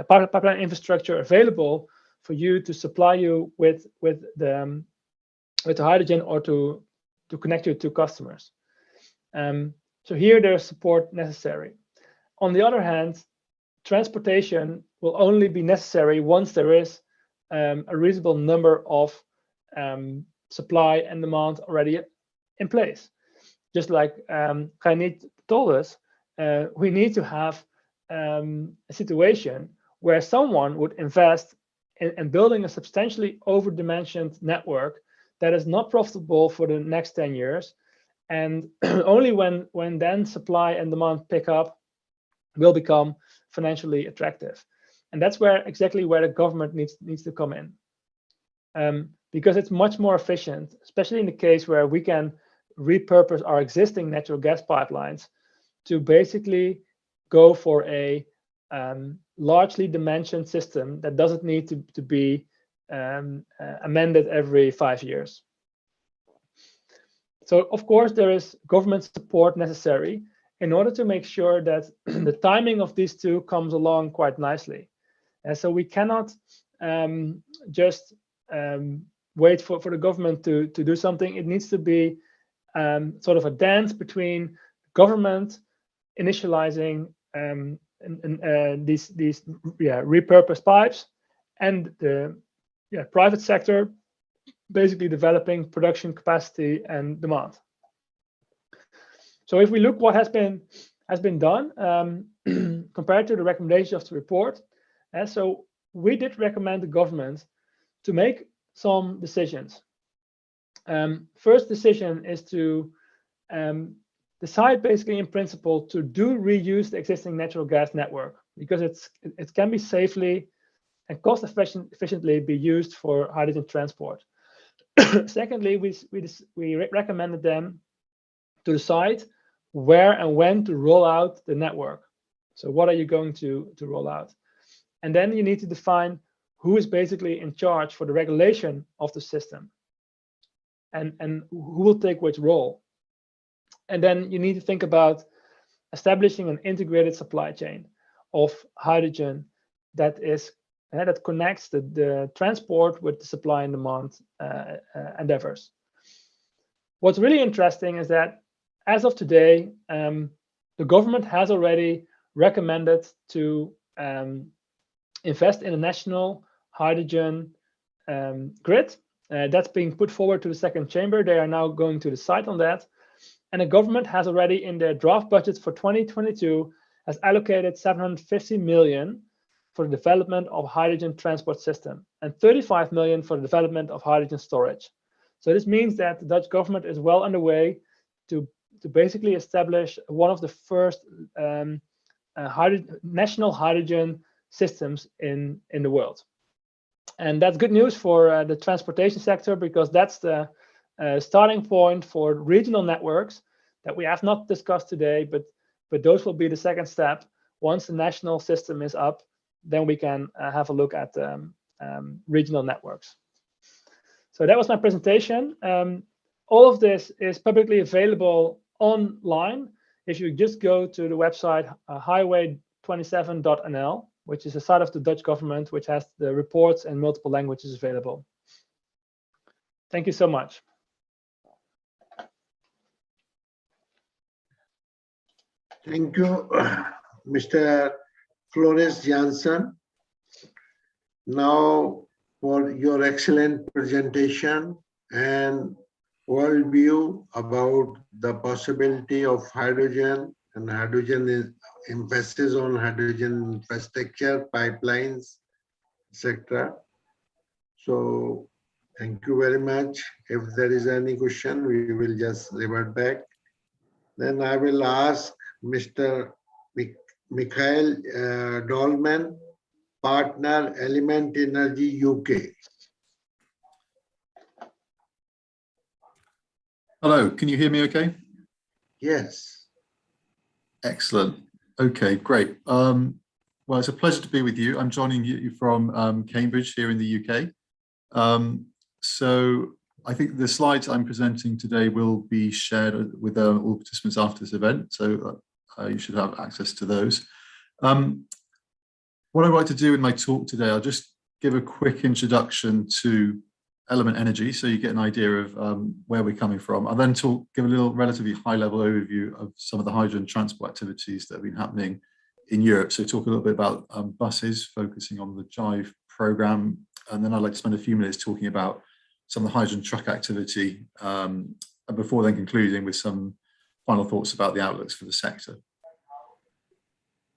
pipeline infrastructure available for you to supply you with the hydrogen or to connect you to customers. So here there's support necessary. On the other hand, transportation will only be necessary once there is a reasonable number of supply and demand already in place. Just like Reinit told us, we need to have a situation where someone would invest in building a substantially over-dimensioned network that is not profitable for the next 10 years. And only when then supply and demand pick up will become financially attractive. And that's exactly where the government needs to come in. Because it's much more efficient, especially in the case where we can repurpose our existing natural gas pipelines to basically go for a largely dimensioned system that doesn't need to be amended every 5 years. So, of course, there is government support necessary in order to make sure that the timing of these two comes along quite nicely. And so we cannot just wait for the government to do something. It needs to be sort of a dance between government initializing these repurposed pipes and the private sector basically developing production capacity and demand. So if we look what has been done compared to the recommendations of the report, so we did recommend the government to make some decisions. First decision is to decide basically in principle to do reuse the existing natural gas network, because it can be safely and cost efficiently be used for hydrogen transport. Secondly, we recommended them to decide where and when to roll out the network. So what are you going to roll out? And then you need to define who is basically in charge for the regulation of the system, and who will take which role. And then you need to think about establishing an integrated supply chain of hydrogen that connects the transport with the supply and demand endeavors. What's really interesting is that as of today, the government has already recommended to invest in a national hydrogen grid. That's being put forward to the second chamber. They are now going to decide on that. And the government has already in their draft budget for 2022 has allocated 750 million for the development of hydrogen transport system and 35 million for the development of hydrogen storage. So this means that the Dutch government is well underway to basically establish one of the first national hydrogen systems in the world. And that's good news for the transportation sector, because that's the starting point for regional networks that we have not discussed today, but those will be the second step. Once the national system is up, then we can have a look at regional networks. So that was my presentation. All of this is publicly available online. If you just go to the website highway27.nl, which is a site of the Dutch government, which has the reports in multiple languages available. Thank you so much. Thank you, Mr. Flores Janssen. Now for your excellent presentation and worldview about the possibility of hydrogen, and hydrogen is emphasis on hydrogen infrastructure, pipelines, etc. So thank you very much. If there is any question, we will just revert back. Then I will ask Mr. Michael Dolman, partner Element Energy UK. Hello, can you hear me okay? Yes. Excellent. Okay, great. Well, it's a pleasure to be with you. I'm joining you from Cambridge here in the UK. So I think the slides I'm presenting today will be shared with all participants after this event, so you should have access to those. What I'd like to do in my talk today, I'll just give a quick introduction to Element Energy, so you get an idea of where we're coming from. I'll then give a little relatively high-level overview of some of the hydrogen transport activities that have been happening in Europe. So talk a little bit about buses, focusing on the JIVE program, and then I'd like to spend a few minutes talking about some of the hydrogen truck activity, and before then concluding with some final thoughts about the outlooks for the sector.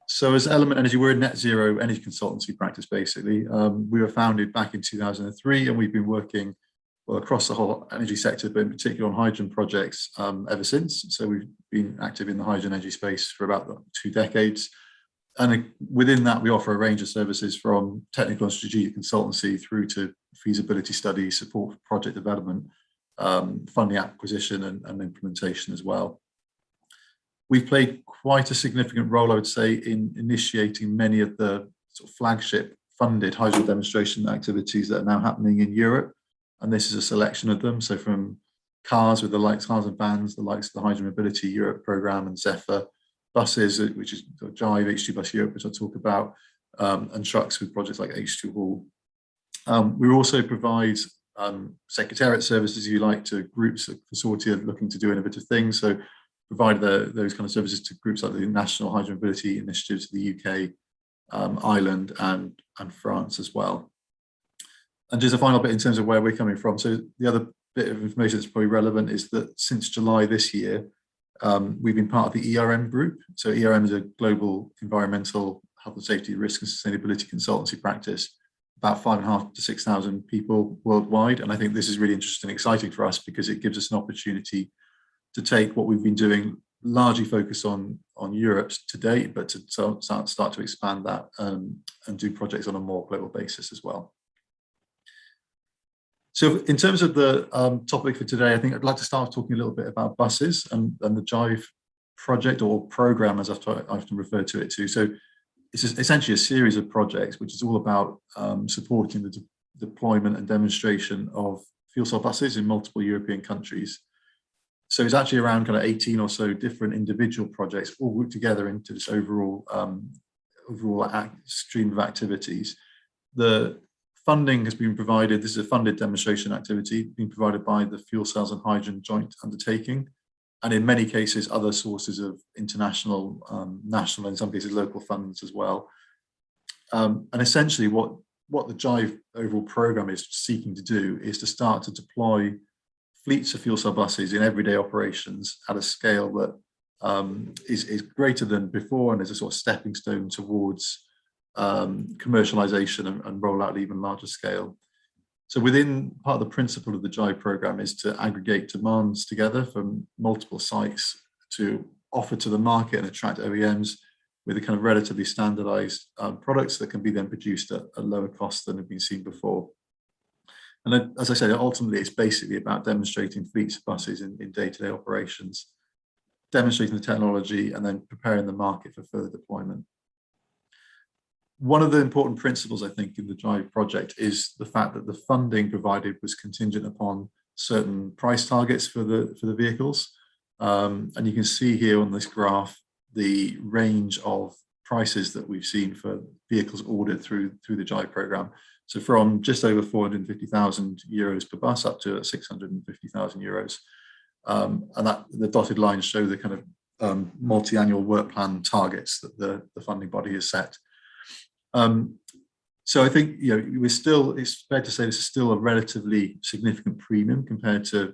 So as Element Energy, we're a net zero energy consultancy practice, basically. We were founded back in 2003, and we've been working across the whole energy sector, but in particular on hydrogen projects ever since. So we've been active in the hydrogen energy space for about 2 decades. And within that, we offer a range of services from technical and strategic consultancy through to feasibility studies, support for project development, funding acquisition and implementation as well. We've played quite a significant role, I would say, in initiating many of the sort of flagship funded hydrogen demonstration activities that are now happening in Europe. And this is a selection of them. So from cars with the likes, cars and vans, the likes of the Hydrogen Mobility Europe program and Zephyr, buses, which is JIVE, H2 Bus Europe, which I'll talk about, and trucks with projects like H2 Haul. We also provide secretariat services, if you like, to groups of consortia looking to do innovative things. So provide those kind of services to groups like the National Hydrogen Mobility Initiatives of the UK, Ireland and France as well. And just a final bit in terms of where we're coming from. So the other bit of information that's probably relevant is that since July this year, we've been part of the ERM group. So ERM is a global environmental health and safety risk and sustainability consultancy practice. about 5,500 to 6,000 people worldwide. And I think this is really interesting and exciting for us because it gives us an opportunity to take what we've been doing, largely focus on Europe to date, but to start to expand that and do projects on a more global basis as well. So in terms of the topic for today, I think I'd like to start talking a little bit about buses and the JIVE project or program, as I often refer to it to. So it's essentially a series of projects which is all about supporting the deployment and demonstration of fuel cell buses in multiple European countries. So it's actually around kind of 18 or so different individual projects all grouped together into this overall stream of activities. The funding has been provided. This is a funded demonstration activity being provided by the Fuel Cells and Hydrogen Joint Undertaking, and in many cases other sources of international, national, and in some cases local funds as well. And essentially what the JIVE overall program is seeking to do is to start to deploy fleets of fuel cell buses in everyday operations at a scale that is greater than before and is a sort of stepping stone towards commercialization and rollout at even larger scale. So within part of the principle of the JIVE program is to aggregate demands together from multiple sites to offer to the market and attract OEMs with a kind of relatively standardized products that can be then produced at a lower cost than have been seen before. And then, as I said, ultimately it's basically about demonstrating fleets of buses in day-to-day operations, demonstrating the technology and then preparing the market for further deployment. One of the important principles, I think, in the JIVE project is the fact that the funding provided was contingent upon certain price targets for the vehicles. And you can see here on this graph the range of prices that we've seen for vehicles ordered through the JIVE program. So from just over 450,000 euros per bus up to 650,000 euros. And that the dotted lines show the kind of multi-annual work plan targets that the funding body has set. So I think, you know, it's fair to say this is still a relatively significant premium compared to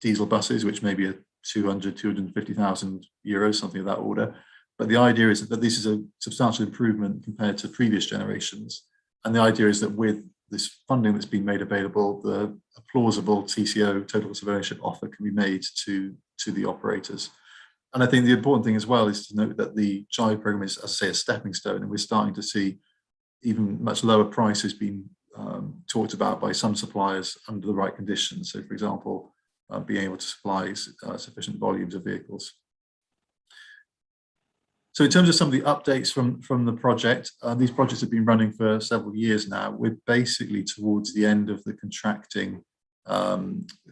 diesel buses, which may be a 250,000 euros, something of that order. But the idea is that this is a substantial improvement compared to previous generations. And the idea is that with this funding that's been made available, a plausible TCO, total cost of ownership offer, can be made to the operators. And I think the important thing as well is to note that the JIVE program is, as I say, a stepping stone, and we're starting to see even much lower prices being talked about by some suppliers under the right conditions. So, for example, being able to supply sufficient volumes of vehicles. So in terms of some of the updates from the project, these projects have been running for several years now. We're basically towards the end of the contracting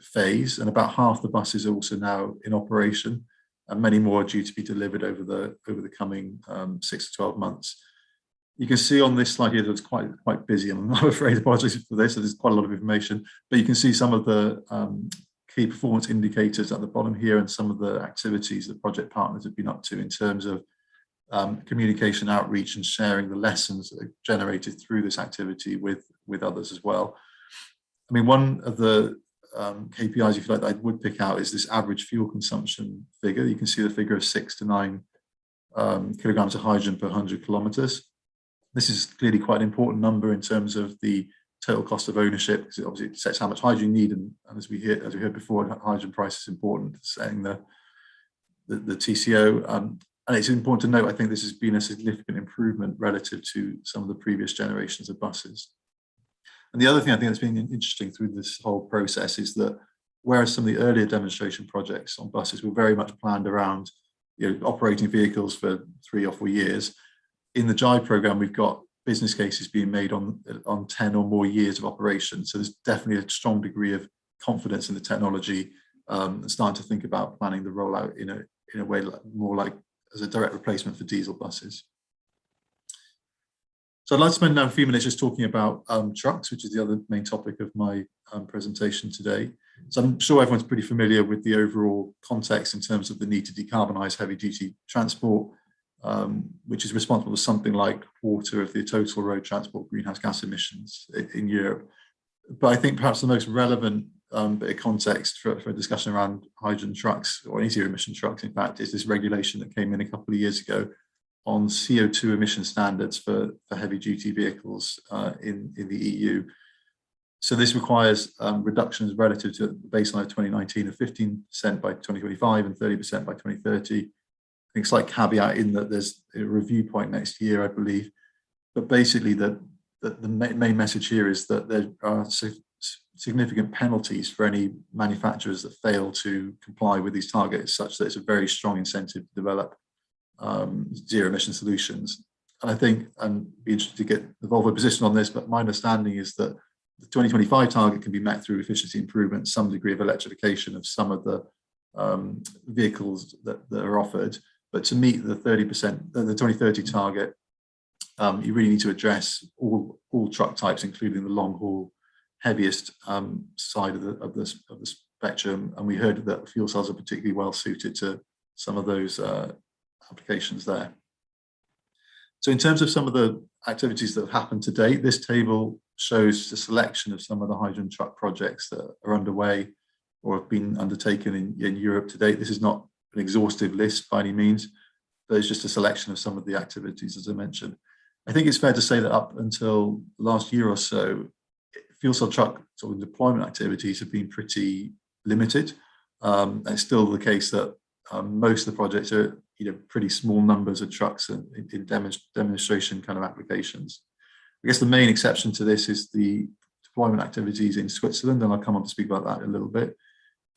phase, and about half the buses are also now in operation, and many more are due to be delivered over the coming 6 to 12 months. You can see on this slide here that it's quite busy, and I'm afraid, apologies for this, so there's quite a lot of information, but you can see some of the key performance indicators at the bottom here and some of the activities that project partners have been up to in terms of communication outreach and sharing the lessons that are generated through this activity with others as well. I mean, one of the KPIs, if you like, that I would pick out is this average fuel consumption figure. You can see the figure of 6 to 9 kilograms of hydrogen per 100 kilometers. This is clearly quite an important number in terms of the total cost of ownership, because it obviously sets how much hydrogen you need, and as we heard before, hydrogen price is important, setting the TCO. And it's important to note, I think this has been a significant improvement relative to some of the previous generations of buses. And the other thing I think that's been interesting through this whole process is that whereas some of the earlier demonstration projects on buses were very much planned around, you know, operating vehicles for 3 or 4 years, in the JIVE program, we've got business cases being made on 10 or more years of operation. So there's definitely a strong degree of confidence in the technology, and starting to think about planning the rollout in a way more like as a direct replacement for diesel buses. So I'd like to spend now a few minutes just talking about trucks, which is the other main topic of my presentation today. So I'm sure everyone's pretty familiar with the overall context in terms of the need to decarbonize heavy duty transport, which is responsible for something like 1/4 of the total road transport greenhouse gas emissions in Europe. But I think perhaps the most relevant bit of context for a discussion around hydrogen trucks, or any zero emission trucks, in fact, is this regulation that came in a couple of years ago, on CO2 emission standards for heavy-duty vehicles in the EU. So this requires reductions relative to the baseline of 2019 of 15% by 2025 and 30% by 2030. I think slight caveat in that there's a review point next year, I believe. But basically, the main message here is that there are significant penalties for any manufacturers that fail to comply with these targets, such that it's a very strong incentive to develop zero emission solutions. And I think I'd be interested to get the Volvo position on this, but my understanding is that the 2025 target can be met through efficiency improvement, some degree of electrification of some of the vehicles that are offered. But to meet the 30%, the 2030 target, you really need to address all truck types, including the long haul, heaviest side of the spectrum. And we heard that fuel cells are particularly well suited to some of those applications there. So in terms of some of the activities that have happened to date, this table shows a selection of some of the hydrogen truck projects that are underway or have been undertaken in Europe to date. This is not an exhaustive list by any means, but it's just a selection of some of the activities, as I mentioned. I think it's fair to say that up until last year or so, fuel cell truck sort of deployment activities have been pretty limited. And it's still the case that most of the projects are pretty small numbers of trucks in demonstration kind of applications. I guess the main exception to this is the deployment activities in Switzerland, and I'll come on to speak about that in a little bit.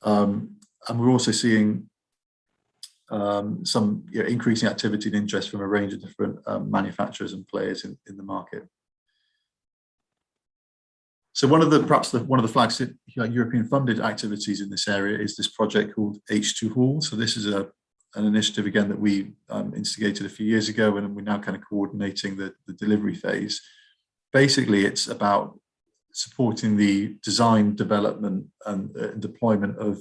And we're also seeing some increasing activity and interest from a range of different manufacturers and players in the market. So one of the flagship European funded activities in this area is this project called H2 Haul. So this is an initiative again that we instigated a few years ago, and we're now kind of coordinating the delivery phase. Basically, it's about supporting the design, development, and deployment of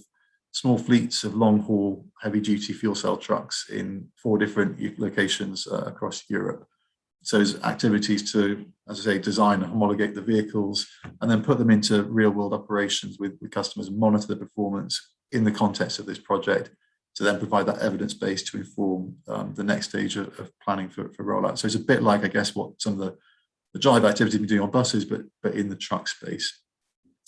small fleets of long-haul, heavy-duty fuel cell trucks in 4 different locations across Europe. So there's activities to, as I say, design and homologate the vehicles, and then put them into real-world operations with customers and monitor the performance in the context of this project, to then provide that evidence base to inform the next stage of planning for rollout. So it's a bit like, I guess, what some of the drive activity we're doing on buses, but in the truck space.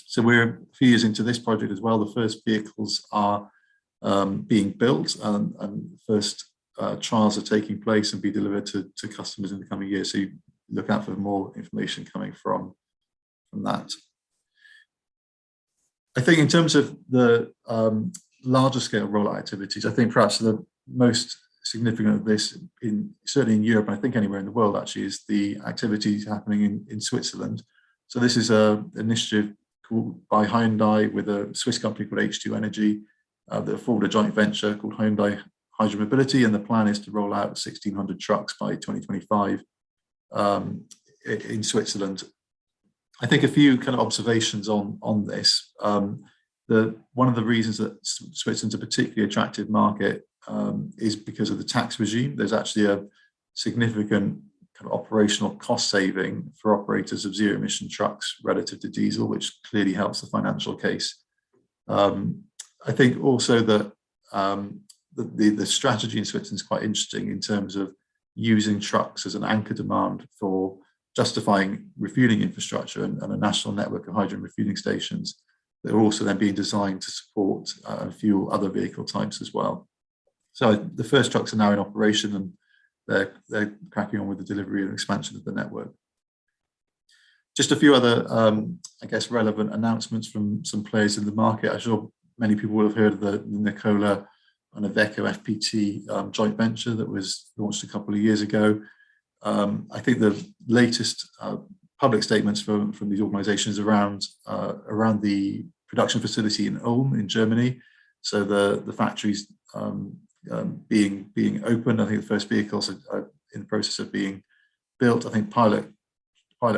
So we're a few years into this project as well. The first vehicles are being built, and first trials are taking place and be delivered to customers in the coming years. So you look out for more information coming from that. I think in terms of the larger scale rollout activities, I think perhaps the most significant of this, certainly in Europe, and I think anywhere in the world actually, is the activities happening in Switzerland. So this is an initiative called by Hyundai with a Swiss company called H2 Energy that formed a joint venture called Hyundai Hydrogen Mobility, and the plan is to roll out 1,600 trucks by 2025 in Switzerland. I think a few kind of observations on this. One of the reasons that Switzerland's a particularly attractive market is because of the tax regime. There's actually a significant kind of operational cost saving for operators of zero emission trucks relative to diesel, which clearly helps the financial case. I think also that the strategy in Switzerland is quite interesting in terms of using trucks as an anchor demand for justifying refueling infrastructure and a national network of hydrogen refueling stations that are also then being designed to support and fuel other vehicle types as well. So the first trucks are now in operation, and they're cracking on with the delivery and expansion of the network. Just a few other, I guess, relevant announcements from some players in the market. I'm sure many people will have heard of the Nikola and Iveco FPT joint venture that was launched a couple of years ago. I think the latest public statements from these organizations around the production facility in Ulm in Germany. So the factory's being opened. I think the first vehicles are in the process of being built. I think pilot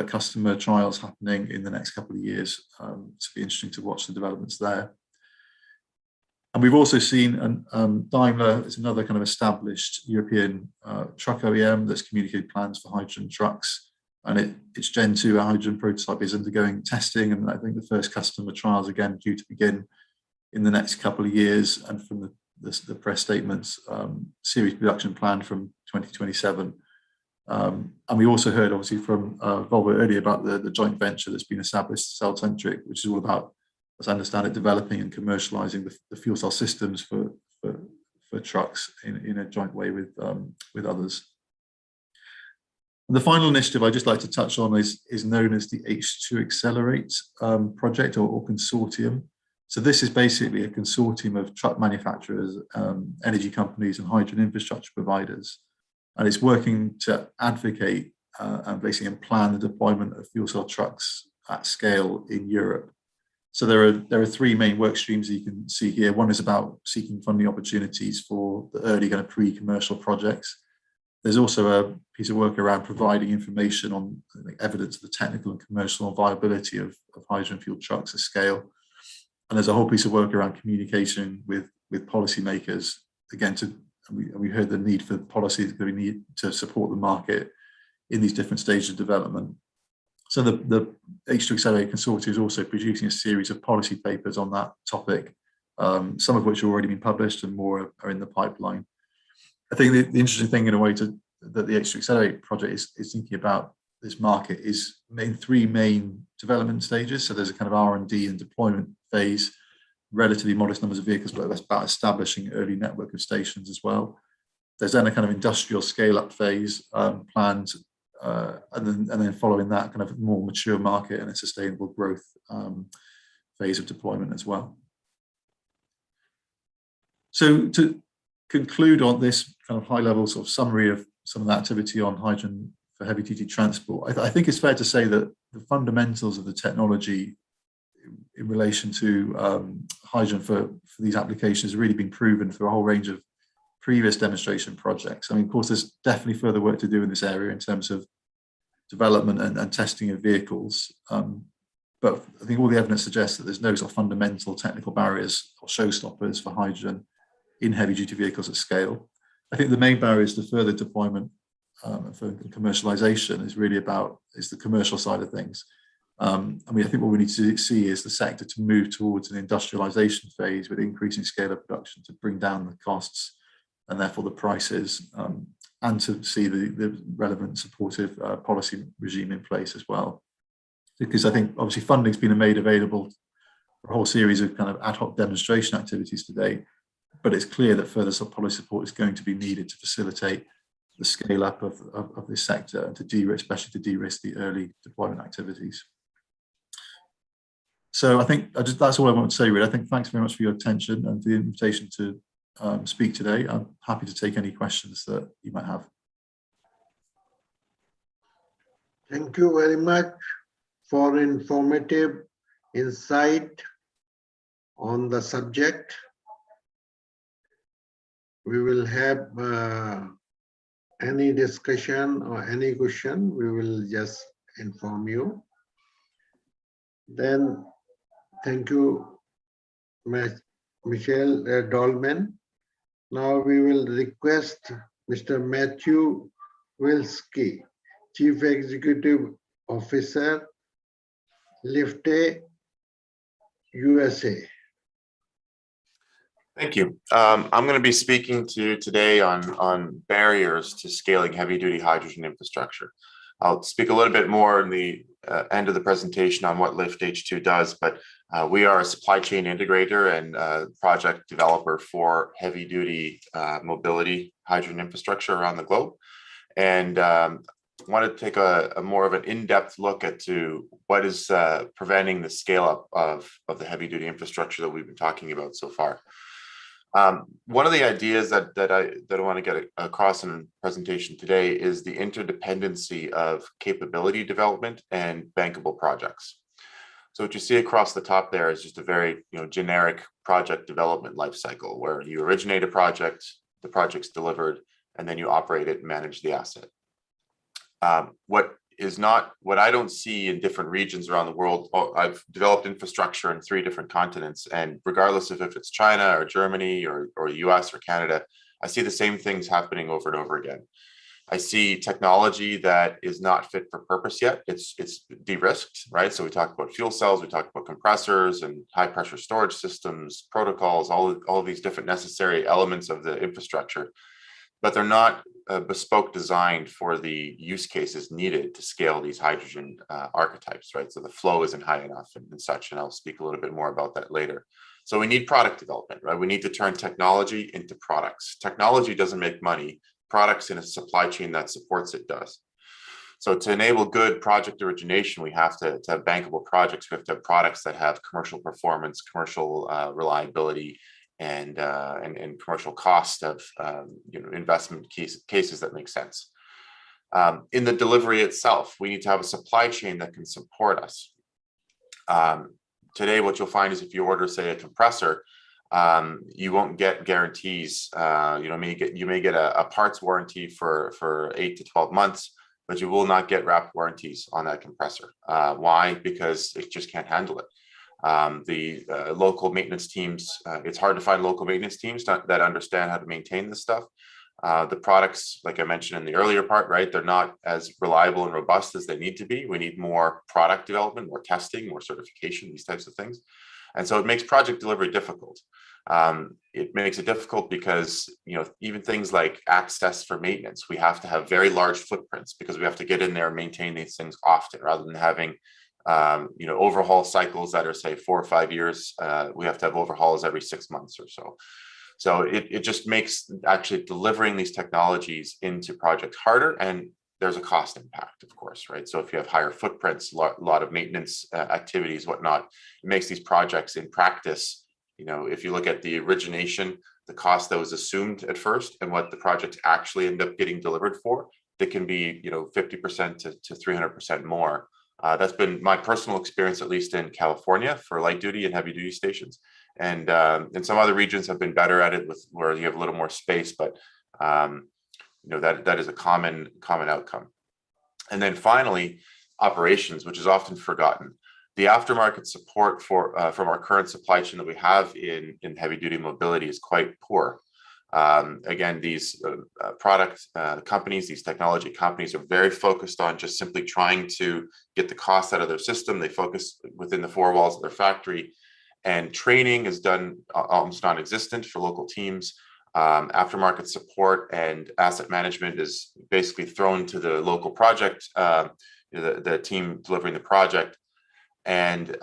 customer trials happening in the next couple of years. So it'll be interesting to watch the developments there. And we've also seen Daimler is another kind of established European truck OEM that's communicated plans for hydrogen trucks. And its Gen 2 hydrogen prototype is undergoing testing. And I think the first customer trials again due to begin in the next couple of years. And from the press statements, series production plan from 2027. And we also heard, obviously, from Volvo earlier about the joint venture that's been established, Cellcentric, which is all about, as I understand it, developing and commercializing the fuel cell systems for trucks in a joint way with others. And the final initiative I'd just like to touch on is known as the H2 Accelerate project or consortium. So this is basically a consortium of truck manufacturers, energy companies, and hydrogen infrastructure providers. And it's working to advocate and basically plan the deployment of fuel cell trucks at scale in Europe. So there are three main work streams that you can see here. One is about seeking funding opportunities for the early kind of pre-commercial projects. There's also a piece of work around providing information on evidence of the technical and commercial viability of hydrogen fueled trucks at scale. And there's a whole piece of work around communication with policymakers, again, we heard the need for policies that we need to support the market in these different stages of development. So the H2 Accelerate Consortium is also producing a series of policy papers on that topic, some of which have already been published and more are in the pipeline. I think the interesting thing in a way that the H2 Accelerate project is thinking about this market is in three main development stages. So there's a kind of R&D and deployment phase, relatively modest numbers of vehicles, but that's about establishing early network of stations as well. There's then a kind of industrial scale-up phase planned, and then following that, kind of more mature market and a sustainable growth phase of deployment as well. So to conclude on this kind of high-level sort of summary of some of the activity on hydrogen for heavy-duty transport, I think it's fair to say that the fundamentals of the technology in relation to hydrogen for these applications has really been proven through a whole range of previous demonstration projects. I mean, of course, there's definitely further work to do in this area in terms of development and testing of vehicles. But I think all the evidence suggests that there's no sort of fundamental technical barriers or showstoppers for hydrogen in heavy-duty vehicles at scale. I think the main barriers to further deployment for commercialization is really is the commercial side of things. I mean, I think what we need to see is the sector to move towards an industrialization phase with increasing scale of production to bring down the costs and therefore the prices, and to see the relevant supportive policy regime in place as well. Because I think obviously funding's been made available for a whole series of kind of ad hoc demonstration activities today, but it's clear that further policy support is going to be needed to facilitate the scale up of this sector and to de-risk, especially to de-risk the early deployment activities. So I think that's all I want to say, really. I think thanks very much for your attention and for the invitation to speak today. I'm happy to take any questions that you might have. Thank you very much for informative insight on the subject. We will have any discussion or any question, we will just inform you. Then, thank you, Michelle Dolman. Now we will request Mr. Matthew Wilski, Chief Executive Officer, IST USA. Thank you. I'm going to be speaking to you today on barriers to scaling heavy-duty hydrogen infrastructure. I'll speak a little bit more in the end of the presentation on what LIFT H2 does, but we are a supply chain integrator and project developer for heavy-duty mobility hydrogen infrastructure around the globe. And want to take a more of an in-depth look to what is preventing the scale-up of the heavy-duty infrastructure that we've been talking about so far. One of the ideas that I want to get across in the presentation today is the interdependency of capability development and bankable projects. So what you see across the top there is just a very generic project development lifecycle where you originate a project, the project's delivered, and then you operate it and manage the asset. What I don't see in different regions around the world, I've developed infrastructure in 3 different continents, and regardless of if it's China or Germany or US or Canada, I see the same things happening over and over again. I see technology that is not fit for purpose yet. It's de-risked, right? So we talked about fuel cells, we talked about compressors and high pressure storage systems, protocols, all of these different necessary elements of the infrastructure, but they're not bespoke designed for the use cases needed to scale these hydrogen archetypes, right? So the flow isn't high enough and such, and I'll speak a little bit more about that later. So we need product development, right? We need to turn technology into products. Technology doesn't make money. Products in a supply chain that supports it does. So to enable good project origination, we have to have bankable projects. We have to have products that have commercial performance, commercial reliability, and commercial cost of investment cases that make sense. In the delivery itself, we need to have a supply chain that can support us. Today, what you'll find is if you order, say, a compressor, you won't get guarantees. You may get a parts warranty for 8 to 12 months, but you will not get wrapped warranties on that compressor. Why? Because it just can't handle it. The local maintenance teams, it's hard to find local maintenance teams that understand how to maintain this stuff. The products, like I mentioned in the earlier part, right, they're not as reliable and robust as they need to be. We need more product development, more testing, more certification, these types of things. And so it makes project delivery difficult. It makes it difficult because, even things like access for maintenance, we have to have very large footprints because we have to get in there and maintain these things often rather than having, overhaul cycles that are, say, 4 or 5 years. We have to have overhauls every 6 months or so. So it just makes actually delivering these technologies into projects harder, and there's a cost impact, of course, right? So if you have higher footprints, a lot of maintenance activities, whatnot, it makes these projects in practice, if you look at the origination, the cost that was assumed at first and what the projects actually end up getting delivered for, it can be, 50% to 300% more. That's been my personal experience, at least in California, for light duty and heavy duty stations. And some other regions have been better at it where you have a little more space, but that is a common outcome. And then finally, operations, which is often forgotten. The aftermarket support from our current supply chain that we have in heavy duty mobility is quite poor. Again, these product companies, these technology companies are very focused on just simply trying to get the cost out of their system. They focus within the four walls of their factory, and training is done almost non-existent for local teams. Aftermarket support and asset management is basically thrown to the local project, the team delivering the project. And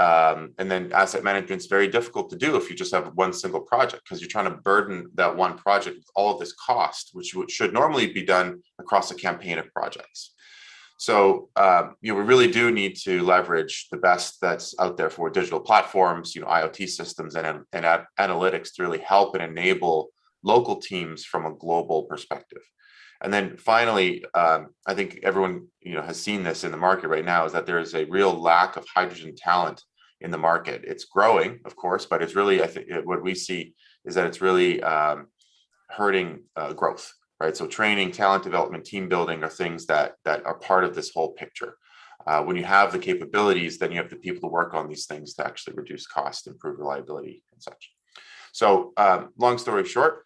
then asset management is very difficult to do if you just have one single project, because you're trying to burden that one project with all of this cost, which should normally be done across a campaign of projects. So we really do need to leverage the best that's out there for digital platforms, IoT systems and analytics to really help and enable local teams from a global perspective. And then finally, I think everyone has seen this in the market right now, is that there is a real lack of hydrogen talent in the market. It's growing, of course, but it's really, I think what we see is that it's really hurting growth, right? So training, talent development, team building are things that are part of this whole picture. When you have the capabilities, then you have the people to work on these things to actually reduce cost, improve reliability and such. So long story short,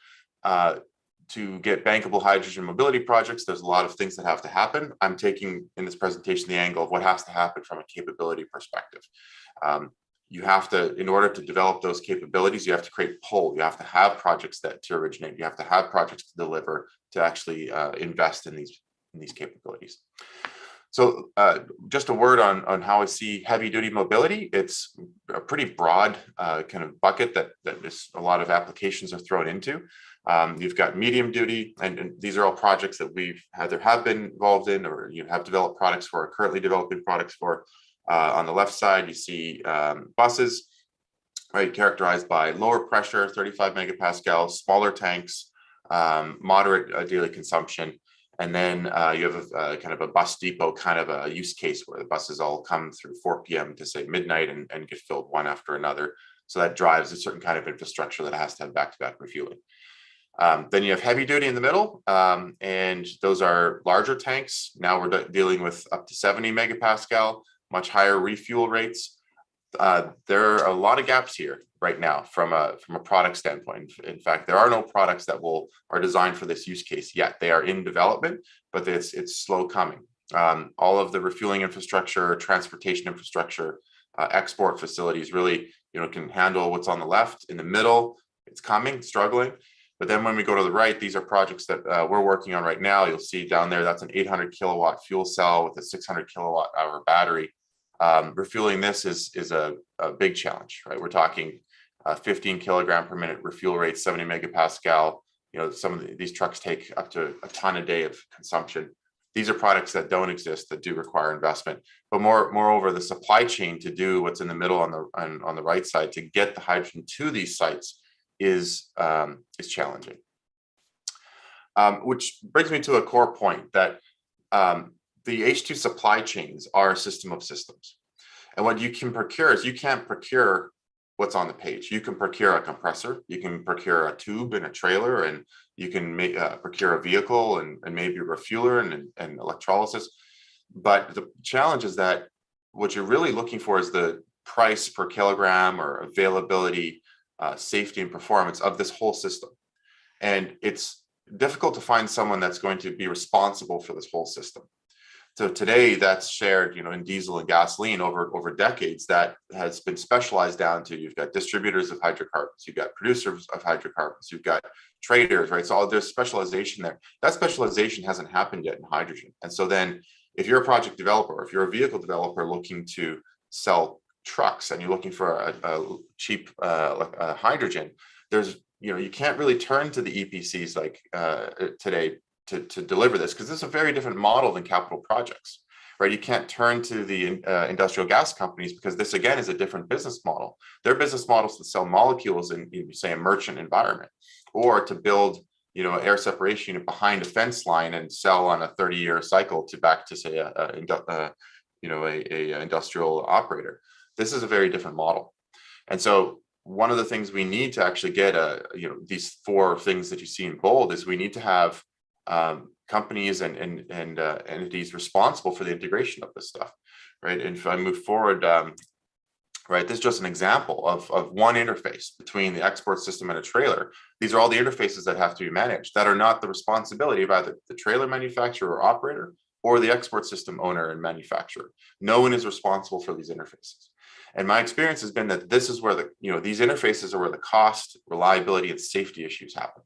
to get bankable hydrogen mobility projects, there's a lot of things that have to happen. I'm taking in this presentation the angle of what has to happen from a capability perspective. You have to, in order to develop those capabilities, you have to create pull. You have to have projects to originate. You have to have projects to deliver, to actually invest in these capabilities. So just a word on how I see heavy duty mobility. It's a pretty broad kind of bucket that a lot of applications are thrown into. You've got medium duty, and these are all projects that we've either have been involved in or have developed products for, or currently developing products for. On the left side, you see buses, right, characterized by lower pressure, 35 megapascals, smaller tanks, moderate daily consumption. And then you have a kind of a bus depot kind of a use case where the buses all come through 4 p.m. to say midnight and get filled one after another. So that drives a certain kind of infrastructure that has to have back-to-back refueling. Then you have heavy duty in the middle, and those are larger tanks. Now we're dealing with up to 70 megapascal, much higher refuel rates. There are a lot of gaps here. right now from a product standpoint. In fact, there are no products that are designed for this use case yet. They are in development, but it's slow coming. All of the refueling infrastructure, transportation infrastructure, export facilities really, can handle what's on the left. In the middle, it's coming, struggling. But then when we go to the right, these are projects that we're working on right now. You'll see down there, that's an 800 kilowatt fuel cell with a 600 kilowatt hour battery. Refueling this is a big challenge, right? We're talking 15 kilogram per minute refuel rate, 70 megapascal. Some of these trucks take up to a ton a day of consumption. These are products that don't exist, that do require investment. But moreover, the supply chain to do what's in the middle on the right side to get the hydrogen to these sites is challenging. Which brings me to a core point that the H2 supply chains are a system of systems. And what you can procure is you can't procure what's on the page. You can procure a compressor, you can procure a tube and a trailer, and you can procure a vehicle and maybe a refueler and electrolysis. But the challenge is that what you're really looking for is the price per kilogram or availability, safety and performance of this whole system. And it's difficult to find someone that's going to be responsible for this whole system. So today that's shared, in diesel and gasoline over decades. That has been specialized down to, you've got distributors of hydrocarbons, you've got producers of hydrocarbons, you've got traders, right? So there's specialization there. That specialization hasn't happened yet in hydrogen. And so then if you're a project developer, or if you're a vehicle developer looking to sell trucks and you're looking for a cheap hydrogen, you can't really turn to the EPCs like today to deliver this, because this is a very different model than capital projects, right? You can't turn to the industrial gas companies because this again is a different business model. Their business models to sell molecules in, say, a merchant environment, or to build air separation unit behind a fence line and sell on a 30-year cycle back to say a industrial operator. This is a very different model. And so one of the things we need to actually get these four things that you see in bold is we need to have companies and entities responsible for the integration of this stuff, right? And if I move forward, right, this is just an example of one interface between the export system and a trailer. These are all the interfaces that have to be managed that are not the responsibility of either the trailer manufacturer or operator or the export system owner and manufacturer. No one is responsible for these interfaces. And my experience has been that this is where these interfaces are where the cost, reliability, and safety issues happen.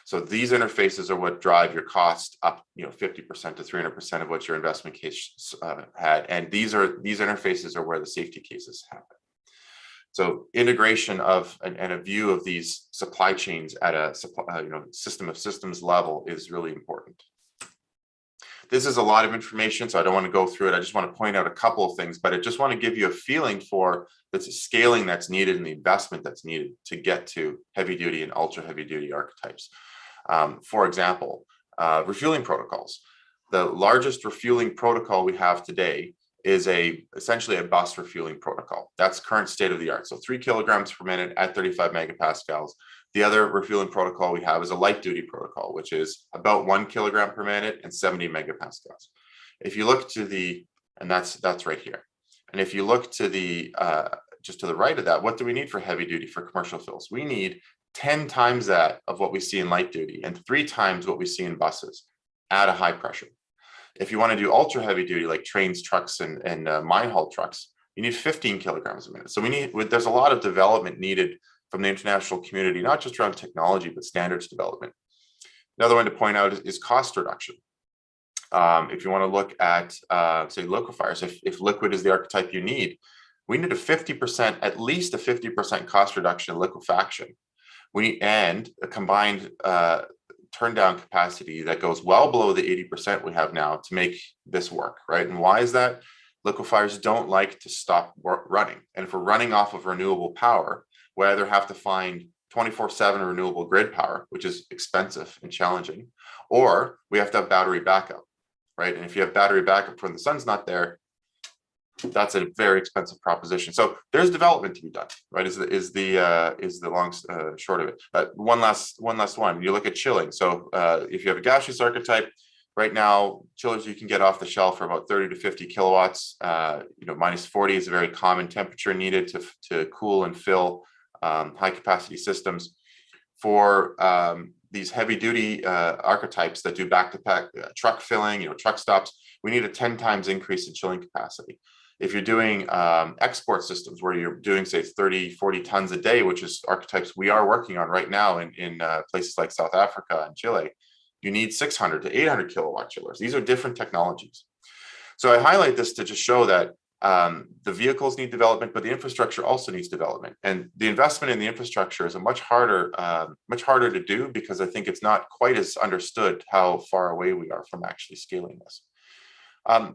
So these interfaces are what drive your cost up, 50% to 300% of what your investment case had. And these interfaces are where the safety cases happen. So integration of and a view of these supply chains at a system of systems level is really important. This is a lot of information, so I don't want to go through it. I just want to point out a couple of things, but I just want to give you a feeling for the scaling that's needed and the investment that's needed to get to heavy duty and ultra heavy duty archetypes. For example, refueling protocols. The largest refueling protocol we have today is essentially a bus refueling protocol. That's current state of the art. So 3 kilograms per minute at 35 megapascals. The other refueling protocol we have is a light duty protocol, which is about 1 kilogram per minute and 70 megapascals. If you look to and that's right here. And if you look to just to the right of that, what do we need for heavy duty for commercial fills? We need 10 times that of what we see in light duty and 3 times what we see in buses at a high pressure. If you want to do ultra heavy duty like trains, trucks, and mine haul trucks, you need 15 kilograms a minute. So there's a lot of development needed from the international community, not just around technology, but standards development. Another one to point out is cost reduction. If you want to look at, say, liquefiers, if liquid is the archetype you need, we need at least a 50% cost reduction in liquefaction. And a combined turn down capacity that goes well below the 80% we have now to make this work, right? And why is that? Liquefiers don't like to stop running. And if we're running off of renewable power, we either have to find 24/7 renewable grid power, which is expensive and challenging, or we have to have battery backup, right? And if you have battery backup when the sun's not there, that's a very expensive proposition. So there's development to be done, right? Is the long short of it. One last one. You look at chilling. So if you have a gaseous archetype, right now chillers you can get off the shelf for about 30 to 50 kilowatts. Minus 40 is a very common temperature needed to cool and fill high capacity systems. For these heavy duty archetypes that do back-to-back truck filling, truck stops, we need a 10 times increase in chilling capacity. If you're doing export systems where you're doing, say, 30, 40 tons a day, which is archetypes we are working on right now in places like South Africa and Chile, you need 600 to 800 kilowatt chillers. These are different technologies. So I highlight this to just show that the vehicles need development, but the infrastructure also needs development. And the investment in the infrastructure is a much harder to do, because I think it's not quite as understood how far away we are from actually scaling this.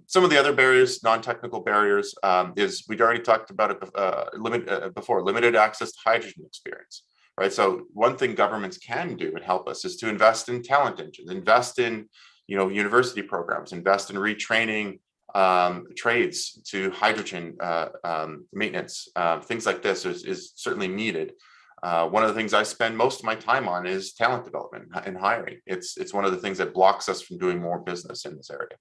Some of the other barriers, non-technical barriers, is we'd already talked about it before, limited access to hydrogen experience, right? So one thing governments can do and help us is to invest in talent engines, invest in university programs, invest in retraining trades to hydrogen maintenance. Things like this is certainly needed. One of the things I spend most of my time on is talent development and hiring. It's one of the things that blocks us from doing more business in this area.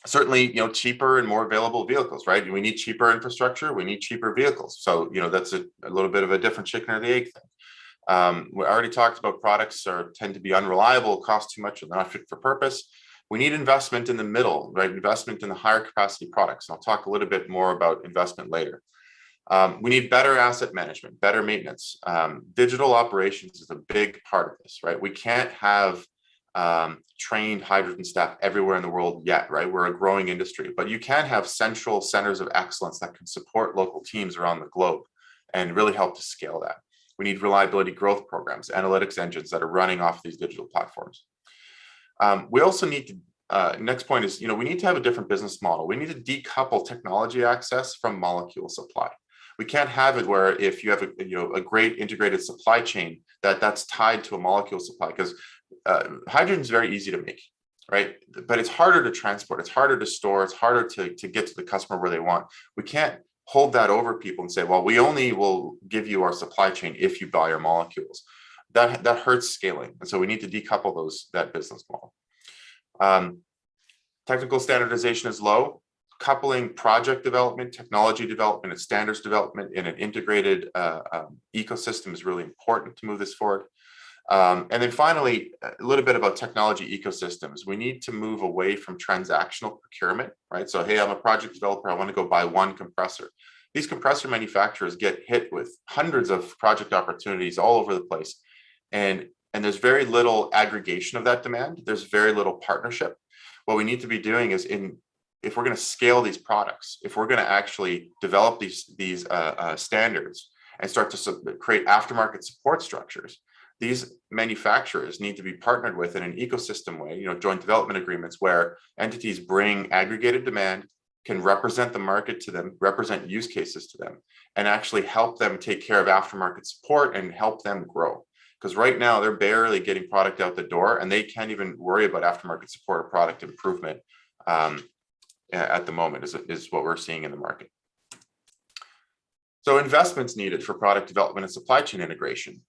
Certainly, cheaper and more available vehicles, right? We need cheaper infrastructure. We need cheaper vehicles. So, that's a little bit of a different chicken or the egg thing. We already talked about products tend to be unreliable, cost too much, or they're not fit for purpose. We need investment in the middle, right? Investment in the higher capacity products. And I'll talk a little bit more about investment later. We need better asset management, better maintenance. Digital operations is a big part of this, right? We can't have trained hydrogen staff everywhere in the world yet, right? We're a growing industry, but you can have central centers of excellence that can support local teams around the globe and really help to scale that. We need reliability growth programs, analytics engines that are running off these digital platforms. We also need to, next point is, we need to have a different business model. We need to decouple technology access from molecule supply. We can't have it where if you have a great integrated supply chain that's tied to a molecule supply, because hydrogen is very easy to make, right? But it's harder to transport, it's harder to store, it's harder to get to the customer where they want. We can't hold that over people and say, well, we only will give you our supply chain if you buy our molecules. That hurts scaling. And so we need to decouple that business model. Technical standardization is low. Coupling project development, technology development, and standards development in an integrated ecosystem is really important to move this forward. And then finally, a little bit about technology ecosystems. We need to move away from transactional procurement, right? So, hey, I'm a project developer, I want to go buy one compressor. These compressor manufacturers get hit with hundreds of project opportunities all over the place. And there's very little aggregation of that demand. There's very little partnership. What we need to be doing is if we're going to scale these products, if we're going to actually develop these standards and start to create aftermarket support structures, these manufacturers need to be partnered with in an ecosystem way, joint development agreements where entities bring aggregated demand, can represent the market to them, represent use cases to them, and actually help them take care of aftermarket support and help them grow. Because right now they're barely getting product out the door and they can't even worry about aftermarket support or product improvement at the moment is what we're seeing in the market. So investments needed for product development and supply chain integration.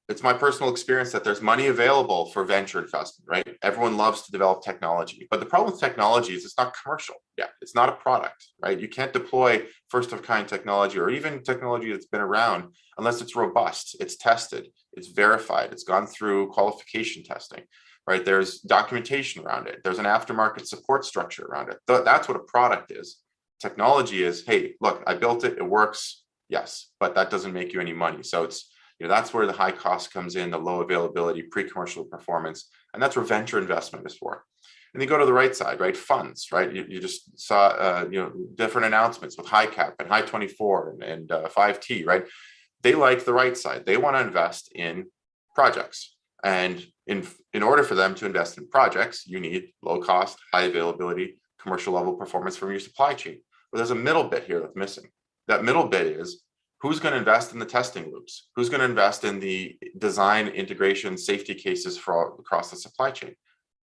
It's my personal experience that there's money available for venture investment, right? Everyone loves to develop technology, but the problem with technology is it's not commercial. Yeah, it's not a product, right? You can't deploy first of kind technology or even technology that's been around unless it's robust, it's tested, it's verified, it's gone through qualification testing, right? There's documentation around it. There's an aftermarket support structure around it. That's what a product is. Technology is, hey, look, I built it, it works, yes, but that doesn't make you any money. So it's, that's where the high cost comes in, the low availability, pre-commercial performance, and that's where venture investment is for. And then go to the right side, right? Funds, right? You just saw, different announcements with HiCap and Hi24 and 5T, right? They like the right side. They want to invest in projects. And in order for them to invest in projects, you need low cost, high availability, commercial level performance from your supply chain. But there's a middle bit here that's missing. That middle bit is, who's going to invest in the testing loops? Who's going to invest in the design, integration, safety cases across the supply chain?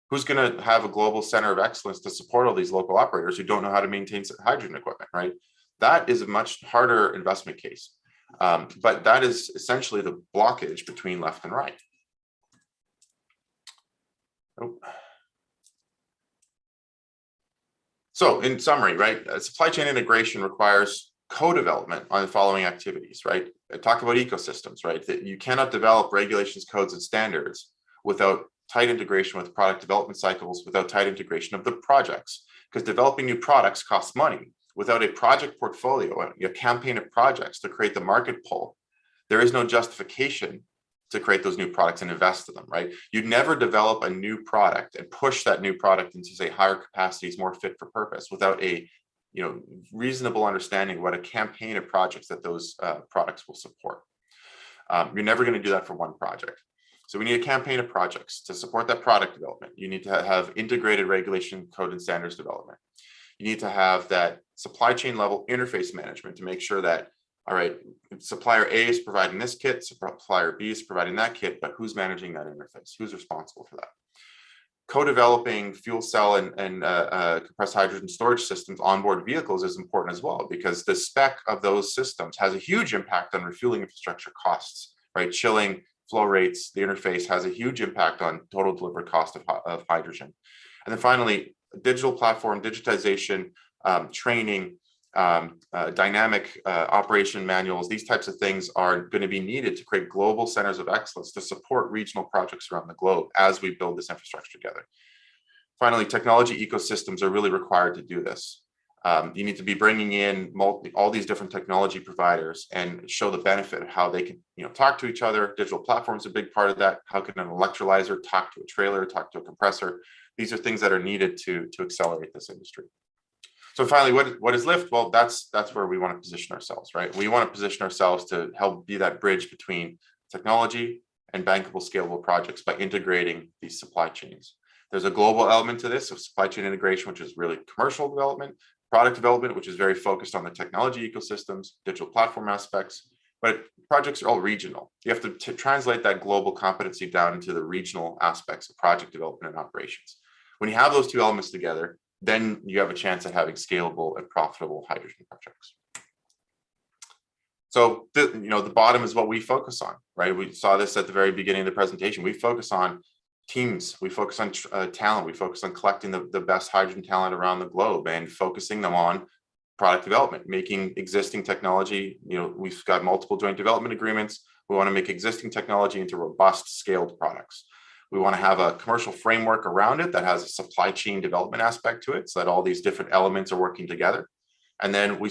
Who's going to have a global center of excellence to support all these local operators who don't know how to maintain hydrogen equipment, right? That is a much harder investment case. But that is essentially the blockage between left and right. Oh. So in summary, right, supply chain integration requires co-development on the following activities, right? I talked about ecosystems, right? That you cannot develop regulations, codes, and standards without tight integration with product development cycles, without tight integration of the projects, because developing new products costs money. Without a project portfolio, a campaign of projects to create the market pull, there is no justification to create those new products and invest in them, right? You'd never develop a new product and push that new product into, say, higher capacities, more fit for purpose without a reasonable understanding of what a campaign of projects that those products will support. You're never going to do that for one project. So we need a campaign of projects to support that product development. You need to have integrated regulation, code, and standards development. You need to have that supply chain level interface management to make sure that, all right, supplier A is providing this kit, supplier B is providing that kit, but who's managing that interface? Who's responsible for that? Co-developing fuel cell and compressed hydrogen storage systems onboard vehicles is important as well, because the spec of those systems has a huge impact on refueling infrastructure costs, right? Chilling, flow rates, the interface has a huge impact on total delivered cost of hydrogen. And then finally, digital platform, digitization, training, dynamic operation manuals, these types of things are going to be needed to create global centers of excellence to support regional projects around the globe as we build this infrastructure together. Finally, technology ecosystems are really required to do this. You need to be bringing in all these different technology providers and show the benefit of how they can talk to each other. Digital platforms are a big part of that. How can an electrolyzer talk to a trailer, talk to a compressor? These are things that are needed to accelerate this industry. So finally, what is LIFT? Well, that's where we want to position ourselves, right? We want to position ourselves to help be that bridge between technology and bankable, scalable projects by integrating these supply chains. There's a global element to this of supply chain integration, which is really commercial development, product development, which is very focused on the technology ecosystems, digital platform aspects, but projects are all regional. You have to translate that global competency down into the regional aspects of project development and operations. When you have those two elements together, then you have a chance at having scalable and profitable hydrogen projects. So the bottom is what we focus on, right? We saw this at the very beginning of the presentation. We focus on teams, we focus on talent, we focus on collecting the best hydrogen talent around the globe and focusing them on product development, making existing technology, we've got multiple joint development agreements. We want to make existing technology into robust scaled products. We want to have a commercial framework around it that has a supply chain development aspect to it so that all these different elements are working together. And then we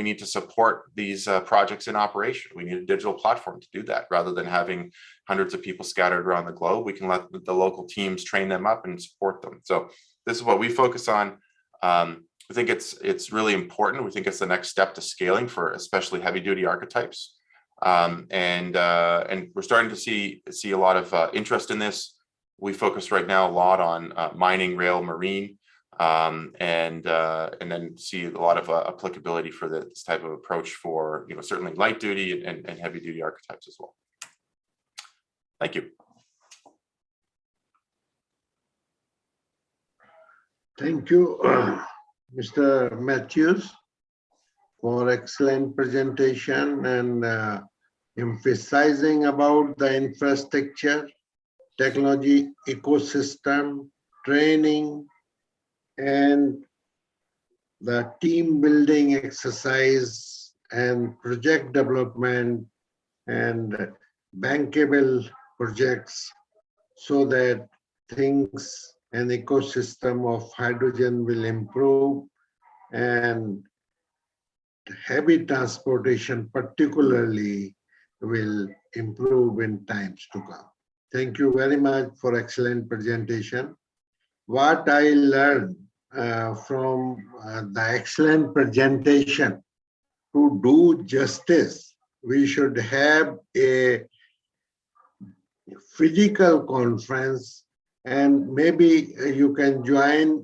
need to support these projects in operation. We need a digital platform to do that. Rather than having hundreds of people scattered around the globe, we can let the local teams train them up and support them. So this is what we focus on. We think it's really important. We think it's the next step to scaling for especially heavy duty archetypes. And we're starting to see a lot of interest in this. We focus right now a lot on mining, rail, marine, and then see a lot of applicability for this type of approach for certainly light duty and heavy duty archetypes as well. Thank you. Thank you, Mr. Matthews, for excellent presentation and emphasizing about the infrastructure, technology ecosystem, training, and the team building exercise and project development and bankable projects so that things and ecosystem of hydrogen will improve and heavy transportation particularly will improve in times to come. Thank you very much for excellent presentation. What I learned from the excellent presentation, to do justice, we should have a physical conference, and maybe you can join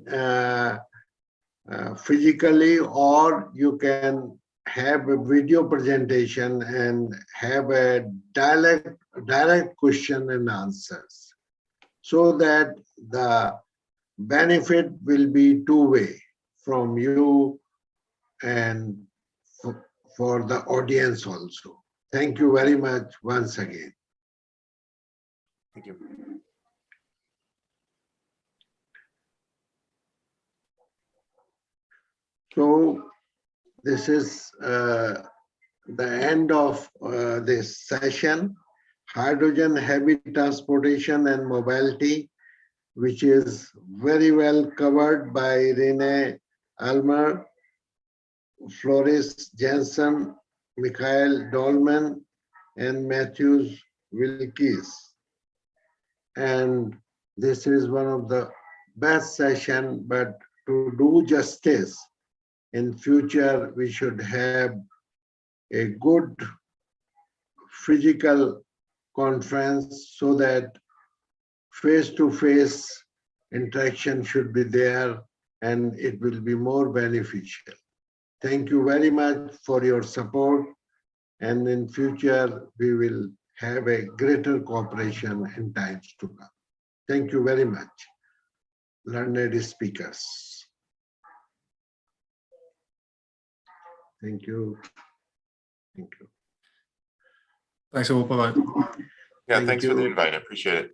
physically, or you can have a video presentation and have a direct question and answers, so that the benefit will be two-way from you and for the audience also. Thank you very much once again. Thank you. So this is the end of this session, hydrogen heavy transportation and mobility, which is very well covered by Rene Almer, Floris Jensen, Michael Dolman, and Matthews Wilkes. And this is one of the best session, but to do justice, in future we should have a good physical conference so that face-to-face interaction should be there and it will be more beneficial. Thank you very much for your support, and in future we will have a greater cooperation in times to come. Thank you very much, learned speakers. Thank you. Thank you. Thanks all. Bye-bye. Yeah, thanks for the invite. I appreciate it.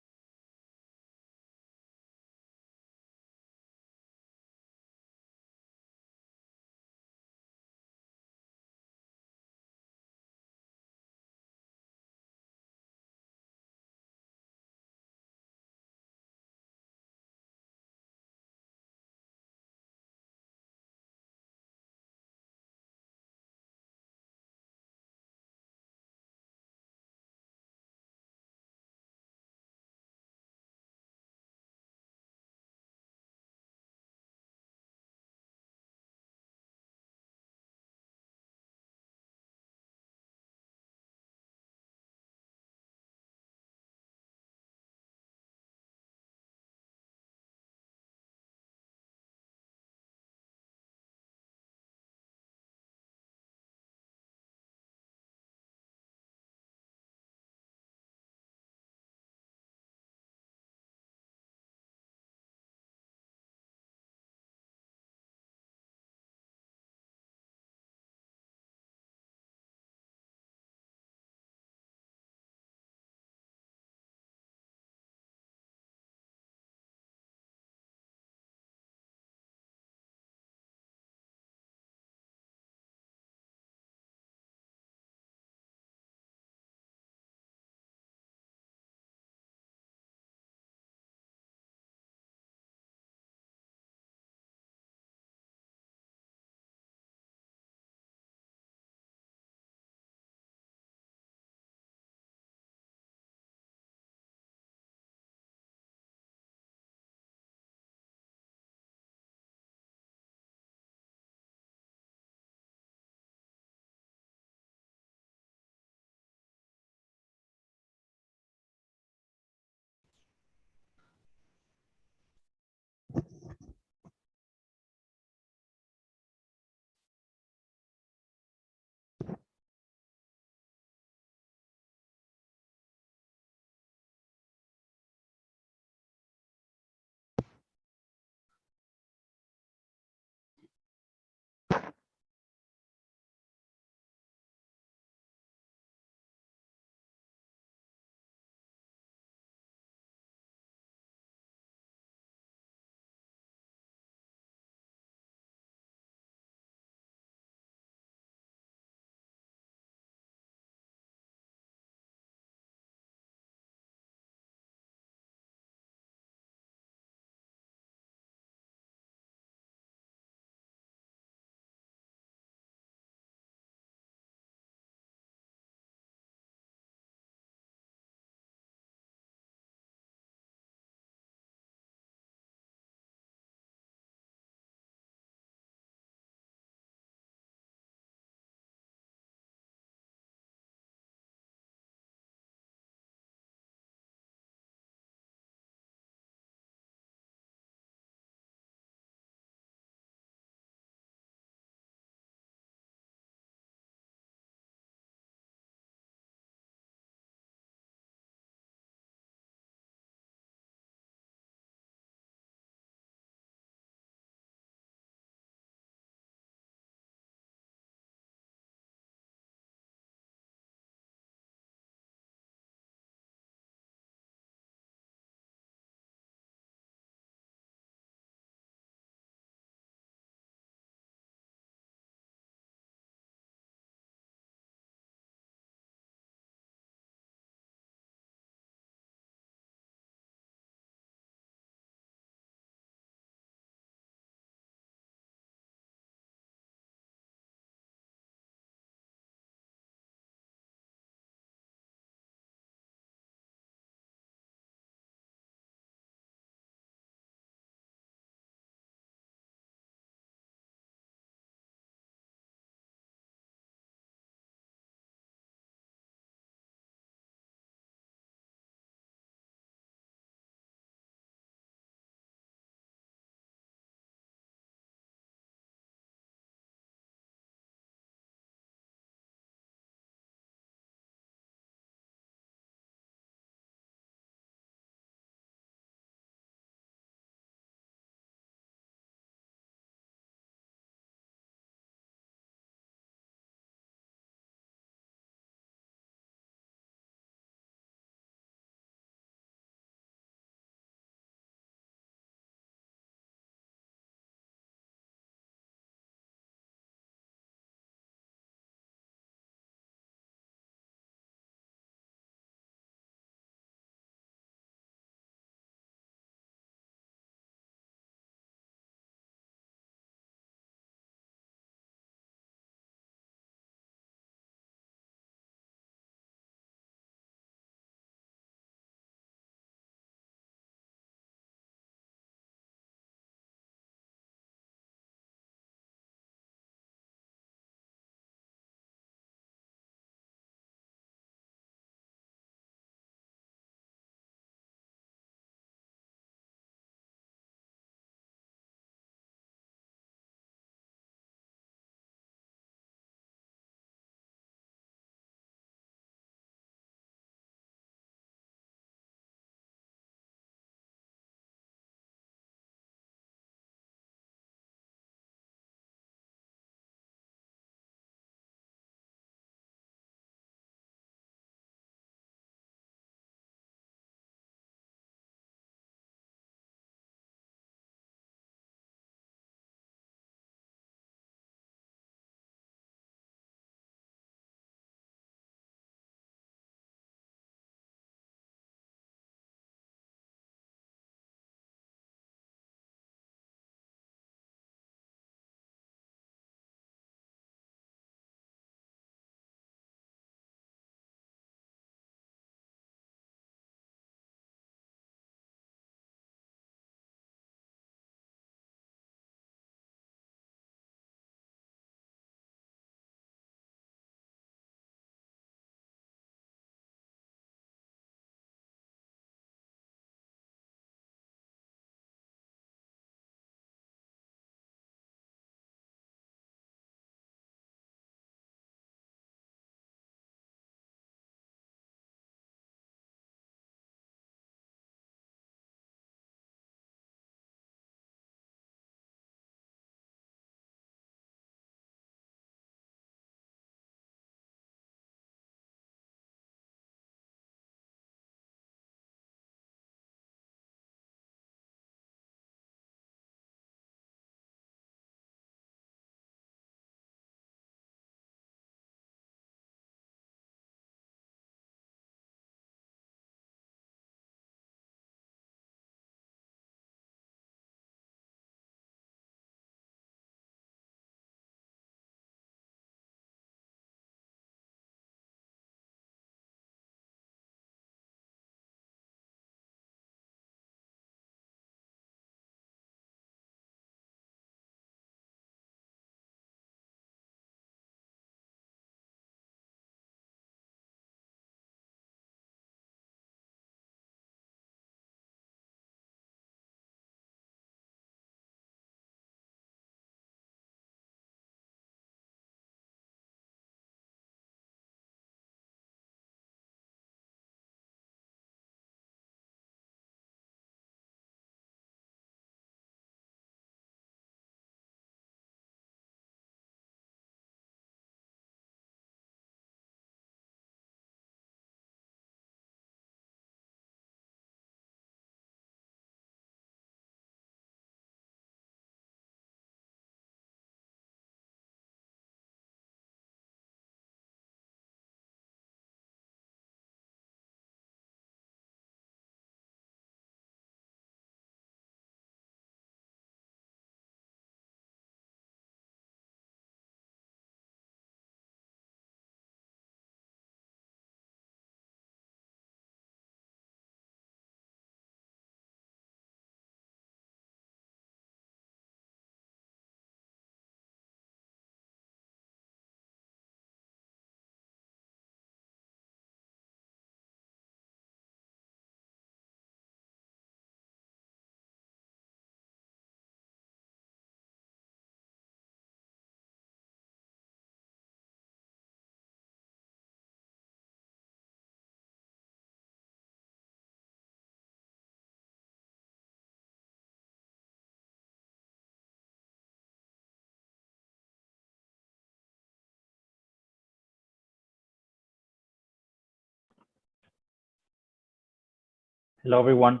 Hello, everyone.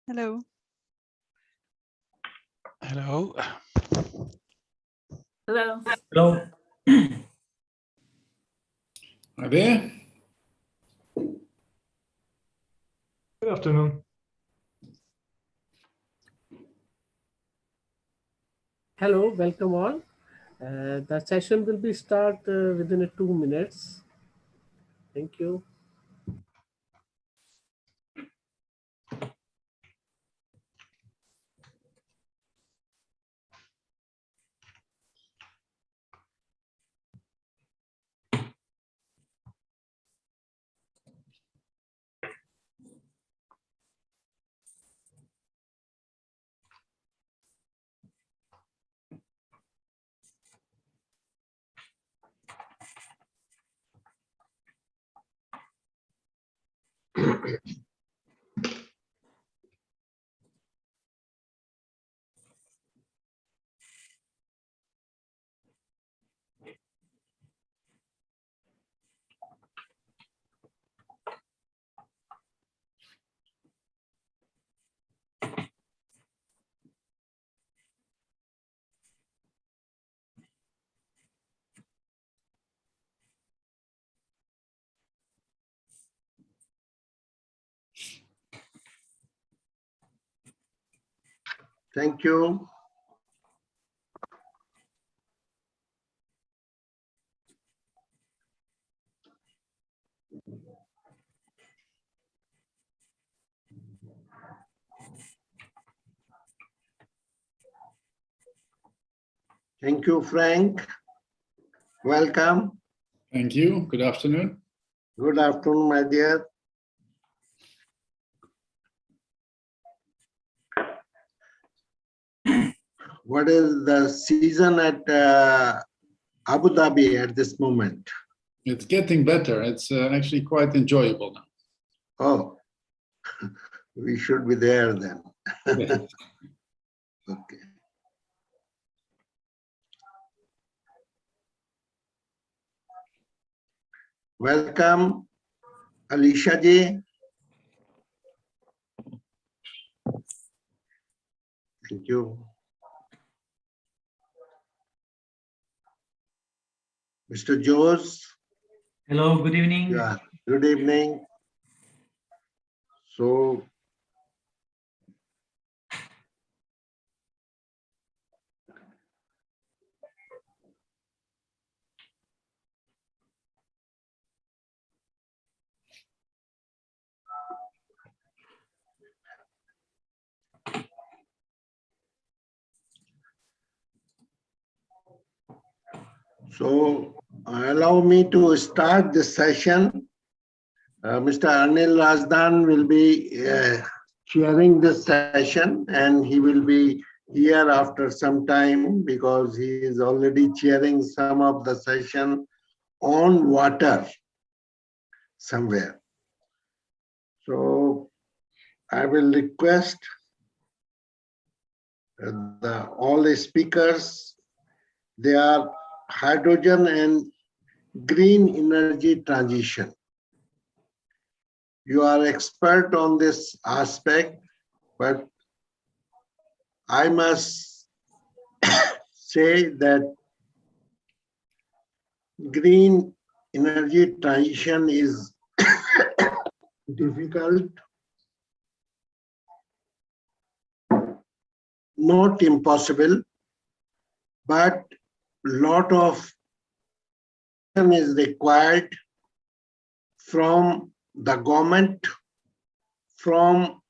Hello. Hello. Hello. Hello. Are there? Good afternoon. Hello, welcome all. The session will be start within 2 minutes. Thank you. Thank you. Thank you, Frank. Welcome. Thank you. Good afternoon. Good afternoon, my dear. What is the season at Abu Dhabi at this moment? It's getting better. It's actually quite enjoyable now. Oh, we should be there then. Yes. Okay. Welcome, Alicia ji. Thank you. Mr. Jose. Hello, good evening. Yeah, good evening. So, allow me to start this session. Mr. Anil Razdan will be chairing this session, and he will be here after some time because he is already chairing some of the session on water somewhere. So I will request all the speakers, they are hydrogen and green energy transition. You are expert on this aspect, but I must say that green energy transition is difficult, not impossible, but lot of is required from the government, from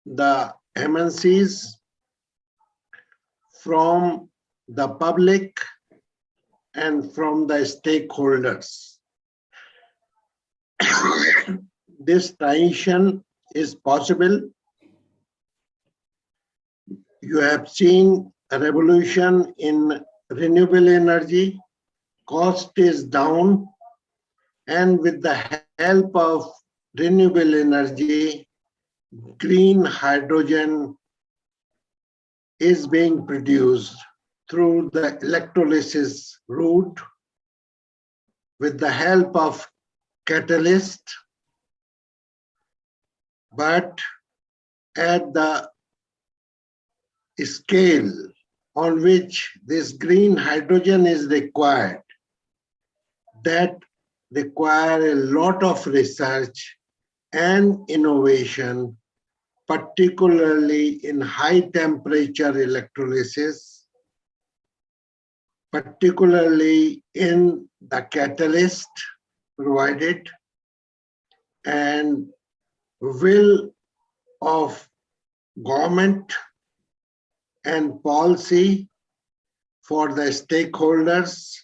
the MNCs, from the public, and from the stakeholders. This transition is possible. You have seen a revolution in renewable energy. Cost is down, and with the help of renewable energy, green hydrogen is being produced through the electrolysis route with the help of catalyst but at the scale on which this green hydrogen is required, that require a lot of research and innovation, particularly in high temperature electrolysis, particularly in the catalyst provided, and will of government and policy for the stakeholders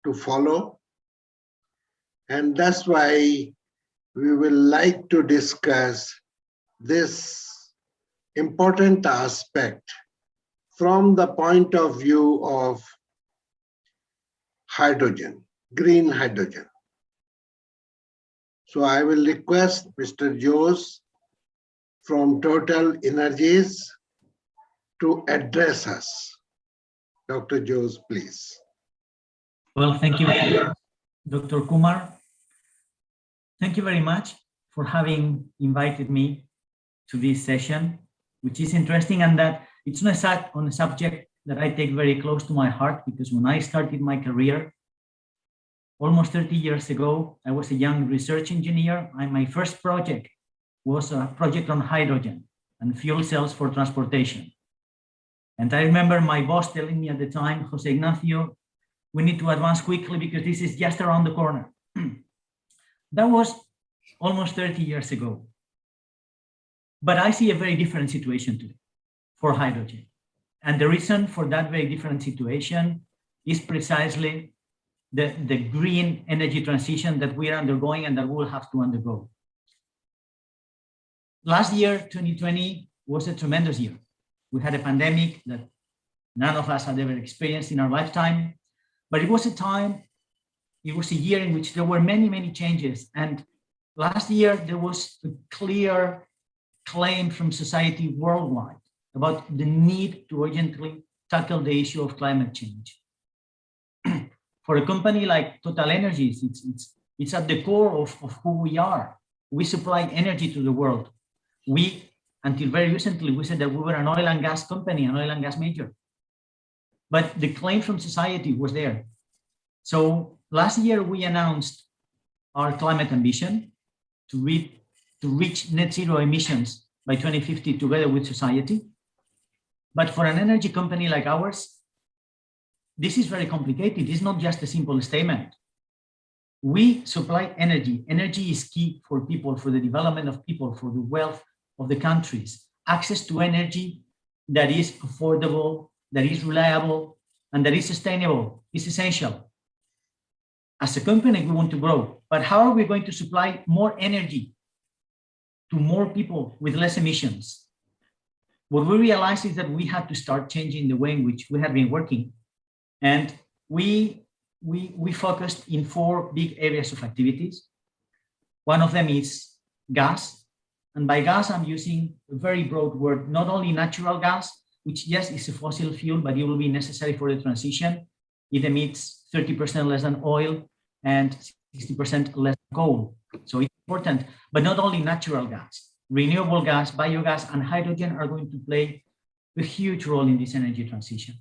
to follow. And that's why we will like to discuss this important aspect from the point of view of hydrogen, green hydrogen. So I will request Mr. Jose from Total Energies to address us. Dr. Jose, please. Well, thank you, Dr. Kumar. Thank you very much for having invited me to this session, which is interesting, and that it's not on a subject that I take very close to my heart, because when I started my career almost 30 years ago, I was a young research engineer, and my first project was a project on hydrogen and fuel cells for transportation. And I remember my boss telling me at the time, Jose Ignacio, we need to advance quickly because this is just around the corner. That was almost 30 years ago. But I see a very different situation today for hydrogen. And the reason for that very different situation is precisely the green energy transition that we are undergoing and that we will have to undergo. Last year, 2020, was a tremendous year. We had a pandemic that none of us had ever experienced in our lifetime, but it was a time, it was a year in which there were many, many changes. And last year, there was a clear claim from society worldwide about the need to urgently tackle the issue of climate change. For a company like Total Energies, it's at the core of who we are. We supply energy to the world. We, until very recently, we said that we were an oil and gas company, an oil and gas major. But the claim from society was there. So last year, we announced our climate ambition to reach net zero emissions by 2050 together with society. But for an energy company like ours, this is very complicated. It's not just a simple statement. We supply energy. Energy is key for people, for the development of people, for the wealth of the countries. Access to energy that is affordable, that is reliable, and that is sustainable is essential. As a company, we want to grow, but how are we going to supply more energy to more people with less emissions? What we realized is that we had to start changing the way in which we have been working. And we focused in 4 big areas of activities. One of them is gas. And by gas, I'm using a very broad word, not only natural gas, which yes, is a fossil fuel, but it will be necessary for the transition. It emits 30% less than oil and 60% less than coal. So it's important, but not only natural gas, renewable gas, biogas, and hydrogen are going to play a huge role in this energy transition.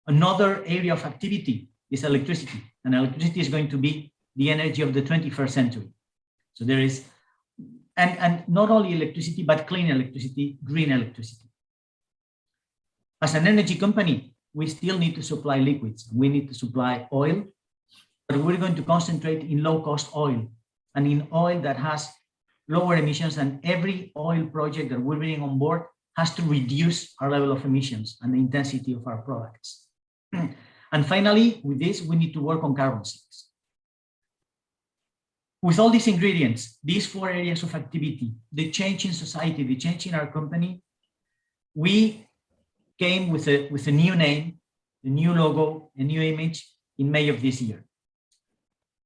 Another area of activity is electricity, and electricity is going to be the energy of the 21st century. So there is, and not only electricity, but clean electricity, green electricity. As an energy company, we still need to supply liquids. We need to supply oil, but we're going to concentrate in low-cost oil and in oil that has lower emissions, and every oil project that we're bringing on board has to reduce our level of emissions and the intensity of our products. And finally, with this, we need to work on carbon sinks. With all these ingredients, these 4 areas of activity, the change in society, the change in our company, we came with a new name, a new logo, a new image in May of this year.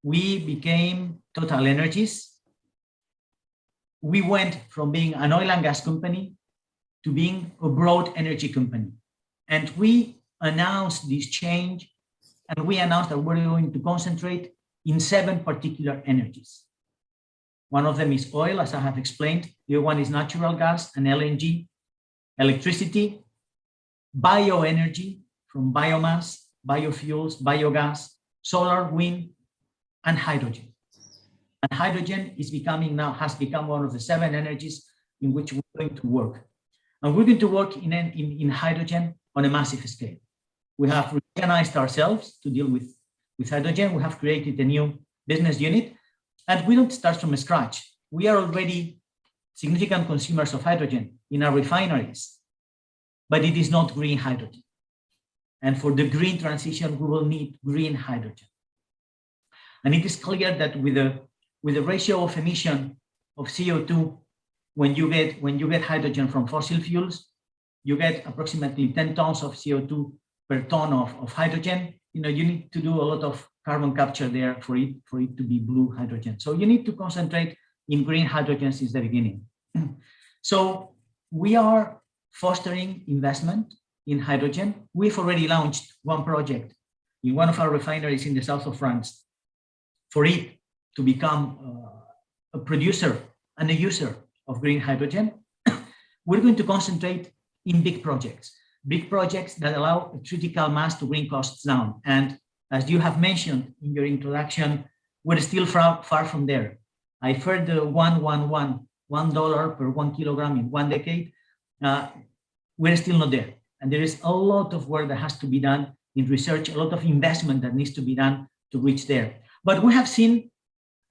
We became Total Energies. We went from being an oil and gas company to being a broad energy company. And we announced this change, and we announced that we're going to concentrate in 7 particular energies. One of them is oil, as I have explained. The other one is natural gas and LNG, electricity, bioenergy from biomass, biofuels, biogas, solar, wind, and hydrogen. And hydrogen is has become one of the 7 energies in which we're going to work. And we're going to work in hydrogen on a massive scale. We have reorganized ourselves to deal with hydrogen. We have created a new business unit, and we don't start from scratch. We are already significant consumers of hydrogen in our refineries, but it is not green hydrogen. And for the green transition, we will need green hydrogen. And it is clear that with the ratio of emission of CO2, when you get hydrogen from fossil fuels, you get approximately 10 tons of CO2 per ton of hydrogen. You need to do a lot of carbon capture there for it to be blue hydrogen. So you need to concentrate in green hydrogen since the beginning. So we are fostering investment in hydrogen. We've already launched one project in one of our refineries in the south of France for it to become a producer and a user of green hydrogen. We're going to concentrate in big projects that allow a critical mass to bring costs down. And as you have mentioned in your introduction, we're still far from there. I've heard the $1 per 1 kilogram in 1 decade. We're still not there. And there is a lot of work that has to be done in research, a lot of investment that needs to be done to reach there. But we have seen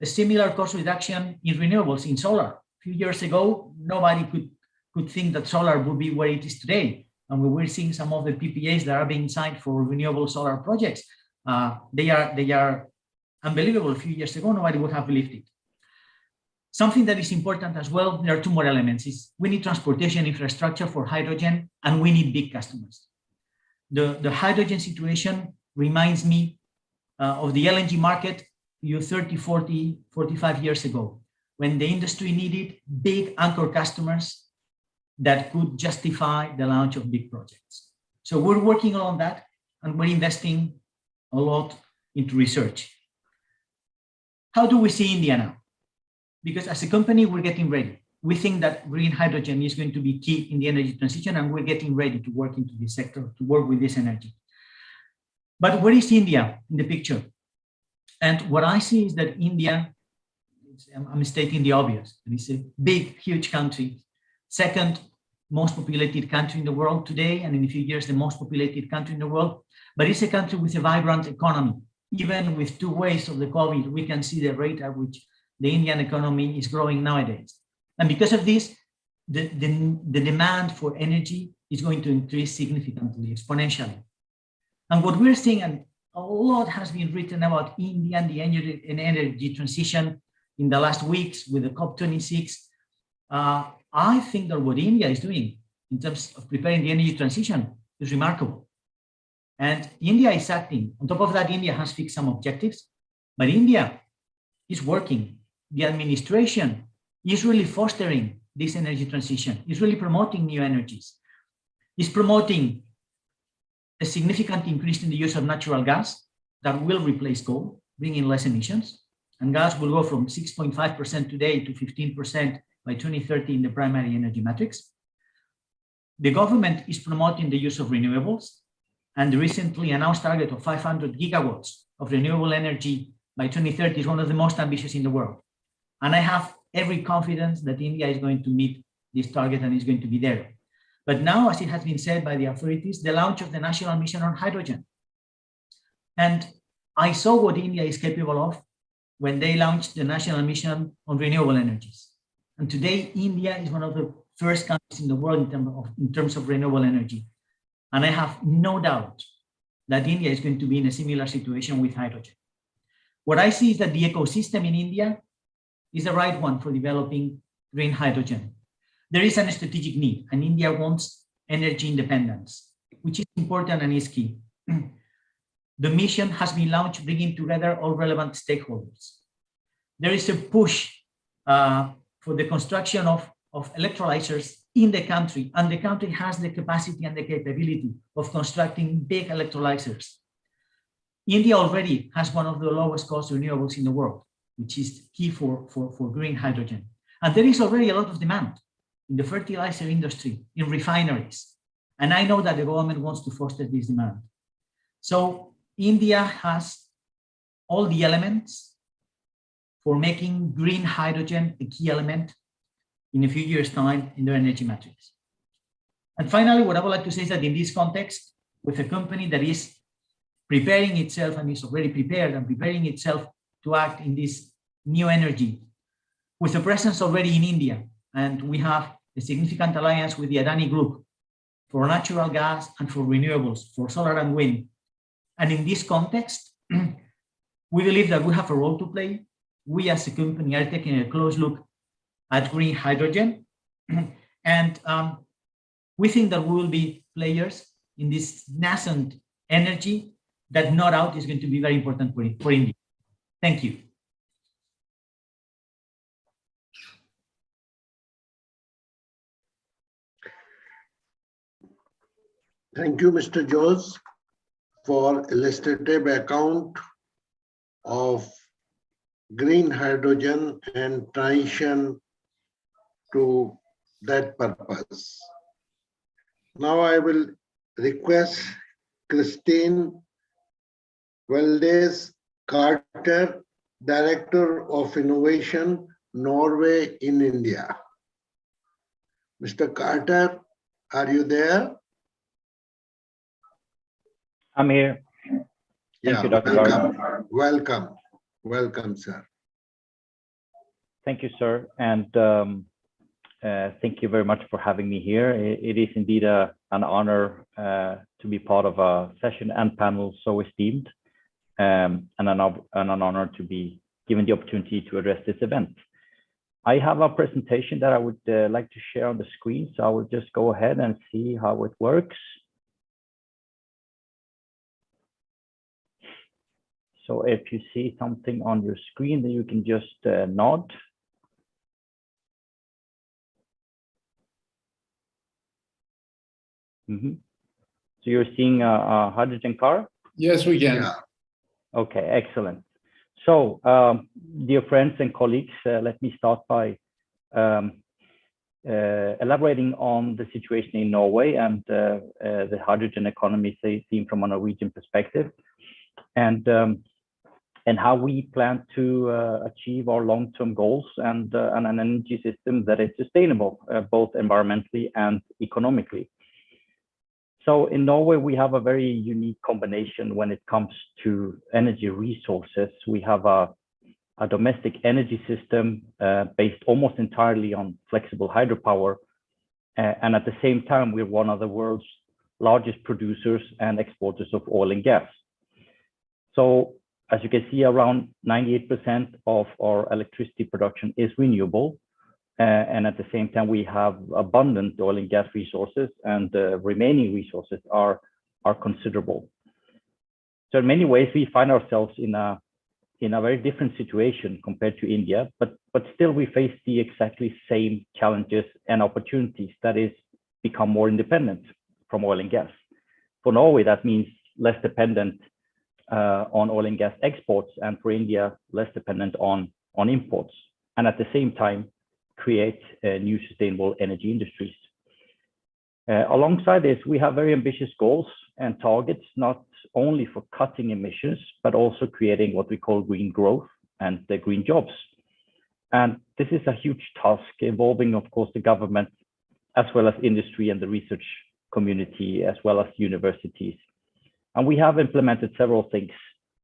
a similar cost reduction in renewables, in solar. A few years ago, nobody could think that solar would be where it is today. And we were seeing some of the PPAs that are being signed for renewable solar projects. They are unbelievable. A few years ago, nobody would have believed it. Something that is important as well, there are 2 more elements. We need transportation infrastructure for hydrogen, and we need big customers. The hydrogen situation reminds me of the LNG market 30, 40, 45 years ago, when the industry needed big anchor customers that could justify the launch of big projects. So we're working on that, and we're investing a lot into research. How do we see India now? Because as a company, we're getting ready. We think that green hydrogen is going to be key in the energy transition, and we're getting ready to work into this sector, to work with this energy. But where is India in the picture? And what I see is that India, I'm stating the obvious, it's a big, huge country, second most populated country in the world today, and in a few years, the most populated country in the world. But it's a country with a vibrant economy. Even with 2 waves of the COVID, we can see the rate at which the Indian economy is growing nowadays. And because of this, the demand for energy is going to increase significantly, exponentially. And what we're seeing, and a lot has been written about India and the energy transition in the last weeks with the COP26. I think that what India is doing in terms of preparing the energy transition is remarkable. And India is acting. On top of that, India has fixed some objectives, but India is working. The administration is really fostering this energy transition, is really promoting new energies, is promoting a significant increase in the use of natural gas that will replace coal, bringing less emissions. And gas will go from 6.5% today to 15% by 2030 in the primary energy matrix. The government is promoting the use of renewables, and the recently announced target of 500 gigawatts of renewable energy by 2030 is one of the most ambitious in the world. And I have every confidence that India is going to meet this target and is going to be there. But now, as it has been said by the authorities, the launch of the National Mission on Hydrogen. And I saw what India is capable of when they launched the National Mission on Renewable Energies. And today, India is one of the first countries in the world in terms of renewable energy. And I have no doubt that India is going to be in a similar situation with hydrogen. What I see is that the ecosystem in India is the right one for developing green hydrogen. There is a strategic need, and India wants energy independence, which is important and is key. The mission has been launched, bringing together all relevant stakeholders. There is a push for the construction of electrolyzers in the country, and the country has the capacity and the capability of constructing big electrolyzers. India already has one of the lowest cost renewables in the world. which is key for green hydrogen. And there is already a lot of demand in the fertilizer industry, in refineries. And I know that the government wants to foster this demand. So India has all the elements for making green hydrogen a key element in a few years' time in their energy matrix. And finally, what I would like to say is that in this context, with a company that is preparing itself and is already prepared and preparing itself to act in this new energy, with a presence already in India, and we have a significant alliance with the Adani Group for natural gas and for renewables, for solar and wind. And in this context, we believe that we have a role to play. We as a company are taking a close look at green hydrogen. And we think that we will be players in this nascent energy that no doubt is going to be very important for India. Thank you. Thank you, Mr. Jose, for illustrative account of green hydrogen and transition to that purpose. Now I will request Christine Valdez Carter, Director of Innovation, Norway in India. Mr. Carter, are you there? I'm here. Thank you, Dr. Garg. Welcome. Welcome, sir. Thank you, sir. And thank you very much for having me here. It is indeed an honor to be part of a session and panel so esteemed, and an honor to be given the opportunity to address this event. I have a presentation that I would like to share on the screen, so I will just go ahead and see how it works. So if you see something on your screen, then you can just nod. So you're seeing a hydrogen car? Yes, we can. Yeah. Okay, excellent. So, dear friends and colleagues, let me start by elaborating on the situation in Norway and the hydrogen economy seen from a Norwegian perspective, and how we plan to achieve our long-term goals and an energy system that is sustainable, both environmentally and economically. So in Norway, we have a very unique combination when it comes to energy resources. We have a domestic energy system based almost entirely on flexible hydropower. And at the same time, we're one of the world's largest producers and exporters of oil and gas. So as you can see, around 98% of our electricity production is renewable. And at the same time, we have abundant oil and gas resources, and the remaining resources are considerable. So in many ways, we find ourselves in a very different situation compared to India, but still we face the exactly same challenges and opportunities, that is, become more independent from oil and gas. For Norway, that means less dependent on oil and gas exports, and for India, less dependent on imports, and at the same time, create new sustainable energy industries. Alongside this, we have very ambitious goals and targets, not only for cutting emissions, but also creating what we call green growth and the green jobs. And this is a huge task involving, of course, the government, as well as industry and the research community, as well as universities. And we have implemented several things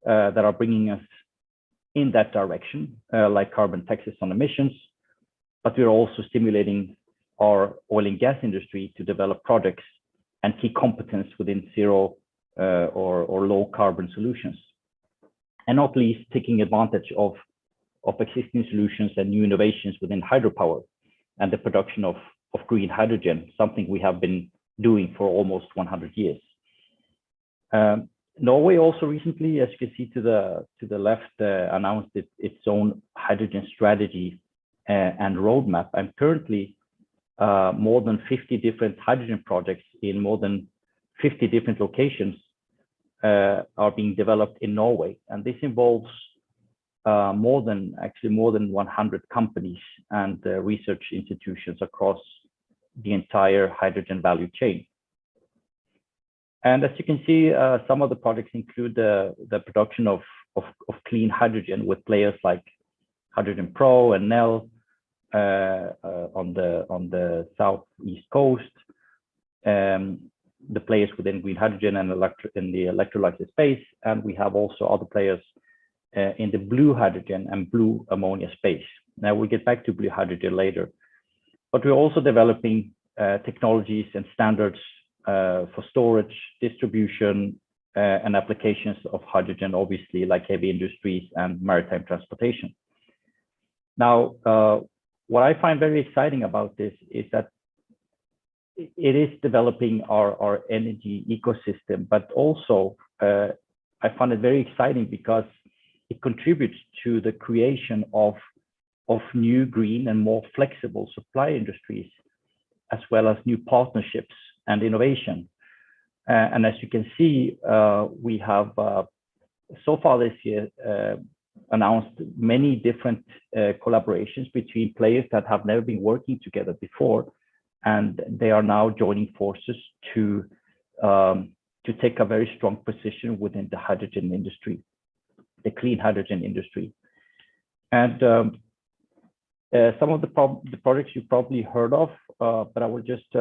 that are bringing us in that direction, like carbon taxes on emissions, but we're also stimulating our oil and gas industry to develop projects and key competence within zero or low carbon solutions. And not least, taking advantage of existing solutions and new innovations within hydropower and the production of green hydrogen, something we have been doing for almost 100 years. Norway also recently, as you can see to the left, announced its own hydrogen strategy and roadmap. And currently, more than 50 different hydrogen projects in more than 50 different locations are being developed in Norway. And this involves more than 100 companies and research institutions across the entire hydrogen value chain. And as you can see, some of the projects include the production of clean hydrogen with players like Hydrogen Pro and Nel on the southeast coast, the players within green hydrogen and in the electrolysis space, and we have also other players in the blue hydrogen and blue ammonia space. Now we'll get back to blue hydrogen later, but we're also developing technologies and standards for storage, distribution, and applications of hydrogen, obviously, like heavy industries and maritime transportation. Now, what I find very exciting about this is that it is developing our energy ecosystem, but also I find it very exciting because it contributes to the creation of new green and more flexible supply industries, as well as new partnerships and innovation. And as you can see, we have so far this year announced many different collaborations between players that have never been working together before, and they are now joining forces to take a very strong position within the hydrogen industry, the clean hydrogen industry. And some of the projects you probably heard of, but I will just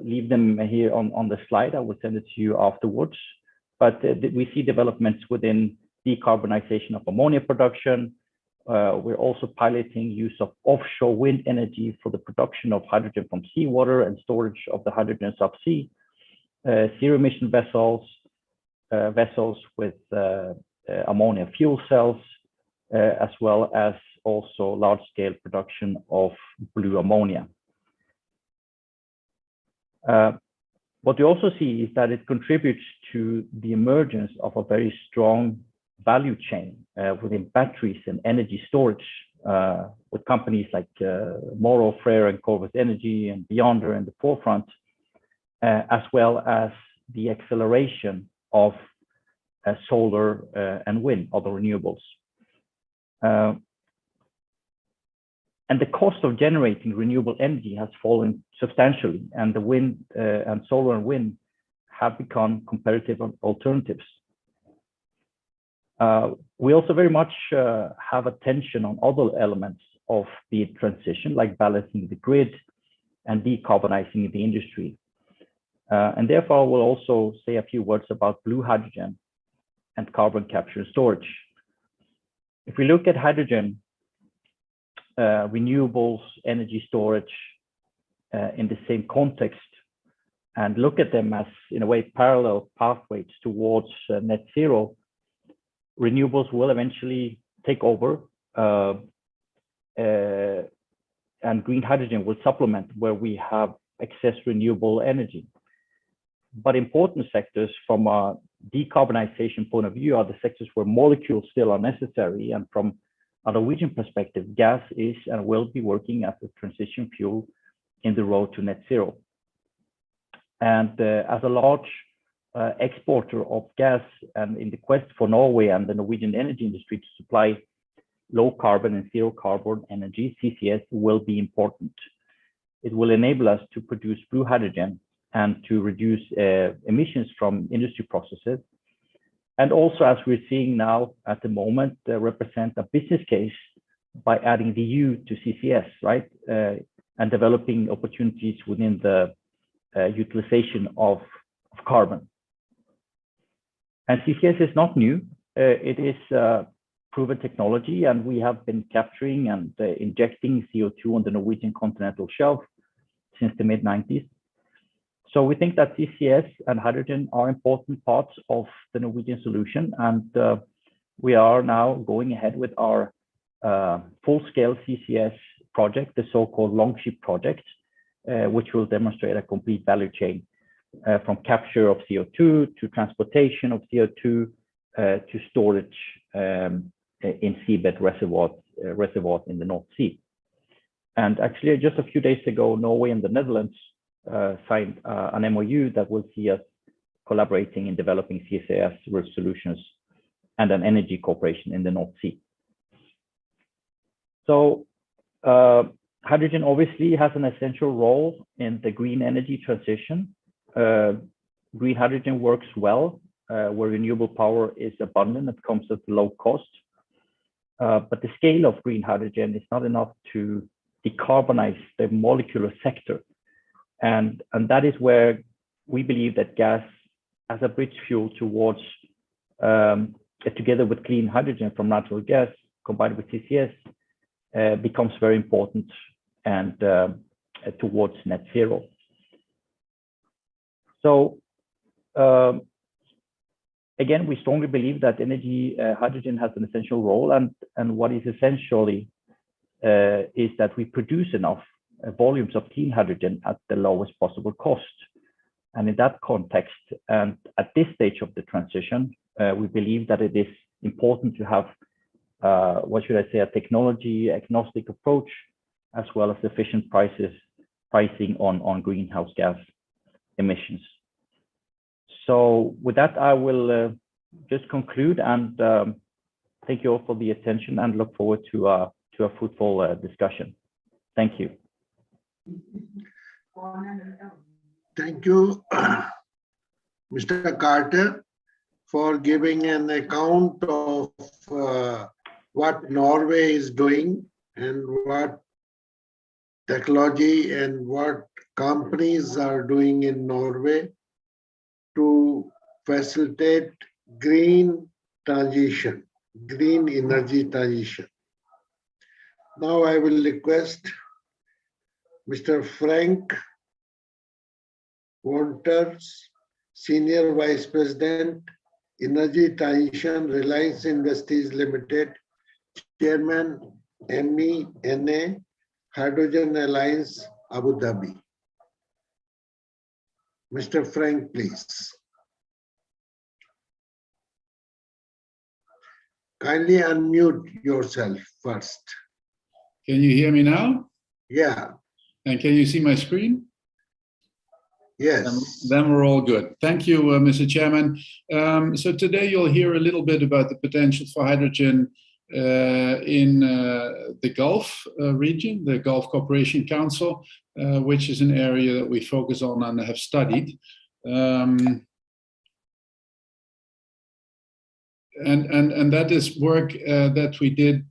leave them here on the slide. I will send it to you afterwards. But we see developments within decarbonization of ammonia production. We're also piloting use of offshore wind energy for the production of hydrogen from seawater and storage of the hydrogen subsea, zero emission vessels with ammonia fuel cells, as well as also large scale production of blue ammonia. What we also see is that it contributes to the emergence of a very strong value chain within batteries and energy storage, with companies like Morrow, Freyr, and Corvus Energy and Beyonder in the forefront, as well as the acceleration of solar and wind, other renewables. And the cost of generating renewable energy has fallen substantially, and the wind and solar and wind have become competitive alternatives. We also very much have attention on other elements of the transition, like balancing the grid and decarbonizing the industry. And therefore, I will also say a few words about blue hydrogen and carbon capture and storage. If we look at hydrogen, renewables, energy storage in the same context, and look at them as, in a way, parallel pathways towards net zero, renewables will eventually take over, and green hydrogen will supplement where we have excess renewable energy. But important sectors from a decarbonization point of view are the sectors where molecules still are necessary, and from a Norwegian perspective, gas is and will be working as a transition fuel in the road to net zero. And as a large exporter of gas, and in the quest for Norway and the Norwegian energy industry to supply low carbon and zero carbon energy, CCS will be important. It will enable us to produce blue hydrogen and to reduce emissions from industry processes. And also, as we're seeing now at the moment, represent a business case by adding the U to CCS, right? And developing opportunities within the utilization of carbon. And CCS is not new. It is proven technology, and we have been capturing and injecting CO2 on the Norwegian continental shelf since the mid-90s. So we think that CCS and hydrogen are important parts of the Norwegian solution, and we are now going ahead with our full-scale CCS project, the so-called Longship project, which will demonstrate a complete value chain from capture of CO2 to transportation of CO2 to storage in seabed reservoirs in the North Sea. And actually, just a few days ago, Norway and the Netherlands signed an MOU that will see us collaborating in developing CCS solutions and an energy cooperation in the North Sea. So hydrogen obviously has an essential role in the green energy transition. Green hydrogen works well where renewable power is abundant. It comes at low cost. But the scale of green hydrogen is not enough to decarbonize the molecular sector. And that is where we believe that gas as a bridge fuel towards, together with clean hydrogen from natural gas combined with CCS, becomes very important and towards net zero. So again, we strongly believe that hydrogen has an essential role, and what is essentially is that we produce enough volumes of clean hydrogen at the lowest possible cost. And in that context, and at this stage of the transition, we believe that it is important to have, what should I say, a technology agnostic approach, as well as efficient pricing on greenhouse gas emissions. So with that, I will just conclude and thank you all for the attention and look forward to a fruitful discussion. Thank you. Thank you, Mr. Carter, for giving an account of what Norway is doing and what technology and what companies are doing in Norway to facilitate green transition, green energy transition. Now I will request Mr. Frank Wonters, Senior Vice President, Energy Transition, Reliance Industries Limited, Chairman, MENA, Hydrogen Alliance, Abu Dhabi. Mr. Frank, please. Kindly unmute yourself first. Can you hear me now? Yeah. And can you see my screen? Yes. Then we're all good. Thank you, Mr. Chairman. So today you'll hear a little bit about the potential for hydrogen in the Gulf region, the Gulf Cooperation Council, which is an area that we focus on and have studied. And that is work that we did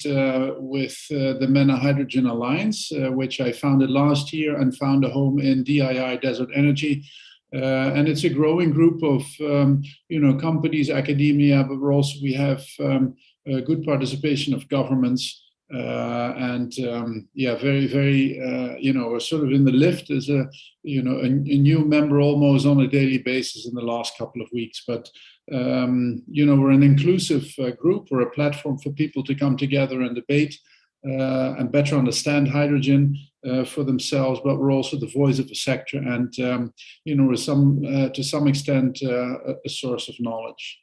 with the MENA Hydrogen Alliance, which I founded last year and found a home in DII Desert Energy. And it's a growing group of companies, academia, but we have a good participation of governments. Very, very, sort of in the lift as a new member almost on a daily basis in the last couple of weeks. But we're an inclusive group. We're a platform for people to come together and debate and better understand hydrogen for themselves. But we're also the voice of the sector, and we're to some extent a source of knowledge.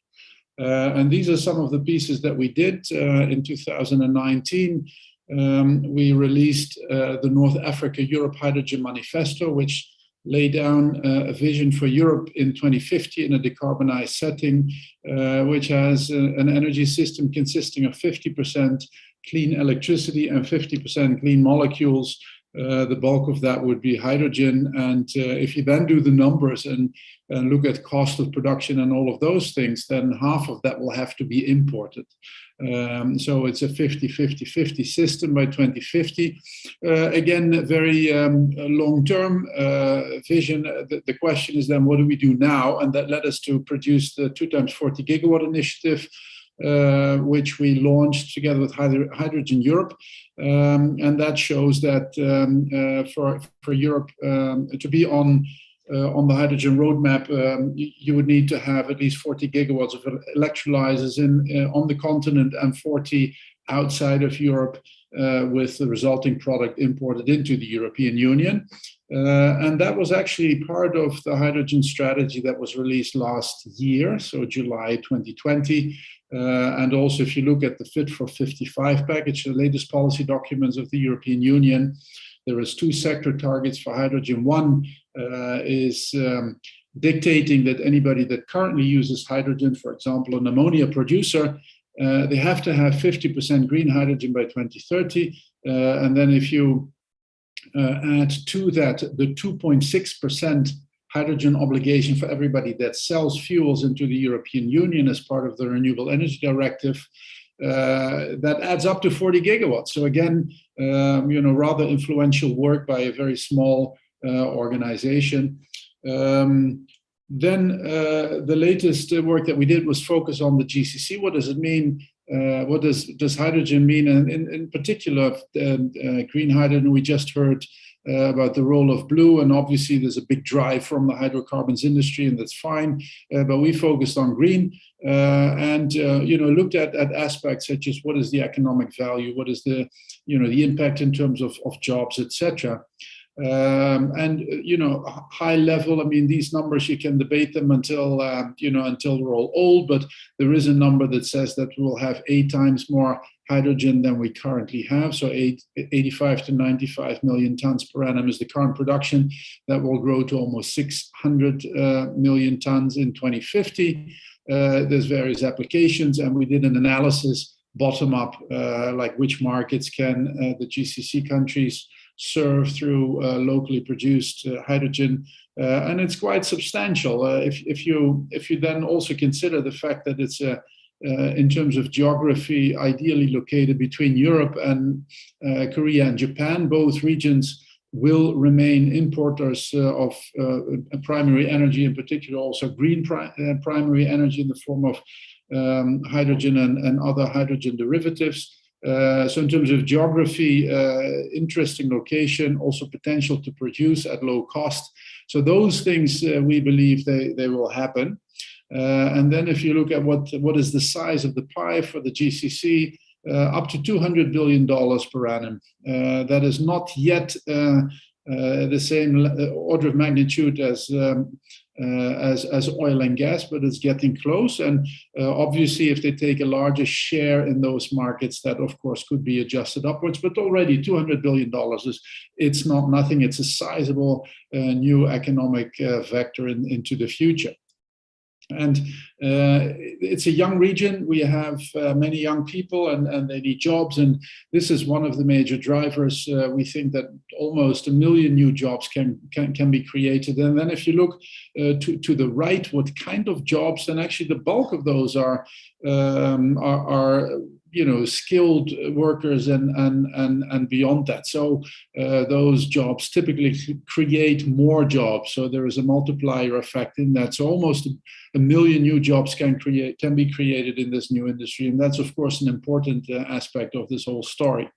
And these are some of the pieces that we did in 2019. We released the North Africa Europe Hydrogen Manifesto, which laid down a vision for Europe in 2050 in a decarbonized setting, which has an energy system consisting of 50% clean electricity and 50% clean molecules. The bulk of that would be hydrogen. And if you then do the numbers and look at cost of production and all of those things, then half of that will have to be imported. So it's a 50-50-50 system by 2050. Again, a very long-term vision. The question is then, what do we do now? And that led us to produce the 2x40 gigawatt initiative, which we launched together with Hydrogen Europe. And that shows that for Europe to be on the hydrogen roadmap, you would need to have at least 40 gigawatts of electrolyzers on the continent and 40 outside of Europe, with the resulting product imported into the European Union. And that was actually part of the hydrogen strategy that was released last year, so July 2020. And also, if you look at the Fit for 55 package, the latest policy documents of the European Union, there is 2 sector targets for hydrogen. One is dictating that anybody that currently uses hydrogen, for example, an ammonia producer, they have to have 50% green hydrogen by 2030. And then if you add to that the 2.6% hydrogen obligation for everybody that sells fuels into the European Union as part of the Renewable Energy Directive, that adds up to 40 gigawatts. So again, rather influential work by a very small organization. Then the latest work that we did was focus on the GCC. What does it mean? What does hydrogen mean? And in particular, green hydrogen, we just heard about the role of blue, and obviously there's a big drive from the hydrocarbons industry, and that's fine. But we focused on green and looked at aspects such as what is the economic value, what is the the impact in terms of jobs, etc. High level, I mean, these numbers, you can debate them until we're all old, but there is a number that says that we'll have 8 times more hydrogen than we currently have. So 85 to 95 million tons per annum is the current production. That will grow to almost 600 million tons in 2050. There's various applications, and we did an analysis bottom up, like which markets can the GCC countries serve through locally produced hydrogen, and it's quite substantial. If you then also consider the fact that it's in terms of geography, ideally located between Europe and Korea and Japan, both regions will remain importers of primary energy, in particular also green primary energy in the form of hydrogen and other hydrogen derivatives. So in terms of geography, interesting location, also potential to produce at low cost. So those things, we believe they will happen. And then if you look at what is the size of the pie for the GCC, up to $200 billion per annum. That is not yet the same order of magnitude as oil and gas, but it's getting close. And obviously, if they take a larger share in those markets, that of course could be adjusted upwards. But already $200 billion it's not nothing. It's a sizable new economic vector into the future. And it's a young region. We have many young people, and they need jobs. And this is one of the major drivers. We think that almost 1 million new jobs can be created. And then if you look to the right, what kind of jobs? And actually, the bulk of those are skilled workers and beyond that. So those jobs typically create more jobs. So there is a multiplier effect in that. So almost 1 million new jobs can be created in this new industry. And that's, of course, an important aspect of this whole story.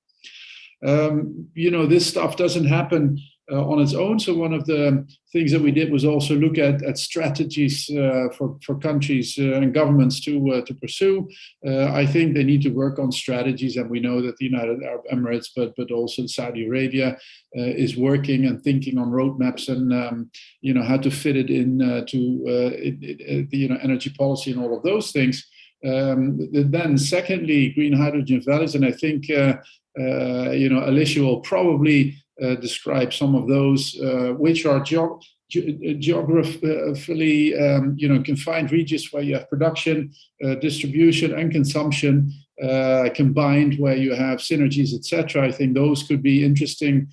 This stuff doesn't happen on its own. So one of the things that we did was also look at strategies for countries and governments to pursue. I think they need to work on strategies, and we know that the United Arab Emirates, but also Saudi Arabia is working and thinking on roadmaps and how to fit it in to the energy policy and all of those things. Then secondly, green hydrogen values, and I think Alicia will probably describe some of those, which are geographically confined regions where you have production, distribution, and consumption combined, where you have synergies, etc. I think those could be interesting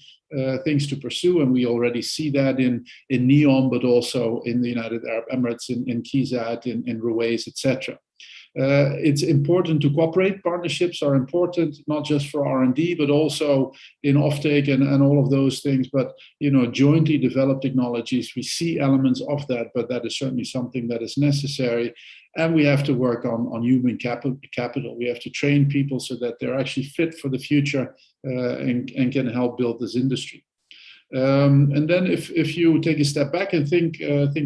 things to pursue, and we already see that in NEOM, but also in the United Arab Emirates, in KIZAD, in Ruwais, etc. It's important to cooperate. Partnerships are important, not just for R&D, but also in offtake and all of those things. But, jointly developed technologies, we see elements of that, but that is certainly something that is necessary. And we have to work on human capital. We have to train people so that they're actually fit for the future and can help build this industry. And then if you take a step back and think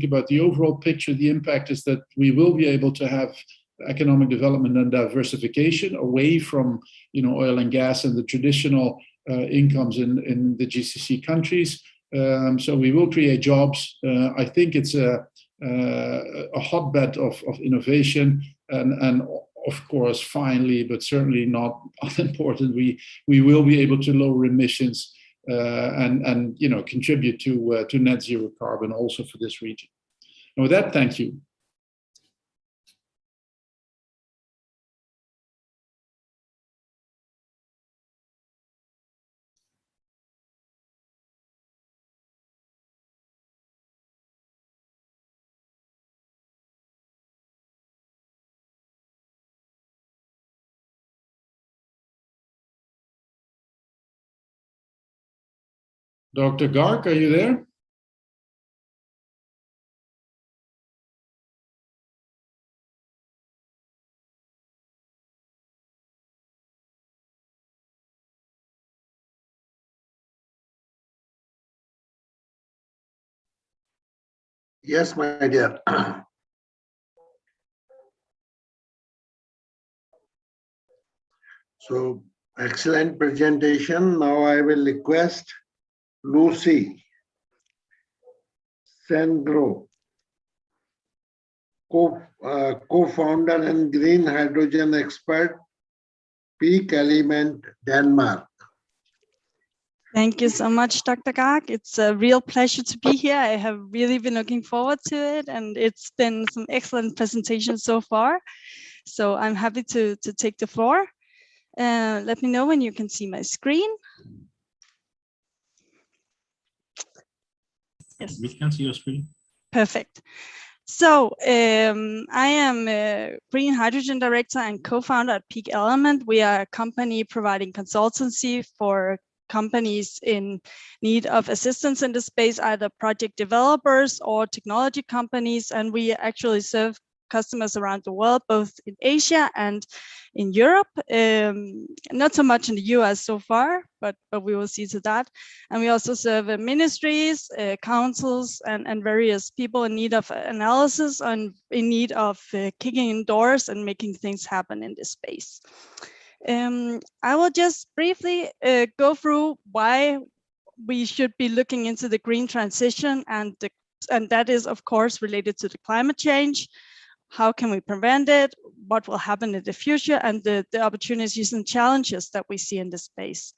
about the overall picture, the impact is that we will be able to have economic development and diversification away from oil and gas and the traditional incomes in the GCC countries. So we will create jobs. I think it's a hotbed of innovation, and of course, finally, but certainly not unimportant, we will be able to lower emissions and contribute to net zero carbon also for this region. And with that, thank you. Dr. Garg, are you there? Yes, my dear. So, excellent presentation. Now I will request Lucy Sandro, co-founder and green hydrogen expert, Peak Element, Denmark. Thank you so much, Dr. Garg. It's a real pleasure to be here. I have really been looking forward to it, and it's been some excellent presentations so far. So I'm happy to take the floor. Let me know when you can see my screen. Yes. We can see your screen. Perfect. So I am a Green Hydrogen Director and co-founder at Peak Element. We are a company providing consultancy for companies in need of assistance in the space, either project developers or technology companies. And we actually serve customers around the world, both in Asia and in Europe. Not so much in the US so far, but we will see to that. And we also serve ministries, councils, and various people in need of analysis and in need of kicking in doors and making things happen in this space. I will just briefly go through why we should be looking into the green transition, and that is, of course, related to the climate change. How can we prevent it? What will happen in the future? And the opportunities and challenges that we see in this space.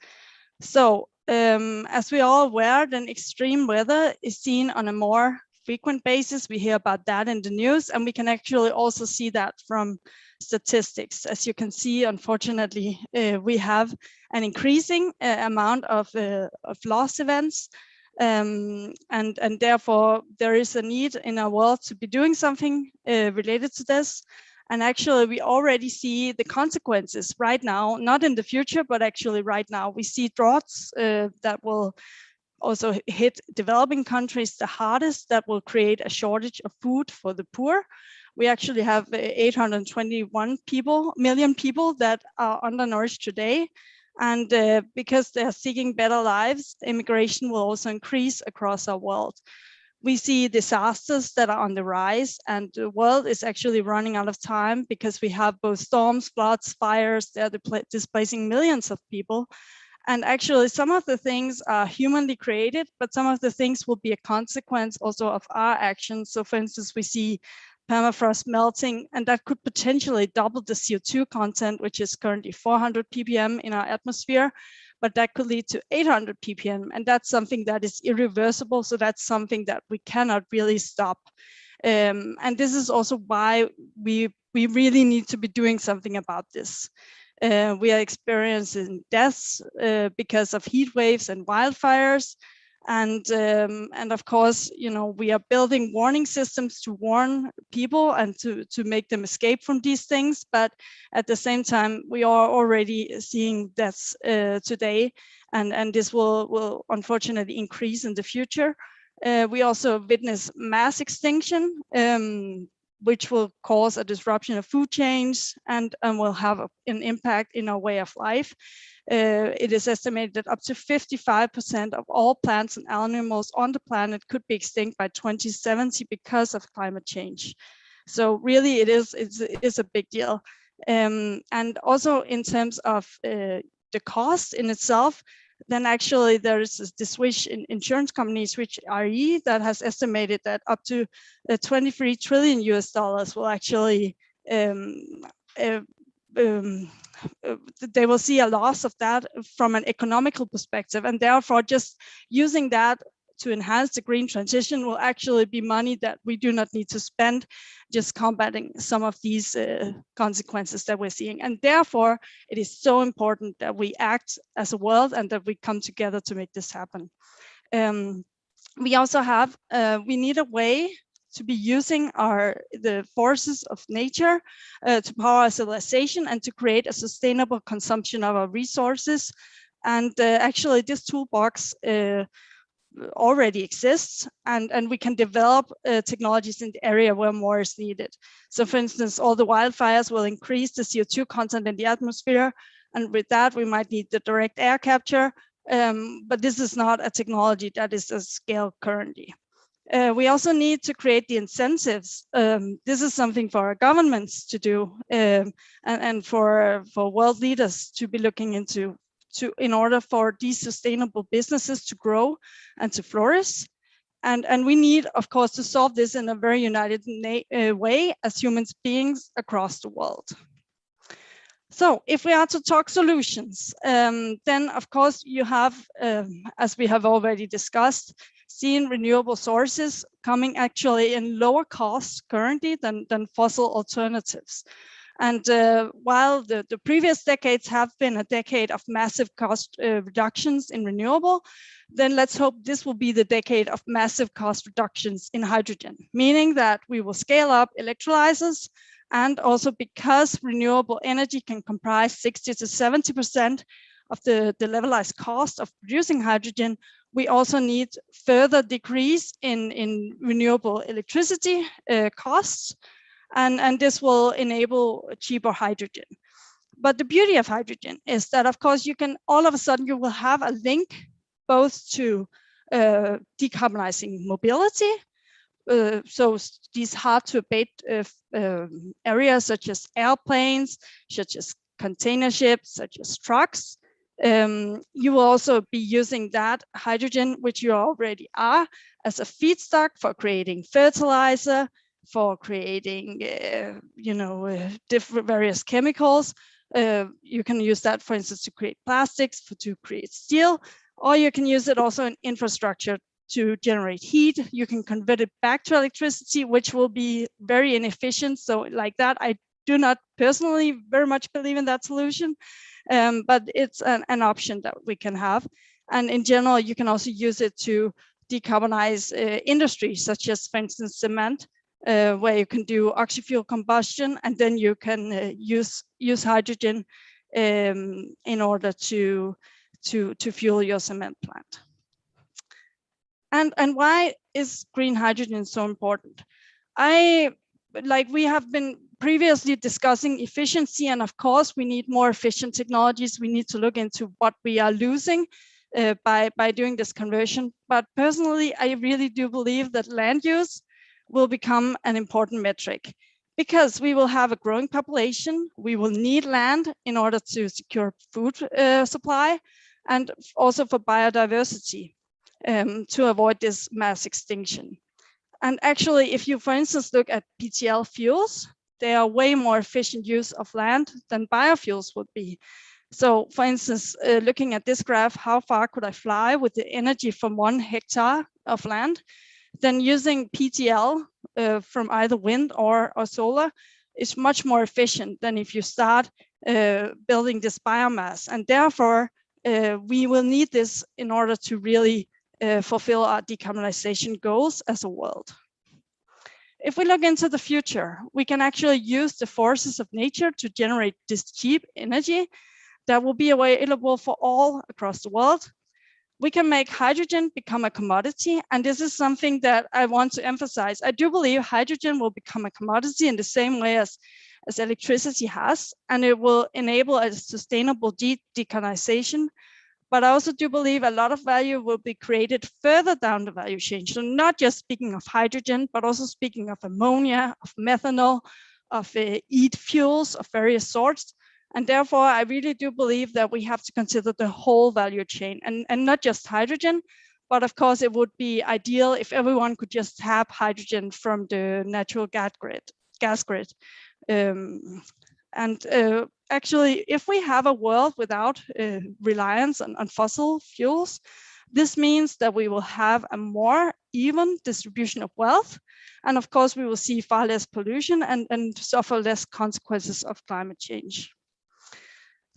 So as we are all aware, then extreme weather is seen on a more frequent basis. We hear about that in the news, and we can actually also see that from statistics. As you can see, unfortunately, we have an increasing amount of loss events. And therefore, there is a need in our world to be doing something related to this. And actually, we already see the consequences right now, not in the future, but actually right now. We see droughts that will also hit developing countries the hardest, that will create a shortage of food for the poor. We actually have 821 million people that are undernourished today. And because they're seeking better lives, immigration will also increase across our world. We see disasters that are on the rise, and the world is actually running out of time because we have both storms, floods, fires. They're displacing millions of people. And actually, some of the things are humanly created, but some of the things will be a consequence also of our actions. So for instance, we see permafrost melting, and that could potentially double the CO2 content, which is currently 400 ppm in our atmosphere, but that could lead to 800 ppm. And that's something that is irreversible. So that's something that we cannot really stop. And this is also why we really need to be doing something about this. We are experiencing deaths because of heat waves and wildfires. And of course, you know, we are building warning systems to warn people and to make them escape from these things. But at the same time, we are already seeing deaths today, and this will unfortunately increase in the future. We also witness mass extinction, which will cause a disruption of food chains and will have an impact in our way of life. It is estimated that up to 55% of all plants and animals on the planet could be extinct by 2070 because of climate change. So really, it is a big deal. And also in terms of the cost in itself, then actually there is this Swiss insurance company, Swiss RE, that has estimated that up to 23 trillion US dollars will actually they will see a loss of that from an economical perspective, and therefore just using that to enhance the green transition will actually be money that we do not need to spend just combating some of these consequences that we're seeing. And therefore, it is so important that we act as a world and that we come together to make this happen. We also have, we need a way to be using the forces of nature to power our civilization and to create a sustainable consumption of our resources. And actually this toolbox already exists, and we can develop technologies in the area where more is needed. So for instance, all the wildfires will increase the CO2 content in the atmosphere, and with that we might need the direct air capture, but this is not a technology that is at scale currently. We also need to create the incentives. This is something for our governments to do, and for world leaders to be looking into, in order for these sustainable businesses to grow and to flourish. And we need, of course, to solve this in a very united way as human beings across the world. So if we are to talk solutions, then of course you have, as we have already discussed, seen renewable sources coming actually in lower costs currently than fossil alternatives. And while the previous decades have been a decade of massive cost reductions in renewable, then let's hope this will be the decade of massive cost reductions in hydrogen, meaning that we will scale up electrolyzers, and also because renewable energy can comprise 60 to 70% of the levelized cost of producing hydrogen, we also need further decrease in renewable electricity costs. And this will enable cheaper hydrogen. But the beauty of hydrogen is that, of course, you can all of a sudden you will have a link both to decarbonizing mobility. So these hard to abate areas such as airplanes, such as container ships, such as trucks. You will also be using that hydrogen, which you already are, as a feedstock for creating fertilizer, for creating, different various chemicals. You can use that, for instance, to create plastics, to create steel, or you can use it also in infrastructure to generate heat. You can convert it back to electricity, which will be very inefficient. So like that, I do not personally very much believe in that solution, but it's an option that we can have. And in general, you can also use it to decarbonize industries, such as, for instance, cement, where you can do oxy-fuel combustion, and then you can use hydrogen in order to fuel your cement plant. And why is green hydrogen so important? We have been previously discussing efficiency, and of course we need more efficient technologies. We need to look into what we are losing by doing this conversion. But personally, I really do believe that land use will become an important metric, because we will have a growing population. We will need land in order to secure food supply, and also for biodiversity, to avoid this mass extinction. And actually, if you, for instance, look at PTL fuels, they are way more efficient use of land than biofuels would be. So for instance, looking at this graph, how far could I fly with the energy from 1 hectare of land? Then using PTL from either wind or solar is much more efficient than if you start building this biomass. And therefore, we will need this in order to really fulfill our decarbonization goals as a world. If we look into the future, we can actually use the forces of nature to generate this cheap energy that will be available for all across the world. We can make hydrogen become a commodity, and this is something that I want to emphasize. I do believe hydrogen will become a commodity in the same way as electricity has, and it will enable a sustainable decarbonization. But I also do believe a lot of value will be created further down the value chain. So not just speaking of hydrogen, but also speaking of ammonia, of methanol, of e-fuels of various sorts. And therefore, I really do believe that we have to consider the whole value chain, and not just hydrogen. But of course, it would be ideal if everyone could just have hydrogen from the natural gas grid. Actually, if we have a world without reliance on fossil fuels, This means that we will have a more even distribution of wealth. And of course, we will see far less pollution and suffer less consequences of climate change.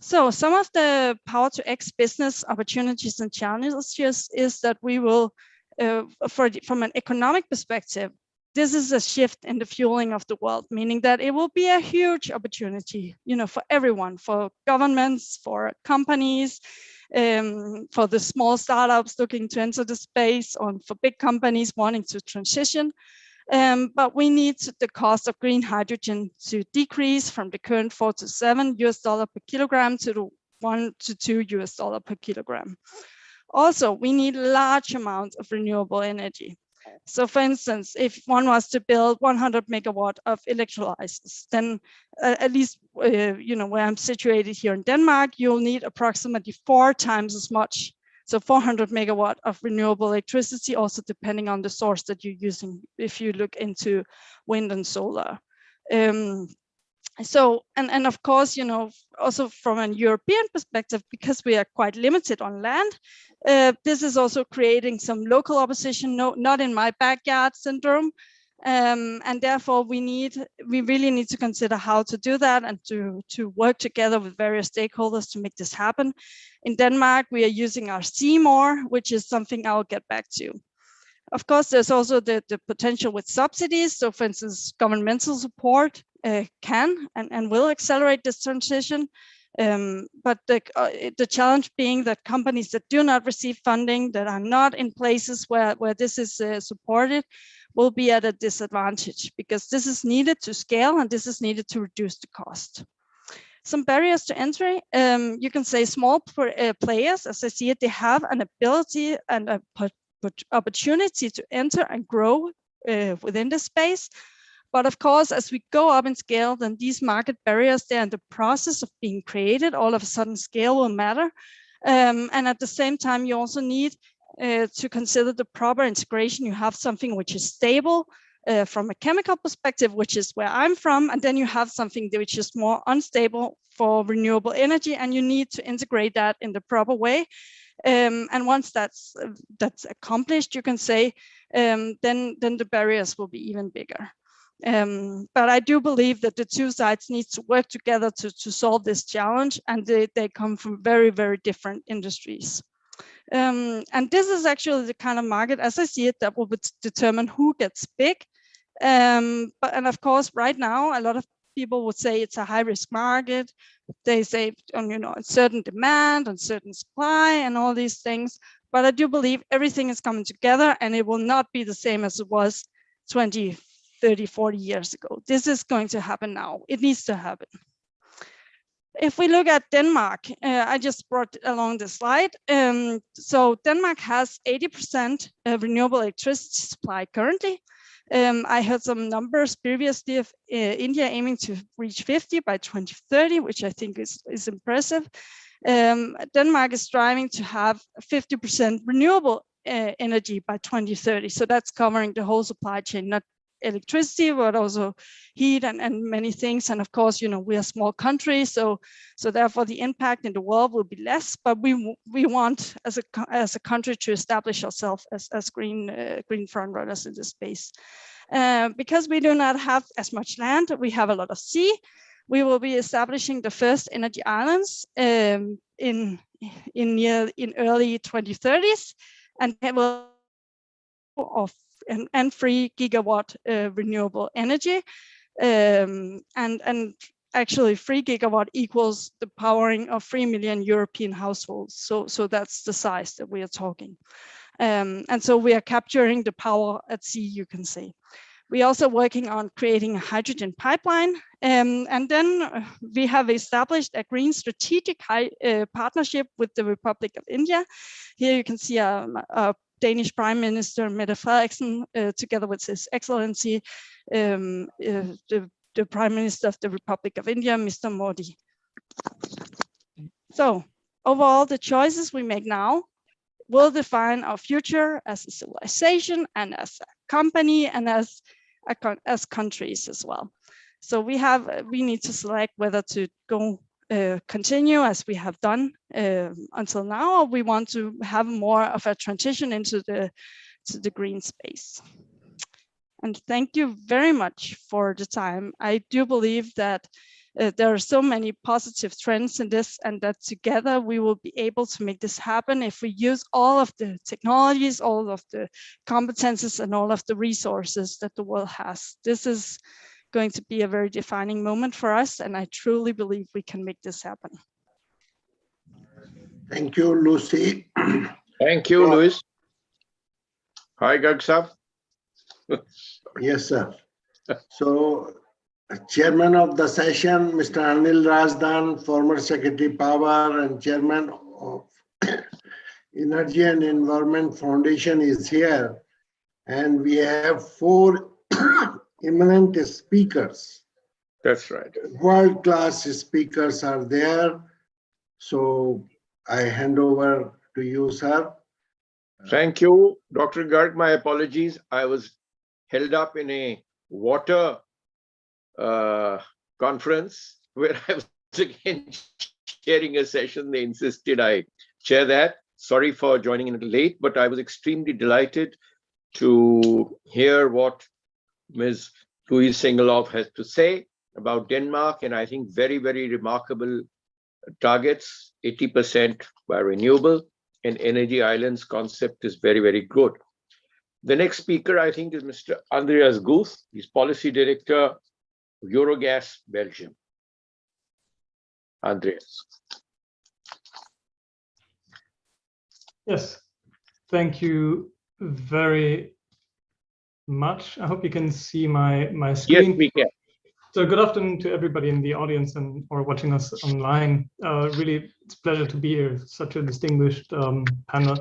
So some of the Power-to-X business opportunities and challenges is that we will, from an economic perspective, this is a shift in the fueling of the world, meaning that it will be a huge opportunity, for everyone, for governments, for companies, for the small startups looking to enter the space, or for big companies wanting to transition. But we need the cost of green hydrogen to decrease from the current $4 to $7 per kilogram to the $1 to $2 per kilogram. Also, we need large amounts of renewable energy. So for instance, if one was to build 100 megawatt of electrolyzers, then at least, where I'm situated here in Denmark, you'll need approximately 4 times as much. So 400 megawatt of renewable electricity, also depending on the source that you're using, if you look into wind and solar. So, and of course, also from a European perspective, because we are quite limited on land, this is also creating some local opposition, not in my backyard syndrome. And therefore we really need to consider how to do that and to work together with various stakeholders to make this happen. In Denmark, we are using our Seymour, which is something I'll get back to. Of course, there's also the potential with subsidies. So for instance, governmental support can and will accelerate this transition. But the challenge being that companies that do not receive funding, that are not in places where this is supported, will be at a disadvantage, because this is needed to scale and this is needed to reduce the cost. Some barriers to entry, you can say small players, as I see it, they have an ability and a opportunity to enter and grow within the space. But of course, as we go up in scale, then these market barriers, they're in the process of being created. All of a sudden, scale will matter. And at the same time, you also need to consider the proper integration. You have something which is stable from a chemical perspective, which is where I'm from. And then you have something which is more unstable for renewable energy, and you need to integrate that in the proper way. And once that's accomplished, you can say, then the barriers will be even bigger. But I do believe that the two sides need to work together to solve this challenge, and they come from very, very different industries. And this is actually the kind of market, as I see it, that will determine who gets big. And of course, right now, a lot of people would say it's a high-risk market. They say on certain demand, on certain supply, and all these things. But I do believe everything is coming together, and it will not be the same as it was 20, 30, 40 years ago. This is going to happen now. It needs to happen. If we look at Denmark, I just brought along the slide. So Denmark has 80% renewable electricity supply currently. I heard some numbers previously of India aiming to reach 50 by 2030, which I think is impressive. Denmark is striving to have 50% renewable energy by 2030. So that's covering the whole supply chain, not electricity, but also heat and many things. And of course, we are a small country, so therefore the impact in the world will be less. But we want as a country to establish ourselves as green front runners in this space. Because we do not have as much land, we have a lot of sea. We will be establishing the first energy islands in early 2030s, and it will and 3 gigawatt renewable energy, and actually 3 gigawatt equals the powering of 3 million European households. So that's the size that we are talking, and so we are capturing the power at sea, you can say. We're also working on creating a hydrogen pipeline, and then we have established a green strategic partnership with the Republic of India. Here you can see a Danish Prime Minister Mette Frederiksen, together with His Excellency, the Prime Minister of the Republic of India, Mr. Modi. So overall, the choices we make now will define our future as a civilization and as a company and as countries as well. So we need to select whether to go continue as we have done until now, or we want to have more of a transition into the green space. And thank you very much for the time. I do believe that there are so many positive trends in this, and that together we will be able to make this happen if we use all of the technologies, all of the competences, and all of the resources that the world has. This is going to be a very defining moment for us, and I truly believe we can make this happen. Thank you, Lucy. Thank you, Luis. Hi, Gagsab. Yes, sir. So, Chairman of the session, Mr. Anil Rajdan, former Secretary Power and Chairman of Energy and Environment Foundation is here. And we have 4 eminent speakers. That's right. World-class speakers are there. So I hand over to you, sir. Thank you, Dr. Garg. My apologies. I was held up in a water conference where I was again chairing a session. They insisted I chair that. Sorry for joining in a little late, but I was extremely delighted to hear what Ms. Louise Singelhoff has to say about Denmark, and I think very, very remarkable targets, 80% by renewable, and Energy Islands concept is very, very good. The next speaker, I think, is Mr. Andreas Guth. He's Policy Director of Eurogas Belgium. Andreas. Yes, thank you very much. I hope you can see my screen. Yes, we can. So good afternoon to everybody in the audience and or watching us online. Really, it's a pleasure to be here. Such a distinguished panel.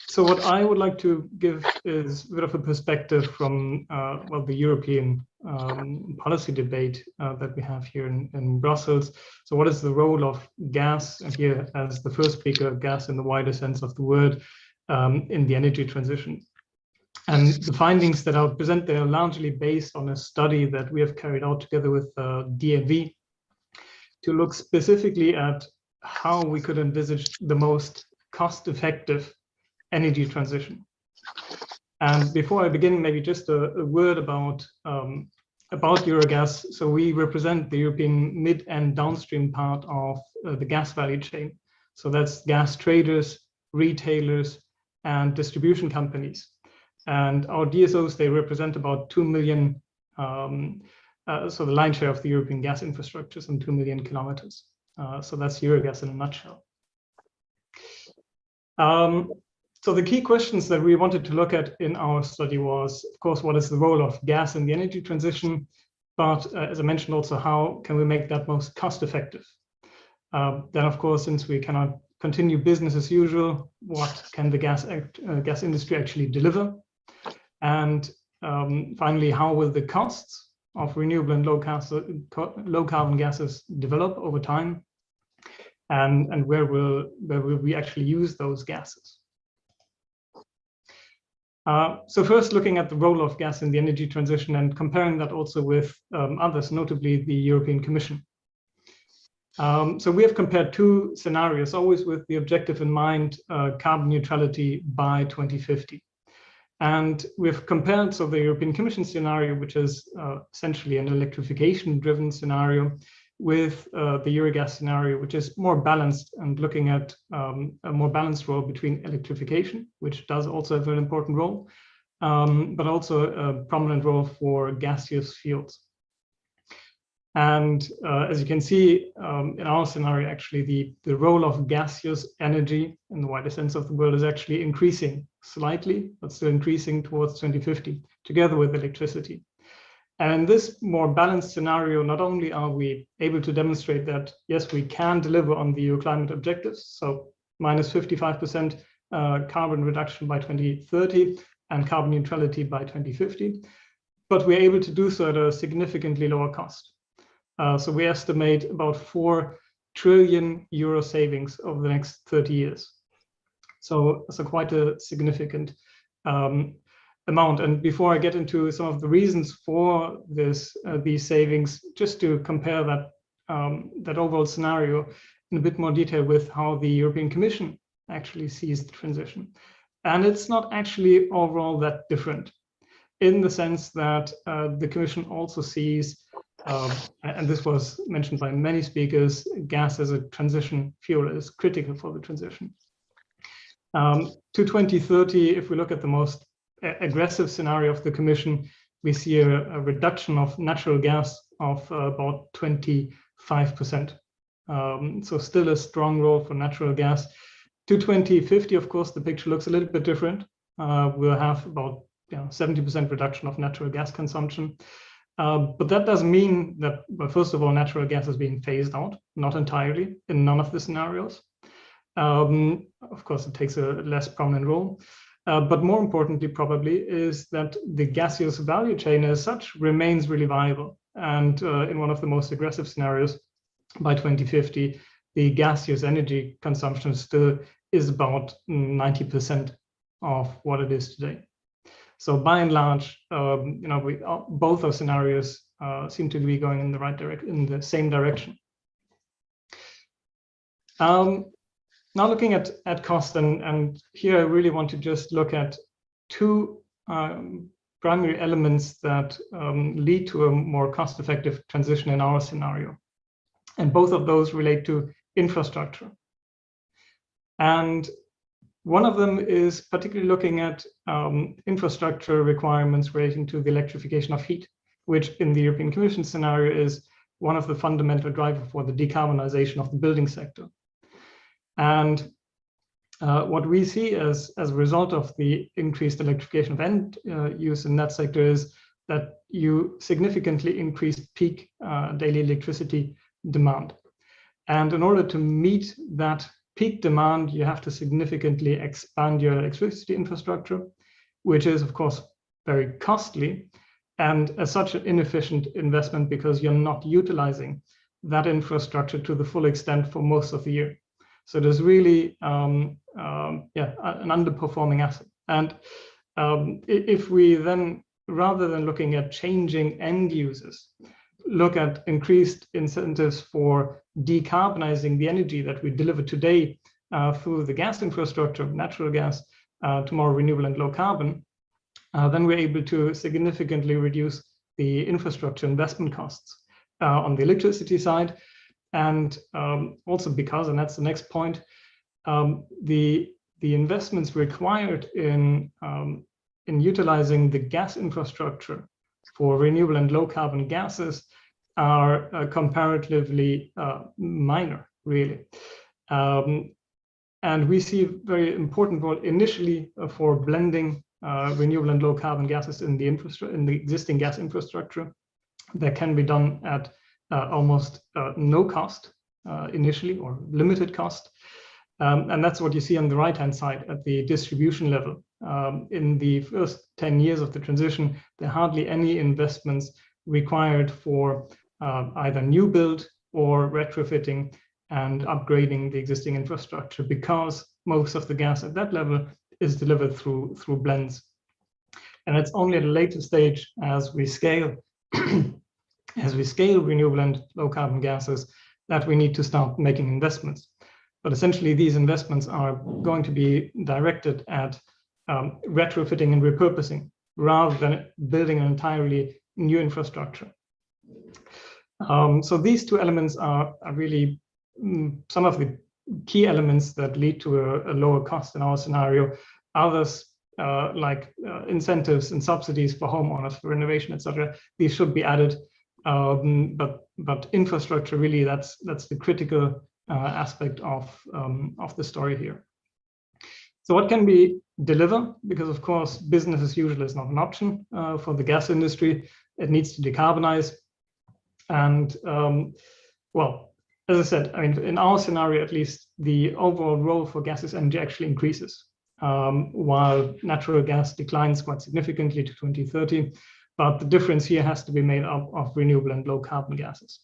So what I would like to give is a bit of a perspective from well, the European policy debate that we have here in Brussels. So what is the role of gas, and here as the first speaker, gas in the wider sense of the word, in the energy transition? And the findings that I'll present there are largely based on a study that we have carried out together with DNV to look specifically at how we could envisage the most cost-effective energy transition. And before I begin, maybe just a word about Eurogas. So we represent the European mid and downstream part of the gas value chain. So that's gas traders, retailers, and distribution companies. And our DSOs, they represent about 2 million, so the lion's share of the European gas infrastructure, some 2 million kilometers. So that's Eurogas in a nutshell. So the key questions that we wanted to look at in our study was, of course, what is the role of gas in the energy transition? But as I mentioned also, how can we make that most cost effective? Then, of course, since we cannot continue business as usual, what can the gas industry actually deliver? And finally, how will the costs of renewable and low carbon gases develop over time? And where will we actually use those gases? So first, looking at the role of gas in the energy transition and comparing that also with others, notably the European Commission. So we have compared 2 scenarios, always with the objective in mind, carbon neutrality by 2050. And we've compared, so the European Commission scenario, which is essentially an electrification-driven scenario, with the Eurogas scenario, which is more balanced and looking at a more balanced role between electrification, which does also have an important role, but also a prominent role for gaseous fuels. And as you can see in our scenario, actually the role of gaseous energy in the wider sense of the word is actually increasing slightly, but still increasing towards 2050, together with electricity. And in this more balanced scenario, not only are we able to demonstrate that, yes, we can deliver on the EU climate objectives, so minus 55% carbon reduction by 2030 and carbon neutrality by 2050, but we're able to do so at a significantly lower cost. So we estimate about 4 trillion euro savings over the next 30 years. So quite a significant amount. And before I get into some of the reasons for these savings, just to compare that that overall scenario in a bit more detail with how the European Commission actually sees the transition. And it's not actually overall that different, in the sense that the Commission also sees, and this was mentioned by many speakers, gas as a transition fuel is critical for the transition. To 2030, if we look at the most aggressive scenario of the Commission, we see a reduction of natural gas of about 25%. So still a strong role for natural gas. To 2050, of course, the picture looks a little bit different. We'll have about 70% reduction of natural gas consumption. But that doesn't mean that, well, first of all, natural gas is being phased out, not entirely, in none of the scenarios. Of course, it takes a less prominent role. But more importantly, probably, is that the gaseous value chain as such remains really viable. And in one of the most aggressive scenarios, by 2050, the gaseous energy consumption still is about 90% of what it is today. So by and large, both our scenarios seem to be going in the right direction, in the same direction. Now looking at cost, and here I really want to just look at two primary elements that lead to a more cost-effective transition in our scenario. And both of those relate to infrastructure. And one of them is particularly looking at infrastructure requirements relating to the electrification of heat, which in the European Commission scenario is one of the fundamental drivers for the decarbonization of the building sector. And what we see as a result of the increased electrification of end use in that sector is that you significantly increase peak daily electricity demand. And in order to meet that peak demand, you have to significantly expand your electricity infrastructure, which is, of course, very costly and as such an inefficient investment because you're not utilizing that infrastructure to the full extent for most of the year. So there's really an underperforming asset. And if we then, rather than looking at changing end users, look at increased incentives for decarbonizing the energy that we deliver today through the gas infrastructure, natural gas, tomorrow renewable and low carbon, then we're able to significantly reduce the infrastructure investment costs on the electricity side. And also because, and that's the next point, the investments required in utilizing the gas infrastructure for renewable and low carbon gases are comparatively minor, really. And we see a very important role initially for blending renewable and low carbon gases in the existing gas infrastructure. That can be done at almost no cost initially, or limited cost. And that's what you see on the right-hand side at the distribution level. In the first 10 years of the transition, there are hardly any investments required for either new build or retrofitting and upgrading the existing infrastructure, because most of the gas at that level is delivered through blends. And it's only at a later stage, as we scale renewable and low carbon gases, that we need to start making investments. But essentially, these investments are going to be directed at retrofitting and repurposing rather than building an entirely new infrastructure. So these two elements are really some of the key elements that lead to a lower cost in our scenario. Others, like incentives and subsidies for homeowners for renovation, etc., these should be added. But infrastructure, really, that's the critical aspect of the story here. So what can we deliver? Because of course, business as usual is not an option for the gas industry. It needs to decarbonize. And well, as I said, I mean, in our scenario, at least, the overall role for gaseous energy actually increases, while natural gas declines quite significantly to 2030. But the difference here has to be made up of renewable and low carbon gases.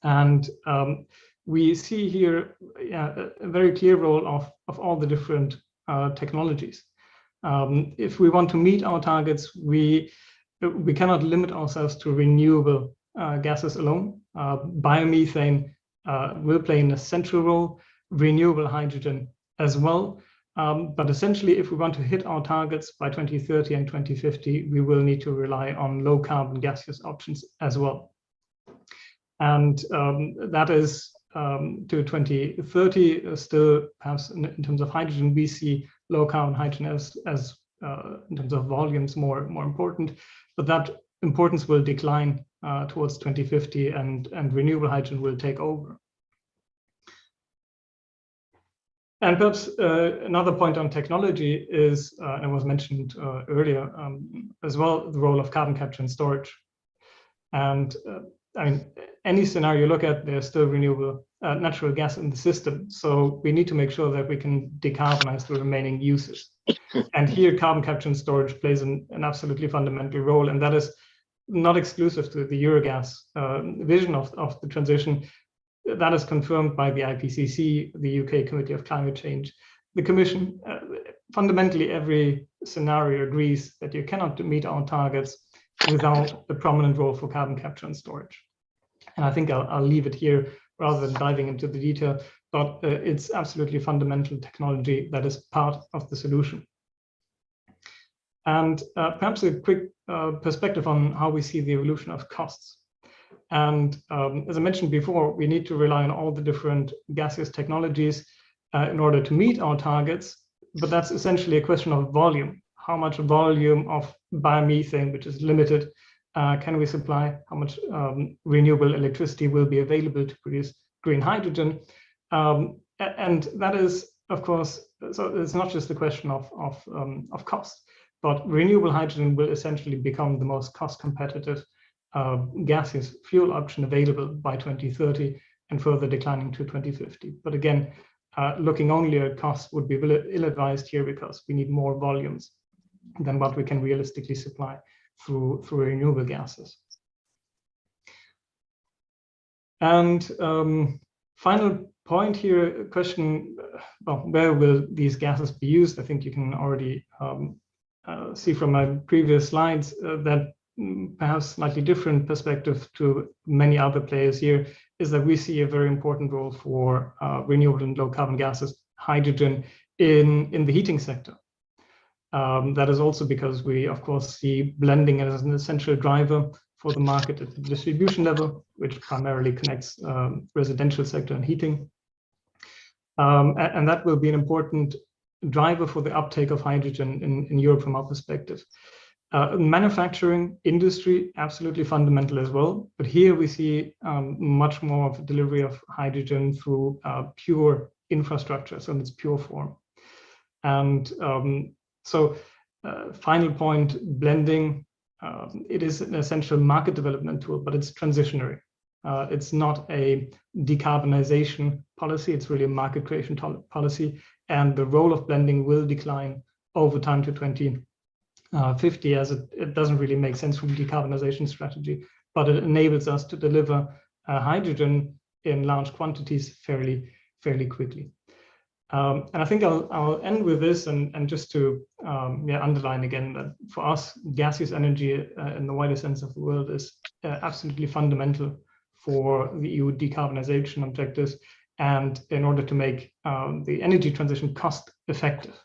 And we see here a very clear role of all the different technologies. If we want to meet our targets, we cannot limit ourselves to renewable gases alone. biomethane will play an essential role, renewable hydrogen as well. But essentially, if we want to hit our targets by 2030 and 2050, we will need to rely on low carbon gaseous options as well. And that is to 2030, still perhaps in terms of hydrogen, we see low carbon hydrogen as in terms of volumes more important, but that importance will decline towards 2050 and renewable hydrogen will take over. And perhaps another point on technology is, and it was mentioned earlier as well, the role of carbon capture and storage. And I mean, any scenario you look at, there's still renewable natural gas in the system. So we need to make sure that we can decarbonize the remaining uses. And here, carbon capture and storage plays an absolutely fundamental role, and that is not exclusive to the Eurogas vision of the transition. That is confirmed by the IPCC, the UK Committee of Climate Change. The Commission, fundamentally every scenario agrees that you cannot meet our targets without a prominent role for carbon capture and storage. And I think I'll leave it here rather than diving into the detail, but it's absolutely fundamental technology that is part of the solution. And perhaps a quick perspective on how we see the evolution of costs. And as I mentioned before, we need to rely on all the different gaseous technologies in order to meet our targets, but that's essentially a question of volume. How much volume of biomethane, which is limited, can we supply? How much renewable electricity will be available to produce green hydrogen? And that is, of course, so it's not just a question of cost, but renewable hydrogen will essentially become the most cost competitive gaseous fuel option available by 2030 and further declining to 2050. But again, looking only at costs would be ill-advised here because we need more volumes than what we can realistically supply through renewable gases. And final point here, question, well, where will these gases be used? I think you can already see from my previous slides that perhaps slightly different perspective to many other players here is that we see a very important role for renewable and low carbon gases, hydrogen, in the heating sector. That is also because we, of course, see blending as an essential driver for the market at the distribution level, which primarily connects residential sector and heating. And that will be an important driver for the uptake of hydrogen in Europe from our perspective. Manufacturing industry, absolutely fundamental as well. But here we see much more of delivery of hydrogen through pure infrastructure, so in its pure form. And so final point, blending, it is an essential market development tool, but it's transitionary. It's not a decarbonization policy, it's really a market creation policy. And the role of blending will decline over time to 2050, as it doesn't really make sense from a decarbonization strategy, but it enables us to deliver hydrogen in large quantities fairly quickly. And I think I'll end with this and just to underline again that for us, gaseous energy in the wider sense of the word is absolutely fundamental for the EU decarbonization objectives. And in order to make the energy transition cost effective,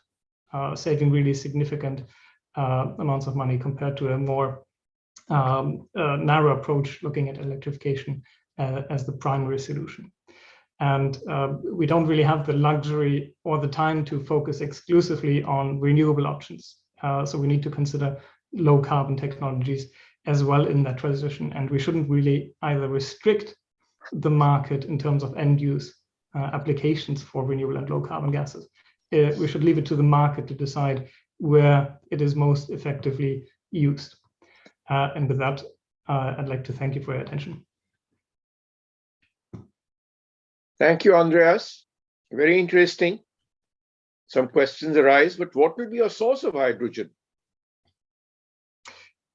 saving really significant amounts of money compared to a more narrow approach looking at electrification as the primary solution. And we don't really have the luxury or the time to focus exclusively on renewable options. So we need to consider low carbon technologies as well in that transition. And we shouldn't really either restrict the market in terms of end use applications for renewable and low carbon gases. We should leave it to the market to decide where it is most effectively used. And with that, I'd like to thank you for your attention. Thank you, Andreas. Very interesting. Some questions arise, but what will be your source of hydrogen?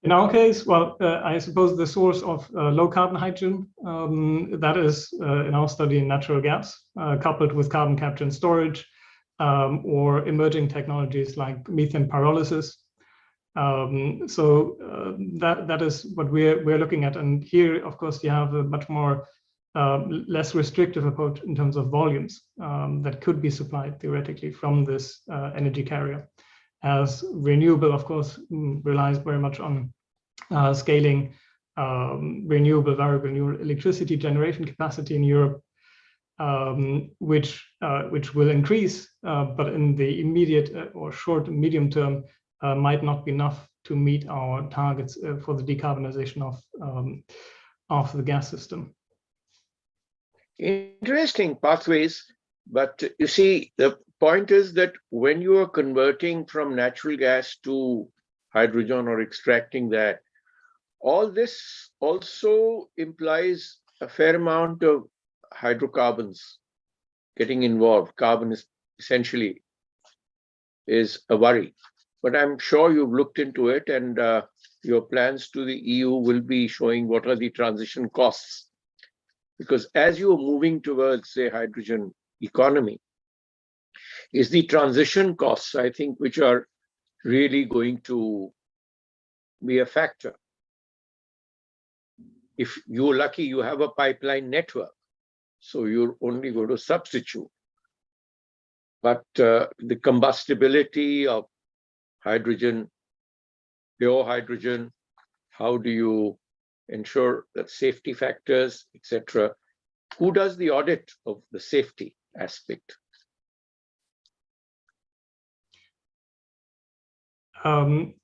In our case, well, I suppose the source of low carbon hydrogen, that is in our study natural gas, coupled with carbon capture and storage, or emerging technologies like methane pyrolysis. That is what we're looking at. And here, of course, you have a much more less restrictive approach in terms of volumes that could be supplied theoretically from this energy carrier. As renewable, of course, relies very much on scaling variable renewable electricity generation capacity in Europe, which will increase, but in the immediate or short and medium term might not be enough to meet our targets for the decarbonization of the gas system. Interesting pathways, but you see, the point is that when you are converting from natural gas to hydrogen or extracting that, all this also implies a fair amount of hydrocarbons getting involved. Carbon is essentially is a worry, but I'm sure you've looked into it, and your plans to the EU will be showing what are the transition costs. Because as you are moving towards, say, hydrogen economy, is the transition costs, I think, which are really going to be a factor. If you're lucky, you have a pipeline network, so you're only going to substitute. But the combustibility of hydrogen, pure hydrogen, how do you ensure that safety factors, etc.? Who does the audit of the safety aspect?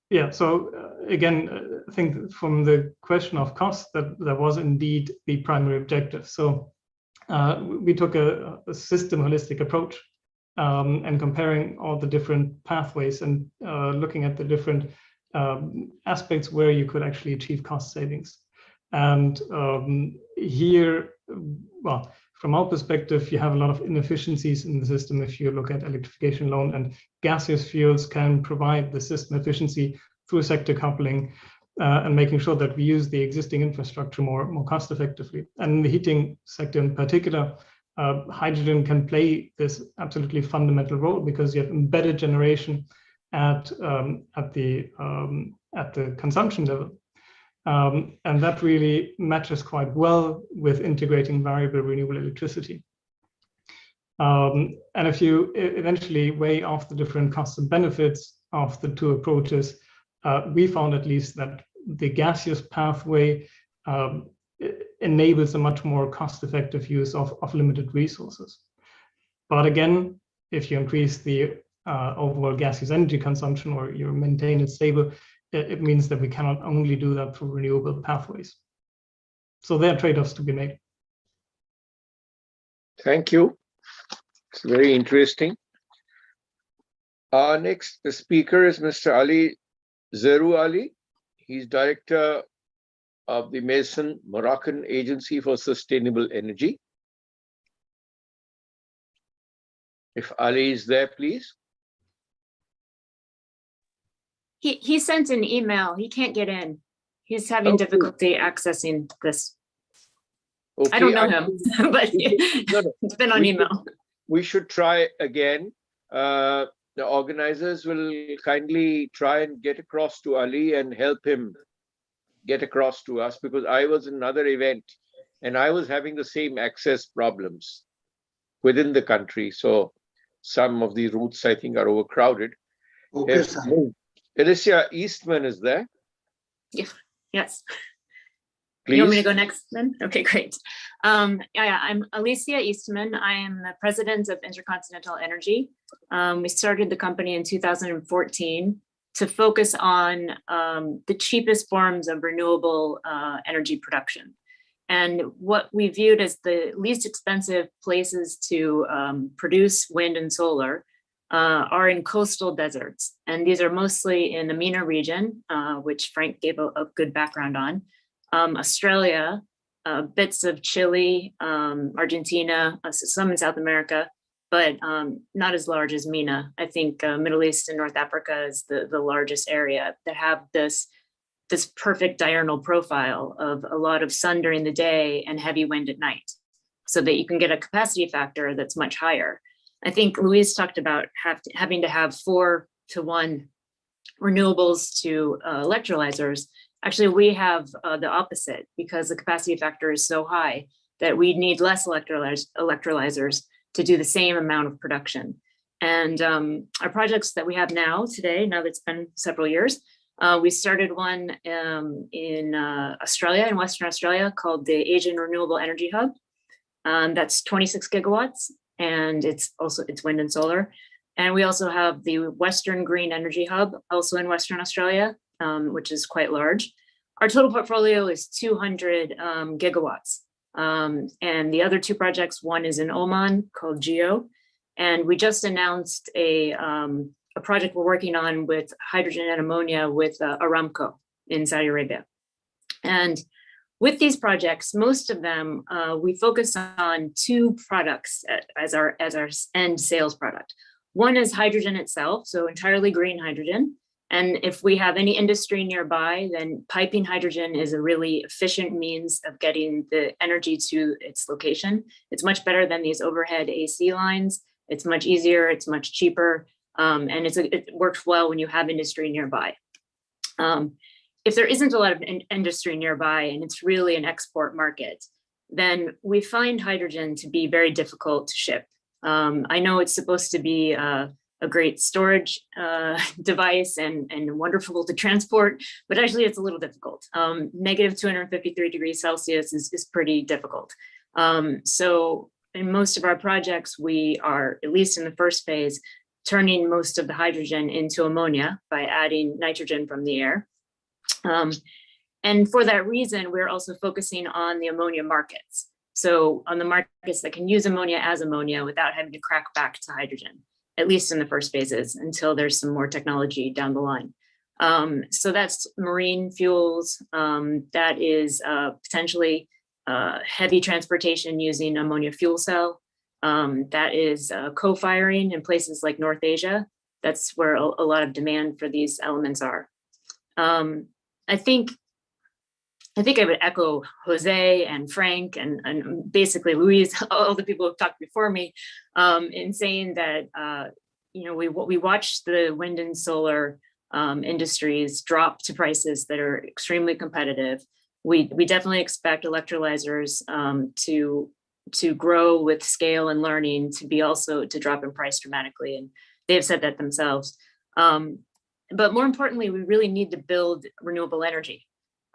Yeah, so again, I think from the question of cost, that was indeed the primary objective. So we took a system holistic approach and comparing all the different pathways and looking at the different aspects where you could actually achieve cost savings. And here, well, from our perspective, you have a lot of inefficiencies in the system if you look at electrification alone, and gaseous fuels can provide the system efficiency through sector coupling and making sure that we use the existing infrastructure more cost effectively. And in the heating sector in particular, hydrogen can play this absolutely fundamental role because you have embedded generation at the consumption level. And that really matches quite well with integrating variable renewable electricity. And if you eventually weigh off the different costs and benefits of the two approaches, we found at least that the gaseous pathway enables a much more cost-effective use of limited resources. But again, if you increase the overall gaseous energy consumption or you maintain it stable, it means that we cannot only do that through renewable pathways. So there are trade-offs to be made. Thank you. It's very interesting. Our next speaker is Mr. Ali Zeru Ali. He's director of the Mason Moroccan Agency for Sustainable Energy. If Ali is there, please. He sent an email. He can't get in. He's having difficulty accessing this. Okay, I don't know him, but it's been on email. We should try again. The organizers will kindly try and get across to Ali and help him get across to us, because I was in another event and I was having the same access problems within the country. So some of the routes, I think, are overcrowded. Okay, sir. Alicia Eastman is there. Yeah. Yes. Please. You want me to go next then? Okay, great. Yeah, I'm Alicia Eastman. I am the president of Intercontinental Energy. We started the company in 2014 to focus on the cheapest forms of renewable energy production. And what we viewed as the least expensive places to produce wind and solar are in coastal deserts. And these are mostly in the MENA region, which Frank gave a good background on. Australia, bits of Chile, Argentina, some in South America, but not as large as MENA. I think Middle East and North Africa is the largest area that have this perfect diurnal profile of a lot of sun during the day and heavy wind at night, so that you can get a capacity factor that's much higher. I think Luis talked about having to have 4 to 1 renewables to electrolyzers, actually we have the opposite, because the capacity factor is so high that we need less electrolyzers to do the same amount of production. And our projects that we have now today, now that it's been several years, we started one in Australia, in Western Australia, called the Asian Renewable Energy Hub. That's 26 gigawatts, and it's wind and solar. And we also have the Western Green Energy Hub, also in Western Australia, which is quite large. Our total portfolio is 200 gigawatts. And the other two projects, one is in Oman called GEO. And we just announced a project we're working on with hydrogen and ammonia with Aramco in Saudi Arabia. And with these projects, most of them, we focus on two products as our end sales product. One is hydrogen itself, so entirely green hydrogen. And if we have any industry nearby, then piping hydrogen is a really efficient means of getting the energy to its location. It's much better than these overhead AC lines. It's much easier, it's much cheaper, and it works well when you have industry nearby. If there isn't a lot of industry nearby and it's really an export market, then we find hydrogen to be very difficult to ship. I know it's supposed to be a great storage device and wonderful to transport, but actually it's a little difficult. Negative 253 degrees Celsius is pretty difficult. So in most of our projects, we are, at least in the first phase, turning most of the hydrogen into ammonia by adding nitrogen from the air. And for that reason, we're also focusing on the ammonia markets. So on the markets that can use ammonia as ammonia without having to crack back to hydrogen, at least in the first phases, until there's some more technology down the line. So that's marine fuels, that is potentially heavy transportation using ammonia fuel cell. That is co-firing in places like North Asia. That's where a lot of demand for these elements are. I think I would echo Jose and Frank and basically Luis, all the people who've talked before me, in saying that we watched the wind and solar industries drop to prices that are extremely competitive. We definitely expect electrolyzers to grow with scale and learning, to drop in price dramatically, and they've said that themselves. But more importantly, we really need to build renewable energy.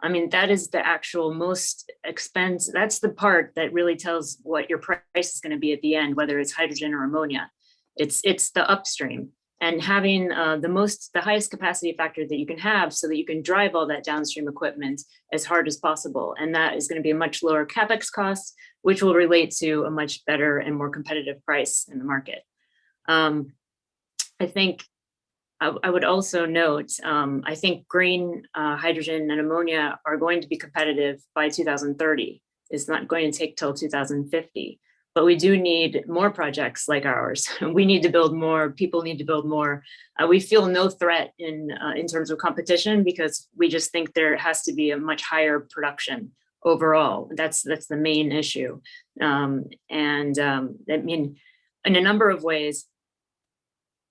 I mean, that is the actual most expensive. That's the part that really tells what your price is going to be at the end, whether it's hydrogen or ammonia. It's the upstream, and having the highest capacity factor that you can have, so that you can drive all that downstream equipment as hard as possible. And that is going to be a much lower capex cost, which will relate to a much better and more competitive price in the market. I think I would also note, I think green hydrogen and ammonia are going to be competitive by 2030. It's not going to take till 2050, but we do need more projects like ours. We need to build more, people need to build more. We feel no threat in terms of competition, because we just think there has to be a much higher production overall. That's the main issue. I mean, in a number of ways,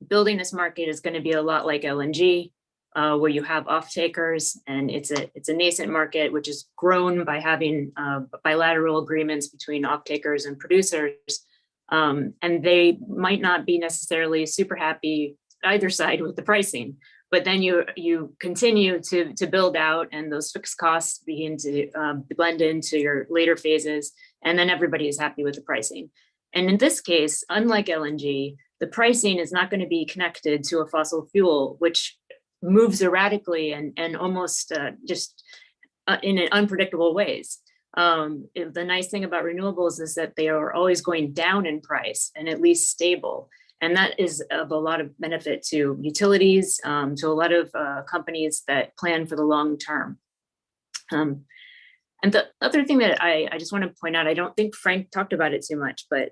building this market is going to be a lot like LNG, where you have off-takers, and it's a nascent market, which is grown by having bilateral agreements between off-takers and producers. And they might not be necessarily super happy either side with the pricing, but then you continue to build out, and those fixed costs begin to blend into your later phases, and then everybody is happy with the pricing. And in this case, unlike LNG, the pricing is not going to be connected to a fossil fuel, which moves erratically and almost just in unpredictable ways. The nice thing about renewables is that they are always going down in price and at least stable. And that is of a lot of benefit to utilities, to a lot of companies that plan for the long term. And the other thing that I just want to point out, I don't think Frank talked about it too much, but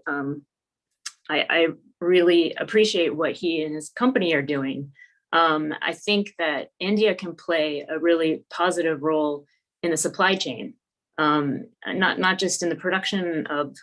I really appreciate what he and his company are doing. I think that India can play a really positive role in the supply chain, not just in the production of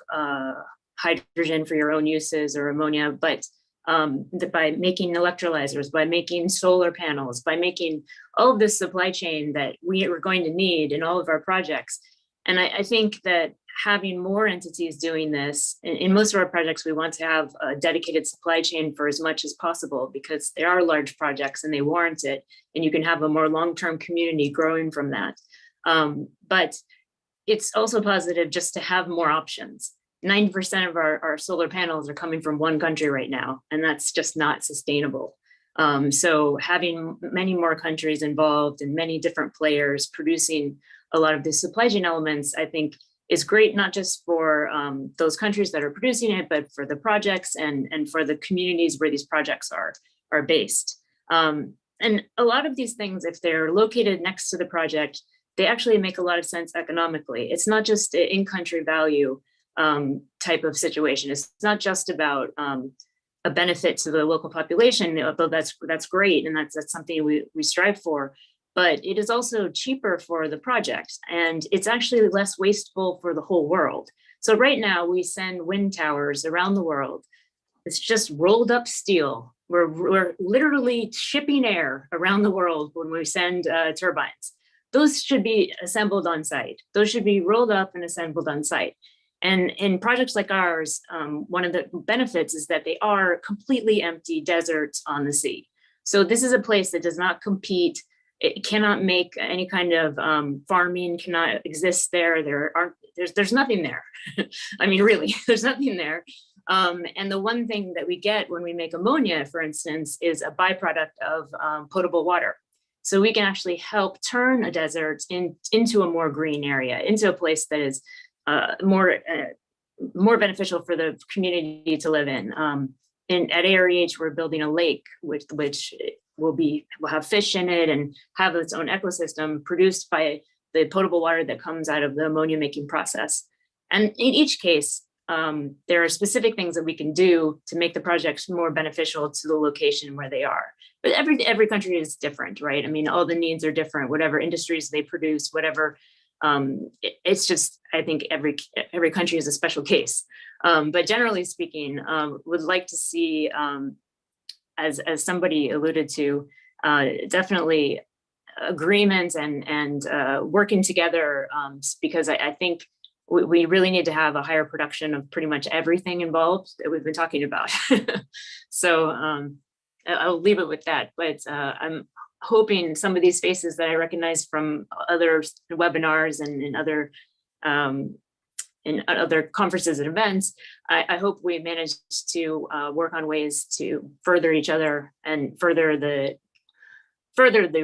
hydrogen for your own uses or ammonia, but by making electrolyzers, by making solar panels, by making all of this supply chain that we are going to need in all of our projects. And I think that having more entities doing this, in most of our projects, we want to have a dedicated supply chain for as much as possible because they are large projects and they warrant it. And you can have a more long-term community growing from that. But it's also positive just to have more options. 90% of our solar panels are coming from one country right now, and that's just not sustainable. So having many more countries involved and many different players producing a lot of the supply chain elements, I think is great, not just for those countries that are producing it, but for the projects and for the communities where these projects are based. And a lot of these things, if they're located next to the project, they actually make a lot of sense economically. It's not just an in-country value type of situation. It's not just about a benefit to the local population, although that's great, and that's something we strive for. But it is also cheaper for the project, and it's actually less wasteful for the whole world. So right now we send wind towers around the world. It's just rolled up steel. We're literally shipping air around the world when we send turbines. Those should be assembled on site. Those should be rolled up and assembled on site. And in projects like ours, one of the benefits is that they are completely empty deserts on the sea. So this is a place that does not compete. It cannot make any kind of farming cannot exist there. There's nothing there. I mean, really, there's nothing there. And the one thing that we get when we make ammonia, for instance, is a byproduct of potable water. So we can actually help turn a desert into a more green area, into a place that is more beneficial for the community to live in. At AREH, we're building a lake which will have fish in it and have its own ecosystem produced by the potable water that comes out of the ammonia making process. And in each case, there are specific things that we can do to make the projects more beneficial to the location where they are. But every country is different, right? I mean, all the needs are different, whatever industries they produce, whatever. It's just, I think every country is a special case. But generally speaking, would like to see, as somebody alluded to, definitely agreements and working together, because I think we really need to have a higher production of pretty much everything involved that we've been talking about. So I'll leave it with that, but I'm hoping some of these faces that I recognize from other webinars and in other conferences and events, I hope we manage to work on ways to further each other and further the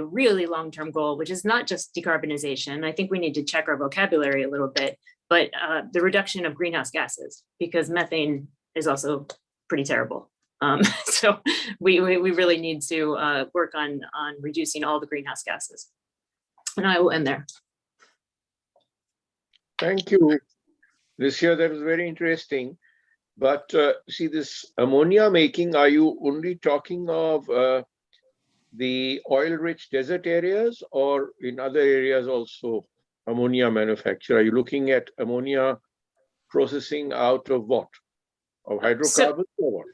really long-term goal, which is not just decarbonization. I think we need to check our vocabulary a little bit, but the reduction of greenhouse gases, because methane is also pretty terrible. So we really need to work on reducing all the greenhouse gases. And I will end there. Thank you. This year, that was very interesting. But see, this ammonia making, are you only talking of the oil-rich desert areas, or in other areas also ammonia manufacture? Are you looking at ammonia processing out of what? Of hydrocarbons or what?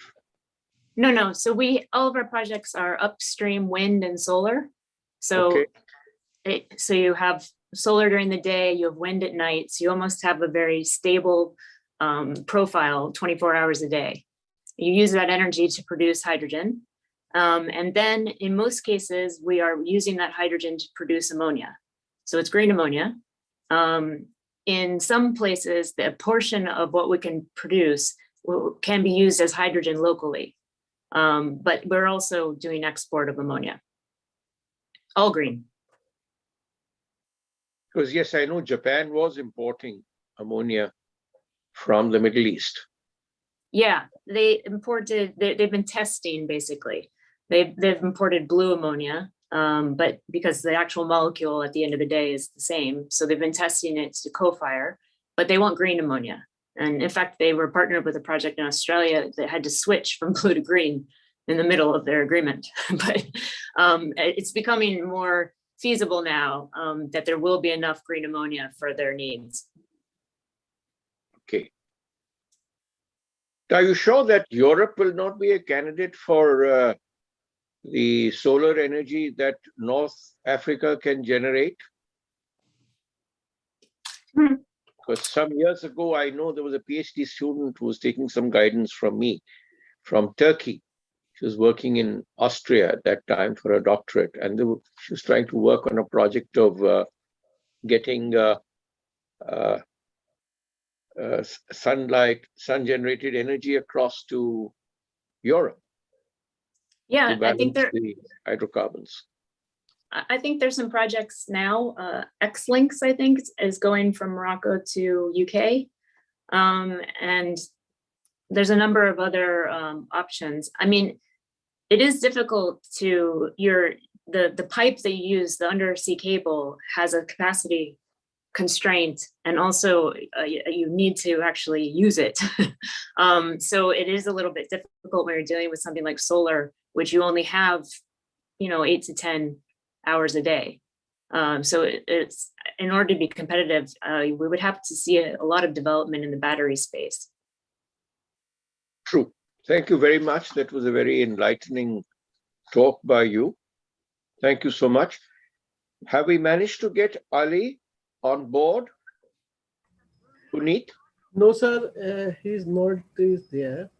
No. So all of our projects are upstream wind and solar. So, okay. So you have solar during the day, you have wind at night. So you almost have a very stable profile 24 hours a day. You use that energy to produce hydrogen. And then in most cases, we are using that hydrogen to produce ammonia. So it's green ammonia. In some places, the portion of what we can produce can be used as hydrogen locally. But we're also doing export of ammonia. All green. Because yes, I know Japan was importing ammonia from the Middle East. Yeah, they've been testing basically. They've imported blue ammonia, but because the actual molecule at the end of the day is the same. So they've been testing it to co-fire, but they want green ammonia. And in fact, they were partnered with a project in Australia that had to switch from blue to green in the middle of their agreement. But it's becoming more feasible now that there will be enough green ammonia for their needs. Okay. Are you sure that Europe will not be a candidate for the solar energy that North Africa can generate? Because some years ago, I know there was a PhD student who was taking some guidance from me from Turkey. She was working in Austria at that time for a doctorate, and she was trying to work on a project of getting sun-generated energy across to Europe. Yeah, to I think balance the hydrocarbons. I think there's some projects now. X-Links, I think, is going from Morocco to UK. And there's a number of other options. I mean, it is difficult to, the pipe that you use, the undersea cable, has a capacity constraint, and also you need to actually use it. So it is a little bit difficult when you're dealing with something like solar, which you only have, 8 to 10 hours a day. So it's, in order to be competitive, we would have to see a lot of development in the battery space. True. Thank you very much. That was a very enlightening talk by you. Thank you so much. Have we managed to get Ali on board? Puneet? No, sir, he's not there.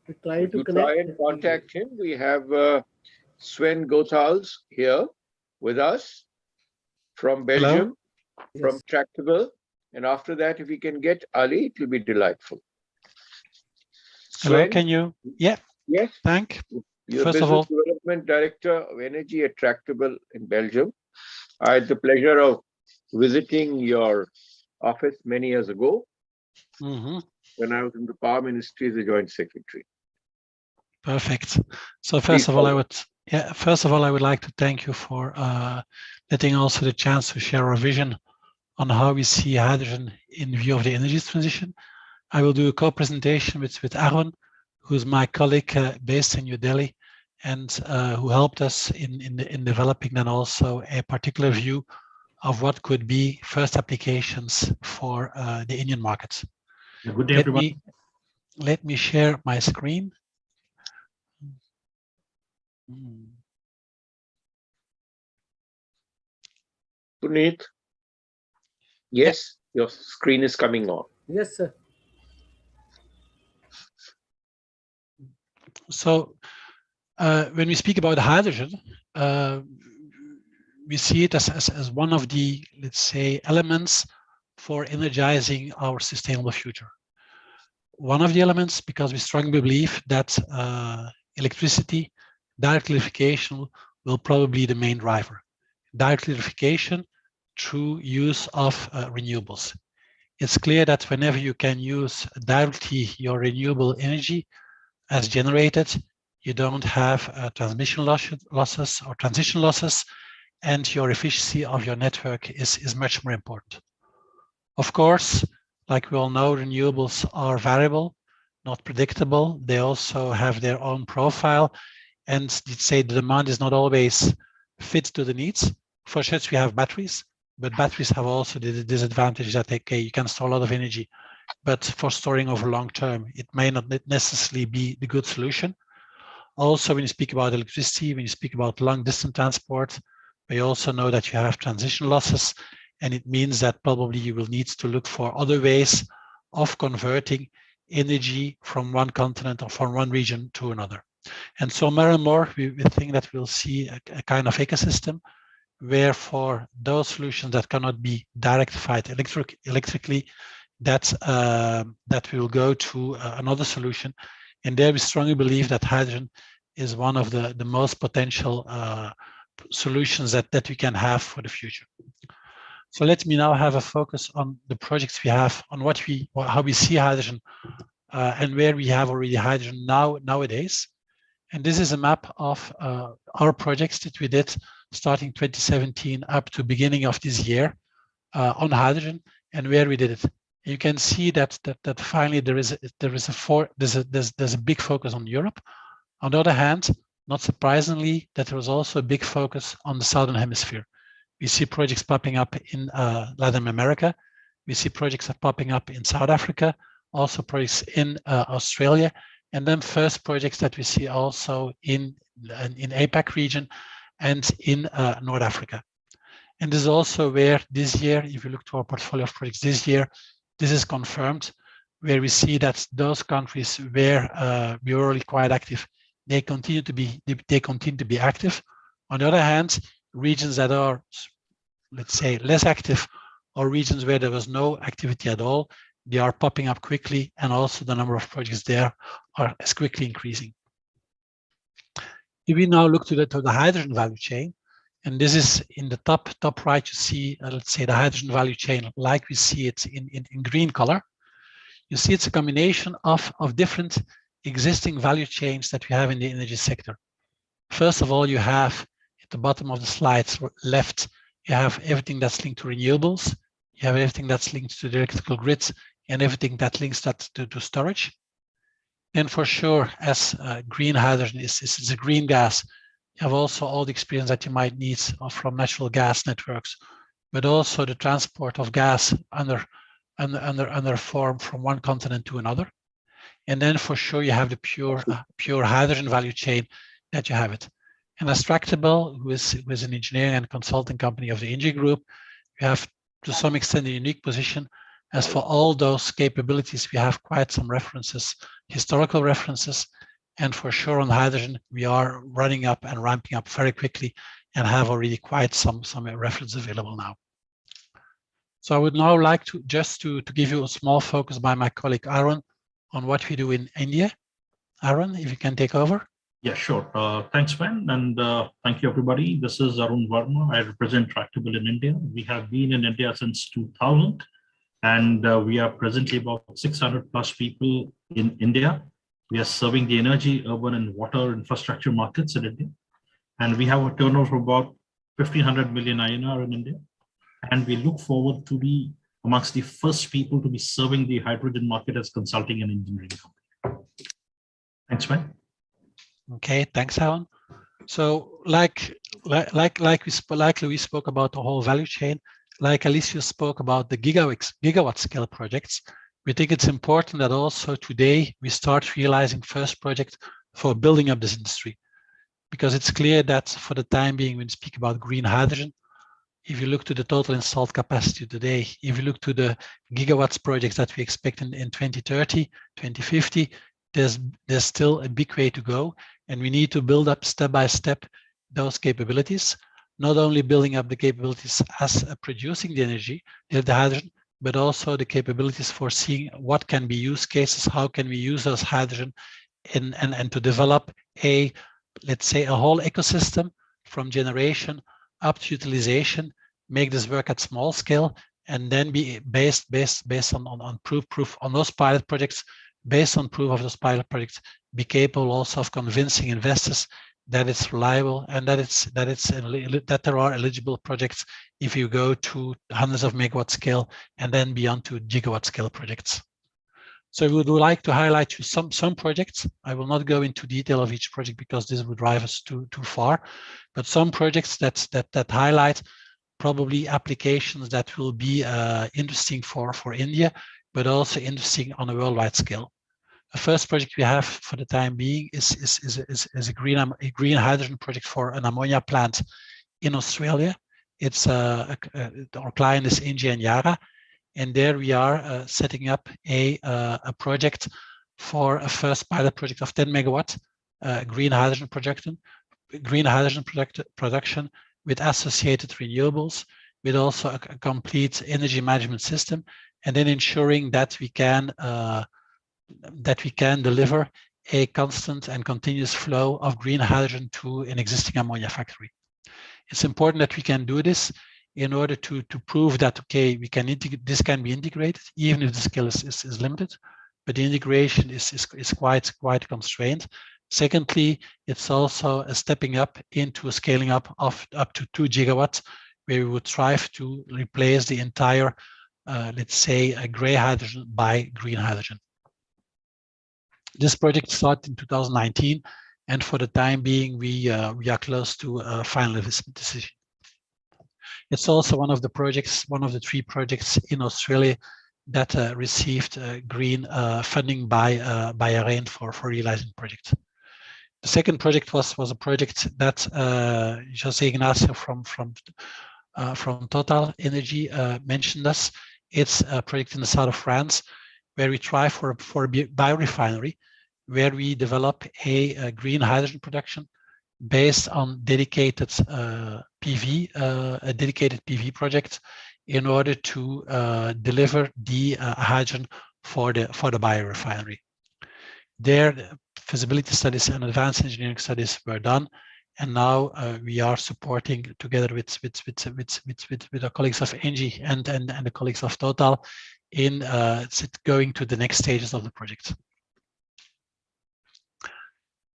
We try to connect. Try and contact him. We have Sven Gothals here with us from Belgium, from Tractable. And after that, if we can get Ali, it will be delightful. Hello, Sven? can you? Yeah. Yes. Thank. You're First Business of all, Development Director of Energy at Tractable in Belgium. I had the pleasure of visiting your office many years ago when I was in the Power Ministry as a Joint Secretary. Perfect. So first of all, I would like to thank you for letting also the chance to share our vision on how we see hydrogen in view of the energy transition. I will do a co-presentation with Arun, who's my colleague based in New Delhi, and who helped us in developing then also a particular view of what could be first applications for the Indian market. Good day, everyone. Let me share my screen. Puneet? Yes, your screen is coming on. Yes, sir. So when we speak about hydrogen, we see it as one of the, let's say, elements for energizing our sustainable future. One of the elements, because we strongly believe that electricity, direct electrification will probably be the main driver. Direct electrification through use of renewables. It's clear that whenever you can use directly your renewable energy as generated, you don't have transmission losses or transition losses, and your efficiency of your network is much more important. Of course, like we all know, renewables are variable, not predictable. They also have their own profile, and let's say the demand is not always fit to the needs. For sure, we have batteries, but batteries have also the disadvantage that you can store a lot of energy, but for storing over long term, it may not necessarily be the good solution. Also, when you speak about electricity, when you speak about long distance transport, we also know that you have transition losses, and it means that probably you will need to look for other ways of converting energy from one continent or from one region to another. And so more and more, we think that we'll see a kind of ecosystem where for those solutions that cannot be directified electrically, that we will go to another solution. And there we strongly believe that hydrogen is one of the most potential solutions that we can have for the future. So let me now have a focus on the projects we have, on how we see hydrogen and where we have already hydrogen nowadays. And this is a map of our projects that we did starting 2017 up to beginning of this year on hydrogen and where we did it. You can see that finally there's a big focus on Europe. On the other hand, not surprisingly, that there was also a big focus on the Southern Hemisphere. We see projects popping up in Latin America. We see projects popping up in South Africa, also projects in Australia, and then first projects that we see also in APAC region and in North Africa. And this is also where this year, if you look to our portfolio of projects this year, this is confirmed, where we see that those countries where we were already quite active, they continue to be active. On the other hand, regions that are, let's say, less active, or regions where there was no activity at all, they are popping up quickly, and also the number of projects there is quickly increasing. If we now look to the hydrogen value chain, and this is in the top right, you see, let's say, the hydrogen value chain like we see it in green color. You see it's a combination of different existing value chains that we have in the energy sector. First of all, you have at the bottom of the slides left, you have everything that's linked to renewables. You have everything that's linked to the electrical grids and everything that links that to storage. And for sure, as green hydrogen is a green gas, you have also all the experience that you might need from natural gas networks, but also the transport of gas under form from one continent to another. And then for sure, you have the pure hydrogen value chain that you have it. And as Tractable, who is an engineering and consulting company of the ENGIE Group, we have to some extent a unique position, as for all those capabilities, we have quite some references, historical references, and for sure on hydrogen, we are running up and ramping up very quickly and have already quite some references available now. So I would now like to just to give you a small focus by my colleague Arun on what we do in India. Arun, if you can take over. Yeah, sure. Thanks, Sven, and thank you, everybody. This is Arun Verma. I represent Tractable in India. We have been in India since 2000, and we are presently about 600 plus people in India. We are serving the energy, urban, and water infrastructure markets in India. And we have a turnover of about 1,500 million INR in India. And we look forward to be amongst the first people to be serving the hydrogen market as consulting and engineering company. Thanks, Sven. Okay, thanks, Alan. So like Louis spoke about the whole value chain, like Alicia spoke about the gigawatt scale projects, we think it's important that also today we start realizing first projects for building up this industry. Because it's clear that for the time being, when we speak about green hydrogen, if you look to the total installed capacity today, if you look to the gigawatts projects that we expect in 2030, 2050, there's still a big way to go. And we need to build up step by step those capabilities, not only building up the capabilities as producing the energy, the hydrogen, but also the capabilities for seeing what can be use cases, how can we use those hydrogen and to develop let's say a whole ecosystem from generation up to utilization, make this work at small scale, and then be based on proof on those pilot projects, based on proof of those pilot projects, be capable also of convincing investors that it's reliable and that there are eligible projects if you go to hundreds of megawatt scale and then beyond to gigawatt scale projects. So we would like to highlight you some projects. I will not go into detail of each project because this would drive us too far, but some projects that highlight probably applications that will be interesting for India, but also interesting on a worldwide scale. The first project we have for the time being is a green hydrogen project for an ammonia plant in Australia. It's our client is ENGIE and Yara, and there we are setting up a project for a first pilot project of 10 megawatt green hydrogen production with associated renewables, with also a complete energy management system, and then ensuring that we can deliver a constant and continuous flow of green hydrogen to an existing ammonia factory. It's important that we can do this in order to prove that, okay, this can be integrated, even if the scale is limited, but the integration is quite constrained. Secondly, it's also a stepping up into a scaling up of up to 2 gigawatts, where we would strive to replace the entire, let's say, gray hydrogen by green hydrogen. This project started in 2019, and for the time being, we are close to a final investment decision. It's also one of the 3 projects in Australia that received green funding by Bahrain for realizing projects. The second project was a project that Jose Ignacio from Total Energy mentioned us. It's a project in the south of France where we try for a biorefinery, where we develop a green hydrogen production based on dedicated PV, a dedicated PV project in order to deliver the hydrogen for the biorefinery. There, the feasibility studies and advanced engineering studies were done, and now we are supporting together with our colleagues of Engie and the colleagues of Total in going to the next stages of the project.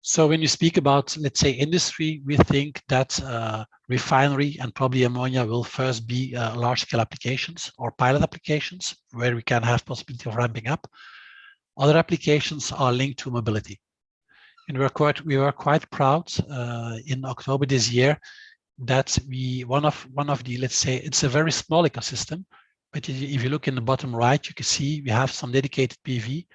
So when you speak about, let's say, industry, we think that refinery and probably ammonia will first be large-scale applications or pilot applications where we can have possibility of ramping up. Other applications are linked to mobility. And we were quite proud in October this year that one of the, let's say, it's a very small ecosystem, but if you look in the bottom right, you can see we have some dedicated PV.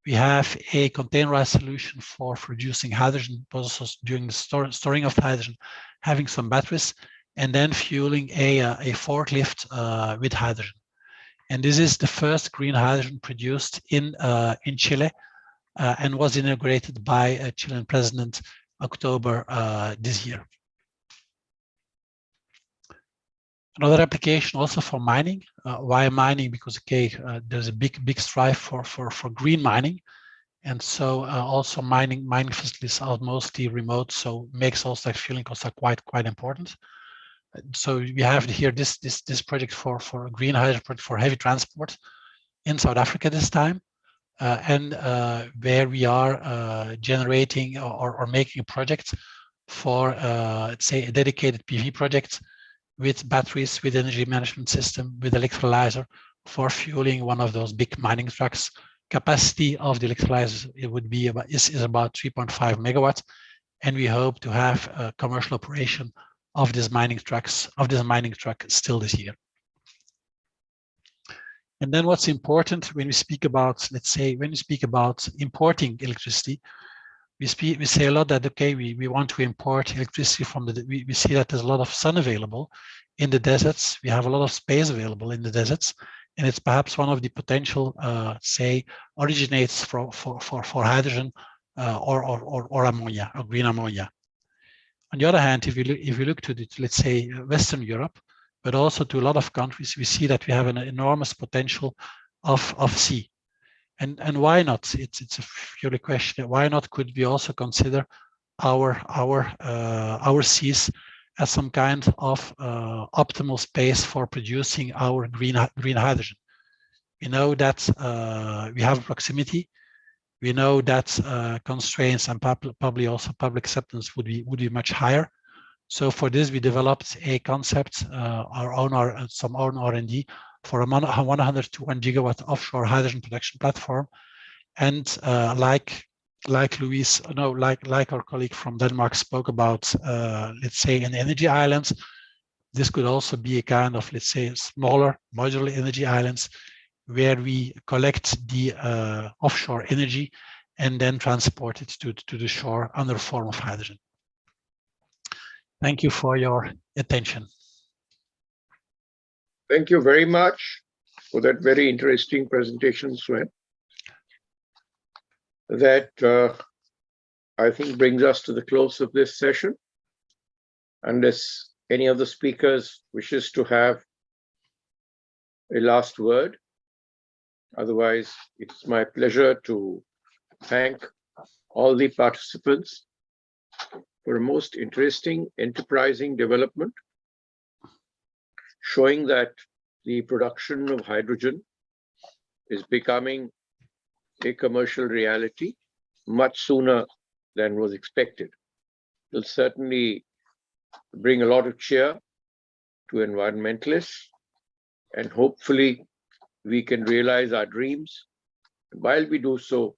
We have a containerized solution for producing hydrogen, but also during the storing of the hydrogen, having some batteries, and then fueling a forklift with hydrogen. And this is the first green hydrogen produced in Chile and was inaugurated by Chilean President October this year. Another application also for mining. Why mining? Because there's a big strive for green mining, and so also mining facilities are mostly remote, so makes also like fueling costs are quite important. So we have here this project for a green hydrogen project for heavy transport in South Africa this time, and where we are generating or making a project for let's say a dedicated PV project with batteries, with energy management system, with electrolyzer for fueling one of those big mining trucks. Capacity of the electrolyzer is about 3.5 megawatts, and we hope to have a commercial operation of this mining truck still this year. And then what's important when we speak about, let's say, when we speak about importing electricity, we say a lot that, okay, we want to import electricity from we see that there's a lot of sun available in the deserts. We have a lot of space available in the deserts, and it's perhaps one of the potential, say, originates for hydrogen or ammonia, or green ammonia. On the other hand, if we look to let's say, Western Europe, but also to a lot of countries, we see that we have an enormous potential of sea. And why not? It's a purely question. Why not? Could we also consider our seas as some kind of optimal space for producing our green hydrogen? We know that we have proximity. We know that constraints and probably also public acceptance would be much higher. So for this, we developed a concept, some own R&D for a 100 to 1 gigawatt offshore hydrogen production platform. And like our colleague from Denmark spoke about, let's say, in energy islands, this could also be a kind of, let's say, smaller modular energy islands where we collect the offshore energy and then transport it to the shore under form of hydrogen. Thank you for your attention. Thank you very much for that very interesting presentation, Sven. That I think brings us to the close of this session. Unless any of the speakers wishes to have a last word. Otherwise, it's my pleasure to thank all the participants for a most interesting, enterprising development, showing that the production of hydrogen is becoming a commercial reality much sooner than was expected. It will certainly bring a lot of cheer to environmentalists, and hopefully we can realize our dreams. While we do so,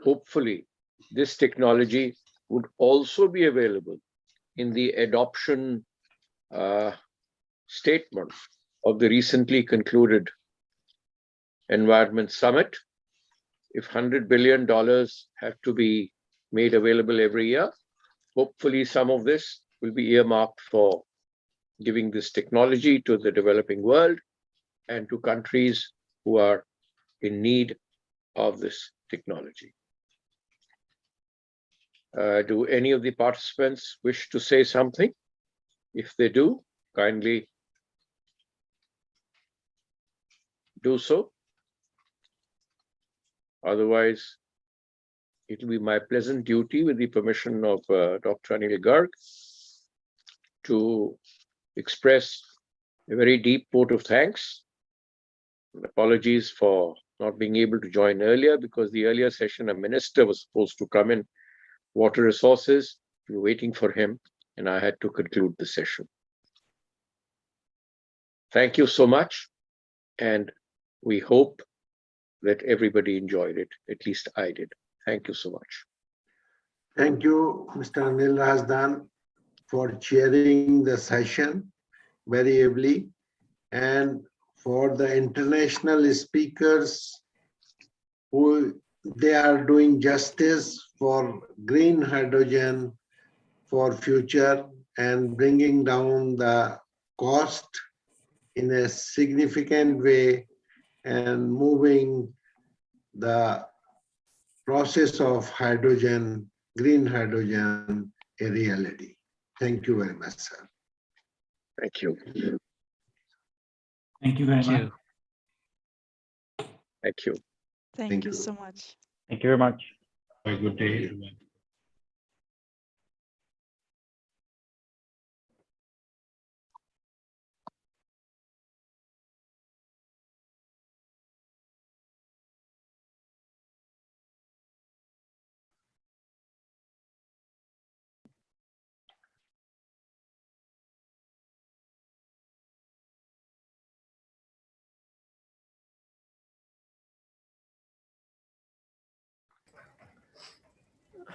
hopefully this technology would also be available in the adoption statement of the recently concluded Environment Summit. If $100 billion have to be made available every year, hopefully some of this will be earmarked for giving this technology to the developing world and to countries who are in need of this technology. Do any of the participants wish to say something? If they do, kindly do so. Otherwise, it will be my pleasant duty, with the permission of Dr. Anil Garg, to express a very deep vote of thanks and apologies for not being able to join earlier, because the earlier session, a minister was supposed to come in, water resources. We were waiting for him, and I had to conclude the session. Thank you so much, and we hope that everybody enjoyed it. At least I did. Thank you so much. Thank you, Mr. Anil Razdan, for chairing the session very ably, and for the international speakers who they are doing justice for green hydrogen for future and bringing down the cost in a significant way and moving the process of hydrogen, green hydrogen, a reality. Thank you very much, sir. Thank you. Thank you very much. Thank you. Thank you so much. Thank you very much. Have a good day, everyone.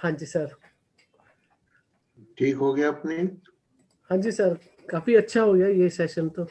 हाँ जी sir, ठीक हो गया अपने? हाँ जी sir, काफी अच्छा हो गया ये सेशन तो।